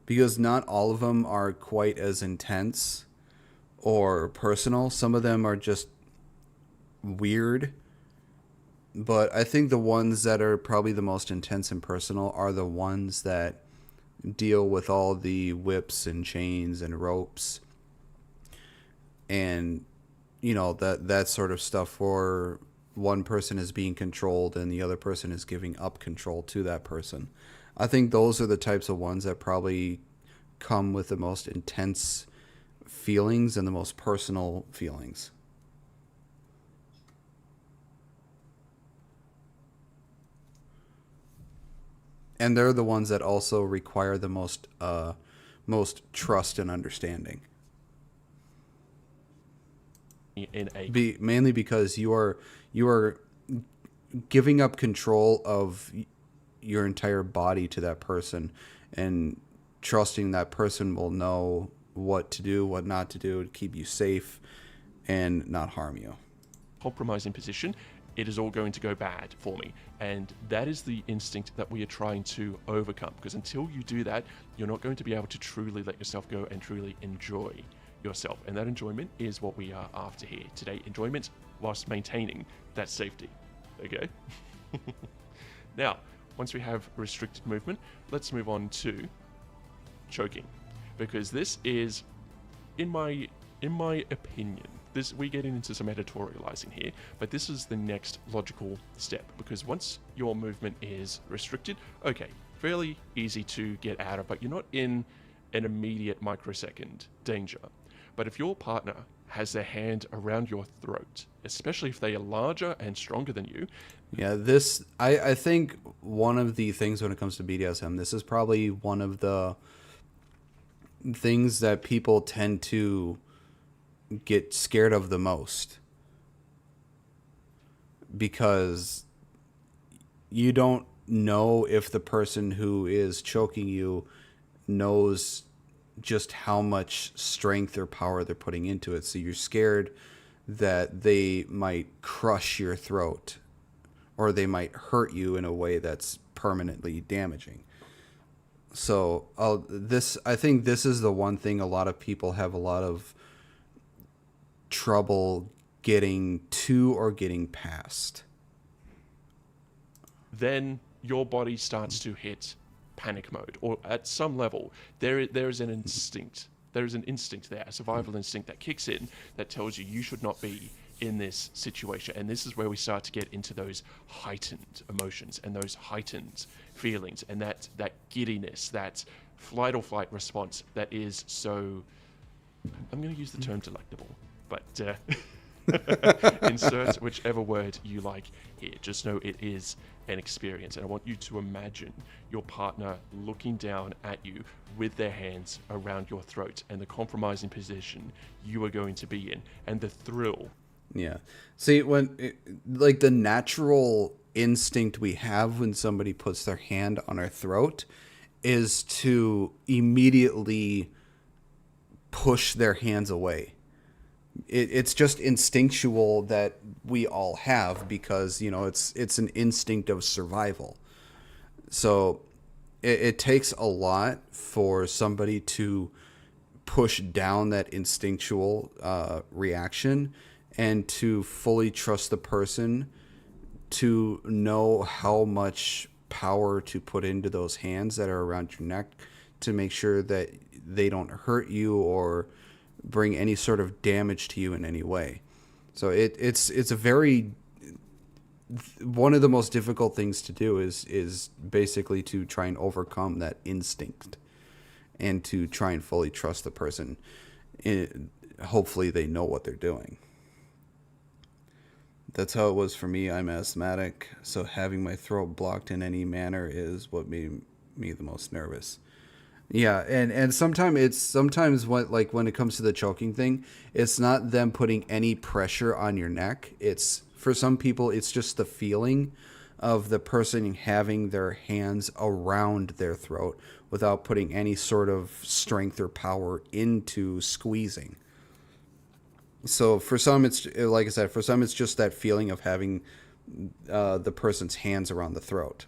because not all of them are quite as intense or personal. Some of them are just weird. But I think the ones that are probably the most intense and personal are the ones that deal with all the whips and chains and ropes and, that sort of stuff, where one person is being controlled and the other person is giving up control to that person. I think those are the types of ones that probably come with the most intense feelings and the most personal feelings. And they're the ones that also require the most trust and understanding. Mainly because you are giving up control of your entire body to that person, and trusting that person will know what to do, what not to do, to keep you safe and not harm you.
compromising position, it is all going to go bad for me. And that is the instinct that we are trying to overcome, because until you do that, you're not going to be able to truly let yourself go and truly enjoy yourself. And that enjoyment is what we are after here today. Enjoyment whilst maintaining that safety. Okay? Now, once we have restricted movement, let's move on to choking, because this is, in my opinion, we're getting into some editorializing here, but this is the next logical step, because once your movement is restricted, okay, fairly easy to get out of, but you're not in an immediate microsecond danger. But if your partner has their hand around your throat, especially if they are larger and stronger than you.
Yeah, I think one of the things when it comes to BDSM, this is probably one of the things that people tend to get scared of the most, because you don't know if the person who is choking you knows just how much strength or power they're putting into it. So you're scared that they might crush your throat or they might hurt you in a way that's permanently damaging. So I think this is the one thing a lot of people have a lot of trouble getting to or getting past.
Then your body starts to hit panic mode, or at some level, there is an instinct. There is an instinct there, a survival instinct that kicks in that tells you should not be in this situation. And this is where we start to get into those heightened emotions and those heightened feelings and that giddiness, that flight or flight response that is so, I'm going to use the term delectable, but insert whichever word you like here. Just know it is an experience, and I want you to imagine your partner looking down at you with their hands around your throat and the compromising position you are going to be in, and the thrill.
Yeah. See, like the natural instinct we have when somebody puts their hand on our throat is to immediately push their hands away. It's just instinctual that we all have, because it's an instinct of survival. So it takes a lot for somebody to push down that instinctual reaction and to fully trust the person to know how much power to put into those hands that are around your neck to make sure that they don't hurt you or bring any sort of damage to you in any way. So it's a very, one of the most difficult things to do is basically to try and overcome that instinct and to try and fully trust the person. Hopefully they know what they're doing. That's how it was for me. I'm asthmatic, so having my throat blocked in any manner is what made me the most nervous. Yeah, and sometimes when it comes to the choking thing, it's not them putting any pressure on your neck. It's, for some people, it's just the feeling of the person having their hands around their throat without putting any sort of strength or power into squeezing. So for some, it's, like I said, for some it's just that feeling of having the person's hands around the throat.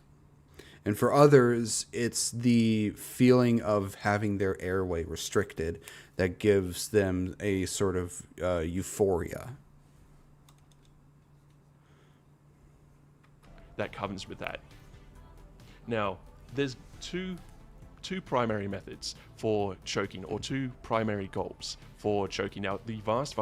And for others, it's the feeling of having their airway restricted that gives them a sort of euphoria.
That comes with that. Now, there's two primary methods for choking, or two primary goals for choking. Now, the vast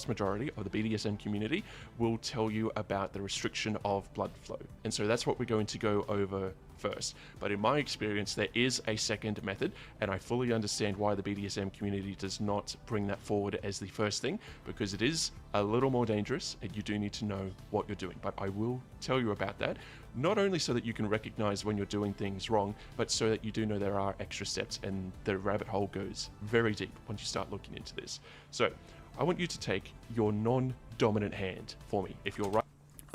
majority of the BDSM community will tell you about the restriction of blood flow. And so that's what we're going to go over first. But in my experience, there is a second method, and I fully understand why the BDSM community does not bring that forward as the first thing, because it is a little more dangerous and you do need to know what you're doing. But I will tell you about that, not only so that you can recognize when you're doing things wrong, but so that you do know there are extra steps, and the rabbit hole goes very deep once you start looking into this. So I want you to take your non-dominant hand for me, if you're right.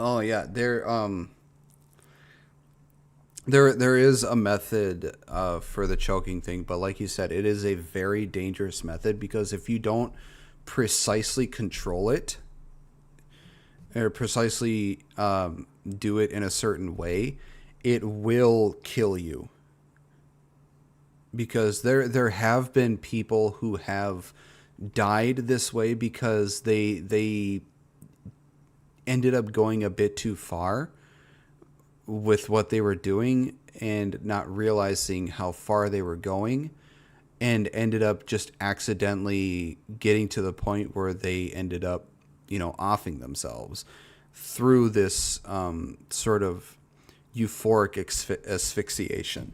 Oh yeah, There is a method for the choking thing, but like you said, it is a very dangerous method, because if you don't precisely control it or precisely do it in a certain way, it will kill you. Because there have been people who have died this way because they ended up going a bit too far with what they were doing and not realizing how far they were going, and ended up just accidentally getting to the point where they ended up, offing themselves through this sort of euphoric asphyxiation.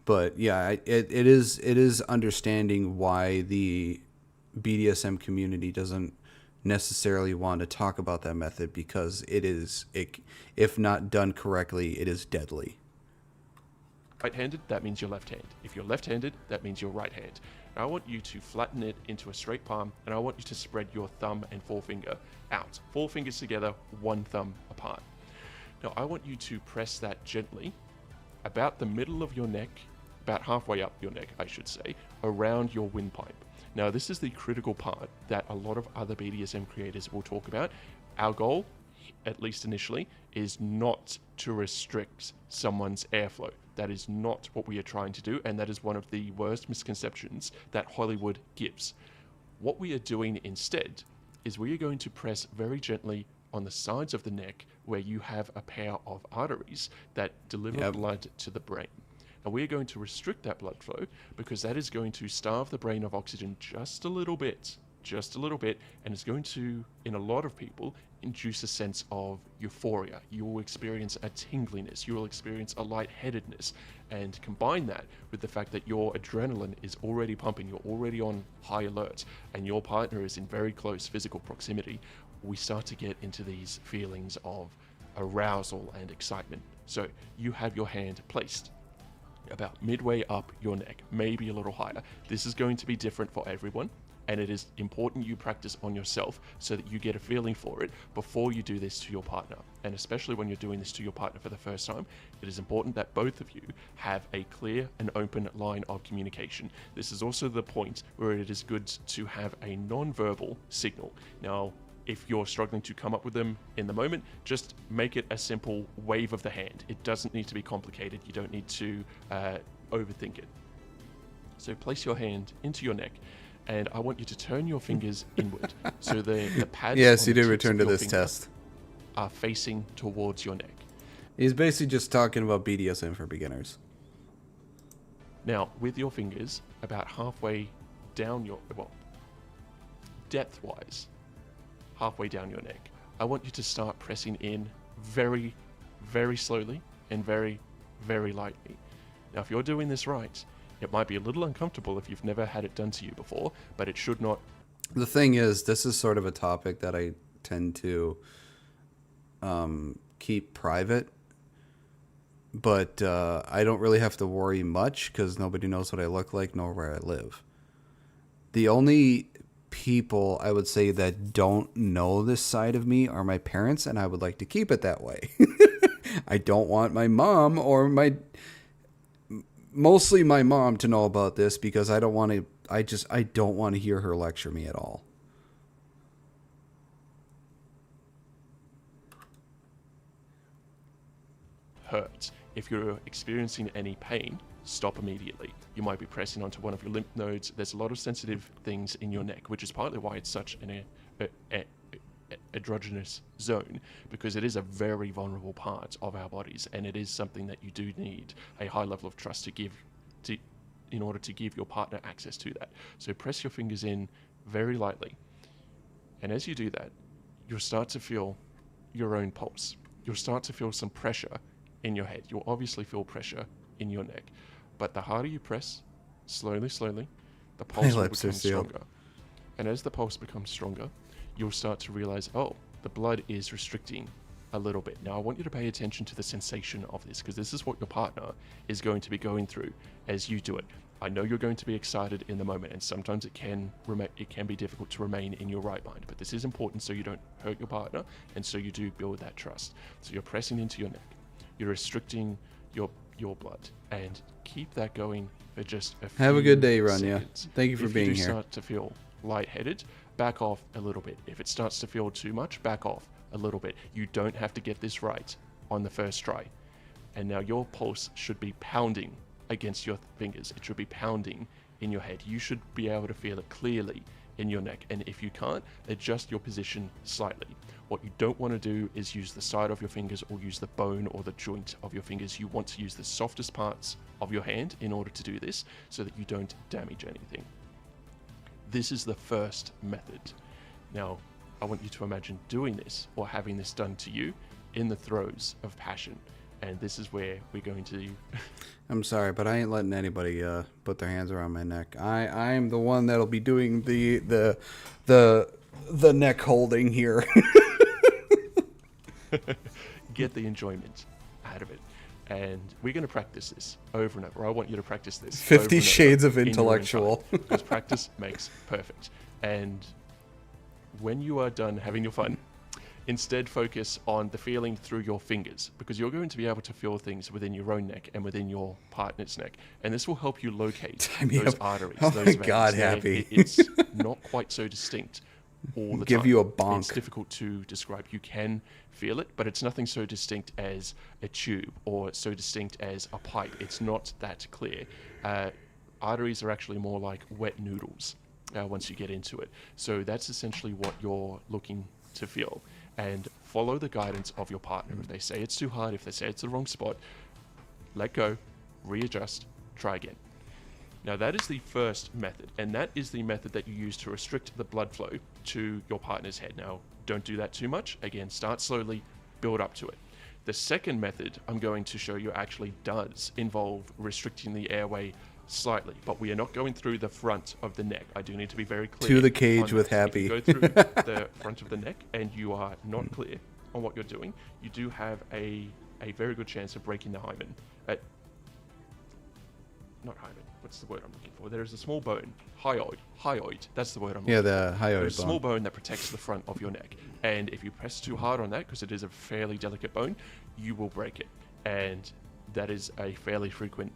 But yeah, it is understanding why the BDSM community doesn't necessarily want to talk about that method, because if not done correctly, it is deadly.
Right-handed, that means your left hand. If you're left-handed, that means your right hand. Now I want you to flatten it into a straight palm, and I want you to spread your thumb and forefinger out. 4 fingers together, 1 thumb apart. Now I want you to press that gently about the middle of your neck, about halfway up your neck, I should say, around your windpipe. Now, this is the critical part that a lot of other BDSM creators will talk about. Our goal, at least initially, is not to restrict someone's airflow. That is not what we are trying to do, and that is one of the worst misconceptions that Hollywood gives. What we are doing instead is we are going to press very gently on the sides of the neck where you have a pair of arteries that deliver blood to the brain. And we're going to restrict that blood flow because that is going to starve the brain of oxygen just a little bit, and it's going to, in a lot of people, induce a sense of euphoria. You will experience a tingliness, you will experience a lightheadedness, and combine that with the fact that your adrenaline is already pumping, you're already on high alert, and your partner is in very close physical proximity, we start to get into these feelings of arousal and excitement. So you have your hand placed about midway up your neck, maybe a little higher. This is going to be different for everyone, and it is important you practice on yourself so that you get a feeling for it before you do this to your partner. And especially when you're doing this to your partner for the first time, it is important that both of you have a clear and open line of communication. This is also the point where it is good to have a non-verbal signal. Now, if you're struggling to come up with them in the moment, just make it a simple wave of the hand. It doesn't need to be complicated. You don't need to overthink it. So place your hand into your neck, and I want you to turn your fingers inward. So the pads
Yes,
on
you
the
did
tips
return
of
to
your
this
finger
test.
are facing towards your neck.
He's basically just talking about BDSM for beginners.
Now, with your fingers about halfway down your, well, depth-wise, halfway down your neck, I want you to start pressing in very, very slowly and very, very lightly. Now, if you're doing this right, it might be a little uncomfortable if you've never had it done to you before, but it should not.
The thing is, this is sort of a topic that I tend to keep private, but I don't really have to worry much because nobody knows what I look like nor where I live. The only people I would say that don't know this side of me are my parents, and I would like to keep it that way. I don't want my mom or mostly my mom to know about this because I don't want to, I don't want to hear her lecture me at all.
Hurt. If you're experiencing any pain, stop immediately. You might be pressing onto one of your lymph nodes. There's a lot of sensitive things in your neck, which is partly why it's such an androgynous zone, because it is a very vulnerable part of our bodies, and it is something that you do need a high level of trust to give to, in order to give your partner access to that. So press your fingers in very lightly, and as you do that, you'll start to feel your own pulse. You'll start to feel some pressure in your head. You'll obviously feel pressure in your neck, but the harder you press, slowly, the pulse will become stronger. And as the pulse becomes stronger, you'll start to realize, oh, the blood is restricting a little bit. Now, I want you to pay attention to the sensation of this, because this is what your partner is going to be going through as you do it. I know you're going to be excited in the moment, and sometimes it can be difficult to remain in your right mind, but this is important so you don't hurt your partner, and so you do build that trust. So you're pressing into your neck, you're restricting your blood, and keep that going for just a few
Have a good day, Rania.
seconds.
Thank you for being
If you
here.
start to feel lightheaded, back off a little bit. If it starts to feel too much, back off a little bit. You don't have to get this right on the first try. And now your pulse should be pounding against your fingers. It should be pounding in your head. You should be able to feel it clearly in your neck. And if you can't, adjust your position slightly. What you don't want to do is use the side of your fingers or use the bone or the joint of your fingers. You want to use the softest parts of your hand in order to do this so that you don't damage anything. This is the first method. Now, I want you to imagine doing this or having this done to you in the throes of passion. And this is where we're going to...
I'm sorry, but I ain't letting anybody put their hands around my neck. I am the one that'll be doing the neck holding here.
Get the enjoyment out of it. And we're going to practice this over and over. I want you to practice this.
50 Shades of Intellectual.
Because practice makes perfect. And when you are done having your fun, Instead, focus on the feeling through your fingers, because you're going to be able to feel things within your own neck and within your partner's neck, and this will help you locate those arteries.
Oh
those
my
veins.
God, Happy.
It's not quite so distinct all the time.
Give you a bonk.
It's difficult to describe. You can feel it, but it's nothing so distinct as a tube or so distinct as a pipe. It's not that clear. Arteries are actually more like wet noodles once you get into it. So that's essentially what you're looking to feel. And follow the guidance of your partner. If they say it's too hard, if they say it's the wrong spot, let go, readjust, try again. Now that is the first method, and that is the method that you use to restrict the blood flow to your partner's head. Now, don't do that too much. Again, start slowly, build up to it. The second method I'm going to show you actually does involve restricting the airway slightly, but we are not going through the front of the neck. I do need to be very clear.
To the cage
on
with
that.
Happy.
If you go through the front of the neck and you are not clear on what you're doing, you do have a very good chance of breaking the hymen. Not hymen. What's the word I'm looking for? There is a small bone, hyoid. That's the word I'm looking for.
the hyoid
There's a small
bone.
bone that protects the front of your neck, and if you press too hard on that, because it is a fairly delicate bone, you will break it, and that is a fairly frequent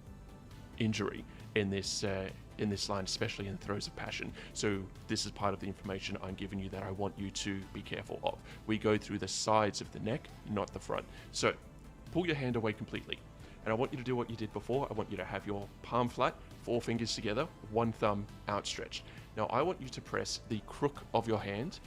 injury in this line, especially in throes of passion. So this is part of the information I'm giving you that I want you to be careful of. We go through the sides of the neck, not the front. So pull your hand away completely. And I want you to do what you did before. I want you to have your palm flat, 4 fingers together, 1 thumb outstretched. Now I want you to press the crook of your hand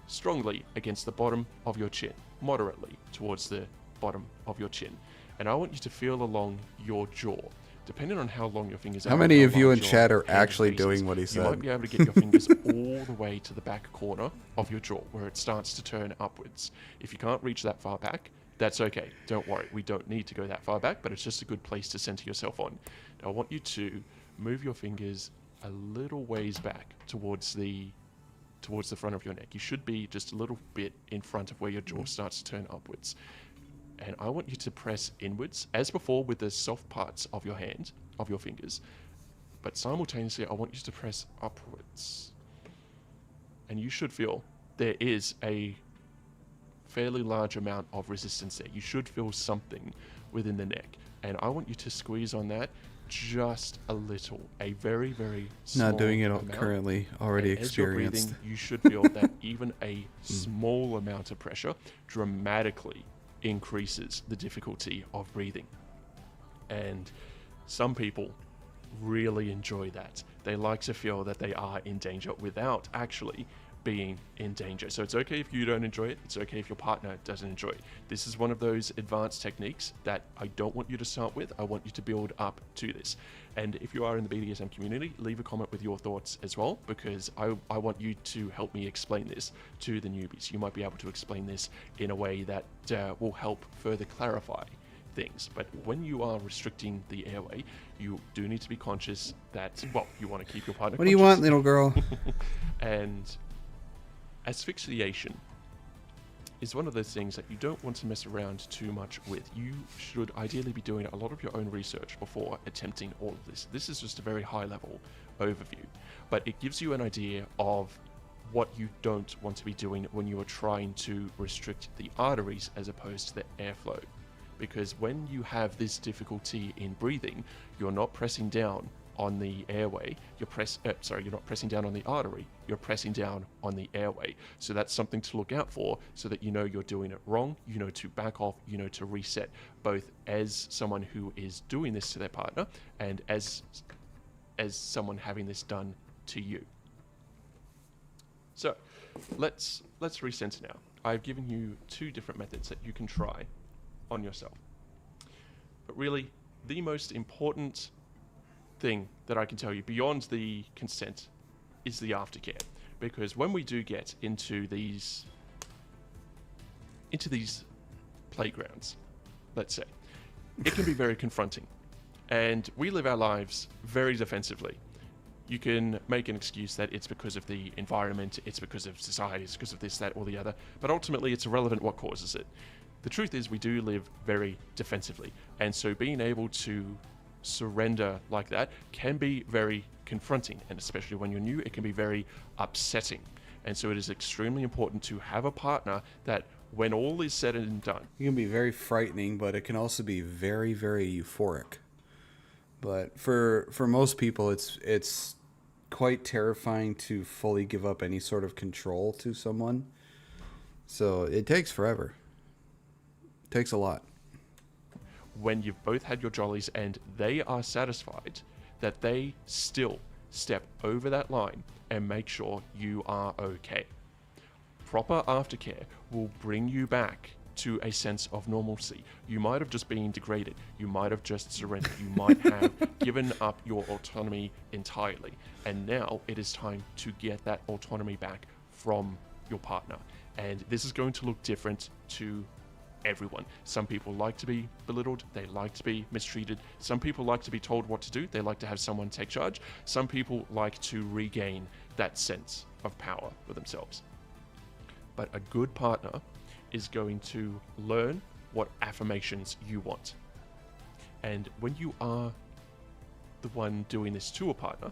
strongly against the bottom of your chin, moderately towards the bottom of your chin. And I want you to feel along your jaw. Depending on how long your fingers are.
How many of you in
large your
chat are
hand
actually
faces,
doing what he
You might
said?
be able to get your fingers all the way to the back corner of your jaw, where it starts to turn upwards. If you can't reach that far back, that's okay. Don't worry. We don't need to go that far back, but it's just a good place to center yourself on. Now, I want you to move your fingers a little ways back towards the front of your neck. You should be just a little bit in front of where your jaw starts to turn upwards. And I want you to press inwards, as before with the soft parts of your hand, of your fingers. But simultaneously, I want you to press upwards. And you should feel there is a fairly large amount of resistance there. You should feel something within the neck. And I want you to squeeze on that just a little, a very, very small
Not doing it
amount.
currently, already
And as you're
experienced.
breathing, you should feel that even a small amount of pressure dramatically increases the difficulty of breathing. And some people really enjoy that. They like to feel that they are in danger without actually being in danger. So it's okay if you don't enjoy it. It's okay if your partner doesn't enjoy it. This is one of those advanced techniques that I don't want you to start with. I want you to build up to this. And if you are in the BDSM community, leave a comment with your thoughts as well, because I want you to help me explain this to the newbies. You might be able to explain this in a way that will help further clarify things. But when you are restricting the airway, you do need to be conscious that, well, you want to keep your partner
What do you
conscious.
want, little girl?
And asphyxiation is one of those things that you don't want to mess around too much with. You should ideally be doing a lot of your own research before attempting all of this. This is just a very high level overview, but it gives you an idea of what you don't want to be doing when you are trying to restrict the arteries as opposed to the airflow. Because when you have this difficulty in breathing, you're not pressing down on the airway, you're not pressing down on the artery, you're pressing down on the airway. So that's something to look out for, so that you know you're doing it wrong, you know to back off, you know to reset, both as someone who is doing this to their partner and as someone having this done to you. So let's recenter now. I've given you 2 different methods that you can try on yourself. But really, the most important thing that I can tell you beyond the consent is the aftercare, because when we do get into these playgrounds, let's say, it can be very confronting, and we live our lives very defensively. You can make an excuse that it's because of the environment, it's because of society, it's because of this, that, or the other, but ultimately it's irrelevant what causes it. The truth is we do live very defensively, and so being able to surrender like that can be very confronting, and especially when you're new, it can be very upsetting. And so it is extremely important to have a partner that when all is said and done,
It can be very frightening, but it can also be very, very euphoric. But for most people, it's quite terrifying to fully give up any sort of control to someone. So it takes forever. It takes a lot.
when you've both had your jollies and they are satisfied, that they still step over that line and make sure you are okay. Proper aftercare will bring you back to a sense of normalcy. You might have just been degraded. You might have just surrendered. You might have given up your autonomy entirely. And now it is time to get that autonomy back from your partner. And this is going to look different to everyone. Some people like to be belittled. They like to be mistreated. Some people like to be told what to do. They like to have someone take charge. Some people like to regain that sense of power for themselves. But a good partner is going to learn what affirmations you want. And when you are the one doing this to a partner,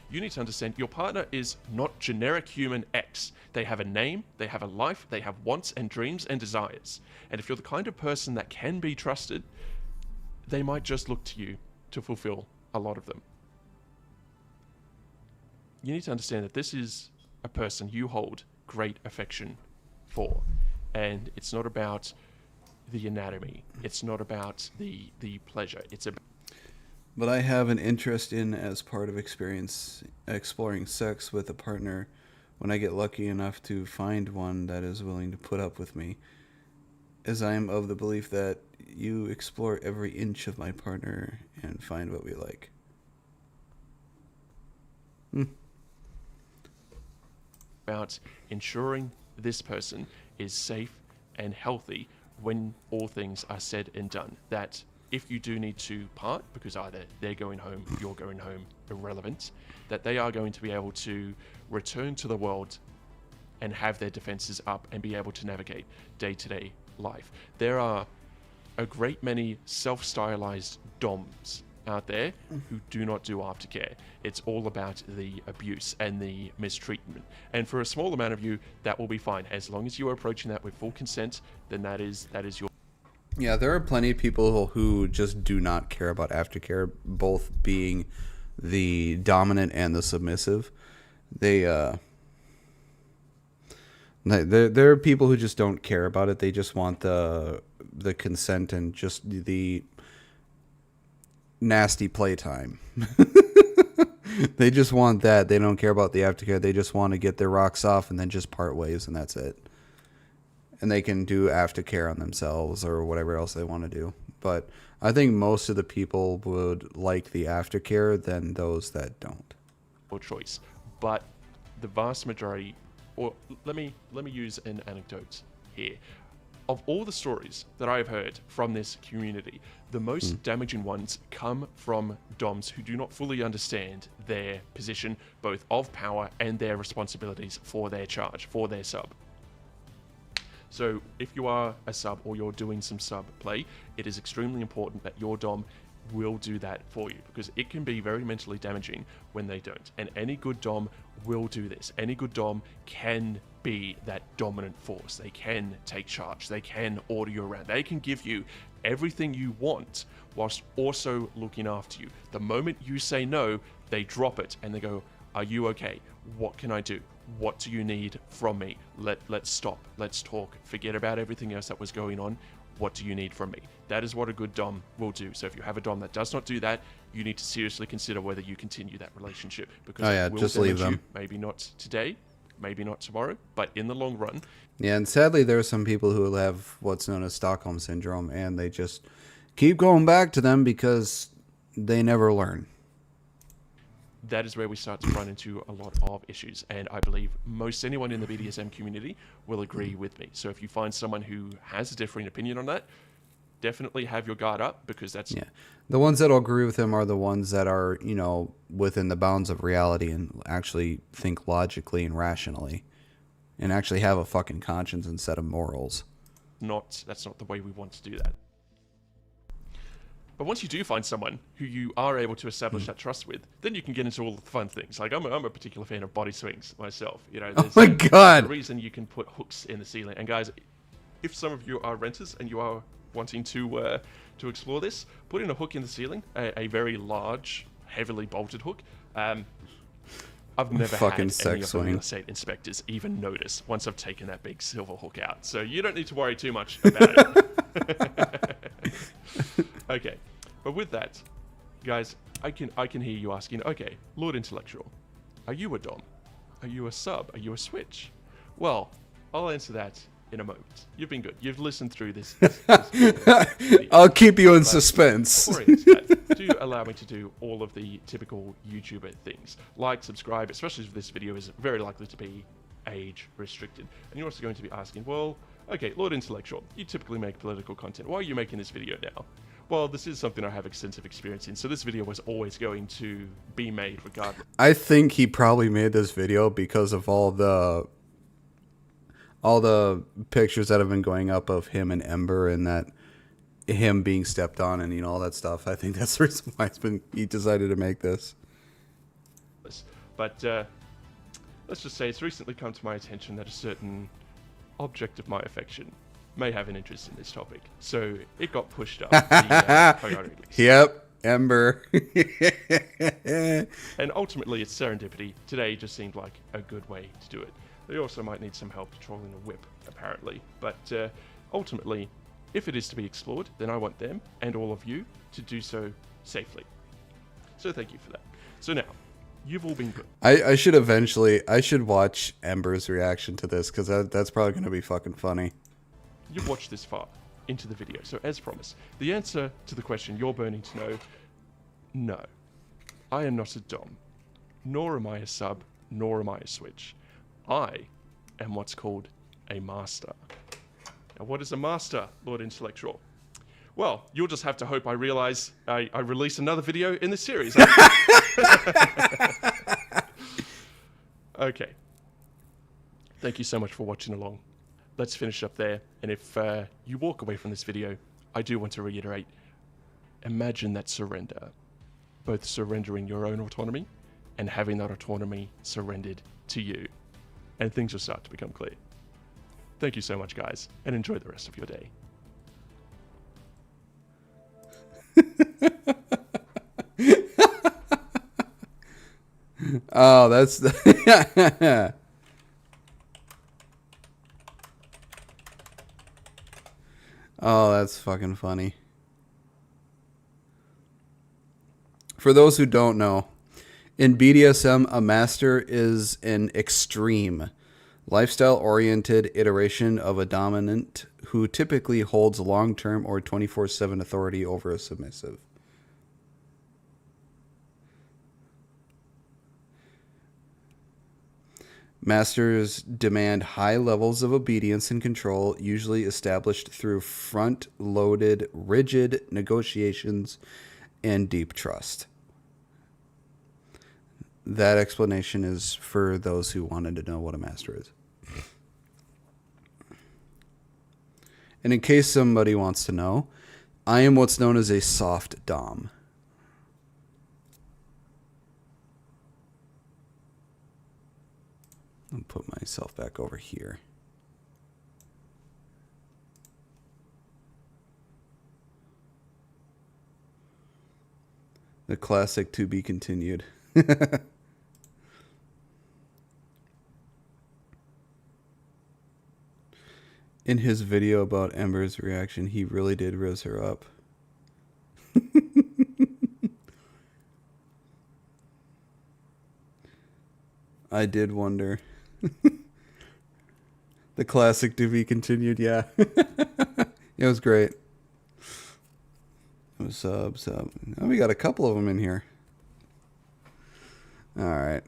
you need to understand your partner is not generic human X. They have a name, they have a life, they have wants and dreams and desires. And if you're the kind of person that can be trusted, they might just look to you to fulfill a lot of them. You need to understand that this is a person you hold great affection for. And it's not about the anatomy. It's not about the pleasure. It's about...
But I have an interest in, as part of exploring sex with a partner, when I get lucky enough to find one that is willing to put up with me, as I am of the belief that you explore every inch of my partner and find what we like.
About ensuring this person is safe and healthy when all things are said and done. That if you do need to part, because either they're going home, you're going home, irrelevant, that they are going to be able to return to the world and have their defenses up and be able to navigate day-to-day life. There are a great many self-stylized DOMs out there who do not do aftercare. It's all about the abuse and the mistreatment. And for a small amount of you, that will be fine. As long as you are approaching that with full consent, then that is your...
Yeah, there are plenty of people who just do not care about aftercare, both being the dominant and the submissive. There are people who just don't care about it. They just want the consent and just the nasty playtime. They just want that. They don't care about the aftercare. They just want to get their rocks off and then just part ways, and that's it. And they can do aftercare on themselves or whatever else they want to do. But I think most of the people would like the aftercare than those that don't.
choice. But the vast majority, or let me use an anecdote here. Of all the stories that I've heard from this community, the most damaging ones come from DOMs who do not fully understand their position, both of power and their responsibilities for their charge, for their sub. So if you are a sub or you're doing some sub play, it is extremely important that your DOM will do that for you, because it can be very mentally damaging when they don't. And any good DOM will do this. Any good DOM can be that dominant force. They can take charge. They can order you around. They can give you everything you want whilst also looking after you. The moment you say no, they drop it and they go, "Are you okay? What can I do? What do you need from me? Let's stop. Let's talk. Forget about everything else that was going on. What do you need from me?" That is what a good DOM will do. So if you have a DOM that does not do that, you need to seriously consider whether you continue that relationship, because it will
just leave
damage
them.
you. Maybe not today, maybe not tomorrow, but in the long run.
Yeah, and sadly there are some people who have what's known as Stockholm Syndrome, and they just keep going back to them because they never learn.
That is where we start to run into a lot of issues, and I believe most anyone in the BDSM community will agree with me. So if you find someone who has a differing opinion on that, definitely have your guard up, because that's...
Yeah. The ones that'll agree with him are the ones that are, within the bounds of reality and actually think logically and rationally and actually have a fucking conscience and set of morals.
That's not the way we want to do that. But once you do find someone who you are able to establish that trust with, then you can get into all the fun things. Like I'm a particular fan of body swings myself.
Oh my God.
The reason you can put hooks in the ceiling. And guys, if some of you are renters and you are wanting to explore this, put in a hook in the ceiling, a very large, heavily bolted hook. I've never
Fucking
had
sex
any of the real
swing.
estate inspectors even notice once I've taken that big silver hook out. So you don't need to worry too much about it. Okay, but with that, guys, I can hear you asking, okay, Lord Intellectual, are you a dom? Are you a sub? Are you a switch? Well, I'll answer that in a moment. You've been good. You've listened through this video.
I'll keep you in
But
suspense.
before I answer that, do allow me to do all of the typical YouTuber things. Like, subscribe, especially if this video is very likely to be age restricted. And you're also going to be asking, well, okay, Lord Intellectual, you typically make political content. Why are you making this video now? Well, this is something I have extensive experience in, so this video was always going to be made regardless.
I think he probably made this video because of all the pictures that have been going up of him and Ember and that him being stepped on and all that stuff. I think that's the reason why he decided to make this.
But let's just say it's recently come to my attention that a certain object of my affection may have an interest in this topic, so it got pushed up the priority list.
Yep, Ember.
And ultimately, it's serendipity. Today just seemed like a good way to do it. They also might need some help controlling a whip, apparently. But ultimately, if it is to be explored, then I want them and all of you to do so safely. So thank you for that. So now, you've all been good.
I should watch Ember's reaction to this because that's probably going to be fucking funny.
You've watched this far into the video, so as promised, the answer to the question you're burning to know, no. I am not a dom, nor am I a sub, nor am I a switch. I am what's called a master. Now, what is a master, Lord Intellectual? Well, you'll just have to hope I realize I release another video in this series. Okay. Thank you so much for watching along. Let's finish up there. And if you walk away from this video, I do want to reiterate, imagine that surrender. Both surrendering your own autonomy and having that autonomy surrendered to you. And things will start to become clear. Thank you so much, guys, and enjoy the rest of your day.
Oh, that's oh, that's fucking funny. For those who don't know, in BDSM, a master is an extreme, lifestyle-oriented iteration of a dominant who typically holds long-term or 24/7 authority over a submissive. Masters demand high levels of obedience and control, usually established through front-loaded, rigid negotiations and deep trust. That explanation is for those who wanted to know what a master is. And in case somebody wants to know, I am what's known as a soft dom. I'll put myself back over here. The classic to be continued. In his video about Ember's reaction, he really did riz her up. I did wonder. The classic to be continued, yeah. It was great. It was sub. Oh, we got a couple of them in here. All right.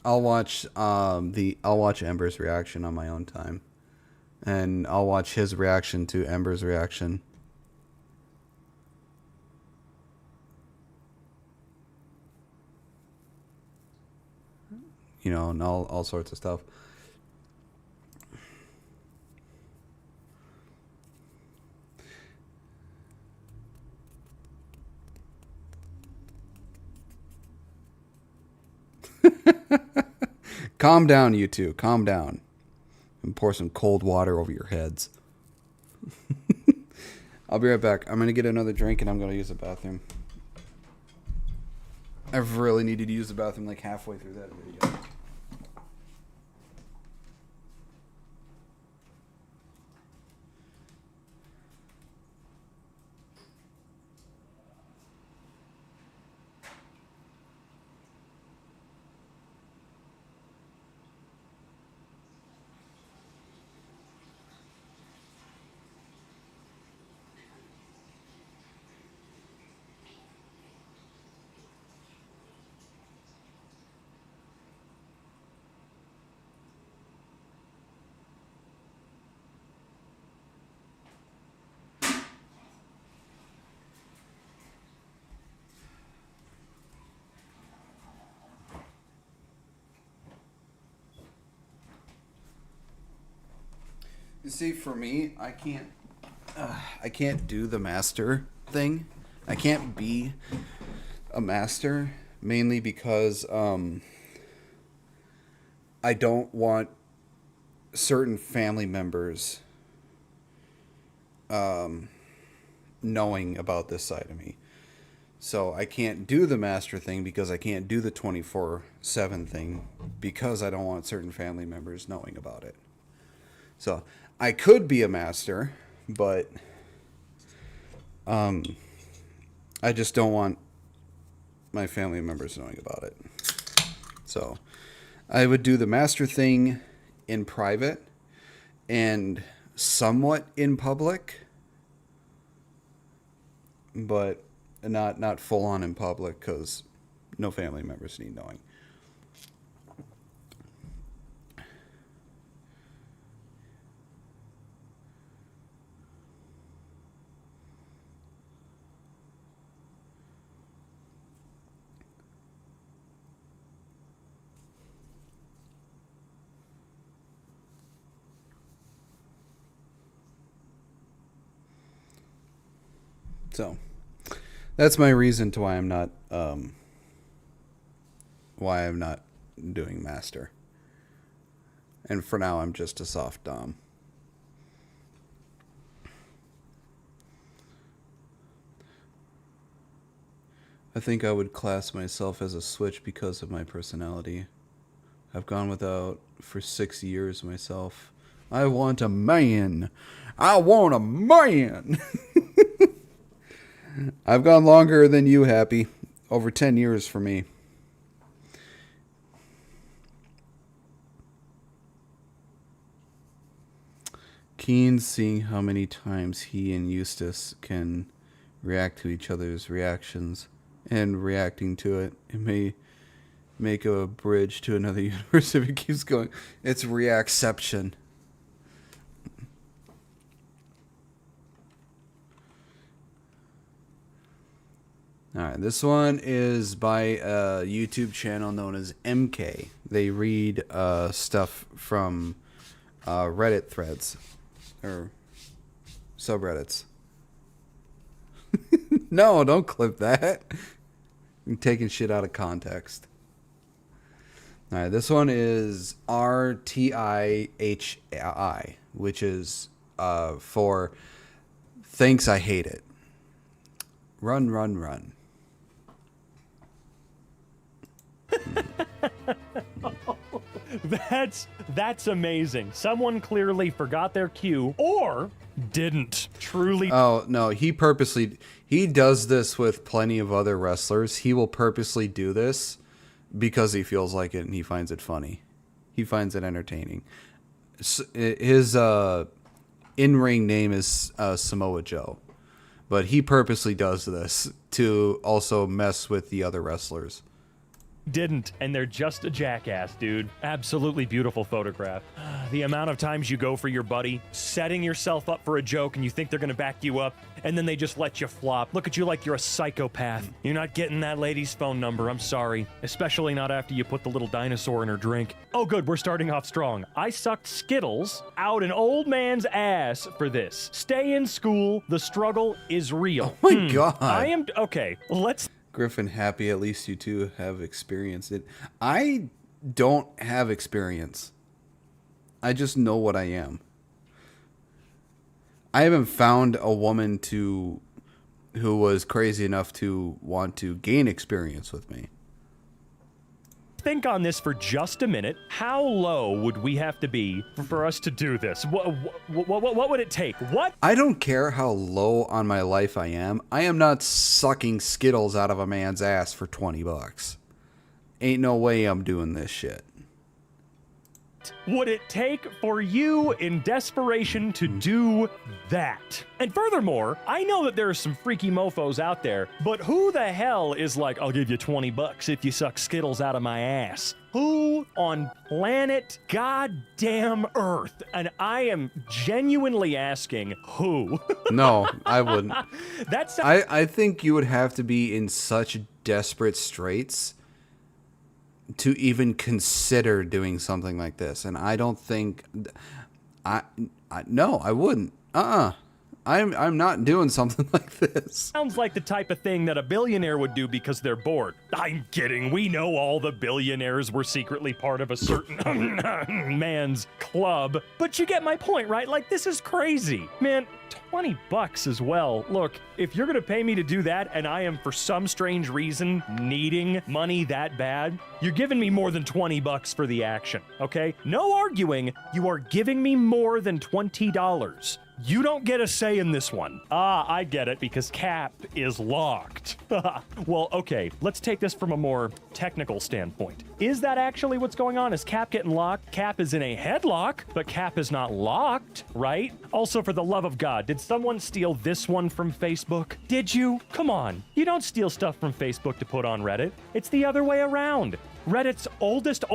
I'll watch Ember's reaction on my own time. And I'll watch his reaction to Ember's reaction. You know, and all sorts of stuff. Calm down, you two. Calm down. and pour some cold water over your heads. I'll be right back. I'm going to get another drink and I'm going to use the bathroom. I really needed to use the bathroom like halfway through that video. You see, for me, I can't do the master thing. I can't be a master, mainly because I don't want certain family members knowing about this side of me. So I can't do the master thing because I can't do the 24/7 thing because I don't want certain family members knowing about it. So I could be a master, but I just don't want my family members knowing about it. So I would do the master thing in private and somewhat in public, but not full on in public because no family members need knowing. So that's my reason to why I'm not doing master. And for now I'm just a soft dom. I think I would class myself as a switch because of my personality. I've gone without for 6 years myself. I want a man. I want a man. I've gone longer than you, Happy. Over 10 years for me. Keen seeing how many times he and Eustace can react to each other's reactions and reacting to it. It may make a bridge to another universe if it keeps going. It's reacception. Alright, this one is by a YouTube channel known as MK. They read stuff from Reddit threads or subreddits. No, don't clip that. I'm taking shit out of context. Alright, this one is RTIHI, which is for thanks I hate it. Run, run, run.
That's amazing. Someone clearly forgot their cue or didn't truly.
Oh, no, he does this with plenty of other wrestlers. He will purposely do this because he feels like it and he finds it funny. He finds it entertaining. His in-ring name is Samoa Joe, but he purposely does this to also mess with the other wrestlers.
Didn't, and they're just a jackass, dude. Absolutely beautiful photograph. The amount of times you go for your buddy, setting yourself up for a joke and you think they're gonna back you up, and then they just let you flop. Look at you like you're a psychopath. You're not getting that lady's phone number, I'm sorry. Especially not after you put the little dinosaur in her drink. Oh good, we're starting off strong. I sucked Skittles out an old man's ass for this. Stay in school, the struggle is real.
Oh my god.
Okay, let's...
Griffin, Happy, at least you two have experienced it. I don't have experience. I just know what I am. I haven't found a woman who was crazy enough to want to gain experience with me.
Think on this for just a minute. How low would we have to be for us to do this? What would it take? What?
I don't care how low on my life I am. I am not sucking Skittles out of a man's ass for $20. Ain't no way I'm doing this shit.
Would it take for you in desperation to do that? And furthermore, I know that there are some freaky mofos out there, but who the hell is like, I'll give you $20 if you suck Skittles out of my ass? Who on planet goddamn Earth? And I am genuinely asking, who?
No, I wouldn't.
That's
I think you would have to be in such desperate straits to even consider doing something like this, and I don't think no, I wouldn't. I'm not doing something like this.
Sounds like the type of thing that a billionaire would do because they're bored. I'm kidding. We know all the billionaires were secretly part of a certain man's club. But you get my point, right? Like, this is crazy. Man, $20 as well. Look, if you're going to pay me to do that and I am for some strange reason needing money that bad, you're giving me more than $20 for the action, okay? No arguing. You are giving me more than $20. You don't get a say in this one. I get it, because Cap is locked. Well, okay, let's take this from a more technical standpoint. Is that actually what's going on? Is Cap getting locked? Cap is in a headlock, but Cap is not locked, right? Also, for the love of God, did someone steal this one from Facebook? Did you? Come on. You don't steal stuff from Facebook to put on Reddit. It's the other way around. Reddit's oldest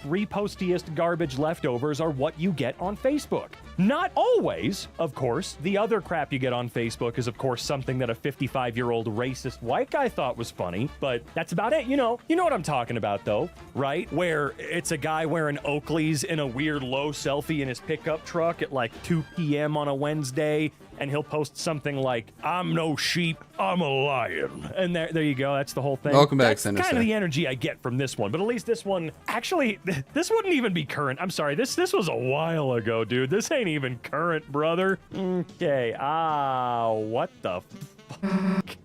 repostiest garbage leftovers are what you get on Facebook. Not always, of course. The other crap you get on Facebook is, of course, something that a 55-year-old racist white guy thought was funny, but that's about it. You know what I'm talking about, though, right? Where it's a guy wearing Oakleys in a weird low selfie in his pickup truck at like 2 p.m. on a Wednesday, and he'll post something like, I'm no sheep, I'm a lion. And there you go. That's the whole thing.
Welcome back,
That's
Sinister.
kind of the energy I get from this one. But at least this one, actually, this wouldn't even be current. I'm sorry. This was a while ago, dude. This ain't even current, brother. Okay. What the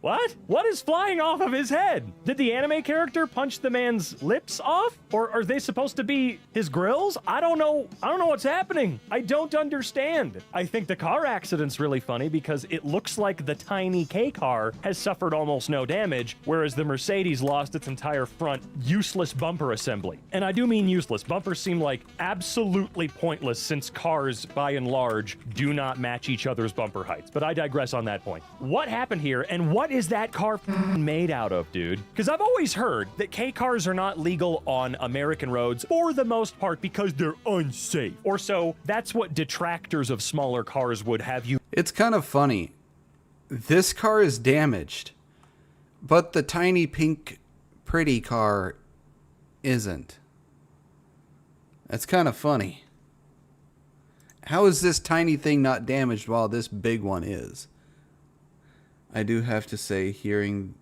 What? What is flying off of his head? Did the anime character punch the man's lips off? Or are they supposed to be his grills? I don't know what's happening. I don't understand. I think the car accident's really funny because it looks like the tiny K car has suffered almost no damage, whereas the Mercedes lost its entire front useless bumper assembly. And I do mean useless. Bumpers seem like absolutely pointless since cars, by and large, do not match each other's bumper heights. But I digress on that point. What happened here, and what is that car made out of, dude? Because I've always heard that K cars are not legal on American roads for the most part because they're unsafe. Or so that's what detractors of smaller cars would have you.
It's kind of funny. This car is damaged, but the tiny pink pretty car isn't. That's kind of funny. How is this tiny thing not damaged while this big one is? I do have to say, hearing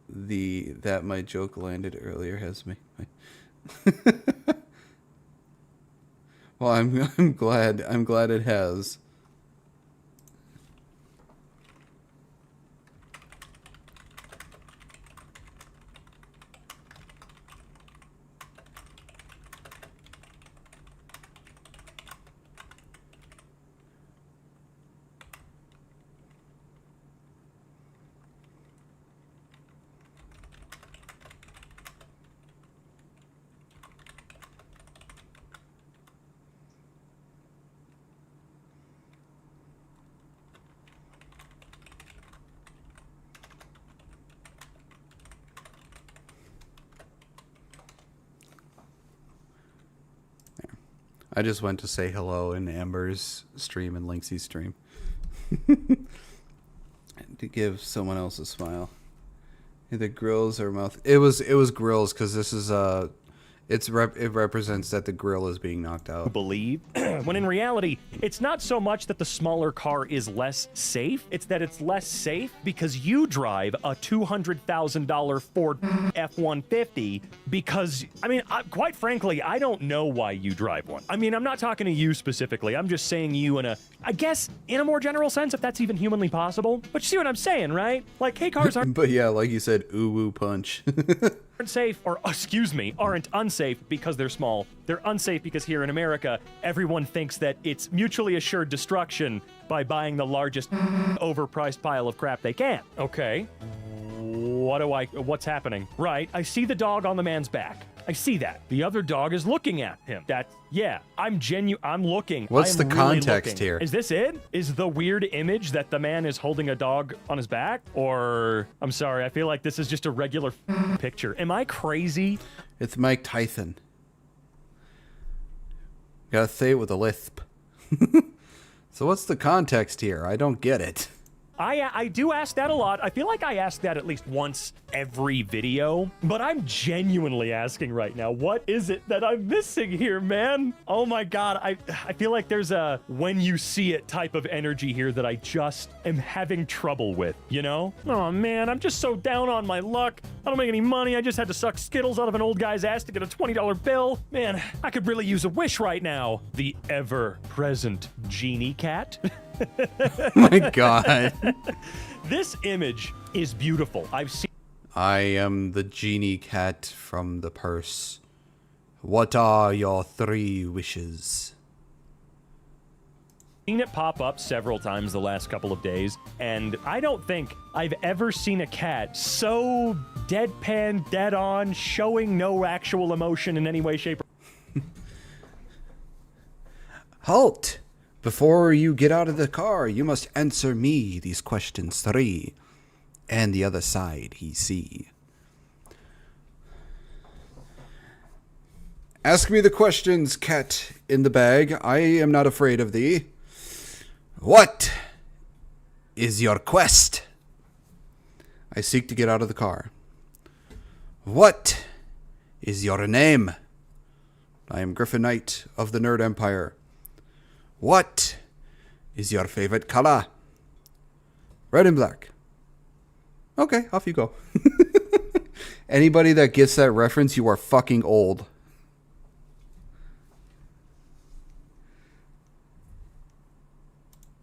that my joke landed earlier has me. Well, I'm glad it has. I just went to say hello in Amber's stream and Linksy's stream. To give someone else a smile. Either grills or mouth. It was grills because this is it represents that the grill is being knocked out.
Believe when in reality it's not so much that the smaller car is less safe, it's that it's less safe because you drive a $200,000 Ford F-150 because quite frankly I don't know why you drive one. I mean, I'm not talking to you specifically, I'm just saying you I guess in a more general sense, if that's even humanly possible. But you see what I'm saying, right? Like, hey, cars aren't
But yeah, like you said, ooh punch.
safe, or aren't unsafe because they're small. They're unsafe because here in America, everyone thinks that it's mutually assured destruction by buying the largest overpriced pile of crap they can. Okay. What's happening? Right, I see the dog on the man's back. I see that. The other dog is looking at him. I'm looking.
What's the
really
context
looking.
here?
Is this it? Is the weird image that the man is holding a dog on his back? Or, I'm sorry, I feel like this is just a regular picture. Am I crazy?
It's Mike Tyson. Gotta say it with a lisp. So what's the context here? I don't get it.
I do ask that a lot. I feel like I ask that at least once every video, but I'm genuinely asking right now, what is it that I'm missing here, man? Oh my God, I feel like there's a when you see it type of energy here that I just am having trouble with, you know? Oh man, I'm just so down on my luck. I don't make any money. I just had to suck Skittles out of an old guy's ass to get a $20 bill. Man, I could really use a wish right now. The ever-present genie cat.
My God.
This image is beautiful. I've seen.
I am the genie cat from the purse. What are your 3 wishes?
Seen it pop up several times the last couple of days, and I don't think I've ever seen a cat so deadpan, dead on, showing no actual emotion in any way, shape, or
Halt! Before you get out of the car, you must answer me these questions 3. And the other side he see. Ask me the questions, cat in the bag. I am not afraid of thee. What is your quest? I seek to get out of the car. What is your name? I am Griffin Knight of the Nerd Empire. What is your favorite color? Red and black. Okay, off you go. Anybody that gets that reference, you are fucking old.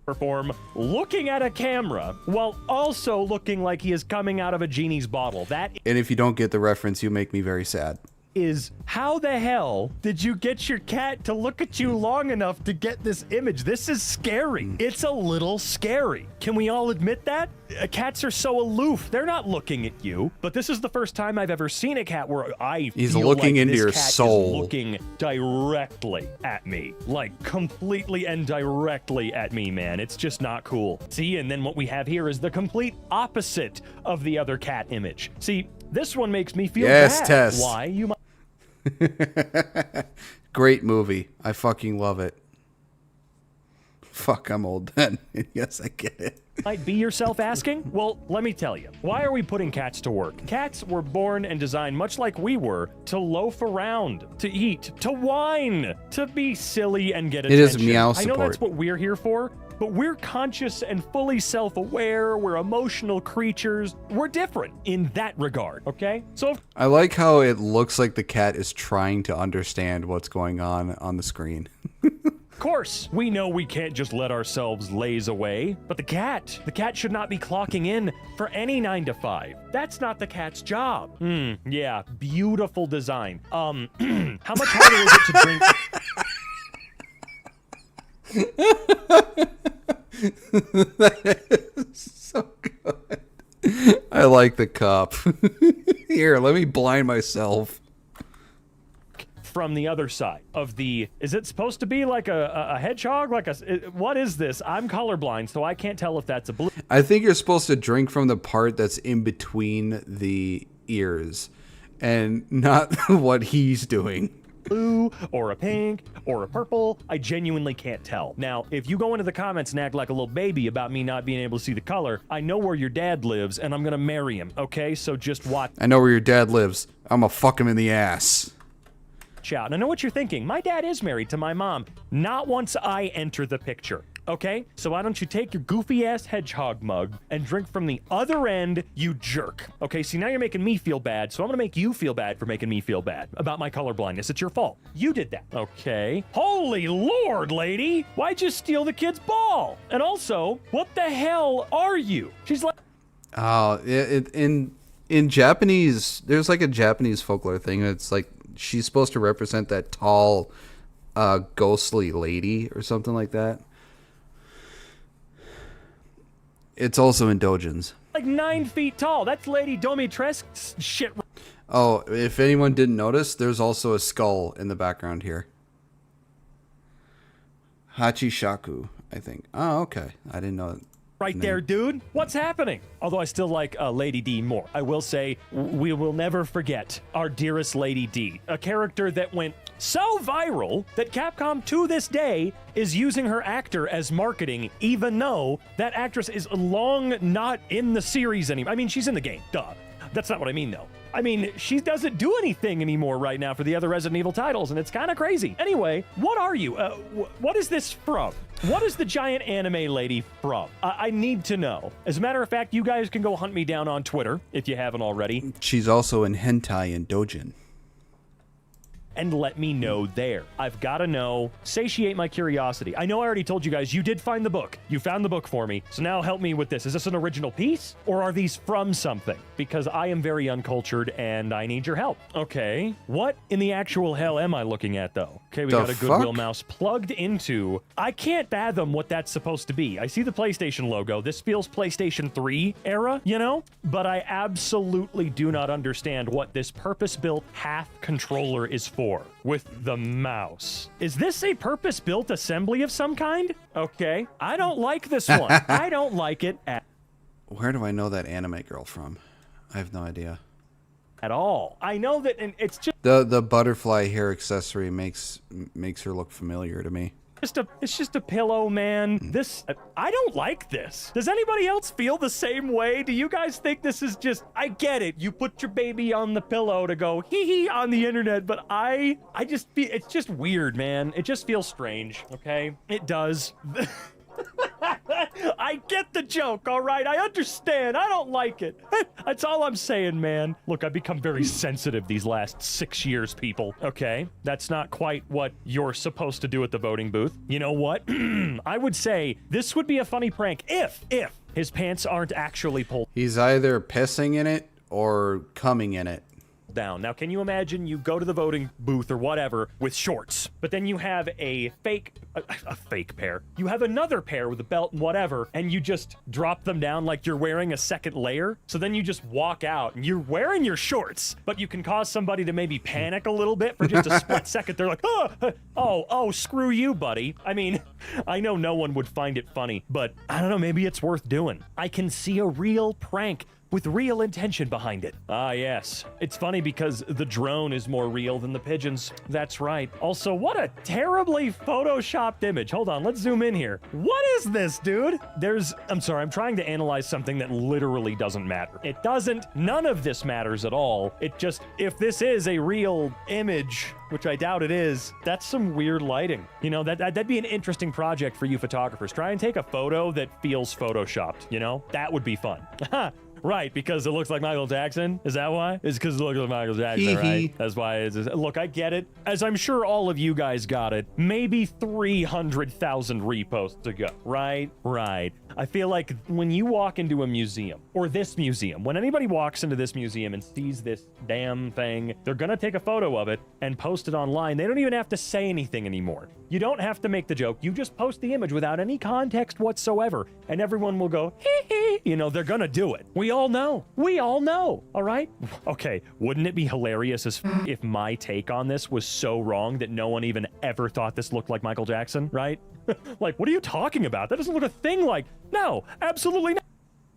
perform looking at a camera while also looking like he is coming out of a genie's bottle. That
And if you don't get the reference, you make me very sad.
is how the hell did you get your cat to look at you long enough to get this image? This is scary. It's a little scary. Can we all admit that? Cats are so aloof. They're not looking at you. But this is the first time I've ever seen a cat where
He's
feel
looking
like
into
this
your
cat
soul.
is looking directly at me. Like completely and directly at me, man. It's just not cool. See, and then what we have here is the complete opposite of the other cat image. See, this one makes me feel
Yes,
bad.
Tess.
Why? You might
Great movie. I fucking love it. Fuck, I'm old then. Yes, I get it.
Might be yourself asking? Well, let me tell you. Why are we putting cats to work? Cats were born and designed much like we were to loaf around, to eat, to whine, to be silly and get
It
attention.
is meow
I know that's
support.
what we're here for, but we're conscious and fully self-aware. We're emotional creatures. We're different in that regard, okay? So
I like how it looks like the cat is trying to understand what's going on the screen.
of course, we know we can't just let ourselves laze away, but the cat should not be clocking in for any 9 to 5. That's not the cat's job. Yeah, beautiful design. How much harder is it to drink?
That is so good. I like the cop. Here, let me blind myself.
From the other side of the, is it supposed to be like a hedgehog? Like what is this? I'm colorblind, so I can't tell if that's a blue.
I think you're supposed to drink from the part that's in between the ears and not what he's doing.
Blue or a pink or a purple. I genuinely can't tell. Now, if you go into the comments and act like a little baby about me not being able to see the color, I know where your dad lives and I'm gonna marry him, okay? So just watch.
I know where your dad lives. I'm gonna fuck him in the ass.
watch out. And I know what you're thinking. My dad is married to my mom. Not once I enter the picture. Okay? So why don't you take your goofy-ass hedgehog mug and drink from the other end, you jerk. Okay, see, now you're making me feel bad, so I'm gonna make you feel bad for making me feel bad about my colorblindness. It's your fault. You did that. Okay. Holy Lord, lady! Why'd you steal the kid's ball? And also, what the hell are you? She's like...
Oh, in Japanese, there's like a Japanese folklore thing. It's like she's supposed to represent that tall, ghostly lady or something like that. It's also in doujins.
Like 9 feet tall. That's Lady Domitrescu's shit.
Oh, if anyone didn't notice, there's also a skull in the background here. Hachishaku, I think. Oh, okay. I didn't know.
Right there, dude. What's happening? Although I still like Lady D more. I will say we will never forget our dearest Lady D, a character that went so viral that Capcom to this day is using her actor as marketing, even though that actress is long not in the series anymore. I mean, she's in the game, duh. That's not what I mean, though. I mean, she doesn't do anything anymore right now for the other Resident Evil titles, and it's kind of crazy. Anyway, what are you? What is this from? What is the giant anime lady from? I need to know. As a matter of fact, you guys can go hunt me down on Twitter if you haven't already.
She's also in hentai and doujin.
And let me know there. I've got to know. Satiate my curiosity. I know I already told you guys you did find the book. You found the book for me. So now help me with this. Is this an original piece? Or are these from something? Because I am very uncultured and I need your help. Okay. What in the actual hell am I looking at, though? Okay, we got a Goodwill mouse plugged into... I can't fathom what that's supposed to be. I see the PlayStation logo. This feels PlayStation 3 era, you know? But I absolutely do not understand what this purpose-built half controller is for. With the mouse. Is this a purpose-built assembly of some kind? Okay. I don't like this one. I don't like it
Where do I know that anime girl from? I have no idea.
At all. I know that, and it's just
the butterfly hair accessory makes her look familiar to me.
it's just a pillow, man. I don't like this. Does anybody else feel the same way? Do you guys think this is just, I get it. You put your baby on the pillow to go hee on the internet, but I just feel, it's just weird, man. It just feels strange, okay? It does. I get the joke, all right? I understand. I don't like it. That's all I'm saying, man. Look, I've become very sensitive these last 6 years, people. Okay, that's not quite what you're supposed to do at the voting booth. You know what? I would say this would be a funny prank if his pants aren't actually pulled
He's either pissing in it or coming in it.
down. Now, can you imagine you go to the voting booth or whatever with shorts, but then you have a fake pair. You have another pair with a belt and whatever, and you just drop them down like you're wearing a second layer. So then you just walk out and you're wearing your shorts, but you can cause somebody to maybe panic a little bit for just a split second. They're like, oh, screw you, buddy. I mean, I know no one would find it funny, but I don't know, maybe it's worth doing. I can see a real prank with real intention behind it. Ah, yes. It's funny because the drone is more real than the pigeons. That's right. Also, what a terribly photoshopped image. Hold on, let's zoom in here. What is this, dude? I'm sorry, I'm trying to analyze something that literally doesn't matter. It doesn't. None of this matters at all. It just, if this is a real image, which I doubt it is, that's some weird lighting. You know, that'd be an interesting project for you photographers. Try and take a photo that feels photoshopped, you know? That would be fun. Right, because it looks like Michael Jackson? Is that why? It's because it looks like Michael Jackson, right? That's why it's... Look, I get it. As I'm sure all of you guys got it. Maybe 300,000 reposts to go. Right? Right. I feel like when you walk into a museum, or this museum, when anybody walks into this museum and sees this damn thing, they're gonna take a photo of it and post it online. They don't even have to say anything anymore. You don't have to make the joke. You just post the image without any context whatsoever, and everyone will go, hee hee. You know, they're gonna do it. We all know. We all know. All right? Okay, wouldn't it be hilarious as if my take on this was so wrong that no one even ever thought this looked like Michael Jackson, right? Like, what are you talking about? That doesn't look a thing like... No, absolutely not.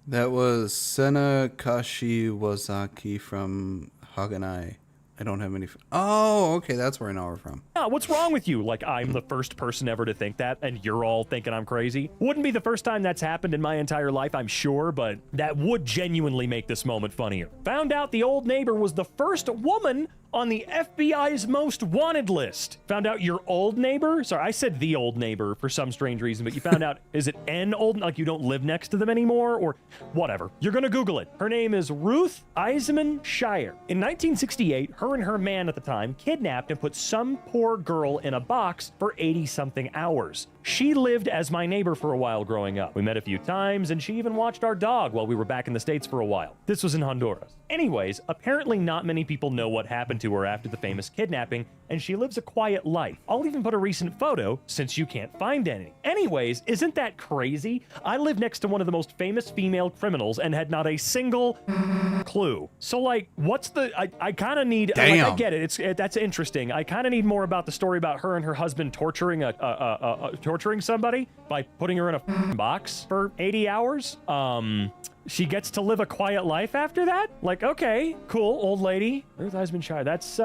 That was Sena Kashiwazaki from Haganai. I don't have any... Oh, okay, that's where I know her from.
Yeah, what's wrong with you? Like, I'm the first person ever to think that, and you're all thinking I'm crazy? Wouldn't be the first time that's happened in my entire life, I'm sure, but that would genuinely make this moment funnier. Found out the old neighbor was the first woman on the FBI's most wanted list. Found out your old neighbor, sorry, I said the old neighbor for some strange reason, but you found out, is it an old, like you don't live next to them anymore, or whatever. You're gonna Google it. Her name is Ruth Eisenman Shire. In 1968, her and her man at the time kidnapped and put some poor girl in a box for 80-something hours. She lived as my neighbor for a while growing up. We met a few times, and she even watched our dog while we were back in the States for a while. This was in Honduras. Anyways, apparently not many people know what happened to her after the famous kidnapping, and she lives a quiet life. I'll even put a recent photo, since you can't find any. Anyways, isn't that crazy? I live next to one of the most famous female criminals and had not a single clue. So, like, what's the... I kind of need... Like, I get it. That's interesting. I kind of need more about the story about her and her husband torturing torturing somebody by putting her in a box for 80 hours. She gets to live a quiet life after that? Like, okay, cool, old lady. Ruth Eisman Shire. That's,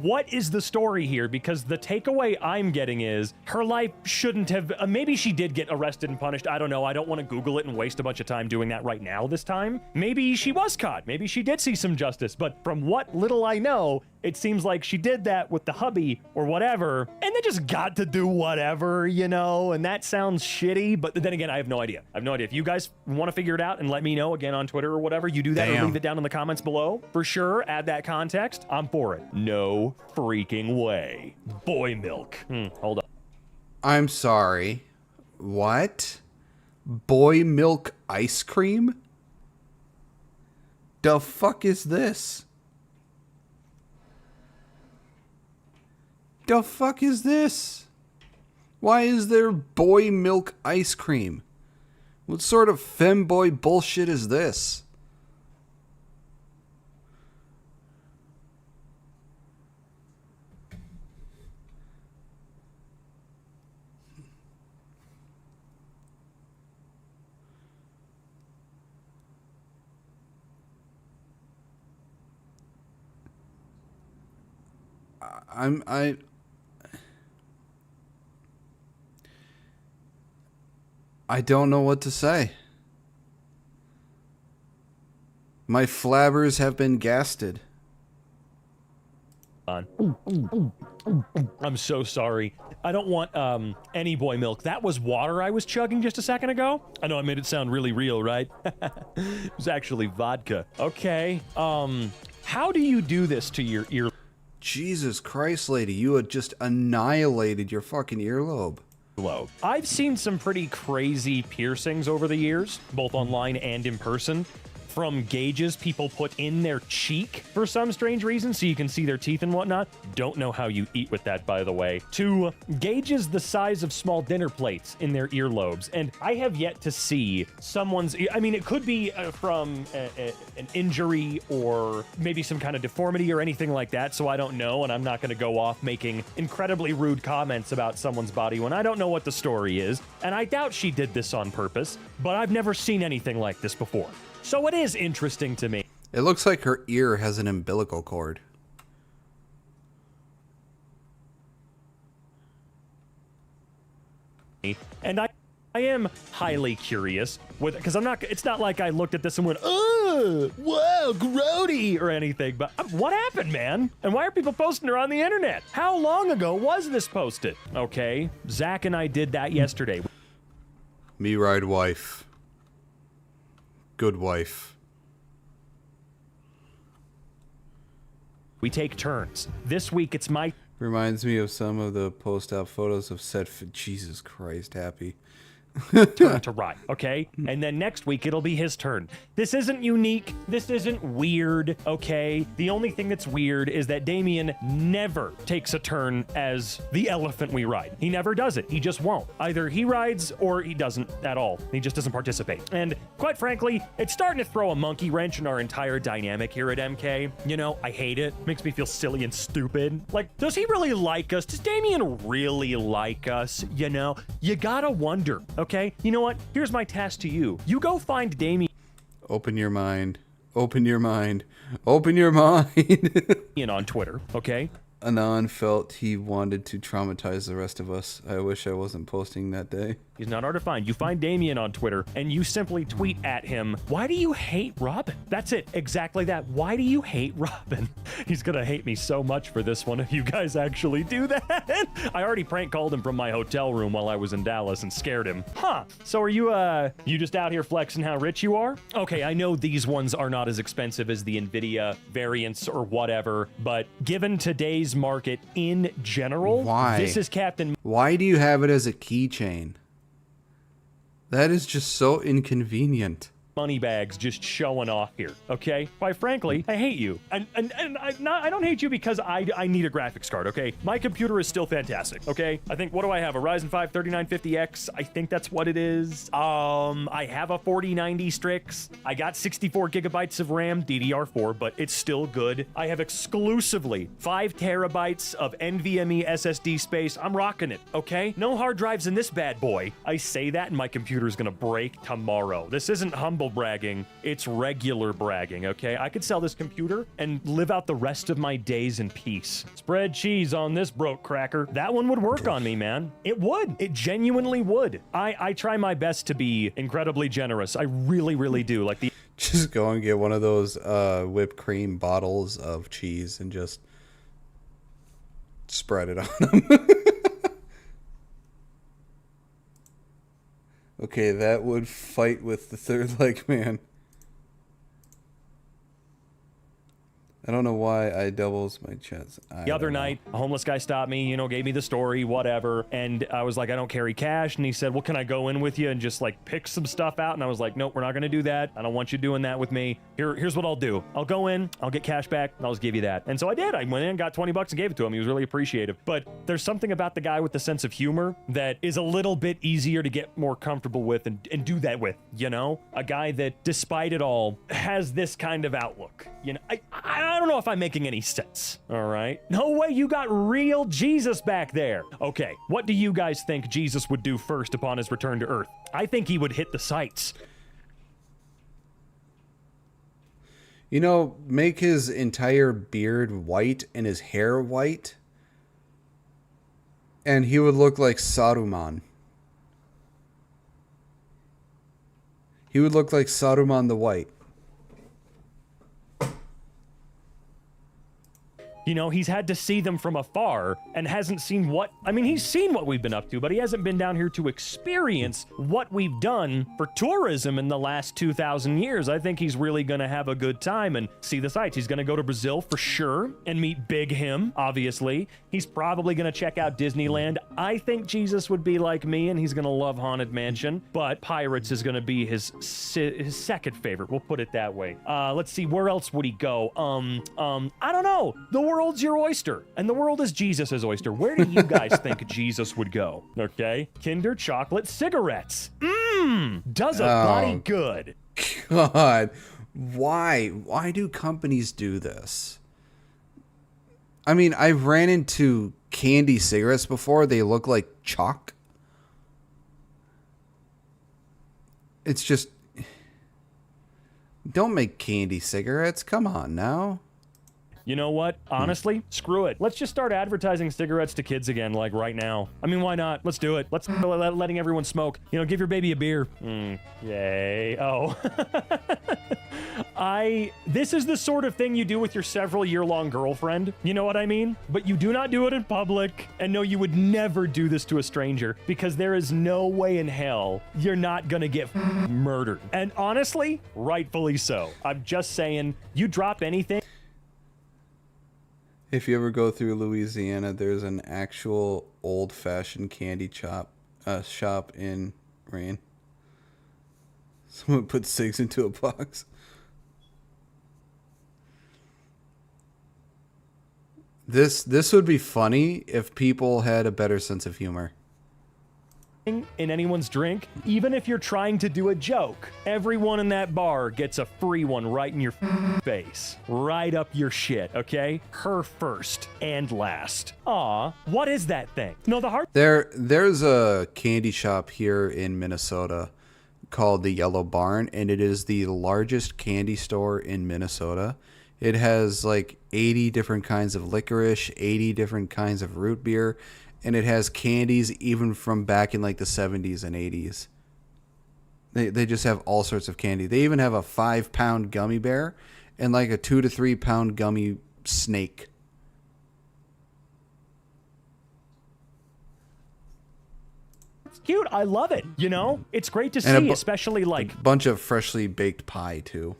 what is the story here? Because the takeaway I'm getting is her life shouldn't have, maybe she did get arrested and punished. I don't know. I don't want to Google it and waste a bunch of time doing that right now this time. Maybe she was caught. Maybe she did see some justice. But from what little I know, it seems like she did that with the hubby or whatever, and they just got to do whatever, you know, and that sounds shitty, but then again, I have no idea. I have no idea. If you guys want to figure it out and let me know again on Twitter or whatever, you do that or leave it down in the comments below. For sure, add that context. I'm for it. No freaking way. Boy milk. Hold on.
I'm sorry. What? Boy milk ice cream? The fuck is this? The fuck is this? Why is there boy milk ice cream? What sort of femboy bullshit is this? I don't know what to say. My flabbers have been gasted.
I'm so sorry. I don't want any boy milk. That was water I was chugging just a second ago. I know I made it sound really real, right? It was actually vodka. Okay. How do you do this to your ear?
Jesus Christ, lady, you had just annihilated your fucking earlobe.
I've seen some pretty crazy piercings over the years, both online and in person. From gauges people put in their cheek for some strange reason so you can see their teeth and whatnot. Don't know how you eat with that, by the way. To gauges the size of small dinner plates in their earlobes. And I have yet to see someone's... I mean, it could be from an injury or maybe some kind of deformity or anything like that, so I don't know, and I'm not going to go off making incredibly rude comments about someone's body when I don't know what the story is. And I doubt she did this on purpose, but I've never seen anything like this before. So it is interesting to me.
It looks like her ear has an umbilical cord.
And I am highly curious with, because it's not like I looked at this and went, oh, whoa, grody or anything, but what happened, man? And why are people posting her on the internet? How long ago was this posted? Okay, Zach and I did that yesterday.
Me ride wife. Good wife.
We take turns. This week it's my...
Reminds me of some of the post-op photos of said... Jesus Christ, Happy.
turn to ride, okay? And then next week it'll be his turn. This isn't unique. This isn't weird, okay? The only thing that's weird is that Damien never takes a turn as the elephant we ride. He never does it. He just won't. Either he rides or he doesn't at all. He just doesn't participate. And quite frankly, it's starting to throw a monkey wrench in our entire dynamic here at MK. You know, I hate it. Makes me feel silly and stupid. Like, does he really like us? Does Damien really like us? You know, you gotta wonder. Okay, you know what? Here's my task to you. You go find Damien.
Open your mind. Open your mind. Open your mind.
On Twitter, okay?
Anon felt he wanted to traumatize the rest of us. I wish I wasn't posting that day.
He's not hard to find. You find Damien on Twitter, and you simply tweet at him, "Why do you hate Robin?" That's it. Exactly that. Why do you hate Robin? He's gonna hate me so much for this one if you guys actually do that. I already prank called him from my hotel room while I was in Dallas and scared him. Huh. So are you just out here flexing how rich you are? Okay, I know these ones are not as expensive as the NVIDIA variants or whatever, but given today's market in general,
Why?
this is Captain...
Why do you have it as a keychain? That is just so inconvenient.
Moneybags just showing off here, okay? Quite frankly, I hate you. And I don't hate you because I need a graphics card, okay? My computer is still fantastic, okay? I think, what do I have? A Ryzen 5 3950X? I think that's what it is. I have a 4090 Strix. I got 64 gigabytes of RAM, DDR4, but it's still good. I have exclusively 5 terabytes of NVMe SSD space. I'm rocking it, okay? No hard drives in this bad boy. I say that and my computer's gonna break tomorrow. This isn't humble bragging, it's regular bragging, okay? I could sell this computer and live out the rest of my days in peace. Spread cheese on this broke cracker. That one would work on me, man. It would. It genuinely would. I try my best to be incredibly generous. I really, really do. Like the...
Just go and get one of those whipped cream bottles of cheese and just spread it on them. Okay, that would fight with the third leg man. I don't know why I doubles my chance.
The other night, a homeless guy stopped me, you know, gave me the story, whatever. And I was like, I don't carry cash. And he said, well, can I go in with you and just like pick some stuff out? And I was like, nope, we're not going to do that. I don't want you doing that with me. Here's what I'll do. I'll go in, I'll get cash back, and I'll just give you that. And so I did. I went in, got 20 bucks and gave it to him. He was really appreciative. But there's something about the guy with the sense of humor that is a little bit easier to get more comfortable with and do that with, you know? A guy that, despite it all, has this kind of outlook. You know, I don't know if I'm making any sense, all right? No way, you got real Jesus back there. Okay, what do you guys think Jesus would do first upon his return to Earth? I think he would hit the sights.
You know, make his entire beard white and his hair white, and he would look like Saruman. He would look like Saruman the White.
You know, he's had to see them from afar and hasn't seen what... I mean, he's seen what we've been up to, but he hasn't been down here to experience what we've done for tourism in the last 2,000 years. I think he's really going to have a good time and see the sights. He's going to go to Brazil for sure and meet Big Him, obviously. He's probably going to check out Disneyland. I think Jesus would be like me, and he's going to love Haunted Mansion, but Pirates is going to be his second favorite. We'll put it that way. Let's see, where else would he go? I don't know. The world's your oyster, and the world is Jesus's oyster. Where do you guys think Jesus would go? Okay, Kinder chocolate cigarettes. Does a body good.
God, why do companies do this? I mean, I've ran into candy cigarettes before. They look like chalk. It's just, don't make candy cigarettes. Come on now.
You know what? Honestly, screw it. Let's just start advertising cigarettes to kids again, like right now. I mean, why not? Let's do it. Let's letting everyone smoke. You know, give your baby a beer. Yay. Oh. This is the sort of thing you do with your several year-long girlfriend. You know what I mean? But you do not do it in public. And no, you would never do this to a stranger because there is no way in hell you're not gonna get murdered. And honestly, rightfully so. I'm just saying, you drop anything.
If you ever go through Louisiana, there's an actual old-fashioned candy shop in Rain. Someone put cigs into a box. This would be funny if people had a better sense of humor.
In anyone's drink, even if you're trying to do a joke, everyone in that bar gets a free one right in your face. Right up your shit, okay? Her first and last. Aw, what is that thing? No, the heart...
There's a candy shop here in Minnesota called the Yellow Barn, and it is the largest candy store in Minnesota. It has like 80 different kinds of licorice, 80 different kinds of root beer, and it has candies even from back in like the 70s and 80s. They just have all sorts of candy. They even have a 5-pound gummy bear and like a 2 to 3 pound gummy snake.
It's cute. I love it. You know, it's great to
And
see, especially like
bunch of freshly baked pie too.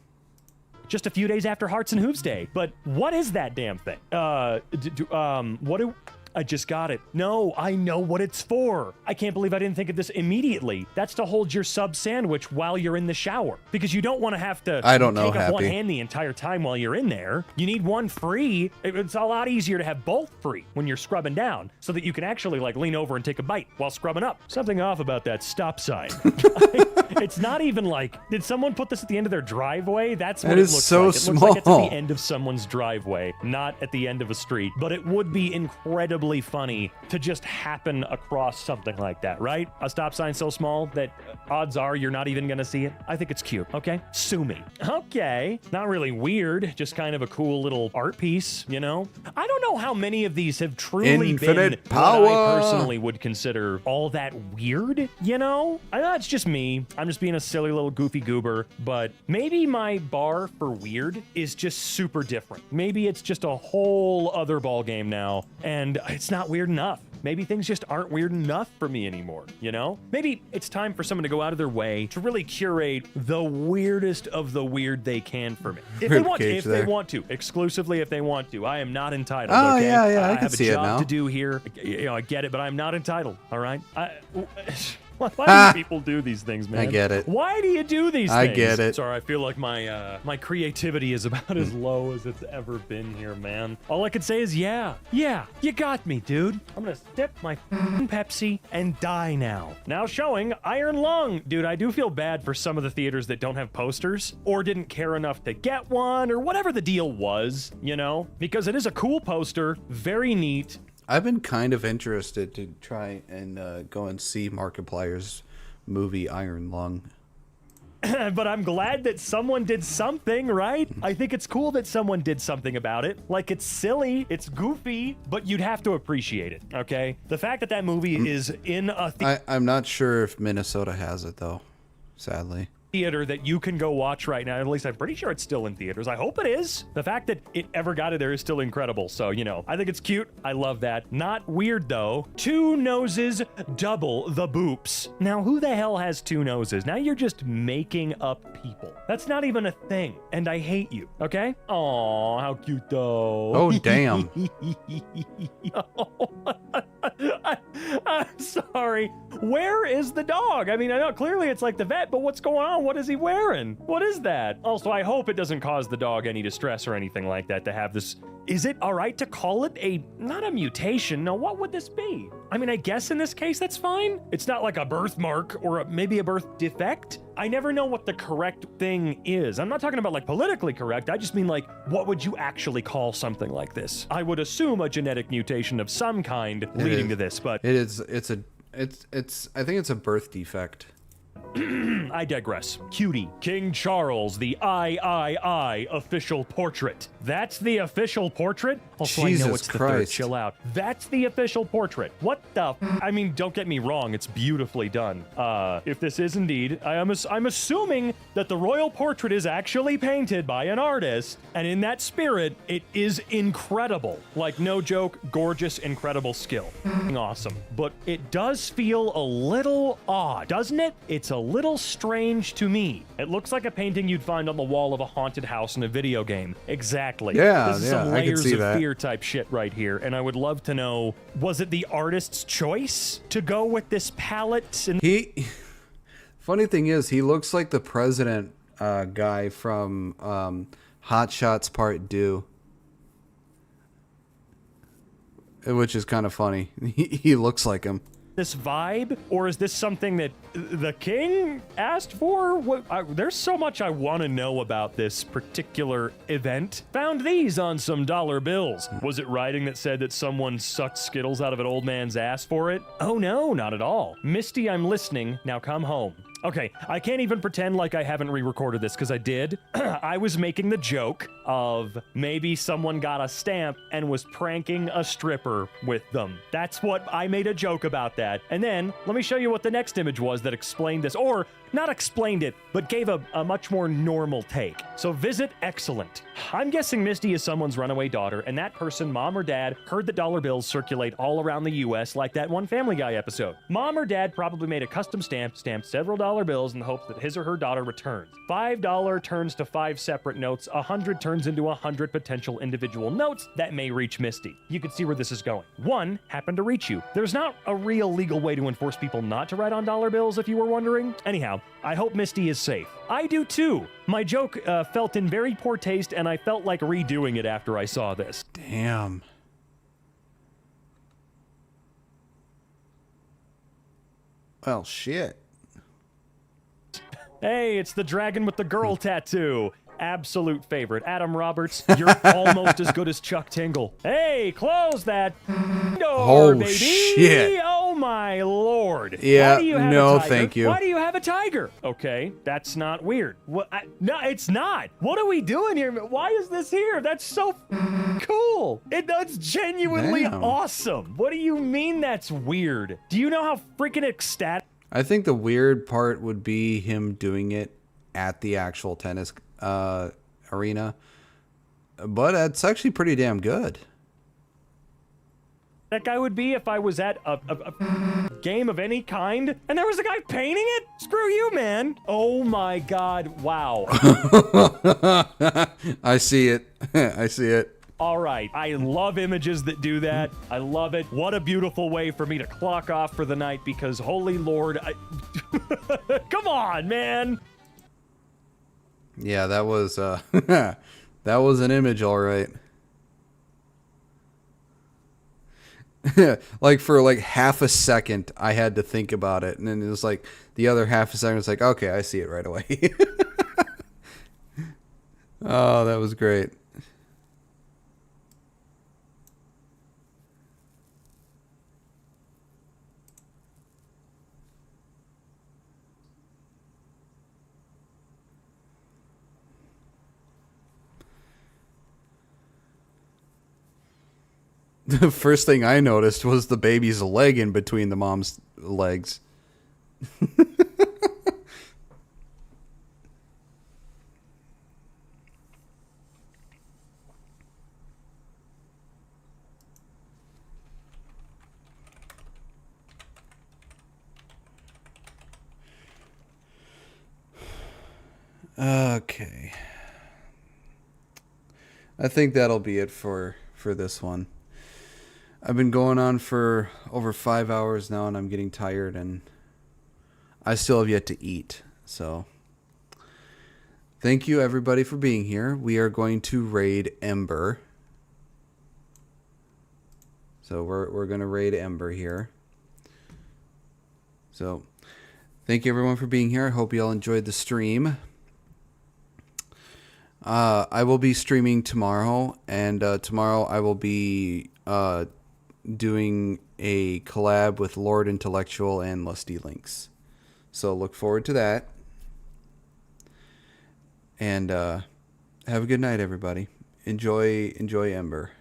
just a few days after Hearts and Hooves Day. But what is that damn thing? What do... I just got it. No, I know what it's for. I can't believe I didn't think of this immediately. That's to hold your sub sandwich while you're in the shower. Because you don't want to have to
I don't know,
take up one
Happy.
hand the entire time while you're in there. You need one free. It's a lot easier to have both free when you're scrubbing down so that you can actually like lean over and take a bite while scrubbing up. Something off about that stop sign. It's not even like, did someone put this at the end of their driveway? That's what
It
it
is
looks
so
like. It looks like it's at
small.
the end of someone's driveway, not at the end of a street. But it would be incredibly funny to just happen across something like that, right? A stop sign so small that odds are you're not even gonna see it. I think it's cute, okay? Sue me. Okay. Not really weird, just kind of a cool little art piece, you know? I don't know how many of these have truly
Infinite
been
power.
what I personally would consider all that weird, you know? I know it's just me. I'm just being a silly little goofy goober, but maybe my bar for weird is just super different. Maybe it's just a whole other ball game now, and it's not weird enough. Maybe things just aren't weird enough for me anymore, you know? Maybe it's time for someone to go out of their way to really curate the weirdest of the weird they can for me. If they want to, exclusively if they want to. I am not entitled,
Oh,
okay?
yeah, I
I
can
have a
see it
job
now.
to do here. You know, I get it, but I'm not entitled, all right? Why do people do these things, man?
I get it.
Why do you do these
I
things?
get it.
Sorry, I feel like my my creativity is about as low as it's ever been here, man. All I could say is, yeah, you got me, dude. I'm gonna sip my Pepsi and die now. Now showing Iron Lung. Dude, I do feel bad for some of the theaters that don't have posters or didn't care enough to get one or whatever the deal was, you know? Because it is a cool poster, very neat.
I've been kind of interested to try and go and see Markiplier's movie Iron Lung.
But I'm glad that someone did something, right? I think it's cool that someone did something about it. Like, it's silly, it's goofy, but you'd have to appreciate it, okay? The fact that that movie is in a
I'm not sure if Minnesota has it, though, sadly.
theater that you can go watch right now. At least I'm pretty sure it's still in theaters. I hope it is. The fact that it ever got it there is still incredible. So, you know, I think it's cute. I love that. Not weird, though. 2 noses, double the boops. Now, who the hell has 2 noses? Now you're just making up people. That's not even a thing. And I hate you, okay? Aw, how cute, though.
Oh, damn.
I'm sorry. Where is the dog? I mean, I know clearly it's like the vet, but what's going on? What is he wearing? What is that? Also, I hope it doesn't cause the dog any distress or anything like that to have this. Is it all right to call it not a mutation? No, what would this be? I mean, I guess in this case, that's fine. It's not like a birthmark or maybe a birth defect. I never know what the correct thing is. I'm not talking about like politically correct. I just mean like, what would you actually call something like this? I would assume a genetic mutation of some kind leading to this, but
it's I think it's a birth defect.
I digress. Cutie. King Charles, the III official portrait. That's the official portrait? Also, I know
Jesus
it's the
Christ.
third. Chill out. That's the official portrait. What the? I mean, don't get me wrong. It's beautifully done. If this is indeed, I'm assuming that the royal portrait is actually painted by an artist, and in that spirit, it is incredible. Like, no joke, gorgeous, incredible skill. Awesome. But it does feel a little odd, doesn't it? It's a little strange to me. It looks like a painting you'd find on the wall of a haunted house in a video game. Exactly.
Yeah,
This is some
I can
layers
see
of
that.
fear type shit right here, and I would love to know, was it the artist's choice to go with this palette? And
Funny thing is, he looks like the president guy from Hot Shots Part 2. Which is kind of funny. He looks like him.
this vibe, or is this something that the king asked for? There's so much I want to know about this particular event. Found these on some dollar bills. Was it writing that said that someone sucked Skittles out of an old man's ass for it? Oh no, not at all. Misty, I'm listening. Now come home. Okay, I can't even pretend like I haven't re-recorded this because I did. I was making the joke of maybe someone got a stamp and was pranking a stripper with them. That's what I made a joke about that. And then let me show you what the next image was that explained this, or not explained it, but gave a much more normal take. So visit excellent. I'm guessing Misty is someone's runaway daughter, and that person, mom or dad, heard that dollar bills circulate all around the US like that one Family Guy episode. Mom or dad probably made a custom stamp, stamped several dollar bills in the hopes that his or her daughter returns. $5 turns to 5 separate notes, 100 turns into 100 potential individual notes that may reach Misty. You can see where this is going. One happened to reach you. There's not a real legal way to enforce people not to write on dollar bills, if you were wondering. Anyhow, I hope Misty is safe. I do too. My joke felt in very poor taste, and I felt like redoing it after I saw this.
Damn. Well, shit.
Hey, it's the dragon with the girl tattoo. Absolute favorite. Adam Roberts, you're almost as good as Chuck Tingle. Hey, close that door,
Oh,
baby.
shit.
Oh, my Lord.
Yeah,
Why do you have
no,
a tiger?
thank you.
Why do you have a tiger? Okay, that's not weird. What? No, it's not. What are we doing here? Why is this here? That's so cool. That's genuinely
Damn.
awesome. What do you mean that's weird? Do you know how freaking ecstatic?
I think the weird part would be him doing it at the actual tennis arena, but it's actually pretty damn good.
That guy would be if I was at a game of any kind and there was a guy painting it? Screw you, man. Oh my God. Wow.
I see it. I see it.
All right. I love images that do that. I love it. What a beautiful way for me to clock off for the night because holy Lord, come on, man.
Yeah, that was that was an image, all right. Like for like half a second, I had to think about it, and then it was like the other half a second, it's like, okay, I see it right away. Oh, that was great. The first thing I noticed was the baby's leg in between the mom's legs. Okay. I think that'll be it for this one. I've been going on for over 5 hours now, and I'm getting tired, and I still have yet to eat. So, thank you everybody for being here. We are going to raid Ember. So we're going to raid Ember here. So, thank you everyone for being here. I hope you all enjoyed the stream. I will be streaming tomorrow, and tomorrow I will be doing a collab with Lord Intellectual and Lusty Links. So look forward to that. And have a good night, everybody. Enjoy Ember.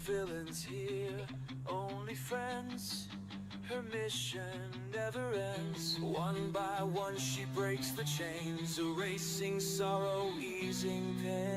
Villains here, only friends. Her mission never ends. One by one she breaks the chains, erasing sorrow, easing pain.